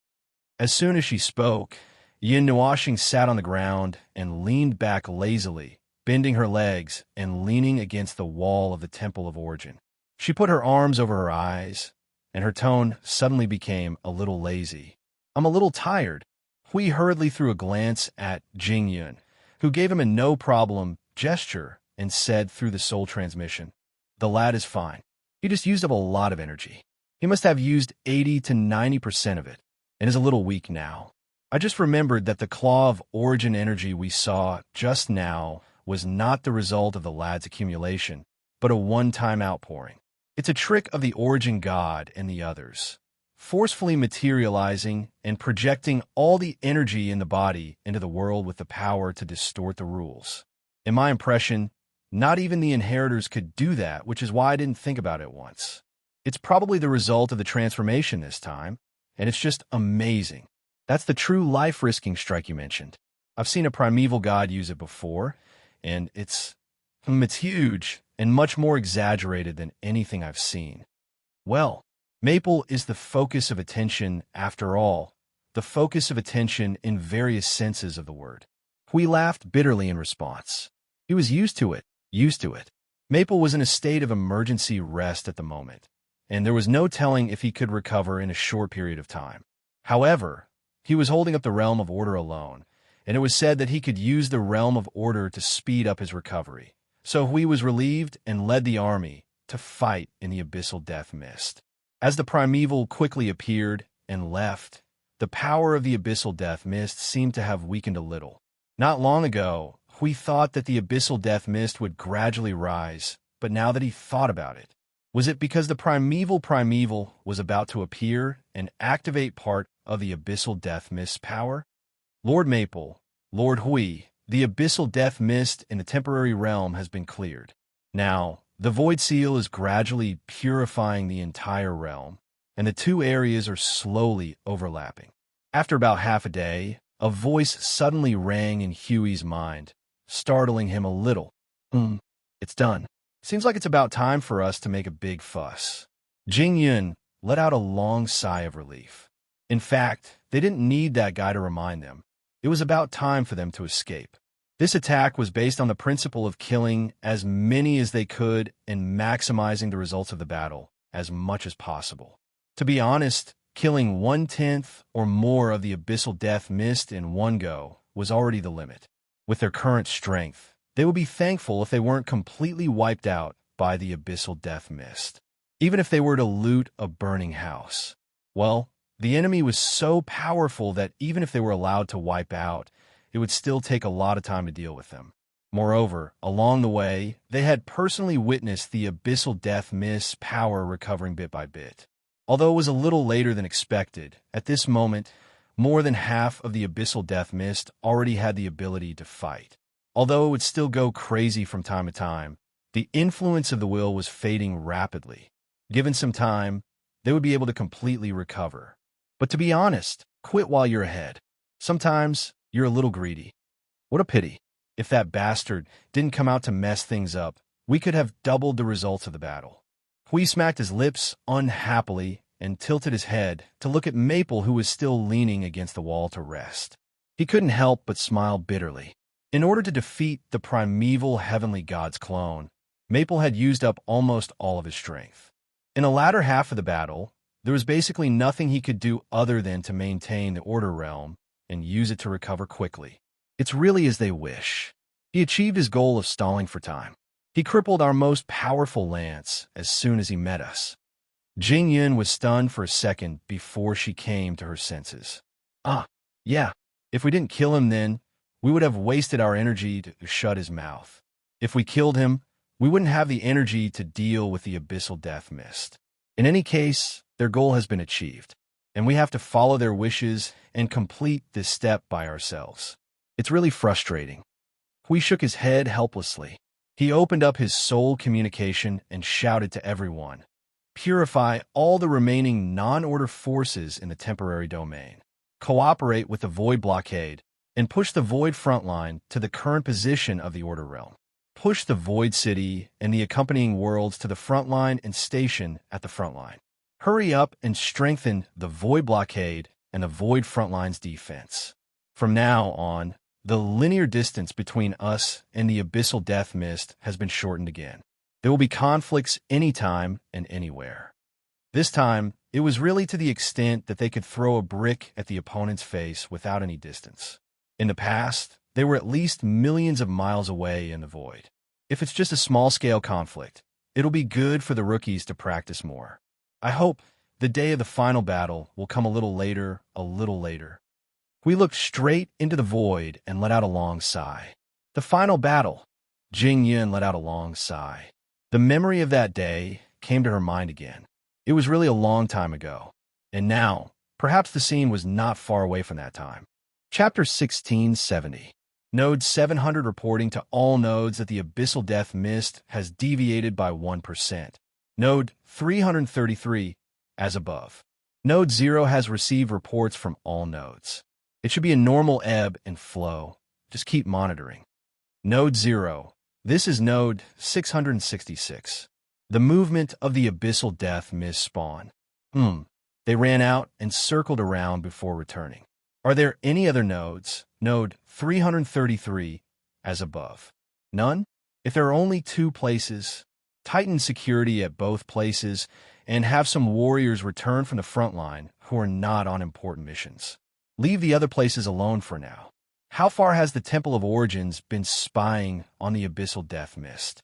As soon as she spoke, Yin Nuashing sat on the ground and leaned back lazily, bending her legs and leaning against the wall of the Temple of Origin. She put her arms over her eyes, and her tone suddenly became a little lazy. "I'm a little tired." Hui hurriedly threw a glance at Jing Yun, who gave him a no-problem gesture and said through the soul transmission, "The lad is fine. He just used up a lot of energy. He must have used 80 to 90% of it, and is a little weak now. I just remembered that the claw of origin energy we saw just now was not the result of the lad's accumulation, but a one-time outpouring. It's a trick of the origin god and the others, forcefully materializing and projecting all the energy in the body into the world with the power to distort the rules. In my impression, not even the inheritors could do that, which is why I didn't think about it once. It's probably the result of the transformation this time, and it's just amazing. That's the true life-risking strike you mentioned. I've seen a primeval god use it before, and it's huge and much more exaggerated than anything I've seen. Well, Maple is the focus of attention after all, the focus of attention in various senses of the word. Hui laughed bitterly in response. He was used to it. Maple was in a state of emergency rest at the moment, and there was no telling if he could recover in a short period of time. However, he was holding up the Realm of Order alone, and it was said that he could use the Realm of Order to speed up his recovery. So Hui was relieved and led the army to fight in the Abyssal Death Mist. As the primeval quickly appeared and left, the power of the Abyssal Death Mist seemed to have weakened a little. Not long ago, Hui thought that the Abyssal Death Mist would gradually rise, but now that he thought about it, was it because the primeval was about to appear and activate part of the Abyssal Death Mist's power? Lord Maple, Lord Hui, the Abyssal Death Mist in the temporary realm has been cleared. Now, the Void Seal is gradually purifying the entire realm, and the 2 areas are slowly overlapping. After about half a day, a voice suddenly rang in Huey's mind, startling him a little. It's done. Seems like it's about time for us to make a big fuss." Jing Yun let out a long sigh of relief. In fact, they didn't need that guy to remind them. It was about time for them to escape. This attack was based on the principle of killing as many as they could and maximizing the results of the battle as much as possible. To be honest, killing 1/10 or more of the Abyssal Death Mist in one go was already the limit. With their current strength, they would be thankful if they weren't completely wiped out by the Abyssal Death Mist, even if they were to loot a burning house. Well, the enemy was so powerful that even if they were allowed to wipe out, it would still take a lot of time to deal with them. Moreover, along the way, they had personally witnessed the Abyssal Death Mist's power recovering bit by bit. Although it was a little later than expected, at this moment, more than half of the Abyssal Death Mist already had the ability to fight. Although it would still go crazy from time to time, the influence of the will was fading rapidly. Given some time, they would be able to completely recover. But to be honest, quit while you're ahead. Sometimes you're a little greedy. What a pity. If that bastard didn't come out to mess things up, we could have doubled the results of the battle. Hui smacked his lips unhappily and tilted his head to look at Maple, who was still leaning against the wall to rest. He couldn't help but smile bitterly. In order to defeat the primeval heavenly god's clone, Maple had used up almost all of his strength. In the latter half of the battle, There was basically nothing he could do other than to maintain the Order Realm and use it to recover quickly. It's really as they wish. He achieved his goal of stalling for time. He crippled our most powerful lance as soon as he met us. Jing Yun was stunned for a second before she came to her senses. Yeah. If we didn't kill him then, we would have wasted our energy to shut his mouth. If we killed him, we wouldn't have the energy to deal with the abyssal death mist. In any case, their goal has been achieved, and we have to follow their wishes and complete this step by ourselves. It's really frustrating. Hui shook his head helplessly. He opened up his soul communication and shouted to everyone, "Purify all the remaining non-order forces in the temporary domain. Cooperate with the Void blockade, and push the Void frontline to the current position of the Order Realm. Push the Void City and the accompanying worlds to the front line and station at the front line. Hurry up and strengthen the Void blockade and the Void frontline's defense. From now on, the linear distance between us and the abyssal death mist has been shortened again. There will be conflicts anytime and anywhere." This time, it was really to the extent that they could throw a brick at the opponent's face without any distance. In the past, they were at least millions of miles away in the void. If it's just a small-scale conflict, it'll be good for the rookies to practice more. I hope the day of the final battle will come a little later. We looked straight into the void and let out a long sigh. The final battle. Jing Yun let out a long sigh. The memory of that day came to her mind again. It was really a long time ago. And now, perhaps the scene was not far away from that time. Chapter 1670. Node 700 reporting to all nodes that the abyssal death mist has deviated by 1%. Node 333, as above. Node 0 has received reports from all nodes. It should be a normal ebb and flow. Just keep monitoring. Node 0. This is node 666. The movement of the abyssal death mist spawn. They ran out and circled around before returning. Are there any other nodes? Node 333, as above. None? If there are only 2 places, tighten security at both places and have some warriors return from the front line who are not on important missions. Leave the other places alone for now. How far has the Temple of Origins been spying on the abyssal death mist?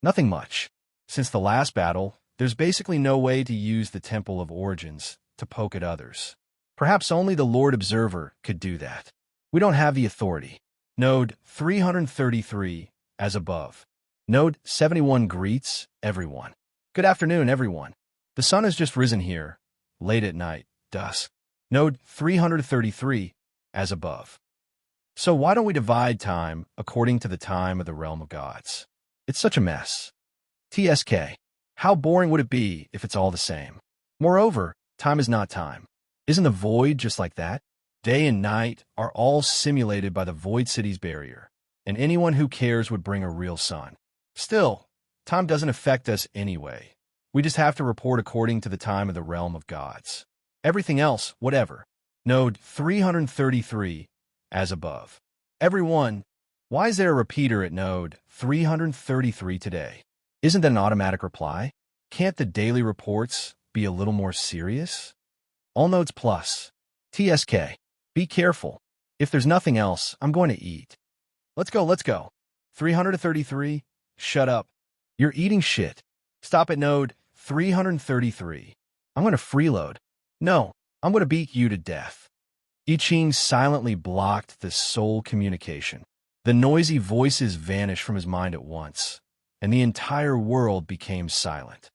Nothing much. Since the last battle, there's basically no way to use the Temple of Origins to poke at others. Perhaps only the Lord Observer could do that. We don't have the authority. Node 333, as above. Node 71 greets everyone. Good afternoon, everyone. The sun has just risen here, late at night, dusk. Node 333, as above. So why don't we divide time according to the time of the realm of gods? It's such a mess. TSK. How boring would it be if it's all the same? Moreover, time is not time. Isn't the void just like that? Day and night are all simulated by the Void City's barrier, and anyone who cares would bring a real sun. Still, time doesn't affect us anyway. We just have to report according to the time of the realm of gods. Everything else, whatever. Node 333, as above. Everyone, why is there a repeater at node 333 today? Isn't that an automatic reply? Can't the daily reports be a little more serious? All nodes plus. TSK. Be careful. If there's nothing else, I'm going to eat. Let's go. 333? Shut up. You're eating shit. Stop at node 333. I'm going to freeload. No, I'm going to beat you to death. I Ching silently blocked the soul communication. The noisy voices vanished from his mind at once, and the entire world became silent.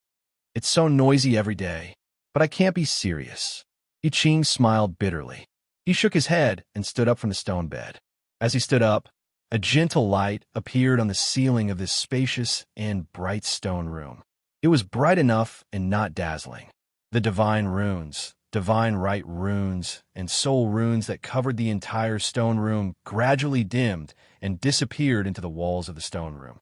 It's so noisy every day, but I can't be serious. I Ching smiled bitterly. He shook his head and stood up from the stone bed. As he stood up, a gentle light appeared on the ceiling of this spacious and bright stone room. It was bright enough and not dazzling. The divine runes, divine right runes, and soul runes that covered the entire stone room gradually dimmed and disappeared into the walls of the stone room.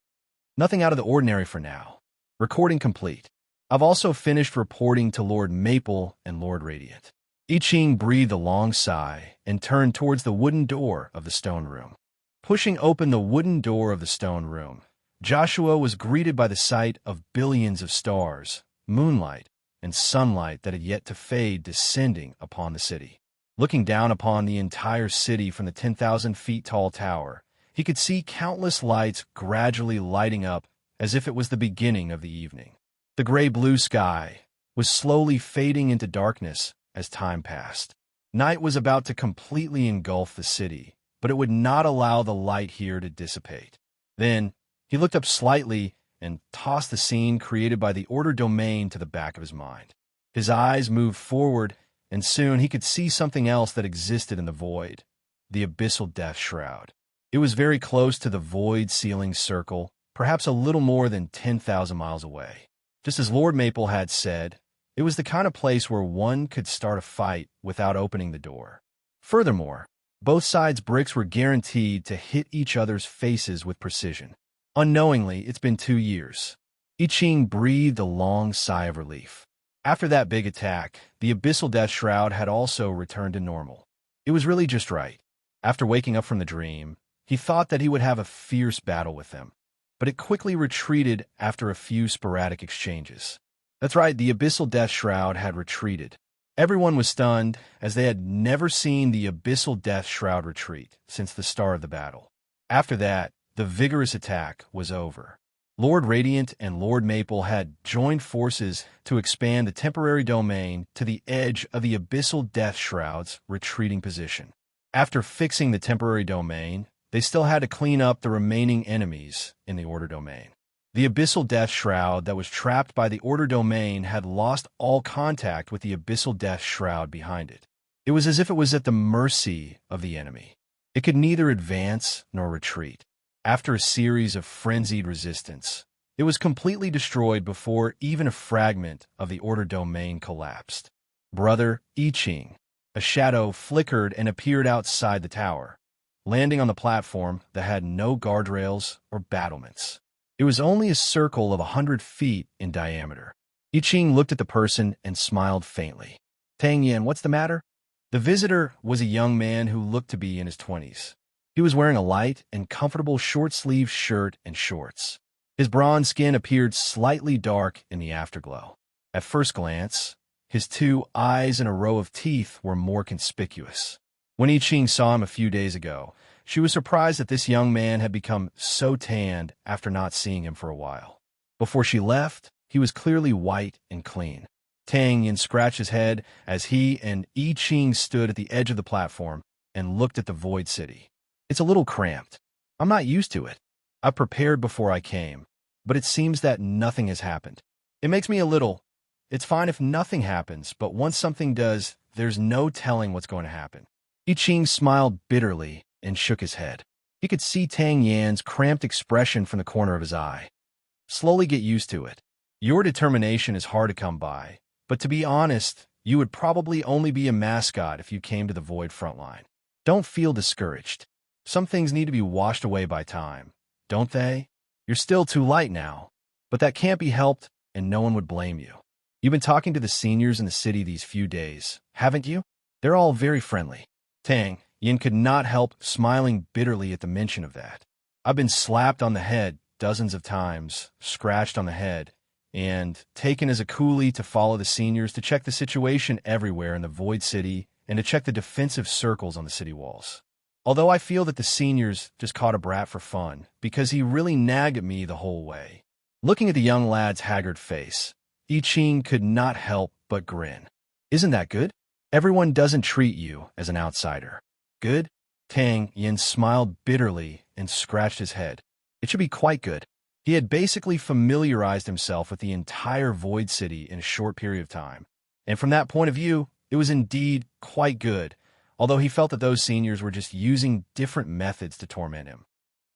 Nothing out of the ordinary for now. Recording complete. I've also finished reporting to Lord Maple and Lord Radiant. I Ching breathed a long sigh and turned towards the wooden door of the stone room. Pushing open the wooden door of the stone room, Joshua was greeted by the sight of billions of stars, moonlight, and sunlight that had yet to fade descending upon the city. Looking down upon the entire city from the 10,000 feet tall tower, he could see countless lights gradually lighting up as if it was the beginning of the evening. The gray-blue sky was slowly fading into darkness as time passed. Night was about to completely engulf the city, but it would not allow the light here to dissipate. Then, he looked up slightly and tossed the scene created by the order domain to the back of his mind. His eyes moved forward, and soon he could see something else that existed in the void, the abyssal death shroud. It was very close to the void ceiling circle, perhaps a little more than 10,000 miles away. Just as Lord Maple had said, it was the kind of place where one could start a fight without opening the door. Furthermore, both sides' bricks were guaranteed to hit each other's faces with precision. Unknowingly, it's been 2 years. I Ching breathed a long sigh of relief. After that big attack, the abyssal death shroud had also returned to normal. It was really just right. After waking up from the dream, he thought that he would have a fierce battle with them, but it quickly retreated after a few sporadic exchanges. That's right, the abyssal death shroud had retreated. Everyone was stunned, as they had never seen the abyssal death shroud retreat since the start of the battle. After that, the vigorous attack was over. Lord Radiant and Lord Maple had joined forces to expand the temporary domain to the edge of the abyssal death shroud's retreating position. After fixing the temporary domain, they still had to clean up the remaining enemies in the order domain. The abyssal death shroud that was trapped by the order domain had lost all contact with the abyssal death shroud behind it. It was as if it was at the mercy of the enemy. It could neither advance nor retreat. After a series of frenzied resistance, it was completely destroyed before even a fragment of the order domain collapsed. Brother I Ching. A shadow flickered and appeared outside the tower, landing on the platform that had no guardrails or battlements. It was only a circle of 100 feet in diameter. I Ching looked at the person and smiled faintly. Tang Yan, what's the matter? The visitor was a young man who looked to be in his 20s. He was wearing a light and comfortable short-sleeved shirt and shorts. His bronze skin appeared slightly dark in the afterglow. At first glance, his 2 eyes and a row of teeth were more conspicuous. When I Ching saw him a few days ago, she was surprised that this young man had become so tanned after not seeing him for a while. Before she left, he was clearly white and clean. Tang Yin scratched his head as he and I Ching stood at the edge of the platform and looked at the void city. It's a little cramped. I'm not used to it. I prepared before I came, but it seems that nothing has happened. It makes me a little. It's fine if nothing happens, but once something does, there's no telling what's going to happen. I Ching smiled bitterly and shook his head. He could see Tang Yan's cramped expression from the corner of his eye. Slowly get used to it. Your determination is hard to come by, but to be honest, you would probably only be a mascot if you came to the Void frontline. Don't feel discouraged. Some things need to be washed away by time, don't they? You're still too light now, but that can't be helped, and no one would blame you. You've been talking to the seniors in the city these few days, haven't you? They're all very friendly. Tang Yin could not help smiling bitterly at the mention of that. I've been slapped on the head dozens of times, scratched on the head, and taken as a coolie to follow the seniors to check the situation everywhere in the Void City and to check the defensive circles on the city walls. Although I feel that the seniors just caught a brat for fun, because he really nagged at me the whole way. Looking at the young lad's haggard face, I Ching could not help but grin. Isn't that good? Everyone doesn't treat you as an outsider. Good? Tang Yin smiled bitterly and scratched his head. It should be quite good. He had basically familiarized himself with the entire Void City in a short period of time, and from that point of view, it was indeed quite good, although he felt that those seniors were just using different methods to torment him.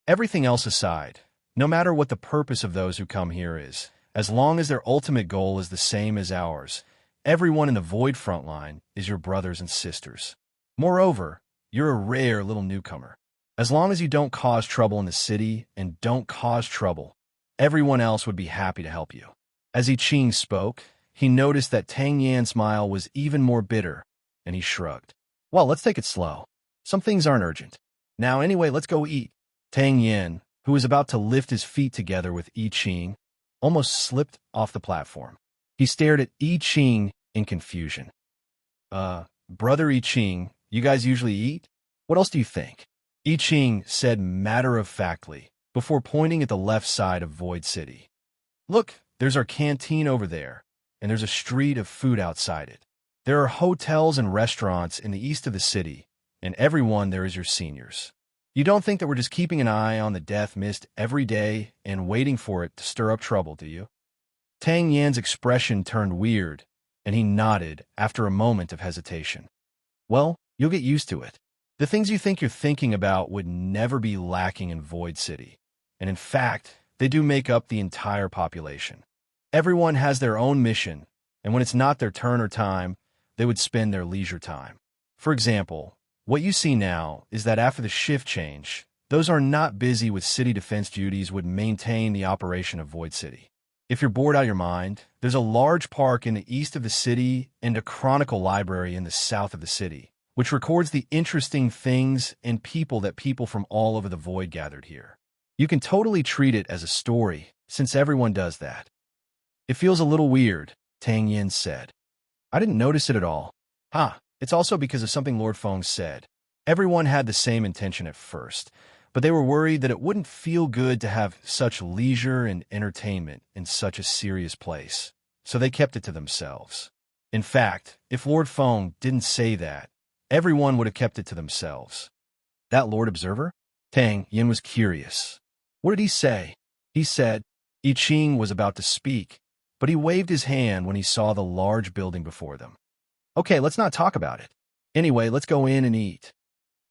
Everything else aside, no matter what the purpose of those who come here is, as long as their ultimate goal is the same as ours, everyone in the Void frontline is your brothers and sisters. Moreover, you're a rare little newcomer. As long as you don't cause trouble in the city and don't cause trouble, everyone else would be happy to help you. As I Ching spoke, he noticed that Tang Yan's smile was even more bitter, and he shrugged. Well, let's take it slow. Some things aren't urgent. Now, anyway, let's go eat. Tang Yan, who was about to lift his feet together with I Ching, almost slipped off the platform. He stared at I Ching in confusion. Brother I Ching, you guys usually eat? What else do you think? I Ching said matter-of-factly, before pointing at the left side of Void City. Look, there's our canteen over there, and there's a street of food outside it. There are hotels and restaurants in the east of the city, and everyone there is your seniors. You don't think that we're just keeping an eye on the death mist every day and waiting for it to stir up trouble, do you? Tang Yan's expression turned weird, and he nodded after a moment of hesitation. Well, you'll get used to it. The things you think you're thinking about would never be lacking in Void City, and in fact, they do make up the entire population. Everyone has their own mission, and when it's not their turn or time, they would spend their leisure time. For example, what you see now is that after the shift change, those who are not busy with city defense duties would maintain the operation of Void City. If you're bored out of your mind, there's a large park in the east of the city and a chronicle library in the south of the city, which records the interesting things and people that people from all over the Void gathered here. You can totally treat it as a story, since everyone does that. It feels a little weird, Tang Yin said. I didn't notice it at all. It's also because of something Lord Feng said. Everyone had the same intention at first, but they were worried that it wouldn't feel good to have such leisure and entertainment in such a serious place, so they kept it to themselves. In fact, if Lord Feng didn't say that, everyone would have kept it to themselves. That Lord Observer? Tang Yin was curious. What did he say? He said, I Ching was about to speak, but he waved his hand when he saw the large building before them. Okay, let's not talk about it. Anyway, let's go in and eat.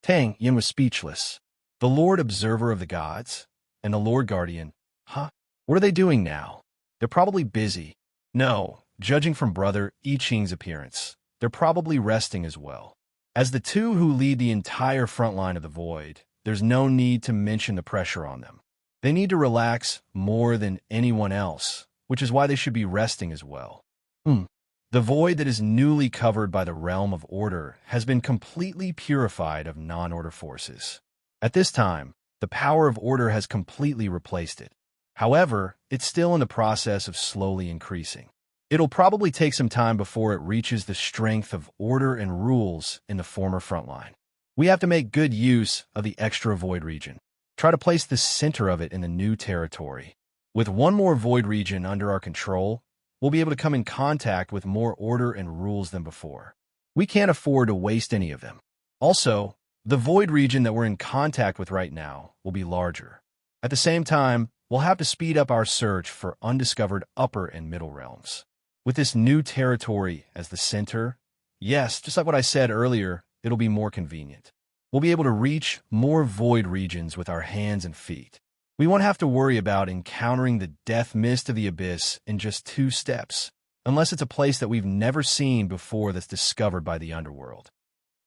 Tang Yin was speechless. The Lord Observer of the Gods and the Lord Guardian, what are they doing now? They're probably busy. No, judging from Brother I Ching's appearance, they're probably resting as well. As the two who lead the entire front line of the Void, there's no need to mention the pressure on them. They need to relax more than anyone else, which is why they should be resting as well. The Void that is newly covered by the realm of order has been completely purified of non-order forces. At this time, the power of order has completely replaced it. However, it's still in the process of slowly increasing. It'll probably take some time before it reaches the strength of order and rules in the former frontline. We have to make good use of the extra Void region. Try to place the center of it in the new territory. With one more Void region under our control, we'll be able to come in contact with more order and rules than before. We can't afford to waste any of them. Also, the Void region that we're in contact with right now will be larger. At the same time, we'll have to speed up our search for undiscovered upper and middle realms. With this new territory as the center, yes, just like what I said earlier, it'll be more convenient. We'll be able to reach more Void regions with our hands and feet. We won't have to worry about encountering the death mist of the abyss in just 2 steps, unless it's a place that we've never seen before that's discovered by the underworld.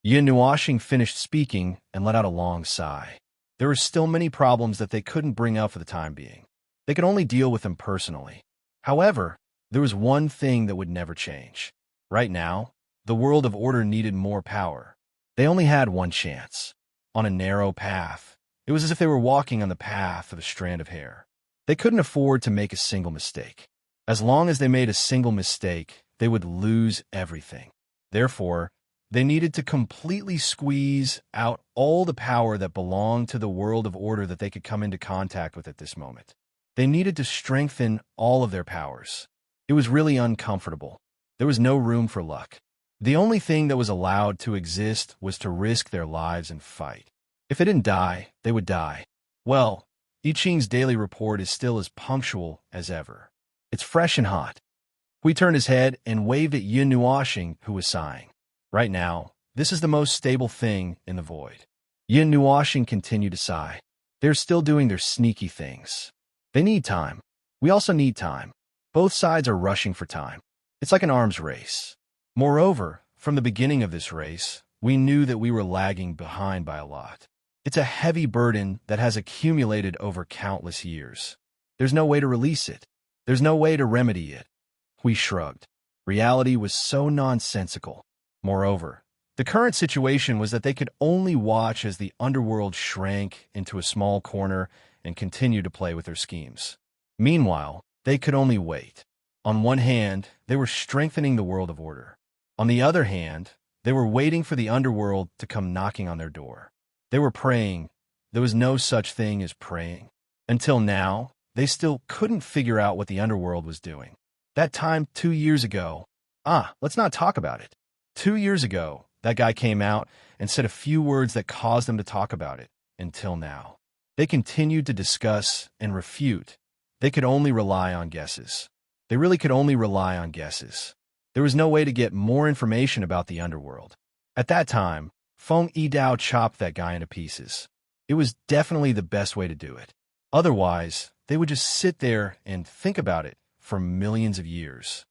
Yin Nuoxing finished speaking and let out a long sigh. There were still many problems that they couldn't bring up for the time being. They could only deal with them personally. However, there was one thing that would never change. Right now, the world of order needed more power. They only had one chance. On a narrow path. It was as if they were walking on the path of a strand of hair. They couldn't afford to make a single mistake. As long as they made a single mistake, they would lose everything. Therefore, they needed to completely squeeze out all the power that belonged to the world of order that they could come into contact with at this moment. They needed to strengthen all of their powers. It was really uncomfortable. There was no room for luck. The only thing that was allowed to exist was to risk their lives and fight. If they didn't die, they would die. Well, I Ching's daily report is still as punctual as ever. It's fresh and hot. Hui turned his head and waved at Yin Nuoxing, who was sighing. Right now, this is the most stable thing in the Void. Yin Nuoxing continued to sigh. They're still doing their sneaky things. They need time. We also need time. Both sides are rushing for time. It's like an arms race. Moreover, from the beginning of this race, we knew that we were lagging behind by a lot. It's a heavy burden that has accumulated over countless years. There's no way to release it. There's no way to remedy it. We shrugged. Reality was so nonsensical. Moreover, the current situation was that they could only watch as the underworld shrank into a small corner and continue to play with their schemes. Meanwhile, they could only wait. On one hand, they were strengthening the world of order. On the other hand, they were waiting for the underworld to come knocking on their door. They were praying. There was no such thing as praying. Until now, they still couldn't figure out what the underworld was doing. That time 2 years ago, let's not talk about it. 2 years ago, that guy came out and said a few words that caused them to talk about it. Until now, they continued to discuss and refute. They could only rely on guesses. They really could only rely on guesses. There was no way to get more information about the underworld. At that time, Feng Yidao chopped that guy into pieces. It was definitely the best way to do it. Otherwise, they would just sit there and think about it for millions of years.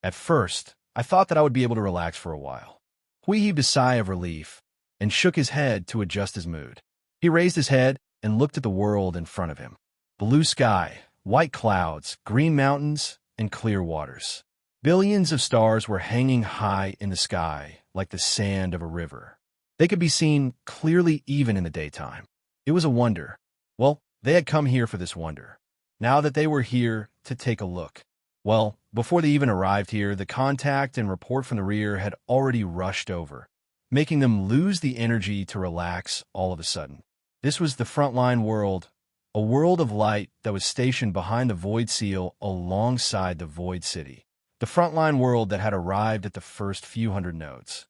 At first, I thought that I would be able to relax for a while. Hui heaved a sigh of relief and shook his head to adjust his mood. He raised his head and looked at the world in front of him. Blue sky, white clouds, green mountains, and clear waters. Billions of stars were hanging high in the sky like the sand of a river. They could be seen clearly even in the daytime. It was a wonder. Well, they had come here for this wonder. Now that they were here to take a look. Well, before they even arrived here, the contact and report from the rear had already rushed over, making them lose the energy to relax all of a sudden. This was the frontline world, a world of light that was stationed behind the Void Seal alongside the Void City. The frontline world that had arrived at the first few hundred nodes.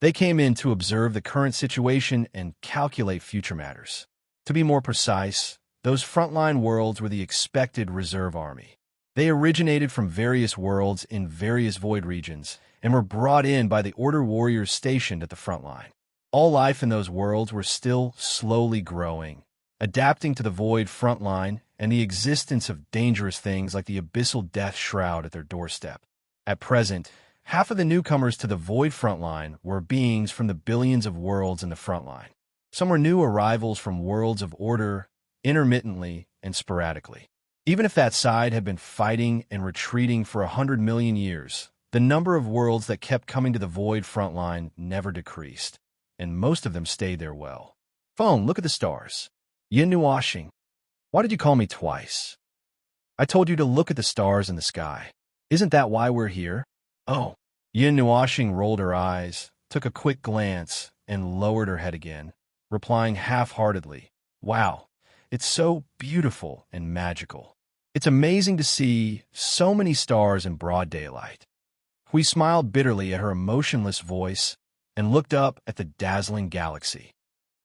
They came in to observe the current situation and calculate future matters. To be more precise, those frontline worlds were the expected reserve army. They originated from various worlds in various void regions and were brought in by the Order warriors stationed at the front line. All life in those worlds were still slowly growing, adapting to the void front line and the existence of dangerous things like the abyssal death shroud at their doorstep. At present, half of the newcomers to the void frontline were beings from the billions of worlds in the frontline. Some were new arrivals from worlds of order, intermittently and sporadically. Even if that side had been fighting and retreating for 100 million years, the number of worlds that kept coming to the void frontline never decreased, and most of them stayed there well. Phone, look at the stars. Yin Nuashing, why did you call me twice? I told you to look at the stars in the sky. Isn't that why we're here? Oh. Yin Nuashing rolled her eyes, took a quick glance, and lowered her head again, replying half-heartedly, Wow, it's so beautiful and magical. It's amazing to see so many stars in broad daylight. Hui smiled bitterly at her emotionless voice and looked up at the dazzling galaxy.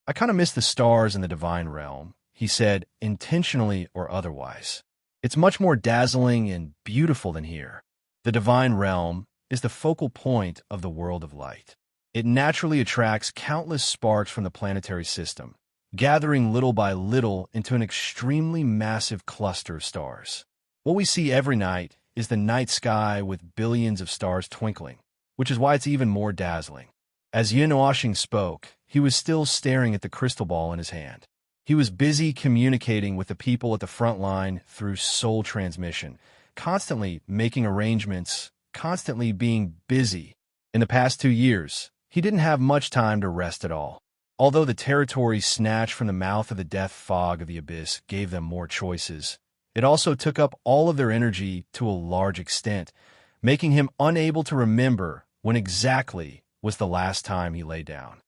I kind of miss the stars in the divine realm, he said, intentionally or otherwise. It's much more dazzling and beautiful than here. The divine realm is the focal point of the world of light. It naturally attracts countless sparks from the planetary system, gathering little by little into an extremely massive cluster of stars. What we see every night is the night sky with billions of stars twinkling, which is why it's even more dazzling. As Yin Nuashing spoke, he was still staring at the crystal ball in his hand. He was busy communicating with the people at the front line through soul transmission, constantly making arrangements, constantly being busy. In the past 2 years, he didn't have much time to rest at all. Although the territory snatched from the mouth of the death fog of the abyss gave them more choices, it also took up all of their energy to a large extent, making him unable to remember when exactly was the last time he lay down.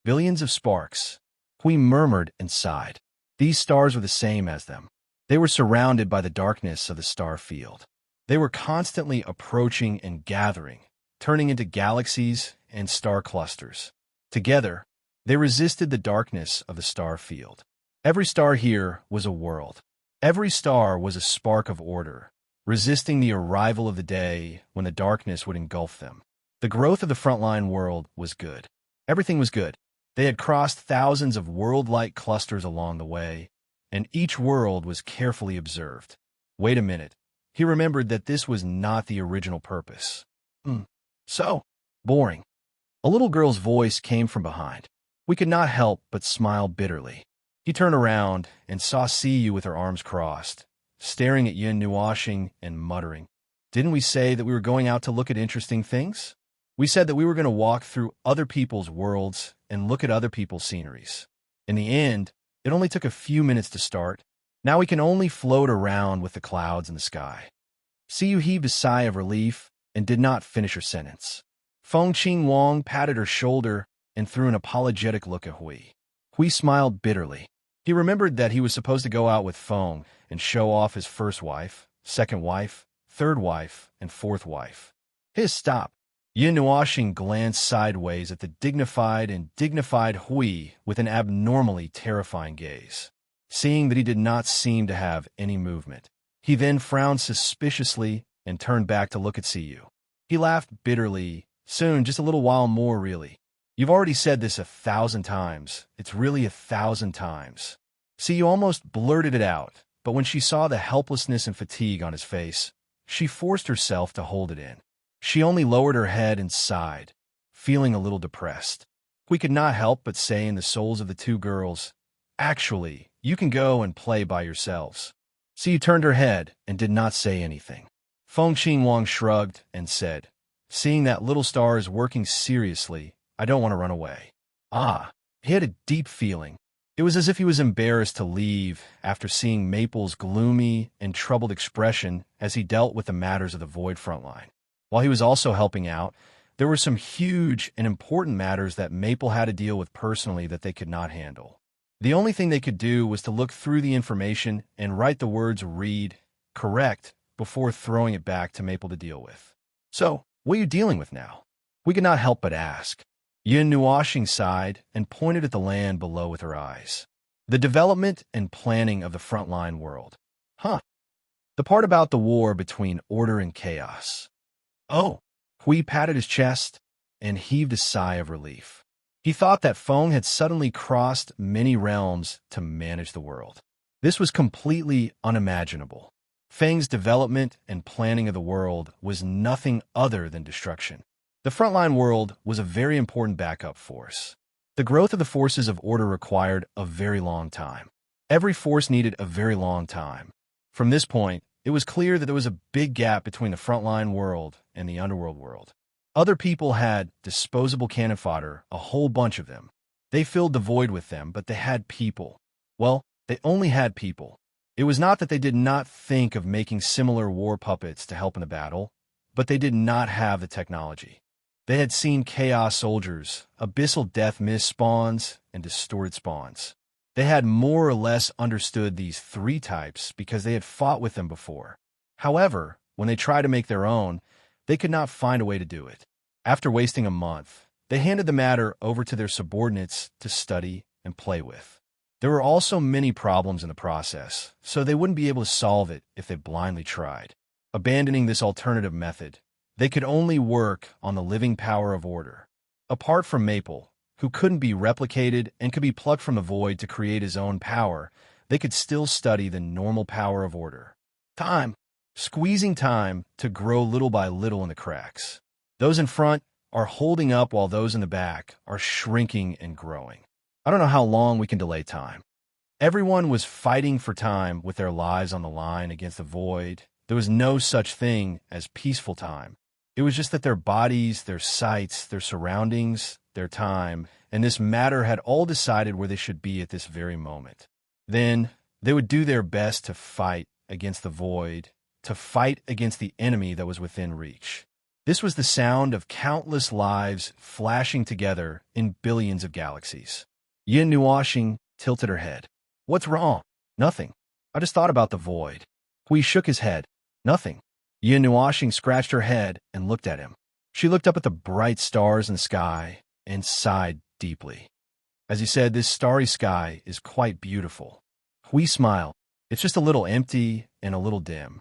Billions of sparks. Hui murmured and sighed. These stars were the same as them. They were surrounded by the darkness of the star field. They were constantly approaching and gathering, turning into galaxies and star clusters. Together, they resisted the darkness of the star field. Every star here was a world. Every star was a spark of order, resisting the arrival of the day when the darkness would engulf them. The growth of the frontline world was good. Everything was good. They had crossed thousands of world-like clusters along the way, and each world was carefully observed. Wait a minute. He remembered that this was not the original purpose. So boring. A little girl's voice came from behind. We could not help but smile bitterly. He turned around and saw Siyu with her arms crossed, staring at Yin Nuashing and muttering, Didn't we say that we were going out to look at interesting things? We said that we were going to walk through other people's worlds and look at other people's sceneries. In the end, it only took a few minutes to start. Now we can only float around with the clouds in the sky. Siyu heaved a sigh of relief and did not finish her sentence. Feng Qing Wang patted her shoulder and threw an apologetic look at Hui. Hui smiled bitterly. He remembered that he was supposed to go out with Feng and show off his first wife, second wife, third wife, and fourth wife. His stop. Yin Nuoxing glanced sideways at the dignified Hui with an abnormally terrifying gaze. Seeing that he did not seem to have any movement, he then frowned suspiciously and turned back to look at Siyu. He laughed bitterly. Soon, just a little while more, really. You've already said this 1,000 times. It's really 1,000 times. Siyu almost blurted it out, but when she saw the helplessness and fatigue on his face, she forced herself to hold it in. She only lowered her head and sighed, feeling a little depressed. We could not help but say in the souls of the two girls, "Actually, you can go and play by yourselves." Siyu turned her head and did not say anything. Feng Qingwang shrugged and said, "Seeing that little star is working seriously, I don't want to run away." He had a deep feeling. It was as if he was embarrassed to leave after seeing Maple's gloomy and troubled expression as he dealt with the matters of the Void frontline. While he was also helping out, there were some huge and important matters that Maple had to deal with personally that they could not handle. The only thing they could do was to look through the information and write the words "read" correct before throwing it back to Maple to deal with. "So, what are you dealing with now?" We could not help but ask. Yin Nuoxing sighed and pointed at the land below with her eyes. "The development and planning of the frontline world." The part about the war between order and chaos. "Oh." Hui patted his chest and heaved a sigh of relief. He thought that Feng had suddenly crossed many realms to manage the world. This was completely unimaginable. Feng's development and planning of the world was nothing other than destruction. The frontline world was a very important backup force. The growth of the forces of order required a very long time. Every force needed a very long time. From this point, it was clear that there was a big gap between the frontline world and the underworld world. Other people had disposable cannon fodder, a whole bunch of them. They filled the void with them, but they had people. Well, they only had people. It was not that they did not think of making similar war puppets to help in the battle, but they did not have the technology. They had seen chaos soldiers, abyssal death mist spawns, and distorted spawns. They had more or less understood these three types because they had fought with them before. However, when they tried to make their own, they could not find a way to do it. After wasting a month, they handed the matter over to their subordinates to study and play with. There were also many problems in the process, so they wouldn't be able to solve it if they blindly tried. Abandoning this alternative method, they could only work on the living power of order. Apart from Maple, who couldn't be replicated and could be plucked from the void to create his own power, they could still study the normal power of order. Time. Squeezing time to grow little by little in the cracks. Those in front are holding up while those in the back are shrinking and growing. I don't know how long we can delay time. Everyone was fighting for time with their lives on the line against the void. There was no such thing as peaceful time. It was just that their bodies, their sights, their surroundings, their time, and this matter had all decided where they should be at this very moment. Then they would do their best to fight against the void, to fight against the enemy that was within reach. This was the sound of countless lives flashing together in billions of galaxies. Yin Nuoxing tilted her head. "What's wrong?" "Nothing. I just thought about the void." Hui shook his head. "Nothing." Yin Nuoxing scratched her head and looked at him. She looked up at the bright stars in the sky and sighed deeply. "As you said, this starry sky is quite beautiful." Hui smiled. "It's just a little empty and a little dim."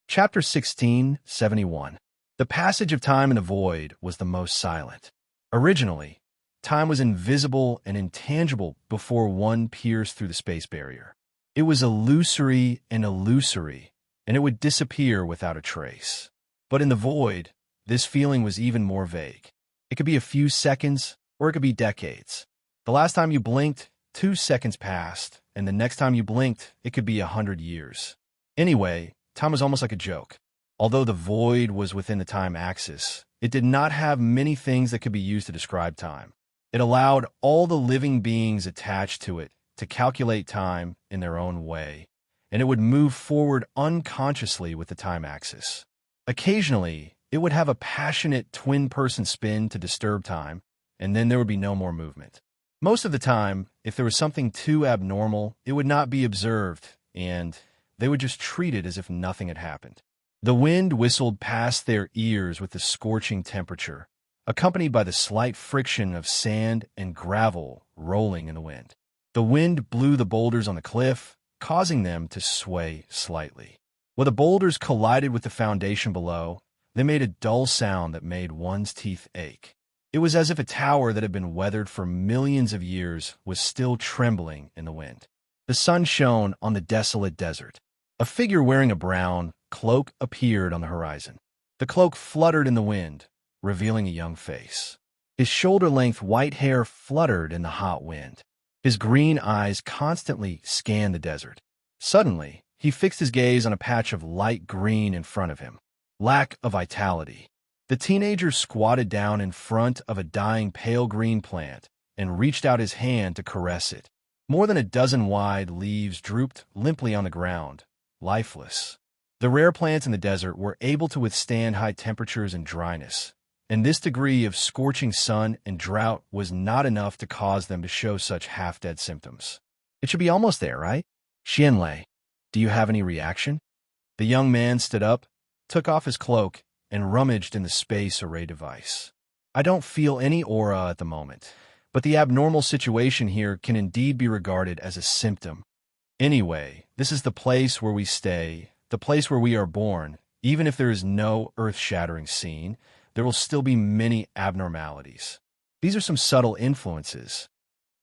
Chapter 1671. The passage of time in the void was the most silent. Originally, time was invisible and intangible before one pierced through the space barrier. It was illusory, and it would disappear without a trace. But in the void, this feeling was even more vague. It could be a few seconds, or it could be decades. The last time you blinked, 2 seconds passed, and the next time you blinked, it could be 100 years. Anyway, time was almost like a joke. Although the void was within the time axis, it did not have many things that could be used to describe time. It allowed all the living beings attached to it to calculate time in their own way, and it would move forward unconsciously with the time axis. Occasionally, it would have a passionate twin-person spin to disturb time, and then there would be no more movement. Most of the time, if there was something too abnormal, it would not be observed, and they would just treat it as if nothing had happened. The wind whistled past their ears with the scorching temperature, accompanied by the slight friction of sand and gravel rolling in the wind. The wind blew the boulders on the cliff, causing them to sway slightly. When the boulders collided with the foundation below, they made a dull sound that made one's teeth ache. It was as if a tower that had been weathered for millions of years was still trembling in the wind. The sun shone on the desolate desert. A figure wearing a brown cloak appeared on the horizon. The cloak fluttered in the wind, revealing a young face. His shoulder-length white hair fluttered in the hot wind. His green eyes constantly scanned the desert. Suddenly, he fixed his gaze on a patch of light green in front of him. Lack of vitality. The teenager squatted down in front of a dying pale green plant and reached out his hand to caress it. More than a dozen wide leaves drooped limply on the ground, lifeless. The rare plants in the desert were able to withstand high temperatures and dryness, and this degree of scorching sun and drought was not enough to cause them to show such half-dead symptoms. It should be almost there, right? Xianlei, do you have any reaction? The young man stood up, took off his cloak, and rummaged in the space array device. I don't feel any aura at the moment, but the abnormal situation here can indeed be regarded as a symptom. Anyway, this is the place where we stay, the place where we are born. Even if there is no earth-shattering scene, there will still be many abnormalities. These are some subtle influences.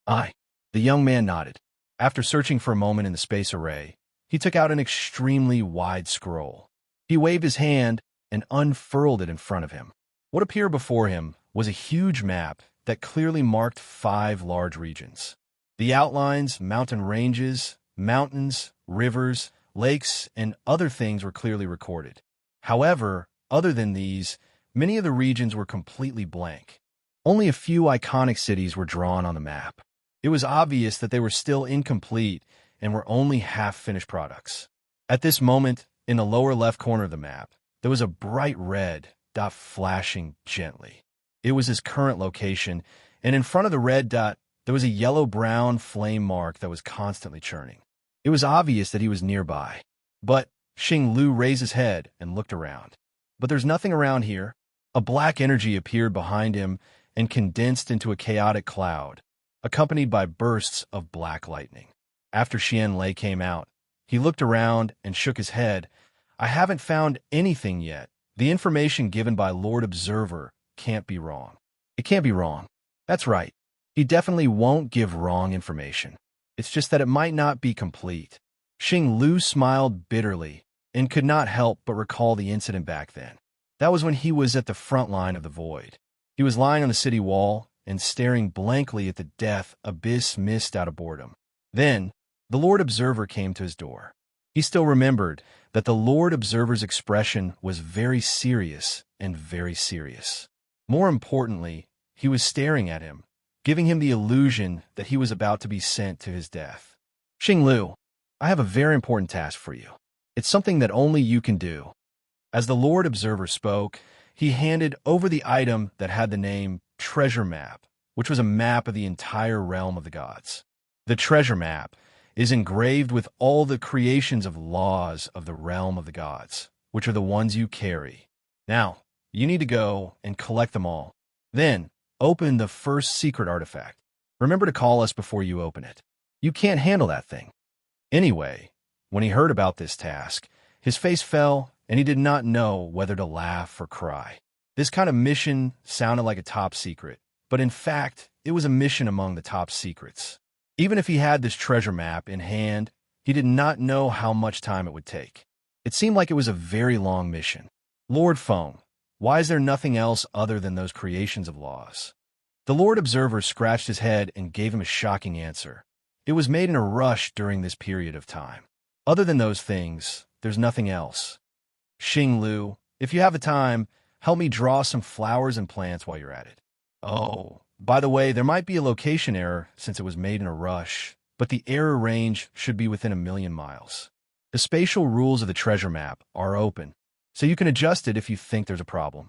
Aye. The young man nodded. After searching for a moment in the space array, he took out an extremely wide scroll. He waved his hand and unfurled it in front of him. What appeared before him was a huge map that clearly marked 5 large regions. The outlines, mountain ranges, mountains, rivers, lakes, and other things were clearly recorded. However, other than these, many of the regions were completely blank. Only a few iconic cities were drawn on the map. It was obvious that they were still incomplete and were only half-finished products. At this moment, in the lower left corner of the map, there was a bright red dot flashing gently. It was his current location, and in front of the red dot, there was a yellow-brown flame mark that was constantly churning. It was obvious that he was nearby. But Xing Lu raised his head and looked around. But there's nothing around here. A black energy appeared behind him and condensed into a chaotic cloud, accompanied by bursts of black lightning. After Xianlei came out, he looked around and shook his head. I haven't found anything yet. The information given by Lord Observer can't be wrong. It can't be wrong. That's right. He definitely won't give wrong information. It's just that it might not be complete. Xing Lu smiled bitterly and could not help but recall the incident back then. That was when he was at the front line of the void. He was lying on the city wall and staring blankly at the death abyss mist out of boredom. Then, the Lord Observer came to his door. He still remembered that the Lord Observer's expression was very serious and very serious. More importantly, he was staring at him, giving him the illusion that he was about to be sent to his death. Xing Lu, I have a very important task for you. It's something that only you can do. As the Lord Observer spoke, he handed over the item that had the name Treasure Map, which was a map of the entire realm of the gods. The Treasure Map is engraved with all the creations of laws of the realm of the gods, which are the ones you carry. Now, you need to go and collect them all. Then, open the first secret artifact. Remember to call us before you open it. You can't handle that thing. Anyway, when he heard about this task, his face fell and he did not know whether to laugh or cry. This kind of mission sounded like a top secret, but in fact, it was a mission among the top secrets. Even if he had this treasure map in hand, he did not know how much time it would take. It seemed like it was a very long mission. Lord Feng, why is there nothing else other than those creations of laws? The Lord Observer scratched his head and gave him a shocking answer. It was made in a rush during this period of time. Other than those things, there's nothing else. Xing Lu, if you have the time, help me draw some flowers and plants while you're at it. Oh, by the way, there might be a location error since it was made in a rush, but the error range should be within 1,000,000 miles. The spatial rules of the treasure map are open, so you can adjust it if you think there's a problem.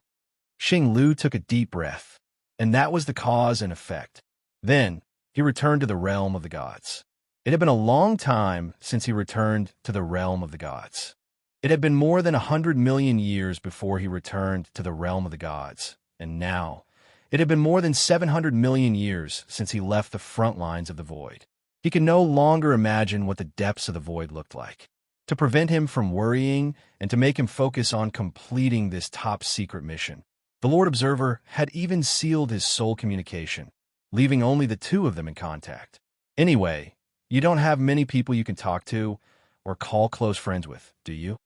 Xing Lu took a deep breath, and that was the cause and effect. Then, he returned to the realm of the gods. It had been a long time since he returned to the realm of the gods. It had been more than 100 million years before he returned to the realm of the gods, and now, it had been more than 700 million years since he left the front lines of the void. He could no longer imagine what the depths of the void looked like. To prevent him from worrying and to make him focus on completing this top-secret mission, the Lord Observer had even sealed his soul communication, leaving only the two of them in contact. Anyway, you don't have many people you can talk to or call close friends with, do you?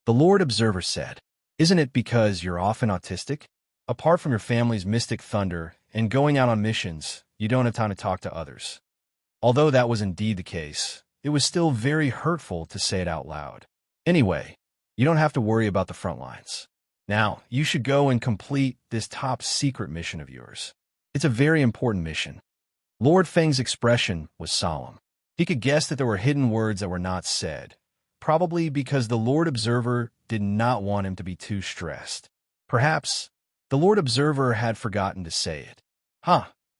The Lord Observer said. Isn't it because you're often autistic? Apart from your family's mystic thunder and going out on missions, you don't have time to talk to others. Although that was indeed the case, it was still very hurtful to say it out loud. Anyway, you don't have to worry about the front lines. Now, you should go and complete this top-secret mission of yours. It's a very important mission. Lord Feng's expression was solemn. He could guess that there were hidden words that were not said, probably because the Lord Observer did not want him to be too stressed. Perhaps the Lord Observer had forgotten to say it.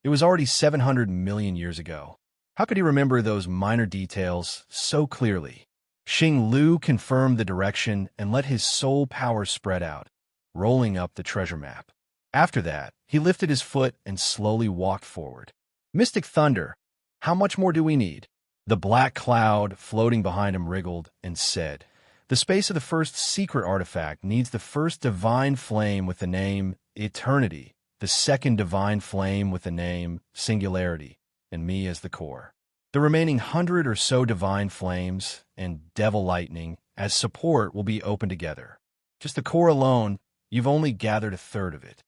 It was already 700 million years ago. How could he remember those minor details so clearly? Xing Lu confirmed the direction and let his soul power spread out, rolling up the treasure map. After that, he lifted his foot and slowly walked forward. Mystic thunder, how much more do we need? The black cloud floating behind him wriggled and said, the space of the first secret artifact needs the first divine flame with the name Eternity, the second divine flame with the name Singularity, and me as the core. The remaining 100 or so divine flames and devil lightning as support will be open together. Just the core alone, you've only gathered a third of it.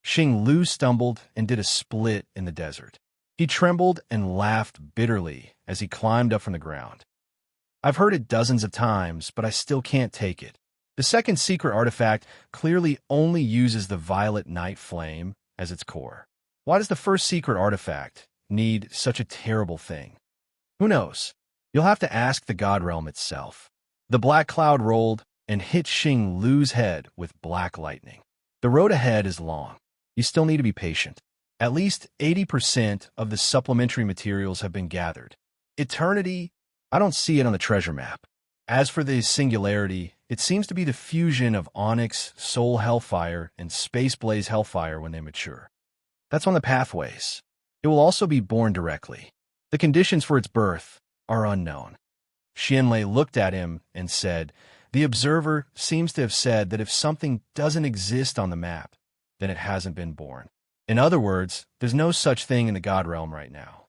Xing Lu stumbled and did a split in the desert. He trembled and laughed bitterly as he climbed up from the ground. I've heard it dozens of times, but I still can't take it. The second secret artifact clearly only uses the violet night flame as its core. Why does the first secret artifact need such a terrible thing? Who knows? You'll have to ask the God Realm itself. The black cloud rolled and hit Xing Lu's head with black lightning. The road ahead is long. You still need to be patient. At least 80% of the supplementary materials have been gathered. Eternity, I don't see it on the treasure map. As for the Singularity, it seems to be the fusion of Onyx, Soul Hellfire, and Space Blaze Hellfire when they mature. That's on the pathways. It will also be born directly. The conditions for its birth are unknown. Xianlei looked at him and said, the Observer seems to have said that if something doesn't exist on the map, then it hasn't been born. In other words, there's no such thing in the God Realm right now.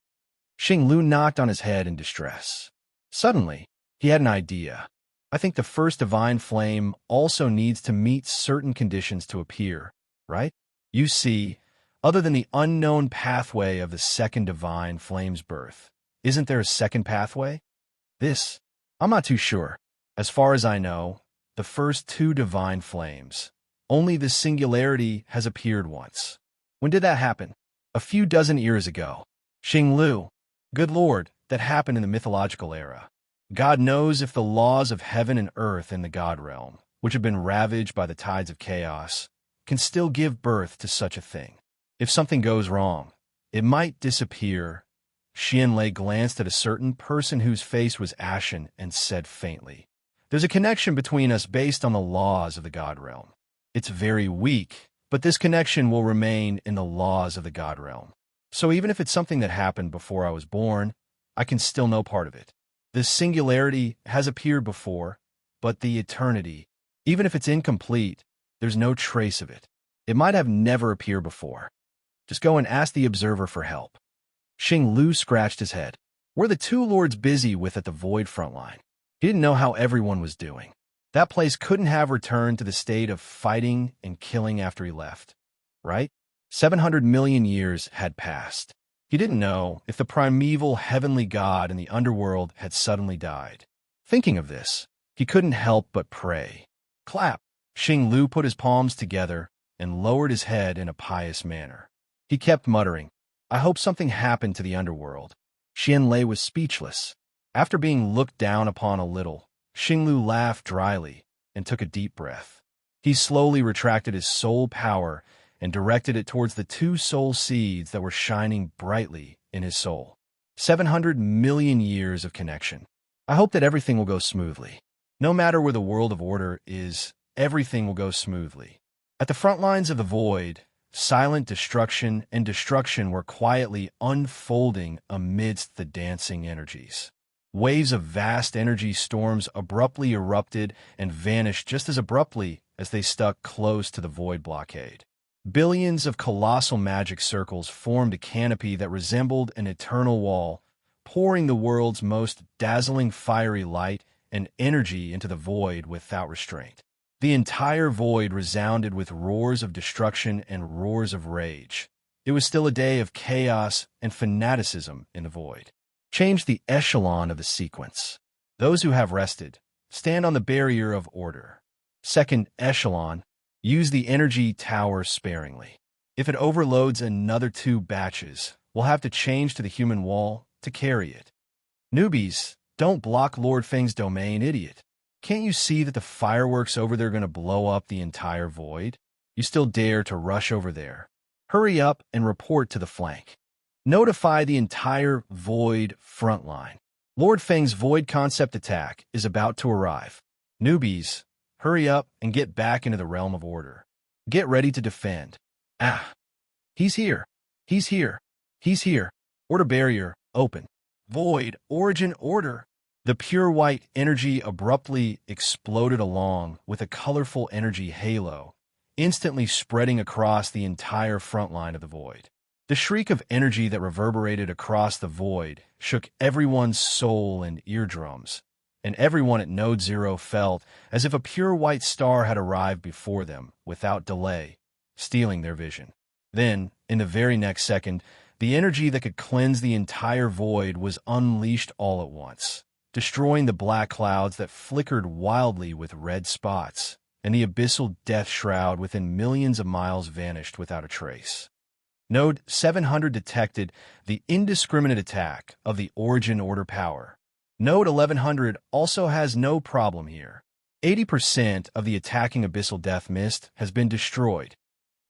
Xing Lu knocked on his head in distress. Suddenly, he had an idea. I think the first divine flame also needs to meet certain conditions to appear, right? You see, other than the unknown pathway of the second divine flame's birth, isn't there a second pathway? I'm not too sure. As far as I know, the first two divine flames, only the Singularity has appeared once. When did that happen? A few dozen years ago. Xing Lu, good Lord, that happened in the mythological era. God knows if the laws of heaven and earth in the God Realm, which have been ravaged by the tides of chaos, can still give birth to such a thing. If something goes wrong, it might disappear. Xianlei glanced at a certain person whose face was ashen and said faintly, there's a connection between us based on the laws of the God Realm. It's very weak, but this connection will remain in the laws of the God Realm. So even if it's something that happened before I was born, I can still know part of it. The Singularity has appeared before, but the Eternity, even if it's incomplete, there's no trace of it. It might have never appeared before. Just go and ask the Observer for help. Xing Lu scratched his head. Were the two lords busy with at the Void frontline? He didn't know how everyone was doing. That place couldn't have returned to the state of fighting and killing after he left, right? 700 million years had passed. He didn't know if the primeval heavenly god in the underworld had suddenly died. Thinking of this, he couldn't help but pray. Clap! Xing Lu put his palms together and lowered his head in a pious manner. He kept muttering, I hope something happened to the underworld. Xianlei was speechless. After being looked down upon a little, Xinglu laughed dryly and took a deep breath. He slowly retracted his soul power and directed it towards the two soul seeds that were shining brightly in his soul. 700 million years of connection. I hope that everything will go smoothly. No matter where the world of order is, everything will go smoothly. At the front lines of the void, silent destruction and destruction were quietly unfolding amidst the dancing energies. Waves of vast energy storms abruptly erupted and vanished just as abruptly as they stuck close to the void blockade. Billions of colossal magic circles formed a canopy that resembled an eternal wall, pouring the world's most dazzling fiery light and energy into the void without restraint. The entire void resounded with roars of destruction and roars of rage. It was still a day of chaos and fanaticism in the void. Change the echelon of the sequence. Those who have rested, stand on the barrier of order. Second echelon, use the energy tower sparingly. If it overloads another 2 batches, we'll have to change to the human wall to carry it. Newbies, don't block Lord Feng's domain, idiot. Can't you see that the fireworks over there are going to blow up the entire void? You still dare to rush over there. Hurry up and report to the flank. Notify the entire void front line. Lord Feng's void concept attack is about to arrive. Newbies, hurry up and get back into the realm of order. Get ready to defend. Ah! He's here. He's here. He's here. Order barrier, open. Void, origin order. The pure white energy abruptly exploded along with a colorful energy halo, instantly spreading across the entire front line of the void. The shriek of energy that reverberated across the void shook everyone's soul and eardrums, and everyone at Node Zero felt as if a pure white star had arrived before them without delay, stealing their vision. Then, in the very next second, the energy that could cleanse the entire void was unleashed all at once, destroying the black clouds that flickered wildly with red spots, and the abyssal death shroud within millions of miles vanished without a trace. Node 700 detected the indiscriminate attack of the origin order power. Node 1100 also has no problem here. 80% of the attacking abyssal death mist has been destroyed.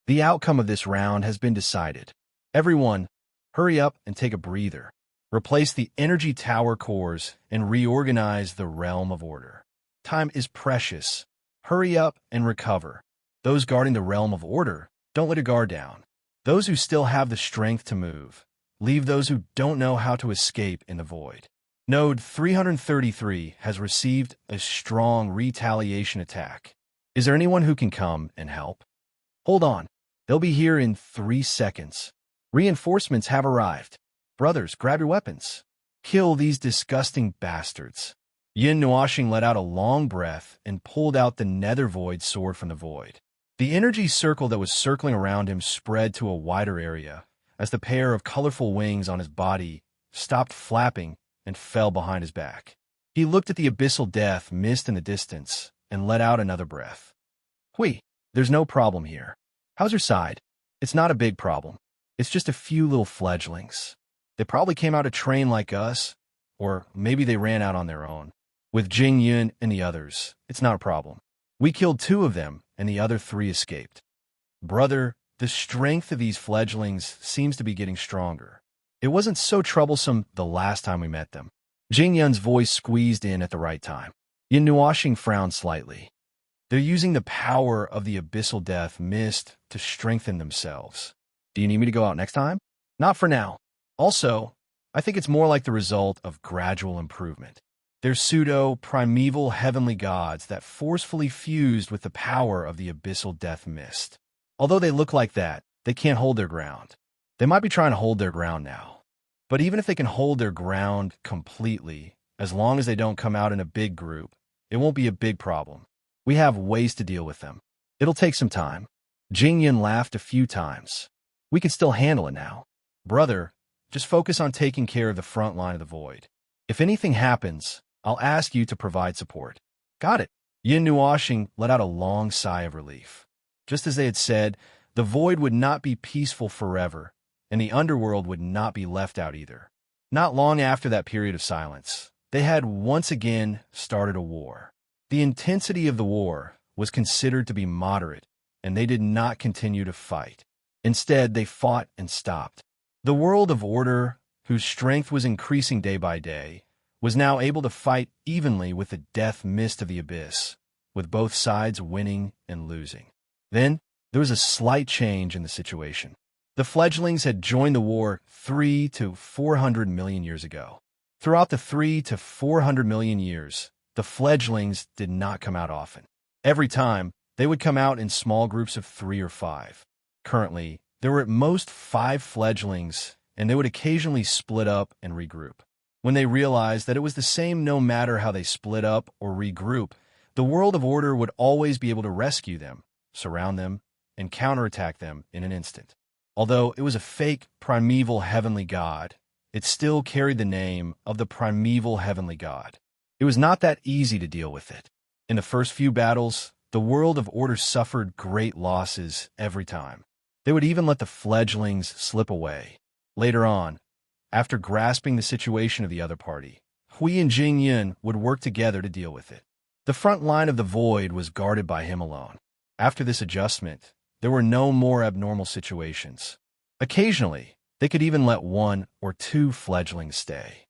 The outcome of this round has been decided. Everyone, hurry up and take a breather. Replace the energy tower cores and reorganize the realm of order. Time is precious. Hurry up and recover. Those guarding the realm of order, don't let your guard down. Those who still have the strength to move, leave those who don't know how to escape in the void. Node 333 has received a strong retaliation attack. Is there anyone who can come and help? Hold on. They'll be here in 3 seconds. Reinforcements have arrived. Brothers, grab your weapons. Kill these disgusting bastards. Yin Nuashing let out a long breath and pulled out the nether void sword from the void. The energy circle that was circling around him spread to a wider area as the pair of colorful wings on his body stopped flapping and fell behind his back. He looked at the abyssal death mist in the distance and let out another breath. Hui, there's no problem here. How's your side? It's not a big problem. It's just a few little fledglings. They probably came out to train like us, or maybe they ran out on their own. With Jing Yun and the others, it's not a problem. We killed 2 of them, and the other 3 escaped. Brother, the strength of these fledglings seems to be getting stronger. It wasn't so troublesome the last time we met them. Jing Yun's voice squeezed in at the right time. Yin Nuashing frowned slightly. They're using the power of the abyssal death mist to strengthen themselves. Do you need me to go out next time? Not for now. Also, I think it's more like the result of gradual improvement. They're pseudo-primeval heavenly gods that forcefully fused with the power of the abyssal death mist. Although they look like that, they can't hold their ground. They might be trying to hold their ground now. But even if they can hold their ground completely, as long as they don't come out in a big group, it won't be a big problem. We have ways to deal with them. It'll take some time. Jing Yun laughed a few times. We can still handle it now. Brother, just focus on taking care of the front line of the void. If anything happens, I'll ask you to provide support. Got it. Yin Nuashing let out a long sigh of relief. Just as they had said, the void would not be peaceful forever, and the underworld would not be left out either. Not long after that period of silence, they had once again started a war. The intensity of the war was considered to be moderate, and they did not continue to fight. Instead, they fought and stopped. The world of order, whose strength was increasing day by day, was now able to fight evenly with the death mist of the abyss, with both sides winning and losing. Then, there was a slight change in the situation. The fledglings had joined the war 3 to 400 million years ago. Throughout the 3 to 400 million years, the fledglings did not come out often. Every time, they would come out in small groups of 3 or 5. Currently, there were at most 5 fledglings, and they would occasionally split up and regroup. When they realized that it was the same no matter how they split up or regroup, the world of order would always be able to rescue them, surround them, and counterattack them in an instant. Although it was a fake, primeval heavenly god, it still carried the name of the primeval heavenly god. It was not that easy to deal with it. In the first few battles, the world of order suffered great losses every time. They would even let the fledglings slip away. Later on, after grasping the situation of the other party, Hui and Jing Yun would work together to deal with it. The front line of the void was guarded by him alone. After this adjustment, there were no more abnormal situations. Occasionally, they could even let 1 or 2 fledglings stay.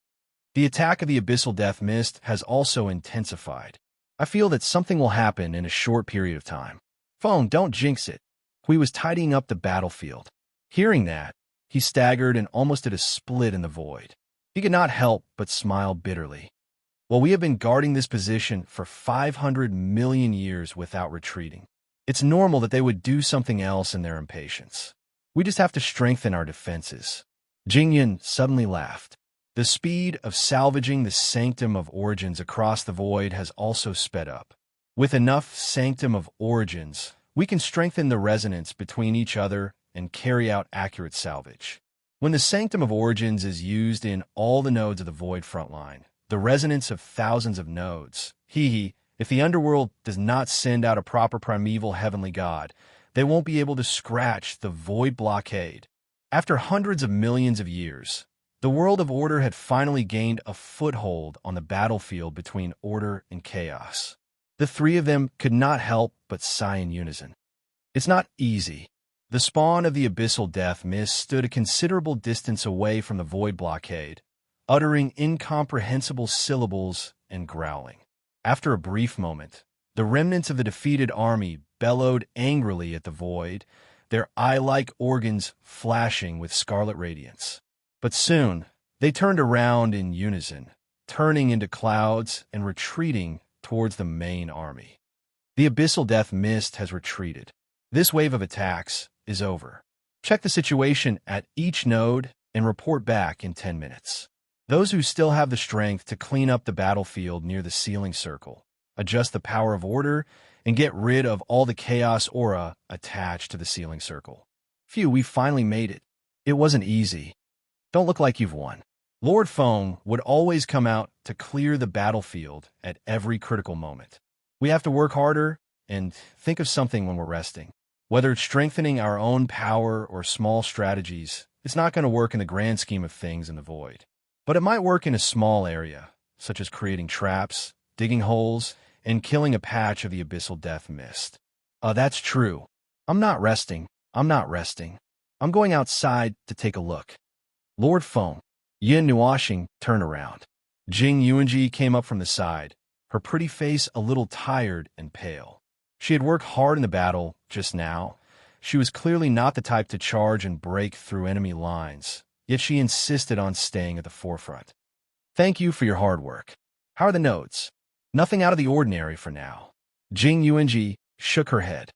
The attack of the abyssal death mist has also intensified. I feel that something will happen in a short period of time. Phone, don't jinx it. Hui was tidying up the battlefield. Hearing that, he staggered and almost did a split in the void. He could not help but smile bitterly. Well, we have been guarding this position for 500 million years without retreating. It's normal that they would do something else in their impatience. We just have to strengthen our defenses. Jingyun suddenly laughed. The speed of salvaging the Sanctum of Origins across the void has also sped up. With enough Sanctum of Origins, we can strengthen the resonance between each other and carry out accurate salvage. When the Sanctum of Origins is used in all the nodes of the void frontline, the resonance of thousands of nodes, if the underworld does not send out a proper primeval heavenly god, they won't be able to scratch the void blockade. After hundreds of millions of years, the world of order had finally gained a foothold on the battlefield between order and chaos. The 3 of them could not help but sigh in unison. It's not easy. The spawn of the abyssal death mist stood a considerable distance away from the void blockade, uttering incomprehensible syllables and growling. After a brief moment, the remnants of the defeated army bellowed angrily at the void, their eye-like organs flashing with scarlet radiance. But soon, they turned around in unison, turning into clouds and retreating towards the main army. The abyssal death mist has retreated. This wave of attacks is over. Check the situation at each node and report back in 10 minutes. Those who still have the strength to clean up the battlefield near the sealing circle, adjust the power of order, and get rid of all the chaos aura attached to the sealing circle. Phew, we finally made it. It wasn't easy. Don't look like you've won. Lord Foam would always come out to clear the battlefield at every critical moment. We have to work harder and think of something when we're resting. Whether it's strengthening our own power or small strategies, it's not going to work in the grand scheme of things in the void. But it might work in a small area, such as creating traps, digging holes, and killing a patch of the abyssal death mist. That's true. I'm not resting. I'm going outside to take a look. Lord Foam, Yin Nuashing turned around. Jing Yuanji came up from the side, her pretty face a little tired and pale. She had worked hard in the battle just now. She was clearly not the type to charge and break through enemy lines, yet she insisted on staying at the forefront. Thank you for your hard work. How are the nodes? Nothing out of the ordinary for now. Jing Yuanji shook her head.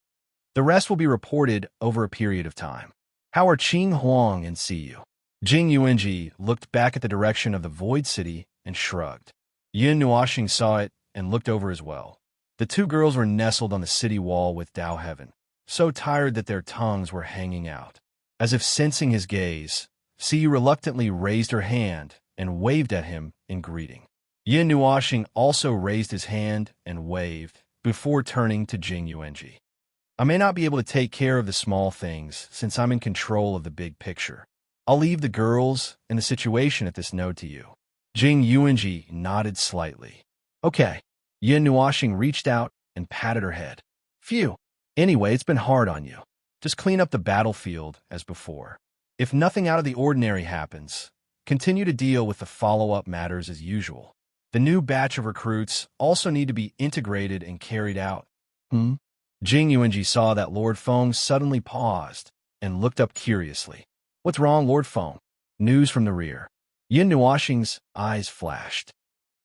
The rest will be reported over a period of time. How are Qing Huang and Siyu? Jing Yuanji looked back at the direction of the Void City and shrugged. Yin Nuashing saw it and looked over as well. The 2 girls were nestled on the city wall with Dao Heaven, so tired that their tongues were hanging out. As if sensing his gaze, Siyu reluctantly raised her hand and waved at him in greeting. Yin Nuashing also raised his hand and waved before turning to Jing Yuanji. I may not be able to take care of the small things since I'm in control of the big picture. I'll leave the girls and the situation at this node to you. Jing Yuanji nodded slightly. Okay. Yin Nuoxing reached out and patted her head. Phew. Anyway, it's been hard on you. Just clean up the battlefield as before. If nothing out of the ordinary happens, continue to deal with the follow-up matters as usual. The new batch of recruits also need to be integrated and carried out. Jing Yuanji saw that Lord Feng suddenly paused and looked up curiously. What's wrong, Lord Feng? News from the rear. Yin Nuoxing's eyes flashed.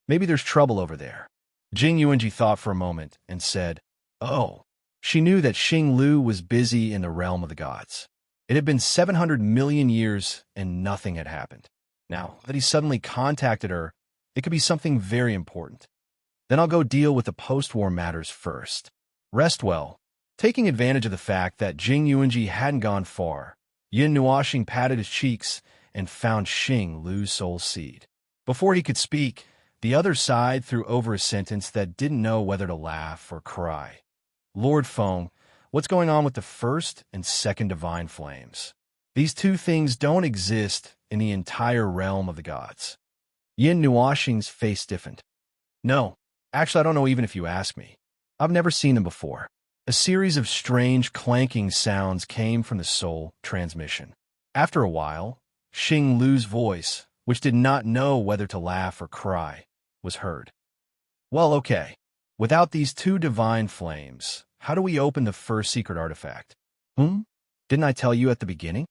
Maybe there's trouble over there. Jing Yuanji thought for a moment and said, Oh. She knew that Xing Lu was busy in the realm of the gods. It had been 700 million years and nothing had happened. Now that he suddenly contacted her, it could be something very important. Then I'll go deal with the post-war matters first. Rest well. Taking advantage of the fact that Jing Yuanji hadn't gone far, Yin Nuoxing patted his cheeks and found Xing Lu's soul seed. Before he could speak, the other side threw over a sentence that didn't know whether to laugh or cry. Lord Feng, what's going on with the first and second divine flames? These two things don't exist in the entire realm of the gods. Yin Nuoxing's face stiffened. No, actually I don't know even if you ask me. I've never seen them before. A series of strange clanking sounds came from the soul transmission. After a while, Xing Lu's voice, which did not know whether to laugh or cry, was heard. Well, okay. Without these two divine flames, how do we open the first secret artifact? Didn't I tell you at the beginning?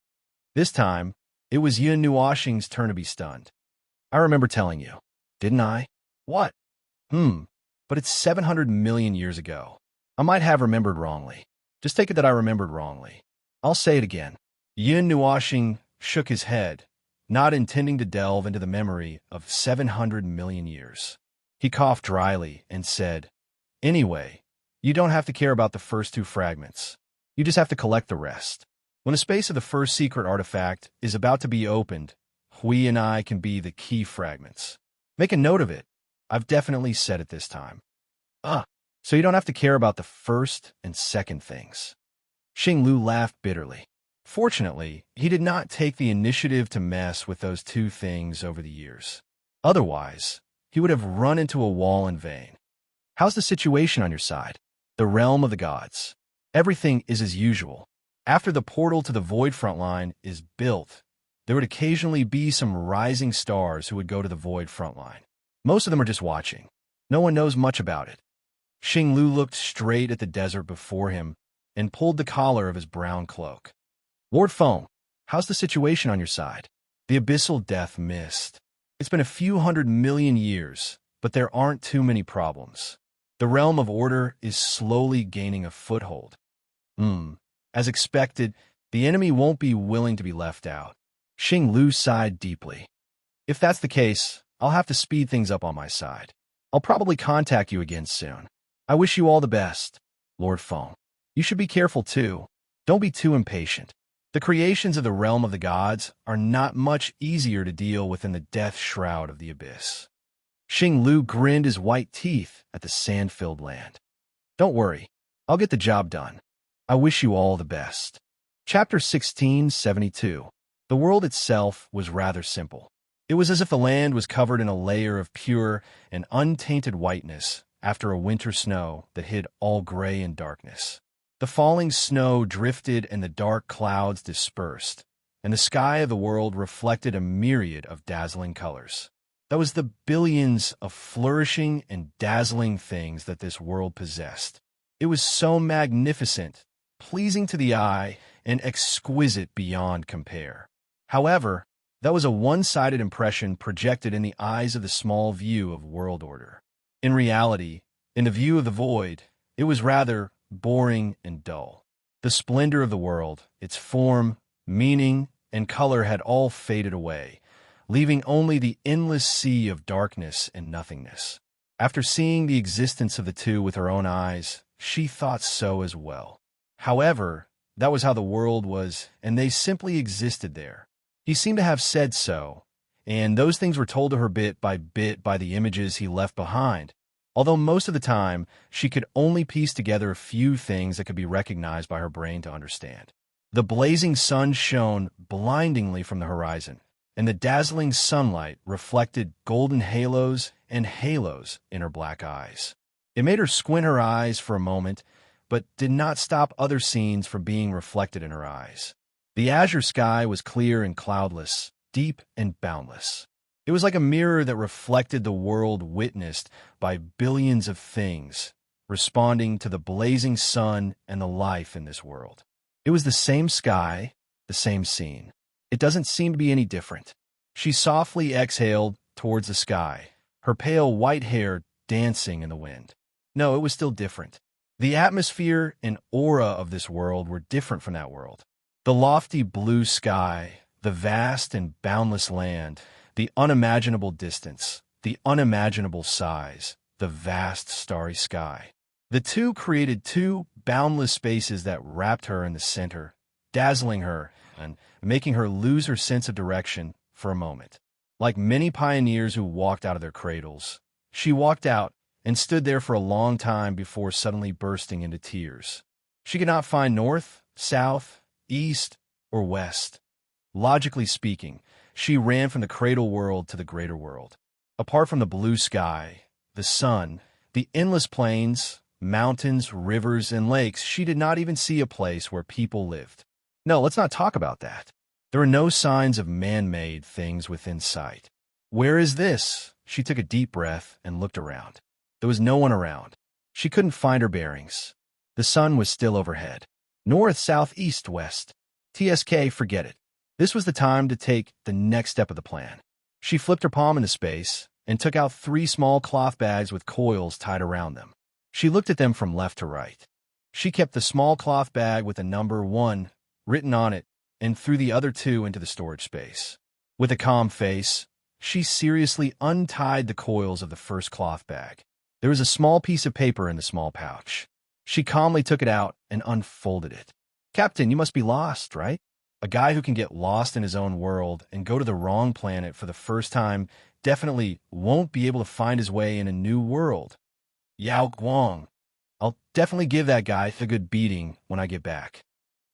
This time, it was Yin Nuoxing's turn to be stunned. I remember telling you, didn't I? What? But it's 700 million years ago. I might have remembered wrongly. Just take it that I remembered wrongly. I'll say it again. Yin Nuoxing shook his head, not intending to delve into the memory of 700 million years. He coughed dryly and said, Anyway, you don't have to care about the first two fragments. You just have to collect the rest. When the space of the first secret artifact is about to be opened, Hui and I can be the key fragments. Make a note of it. I've definitely said it this time. So you don't have to care about the first and second things. Xing Lu laughed bitterly. Fortunately, he did not take the initiative to mess with those two things over the years. Otherwise, he would have run into a wall in vain. How's the situation on your side? The realm of the gods. Everything is as usual. After the portal to the Void Frontline is built, there would occasionally be some rising stars who would go to the Void Frontline. Most of them are just watching. No one knows much about it. Xing Lu looked straight at the desert before him and pulled the collar of his brown cloak. Lord Feng, how's the situation on your side? The abyssal death mist. It's been a few 100 million years, but there aren't too many problems. The realm of order is slowly gaining a foothold. As expected, the enemy won't be willing to be left out. Xing Lu sighed deeply. If that's the case, I'll have to speed things up on my side. I'll probably contact you again soon. I wish you all the best, Lord Feng. You should be careful too. Don't be too impatient. The creations of the realm of the gods are not much easier to deal with than the death shroud of the abyss. Xing Lu grinned his white teeth at the sand-filled land. Don't worry, I'll get the job done. I wish you all the best. Chapter 1672. The world itself was rather simple. It was as if the land was covered in a layer of pure and untainted whiteness after a winter snow that hid all gray and darkness. The falling snow drifted and the dark clouds dispersed, and the sky of the world reflected a myriad of dazzling colors. That was the billions of flourishing and dazzling things that this world possessed. It was so magnificent, pleasing to the eye, and exquisite beyond compare. However, that was a one-sided impression projected in the eyes of the small view of world order. In reality, in the view of the void, it was rather boring and dull. The splendor of the world, its form, meaning, and color had all faded away, leaving only the endless sea of darkness and nothingness. After seeing the existence of the two with her own eyes, she thought so as well. However, that was how the world was, and they simply existed there. He seemed to have said so, and those things were told to her bit by the images he left behind, although most of the time she could only piece together a few things that could be recognized by her brain to understand. The blazing sun shone blindingly from the horizon, and the dazzling sunlight reflected golden halos and halos in her black eyes. It made her squint her eyes for a moment, but did not stop other scenes from being reflected in her eyes. The azure sky was clear and cloudless, deep and boundless. It was like a mirror that reflected the world witnessed by billions of things, responding to the blazing sun and the life in this world. It was the same sky, the same scene. It doesn't seem to be any different. She softly exhaled towards the sky, her pale white hair dancing in the wind. No, it was still different. The atmosphere and aura of this world were different from that world. The lofty blue sky, the vast and boundless land, the unimaginable distance, the unimaginable size, the vast starry sky. The two created two boundless spaces that wrapped her in the center, dazzling her and making her lose her sense of direction for a moment. Like many pioneers who walked out of their cradles, she walked out and stood there for a long time before suddenly bursting into tears. She could not find north, south, east, or west. Logically speaking, she ran from the cradle world to the greater world. Apart from the blue sky, the sun, the endless plains, mountains, rivers, and lakes, she did not even see a place where people lived. No, let's not talk about that. There were no signs of man-made things within sight. Where is this? She took a deep breath and looked around. There was no one around. She couldn't find her bearings. The sun was still overhead. North, south, east, west. TSK, forget it. This was the time to take the next step of the plan. She flipped her palm into space and took out 3 small cloth bags with coils tied around them. She looked at them from left to right. She kept the small cloth bag with the number 1 written on it and threw the other 2 into the storage space. With a calm face, she seriously untied the coils of the first cloth bag. There was a small piece of paper in the small pouch. She calmly took it out and unfolded it. "Captain, you must be lost, right? A guy who can get lost in his own world and go to the wrong planet for the first time definitely won't be able to find his way in a new world. Yao Guang. I'll definitely give that guy a good beating when I get back.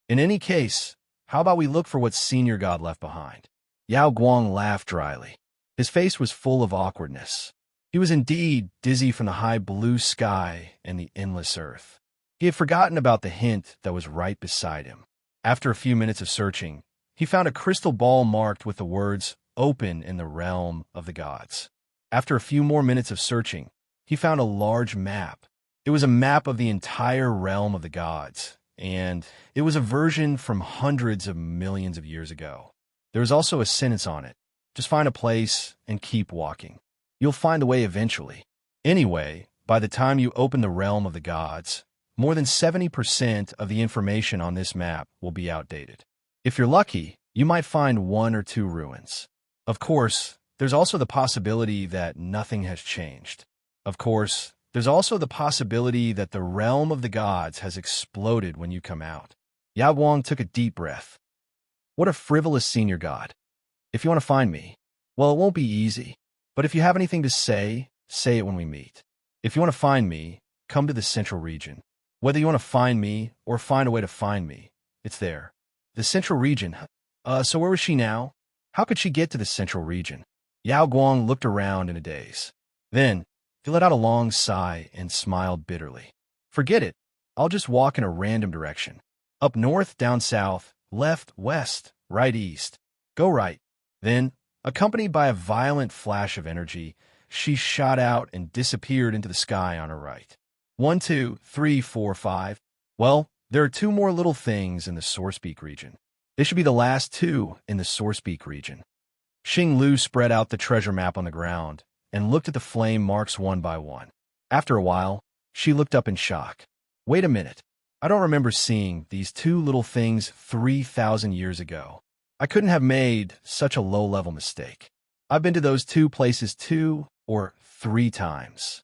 In any case, how about we look for what Senior God left behind?" Yao Guang laughed dryly. His face was full of awkwardness. He was indeed dizzy from the high blue sky and the endless earth. He had forgotten about the hint that was right beside him. After a few minutes of searching, he found a crystal ball marked with the words, "Open in the realm of the gods." After a few more minutes of searching, he found a large map. It was a map of the entire realm of the gods, and it was a version from hundreds of millions of years ago. There was also a sentence on it: "Just find a place and keep walking. You'll find the way eventually." Anyway, by the time you open the realm of the gods, more than 70% of the information on this map will be outdated. If you're lucky, you might find 1 or 2 ruins. Of course, there's also the possibility that nothing has changed. Of course, there's also the possibility that the realm of the gods has exploded when you come out. Yao Guang took a deep breath. What a frivolous senior god. If you want to find me, well, it won't be easy. But if you have anything to say, say it when we meet. If you want to find me, come to the central region. Whether you want to find me or find a way to find me, it's there. The central region. So where was she now? How could she get to the central region? Yao Guang looked around in a daze. Then, he let out a long sigh and smiled bitterly. Forget it. I'll just walk in a random direction. Up north, down south, left, west, right, east. Go right. Then, accompanied by a violent flash of energy, she shot out and disappeared into the sky on her right. 1, 2, 3, 4, 5. Well, there are 2 more little things in the Sourcepeak region. They should be the last 2 in the Sourcepeak region. Xing Lu spread out the treasure map on the ground and looked at the flame marks one by one. After a while, she looked up in shock. Wait a minute. I don't remember seeing these 2 little things 3,000 years ago. I couldn't have made such a low-level mistake. I've been to those 2 places 2 or 3 times.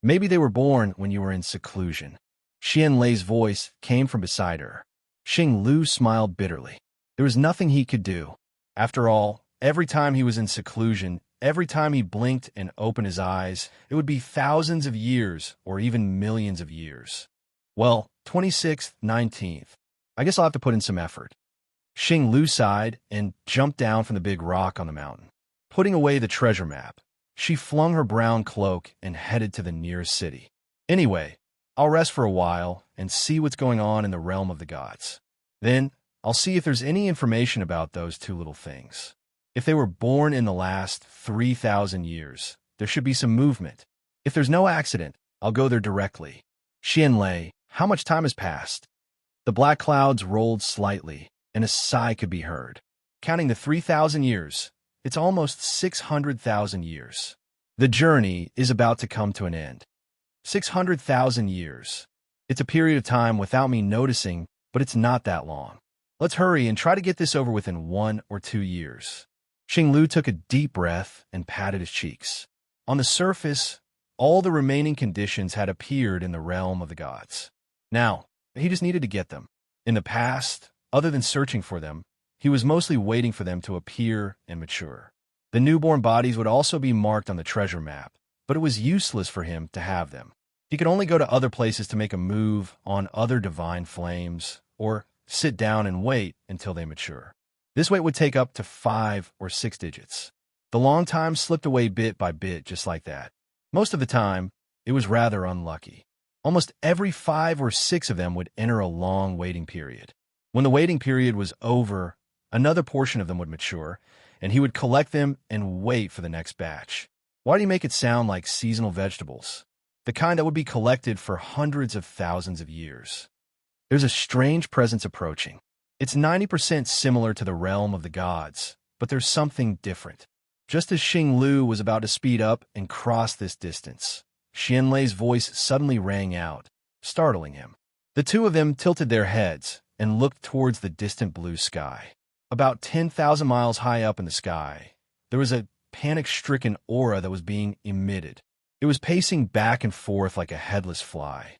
Maybe they were born when you were in seclusion. Xian Lei's voice came from beside her. Xing Lu smiled bitterly. There was nothing he could do. After all, every time he was in seclusion, every time he blinked and opened his eyes, it would be thousands of years or even millions of years. Well, 26th, 19th. I guess I'll have to put in some effort. Xing Lu sighed and jumped down from the big rock on the mountain. Putting away the treasure map, she flung her brown cloak and headed to the nearest city. Anyway, I'll rest for a while and see what's going on in the realm of the gods. Then, I'll see if there's any information about those two little things. If they were born in the last 3,000 years, there should be some movement. If there's no accident, I'll go there directly. Xianlei, how much time has passed? The black clouds rolled slightly, and a sigh could be heard. Counting the 3,000 years, it's almost 600,000 years. The journey is about to come to an end. 600,000 years. It's a period of time without me noticing, but it's not that long. Let's hurry and try to get this over within 1 or 2 years. Xing Lu took a deep breath and patted his cheeks. On the surface, all the remaining conditions had appeared in the realm of the gods. Now, he just needed to get them. In the past, other than searching for them, he was mostly waiting for them to appear and mature. The newborn bodies would also be marked on the treasure map, but it was useless for him to have them. He could only go to other places to make a move on other divine flames, or sit down and wait until they mature. This wait would take up to 5 or 6 digits. The long time slipped away bit by bit just like that. Most of the time, it was rather unlucky. Almost every 5 or 6 of them would enter a long waiting period. When the waiting period was over, another portion of them would mature, and he would collect them and wait for the next batch. Why do you make it sound like seasonal vegetables? The kind that would be collected for hundreds of thousands of years. There's a strange presence approaching. It's 90% similar to the realm of the gods, but there's something different. Just as Xing Lu was about to speed up and cross this distance, Xianlei's voice suddenly rang out, startling him. The two of them tilted their heads and looked towards the distant blue sky. About 10,000 miles high up in the sky, there was a panic-stricken aura that was being emitted. It was pacing back and forth like a headless fly.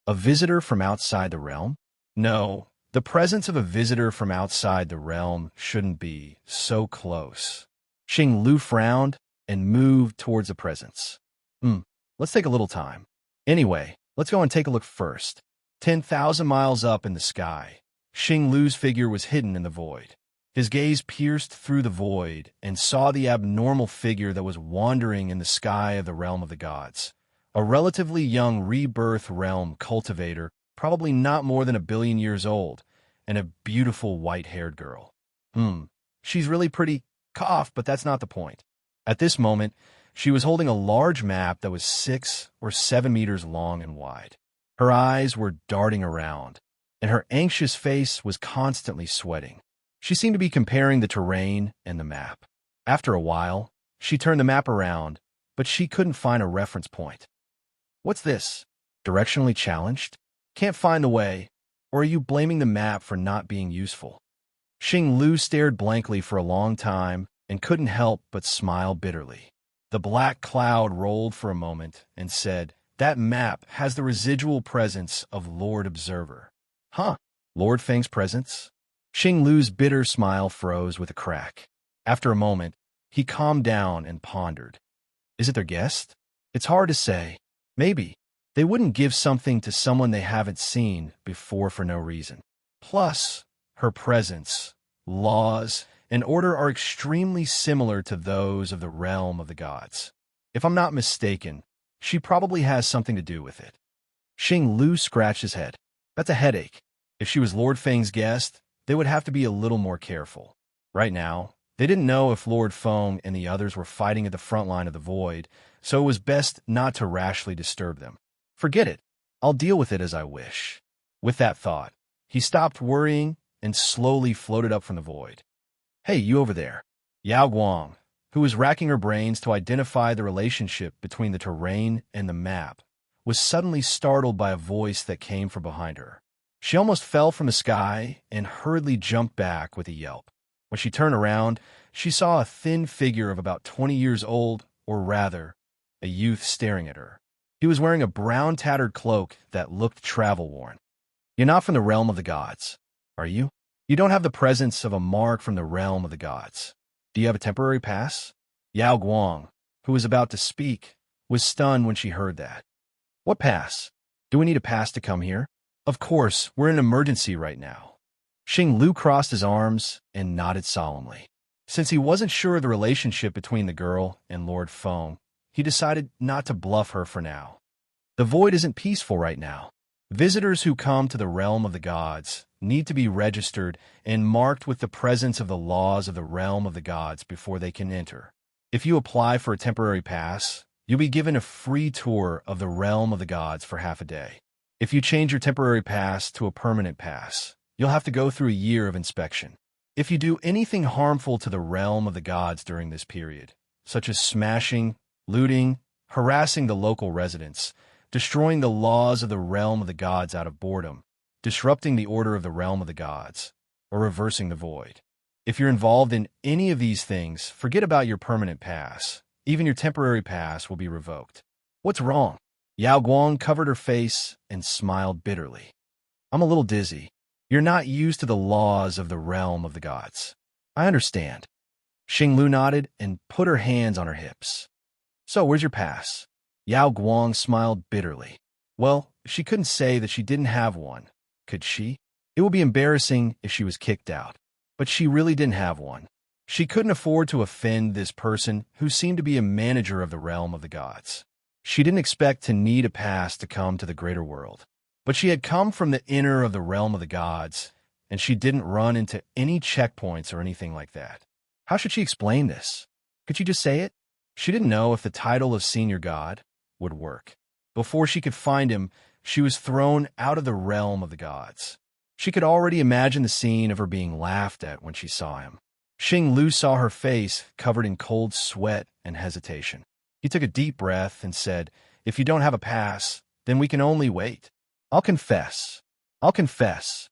A visitor from outside the realm? No, the presence of a visitor from outside the realm shouldn't be so close. Xing Lu frowned and moved towards the presence. Let's take a little time. Anyway, let's go and take a look first. 10,000 miles up in the sky, Xing Lu's figure was hidden in the void. His gaze pierced through the void and saw the abnormal figure that was wandering in the sky of the realm of the gods. A relatively young rebirth realm cultivator, probably not more than 1 billion years old, and a beautiful white-haired girl. She's really pretty, cough, but that's not the point. At this moment, she was holding a large map that was 6 or 7 meters long and wide. Her eyes were darting around, and her anxious face was constantly sweating. She seemed to be comparing the terrain and the map. After a while, she turned the map around, but she couldn't find a reference point. What's this? Directionally challenged? Can't find the way? Or are you blaming the map for not being useful? Xing Lu stared blankly for a long time and couldn't help but smile bitterly. The black cloud rolled for a moment and said, "That map has the residual presence of Lord Observer." Huh? Lord Feng's presence? Xing Lu's bitter smile froze with a crack. After a moment, he calmed down and pondered. Is it their guest? It's hard to say. Maybe. They wouldn't give something to someone they haven't seen before for no reason. Plus, her presence, laws, and order are extremely similar to those of the realm of the gods. If I'm not mistaken, she probably has something to do with it. Xing Lu scratched his head. That's a headache. If she was Lord Feng's guest, they would have to be a little more careful. Right now, they didn't know if Lord Feng and the others were fighting at the front line of the void, so it was best not to rashly disturb them. Forget it. I'll deal with it as I wish. With that thought, he stopped worrying and slowly floated up from the void. Hey, you over there. Yao Guang, who was racking her brains to identify the relationship between the terrain and the map, was suddenly startled by a voice that came from behind her. She almost fell from the sky and hurriedly jumped back with a yelp. When she turned around, she saw a thin figure of about 20 years old, or rather, a youth staring at her. He was wearing a brown tattered cloak that looked travel-worn. You're not from the realm of the gods, are you? You don't have the presence of a mark from the realm of the gods. Do you have a temporary pass? Yao Guang, who was about to speak, was stunned when she heard that. What pass? Do we need a pass to come here? Of course, we're in an emergency right now. Xing Lu crossed his arms and nodded solemnly. Since he wasn't sure of the relationship between the girl and Lord Feng, he decided not to bluff her for now. The void isn't peaceful right now. Visitors who come to the realm of the gods need to be registered and marked with the presence of the laws of the realm of the gods before they can enter. If you apply for a temporary pass, you'll be given a free tour of the realm of the gods for half a day. If you change your temporary pass to a permanent pass, you'll have to go through a year of inspection. If you do anything harmful to the realm of the gods during this period, such as smashing, looting, harassing the local residents, destroying the laws of the realm of the gods out of boredom, disrupting the order of the realm of the gods, or reversing the void. If you're involved in any of these things, forget about your permanent pass. Even your temporary pass will be revoked. What's wrong? Yao Guang covered her face and smiled bitterly. I'm a little dizzy. You're not used to the laws of the realm of the gods. I understand. Xing Lu nodded and put her hands on her hips. So, where's your pass? Yao Guang smiled bitterly. Well, she couldn't say that she didn't have one, could she? It would be embarrassing if she was kicked out. But she really didn't have one. She couldn't afford to offend this person who seemed to be a manager of the realm of the gods. She didn't expect to need a pass to come to the greater world. But she had come from the inner of the realm of the gods, and she didn't run into any checkpoints or anything like that. How should she explain this? Could she just say it? She didn't know if the title of senior god would work. Before she could find him, she was thrown out of the realm of the gods. She could already imagine the scene of her being laughed at when she saw him. Xing Lu saw her face covered in cold sweat and hesitation. He took a deep breath and said, "If you don't have a pass, then we can only wait. I'll confess. I'll confess."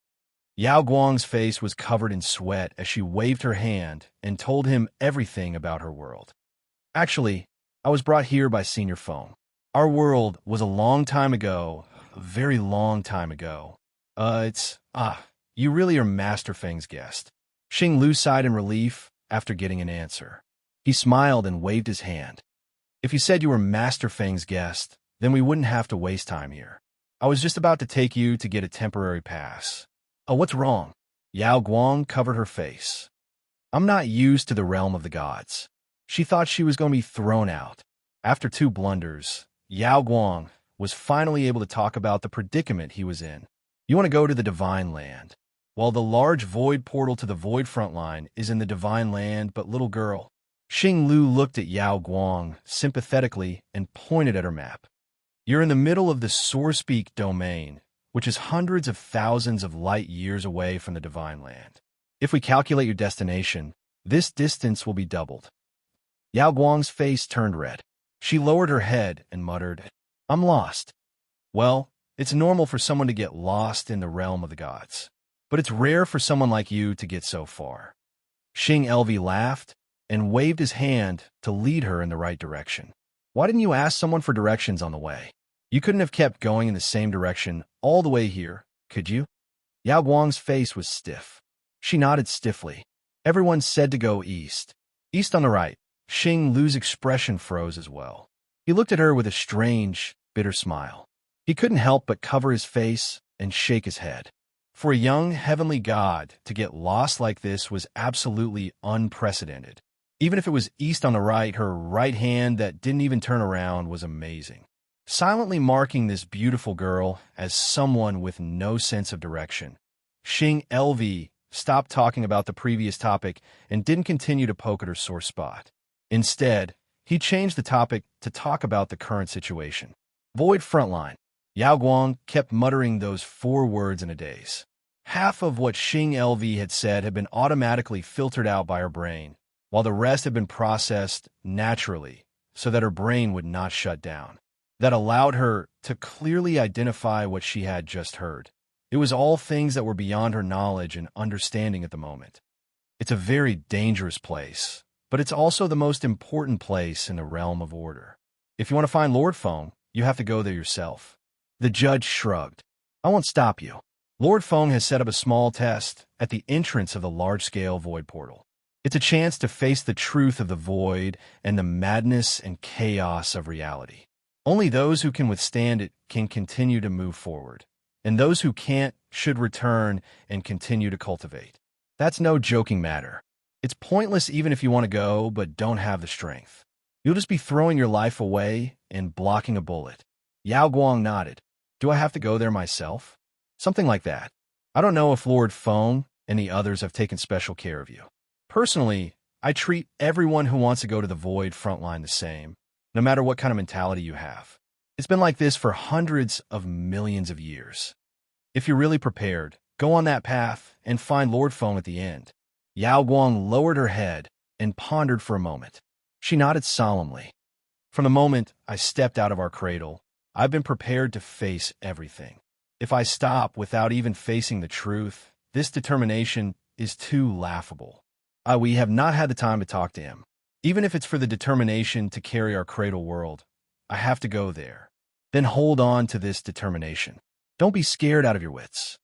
Yao Guang's face was covered in sweat as she waved her hand and told him everything about her world. Actually, I was brought here by Senior Feng. Our world was a long time ago, a very long time ago. You really are Master Feng's guest. Xing Lu sighed in relief after getting an answer. He smiled and waved his hand. If you said you were Master Feng's guest, then we wouldn't have to waste time here. I was just about to take you to get a temporary pass. Oh, what's wrong? Yao Guang covered her face. I'm not used to the realm of the gods. She thought she was going to be thrown out. After 2 blunders, Yao Guang was finally able to talk about the predicament he was in. You want to go to the Divine Land. While the large void portal to the void front line is in the Divine Land, but little girl. Xing Lu looked at Yao Guang sympathetically and pointed at her map. You're in the middle of the Sourcepeak domain, which is hundreds of thousands of light years away from the Divine Land. If we calculate your destination, this distance will be doubled. Yao Guang's face turned red. She lowered her head and muttered, I'm lost. Well, it's normal for someone to get lost in the realm of the gods, but it's rare for someone like you to get so far. Xing LV laughed and waved his hand to lead her in the right direction. Why didn't you ask someone for directions on the way? You couldn't have kept going in the same direction all the way here, could you? Yao Guang's face was stiff. She nodded stiffly. Everyone said to go east. East on the right. Xing Lu's expression froze as well. He looked at her with a strange, bitter smile. He couldn't help but cover his face and shake his head. For a young heavenly god to get lost like this was absolutely unprecedented. Even if it was east on the right, her right hand that didn't even turn around was amazing. Silently marking this beautiful girl as someone with no sense of direction, Xing LV stopped talking about the previous topic and didn't continue to poke at her sore spot. Instead, he changed the topic to talk about the current situation. Void frontline. Yao Guang kept muttering those 4 words in a daze. Half of what Xing LV had said had been automatically filtered out by her brain, while the rest had been processed naturally so that her brain would not shut down. That allowed her to clearly identify what she had just heard. It was all things that were beyond her knowledge and understanding at the moment. It's a very dangerous place, but it's also the most important place in the realm of order. If you want to find Lord Feng, you have to go there yourself. The judge shrugged. I won't stop you. Lord Feng has set up a small test at the entrance of the large-scale void portal. It's a chance to face the truth of the void and the madness and chaos of reality. Only those who can withstand it can continue to move forward. and those who can't should return and continue to cultivate. That's no joking matter. It's pointless even if you want to go but don't have the strength. You'll just be throwing your life away and blocking a bullet. Yao Guang nodded. Do I have to go there myself? Something like that. I don't know if Lord Feng and the others have taken special care of you. Personally, I treat everyone who wants to go to the Void frontline the same, no matter what kind of mentality you have. It's been like this for hundreds of millions of years. If you're really prepared, go on that path and find Lord Feng at the end. Yao Guang lowered her head and pondered for a moment. She nodded solemnly. From the moment I stepped out of our cradle, I've been prepared to face everything. If I stop without even facing the truth, this determination is too laughable. We have not had the time to talk to him. Even if it's for the determination to carry our cradle world, I have to go there. Then hold on to this determination. Don't be scared out of your wits.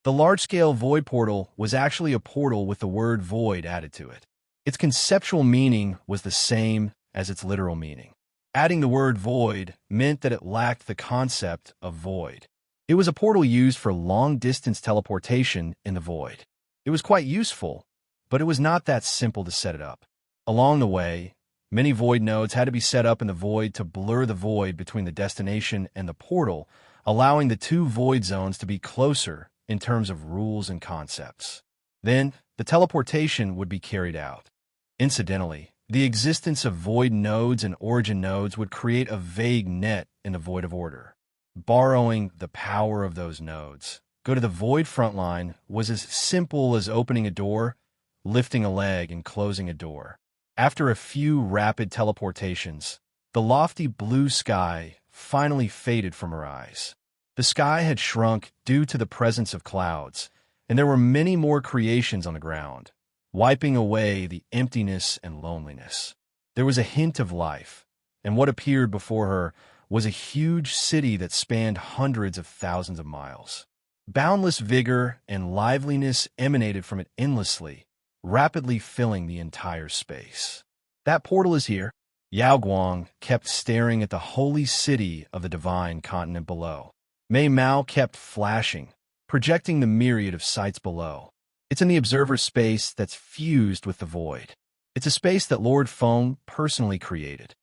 The large-scale void portal was actually a portal with the word void added to it. Its conceptual meaning was the same as its literal meaning. Adding the word void meant that it lacked the concept of void. It was a portal used for long-distance teleportation in the void. It was quite useful, but it was not that simple to set it up. Along the way, many void nodes had to be set up in the void to blur the void between the destination and the portal, allowing the two void zones to be closer in terms of rules and concepts. Then, the teleportation would be carried out. Incidentally, the existence of void nodes and origin nodes would create a vague net in the void of order. Borrowing the power of those nodes, go to the void frontline was as simple as opening a door, lifting a leg, and closing a door. After a few rapid teleportations, the lofty blue sky finally faded from her eyes. The sky had shrunk due to the presence of clouds, and there were many more creations on the ground, wiping away the emptiness and loneliness. There was a hint of life, and what appeared before her was a huge city that spanned hundreds of thousands of miles. Boundless vigor and liveliness emanated from it endlessly, rapidly filling the entire space. That portal is here. Yao Guang kept staring at the holy city of the divine continent below. Mei Mao kept flashing, projecting the myriad of sights below. It's in the observer space that's fused with the void. It's a space that Lord Feng personally created.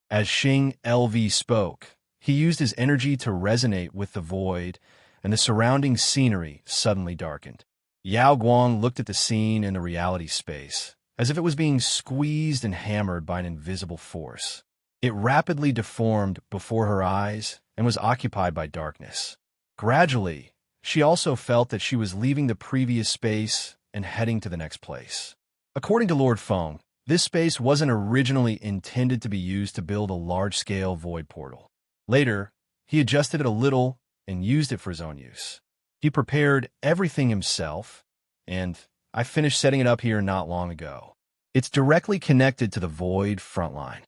As Xing LV spoke, he used his energy to resonate with the void, and the surrounding scenery suddenly darkened. Yao Guang looked at the scene in the reality space, as if it was being squeezed and hammered by an invisible force. It rapidly deformed before her eyes and was occupied by darkness. Gradually, she also felt that she was leaving the previous space and heading to the next place. According to Lord Feng, this space wasn't originally intended to be used to build a large-scale void portal. Later, he adjusted it a little and used it for his own use. He prepared everything himself, and I finished setting it up here not long ago. It's directly connected to the void frontline.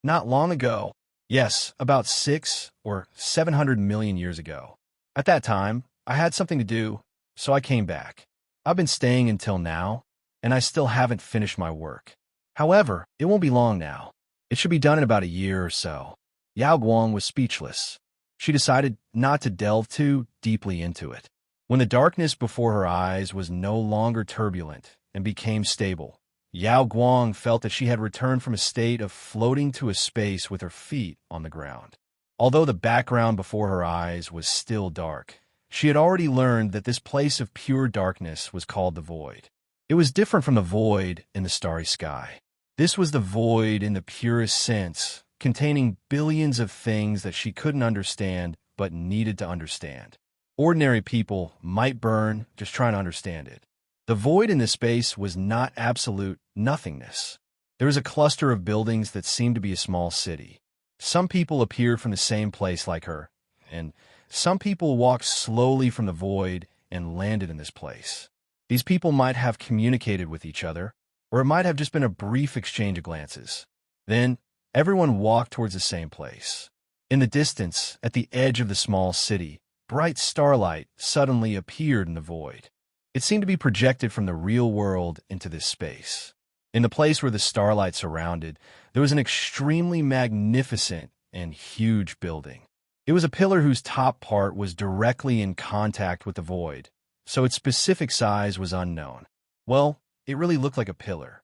Not long ago, yes, about 600 or 700 million years ago. At that time, I had something to do, so I came back. I've been staying until now, and I still haven't finished my work. However, it won't be long now. It should be done in about a year or so. Yao Guang was speechless. She decided not to delve too deeply into it. When the darkness before her eyes was no longer turbulent and became stable, Yao Guang felt that she had returned from a state of floating to a space with her feet on the ground. Although the background before her eyes was still dark, she had already learned that this place of pure darkness was called the void. It was different from the void in the starry sky. This was the void in the purest sense, containing billions of things that she couldn't understand but needed to understand. Ordinary people might burn just trying to understand it. The void in this space was not absolute nothingness. There was a cluster of buildings that seemed to be a small city. Some people appeared from the same place like her, and some people walked slowly from the void and landed in this place. These people might have communicated with each other, or it might have just been a brief exchange of glances. Then, everyone walked towards the same place. In the distance, at the edge of the small city, bright starlight suddenly appeared in the void. It seemed to be projected from the real world into this space. In the place where the starlight surrounded, there was an extremely magnificent and huge building. It was a pillar whose top part was directly in contact with the void, so its specific size was unknown. Well, it really looked like a pillar.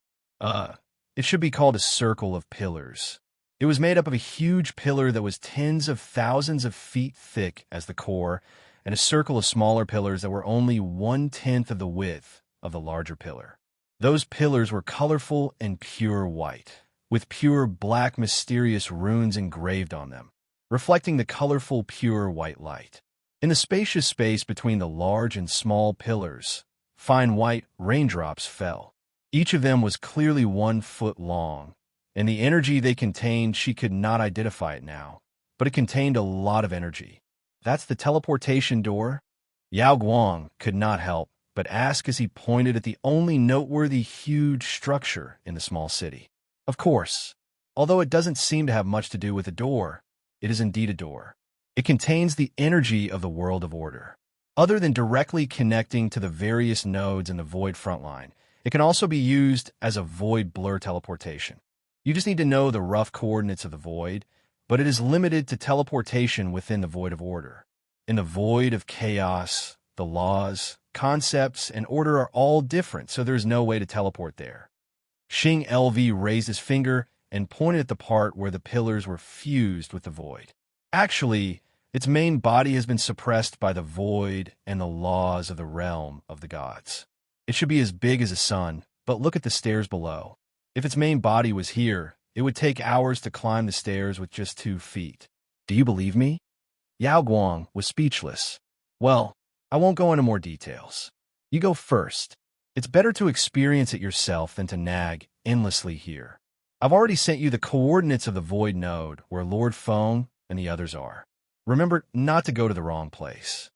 It should be called a circle of pillars. It was made up of a huge pillar that was tens of thousands of feet thick as the core, and a circle of smaller pillars that were only 1/10 of the width of the larger pillar. Those pillars were colorful and pure white, with pure black mysterious runes engraved on them, reflecting the colorful pure white light. In the spacious space between the large and small pillars, fine white raindrops fell. Each of them was clearly 1 foot long, and the energy they contained, she could not identify it now, but it contained a lot of energy. That's the teleportation door? Yao Guang could not help but ask as he pointed at the only noteworthy huge structure in the small city. Of course, although it doesn't seem to have much to do with a door, it is indeed a door. It contains the energy of the world of order. Other than directly connecting to the various nodes in the void frontline, it can also be used as a void blur teleportation. You just need to know the rough coordinates of the void, but it is limited to teleportation within the void of order. In the void of chaos, the laws, concepts, and order are all different, so there's no way to teleport there. Xing LV raised his finger and pointed at the part where the pillars were fused with the void. Actually, its main body has been suppressed by the void and the laws of the realm of the gods. It should be as big as a sun, but look at the stairs below. If its main body was here, it would take hours to climb the stairs with just 2 feet. Do you believe me? Yao Guang was speechless. Well, I won't go into more details. You go first. It's better to experience it yourself than to nag endlessly here. I've already sent you the coordinates of the void node where Lord Feng and the others are. Remember not to go to the wrong place.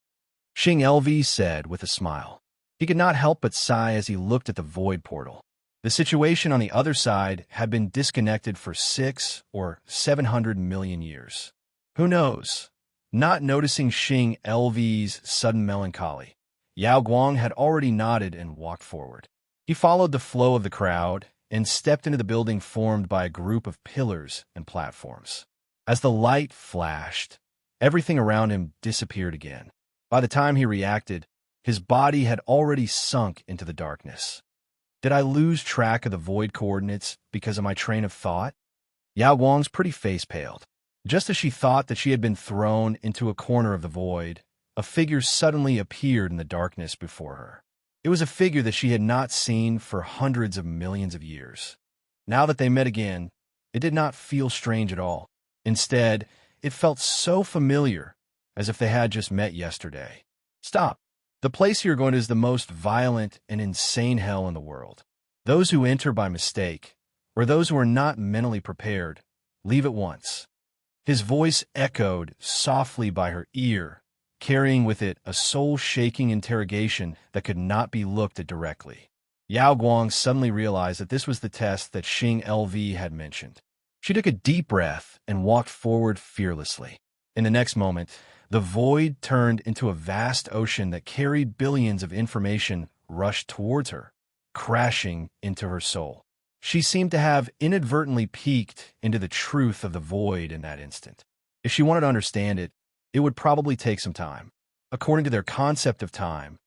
Xing LV said with a smile. He could not help but sigh as he looked at the void portal. The situation on the other side had been disconnected for 6 or 700 million years. Who knows? Not noticing Xing LV's sudden melancholy, Yao Guang had already nodded and walked forward. He followed the flow of the crowd and stepped into the building formed by a group of pillars and platforms. As the light flashed, everything around him disappeared again. By the time he reacted, his body had already sunk into the darkness. Did I lose track of the void coordinates because of my train of thought? Yao Guang's pretty face paled. Just as she thought that she had been thrown into a corner of the void, a figure suddenly appeared in the darkness before her. It was a figure that she had not seen for hundreds of millions of years. Now that they met again, it did not feel strange at all. Instead, it felt so familiar, as if they had just met yesterday. Stop. The place you're going to is the most violent and insane hell in the world. Those who enter by mistake, or those who are not mentally prepared, leave at once. His voice echoed softly by her ear, carrying with it a soul-shaking interrogation that could not be looked at directly. Yao Guang suddenly realized that this was the test that Xing LV had mentioned. She took a deep breath and walked forward fearlessly. In the next moment, the void turned into a vast ocean that carried billions of information rushed towards her, crashing into her soul. She seemed to have inadvertently peeked into the truth of the void in that instant. If she wanted to understand it, it would probably take some time. According to their concept of time,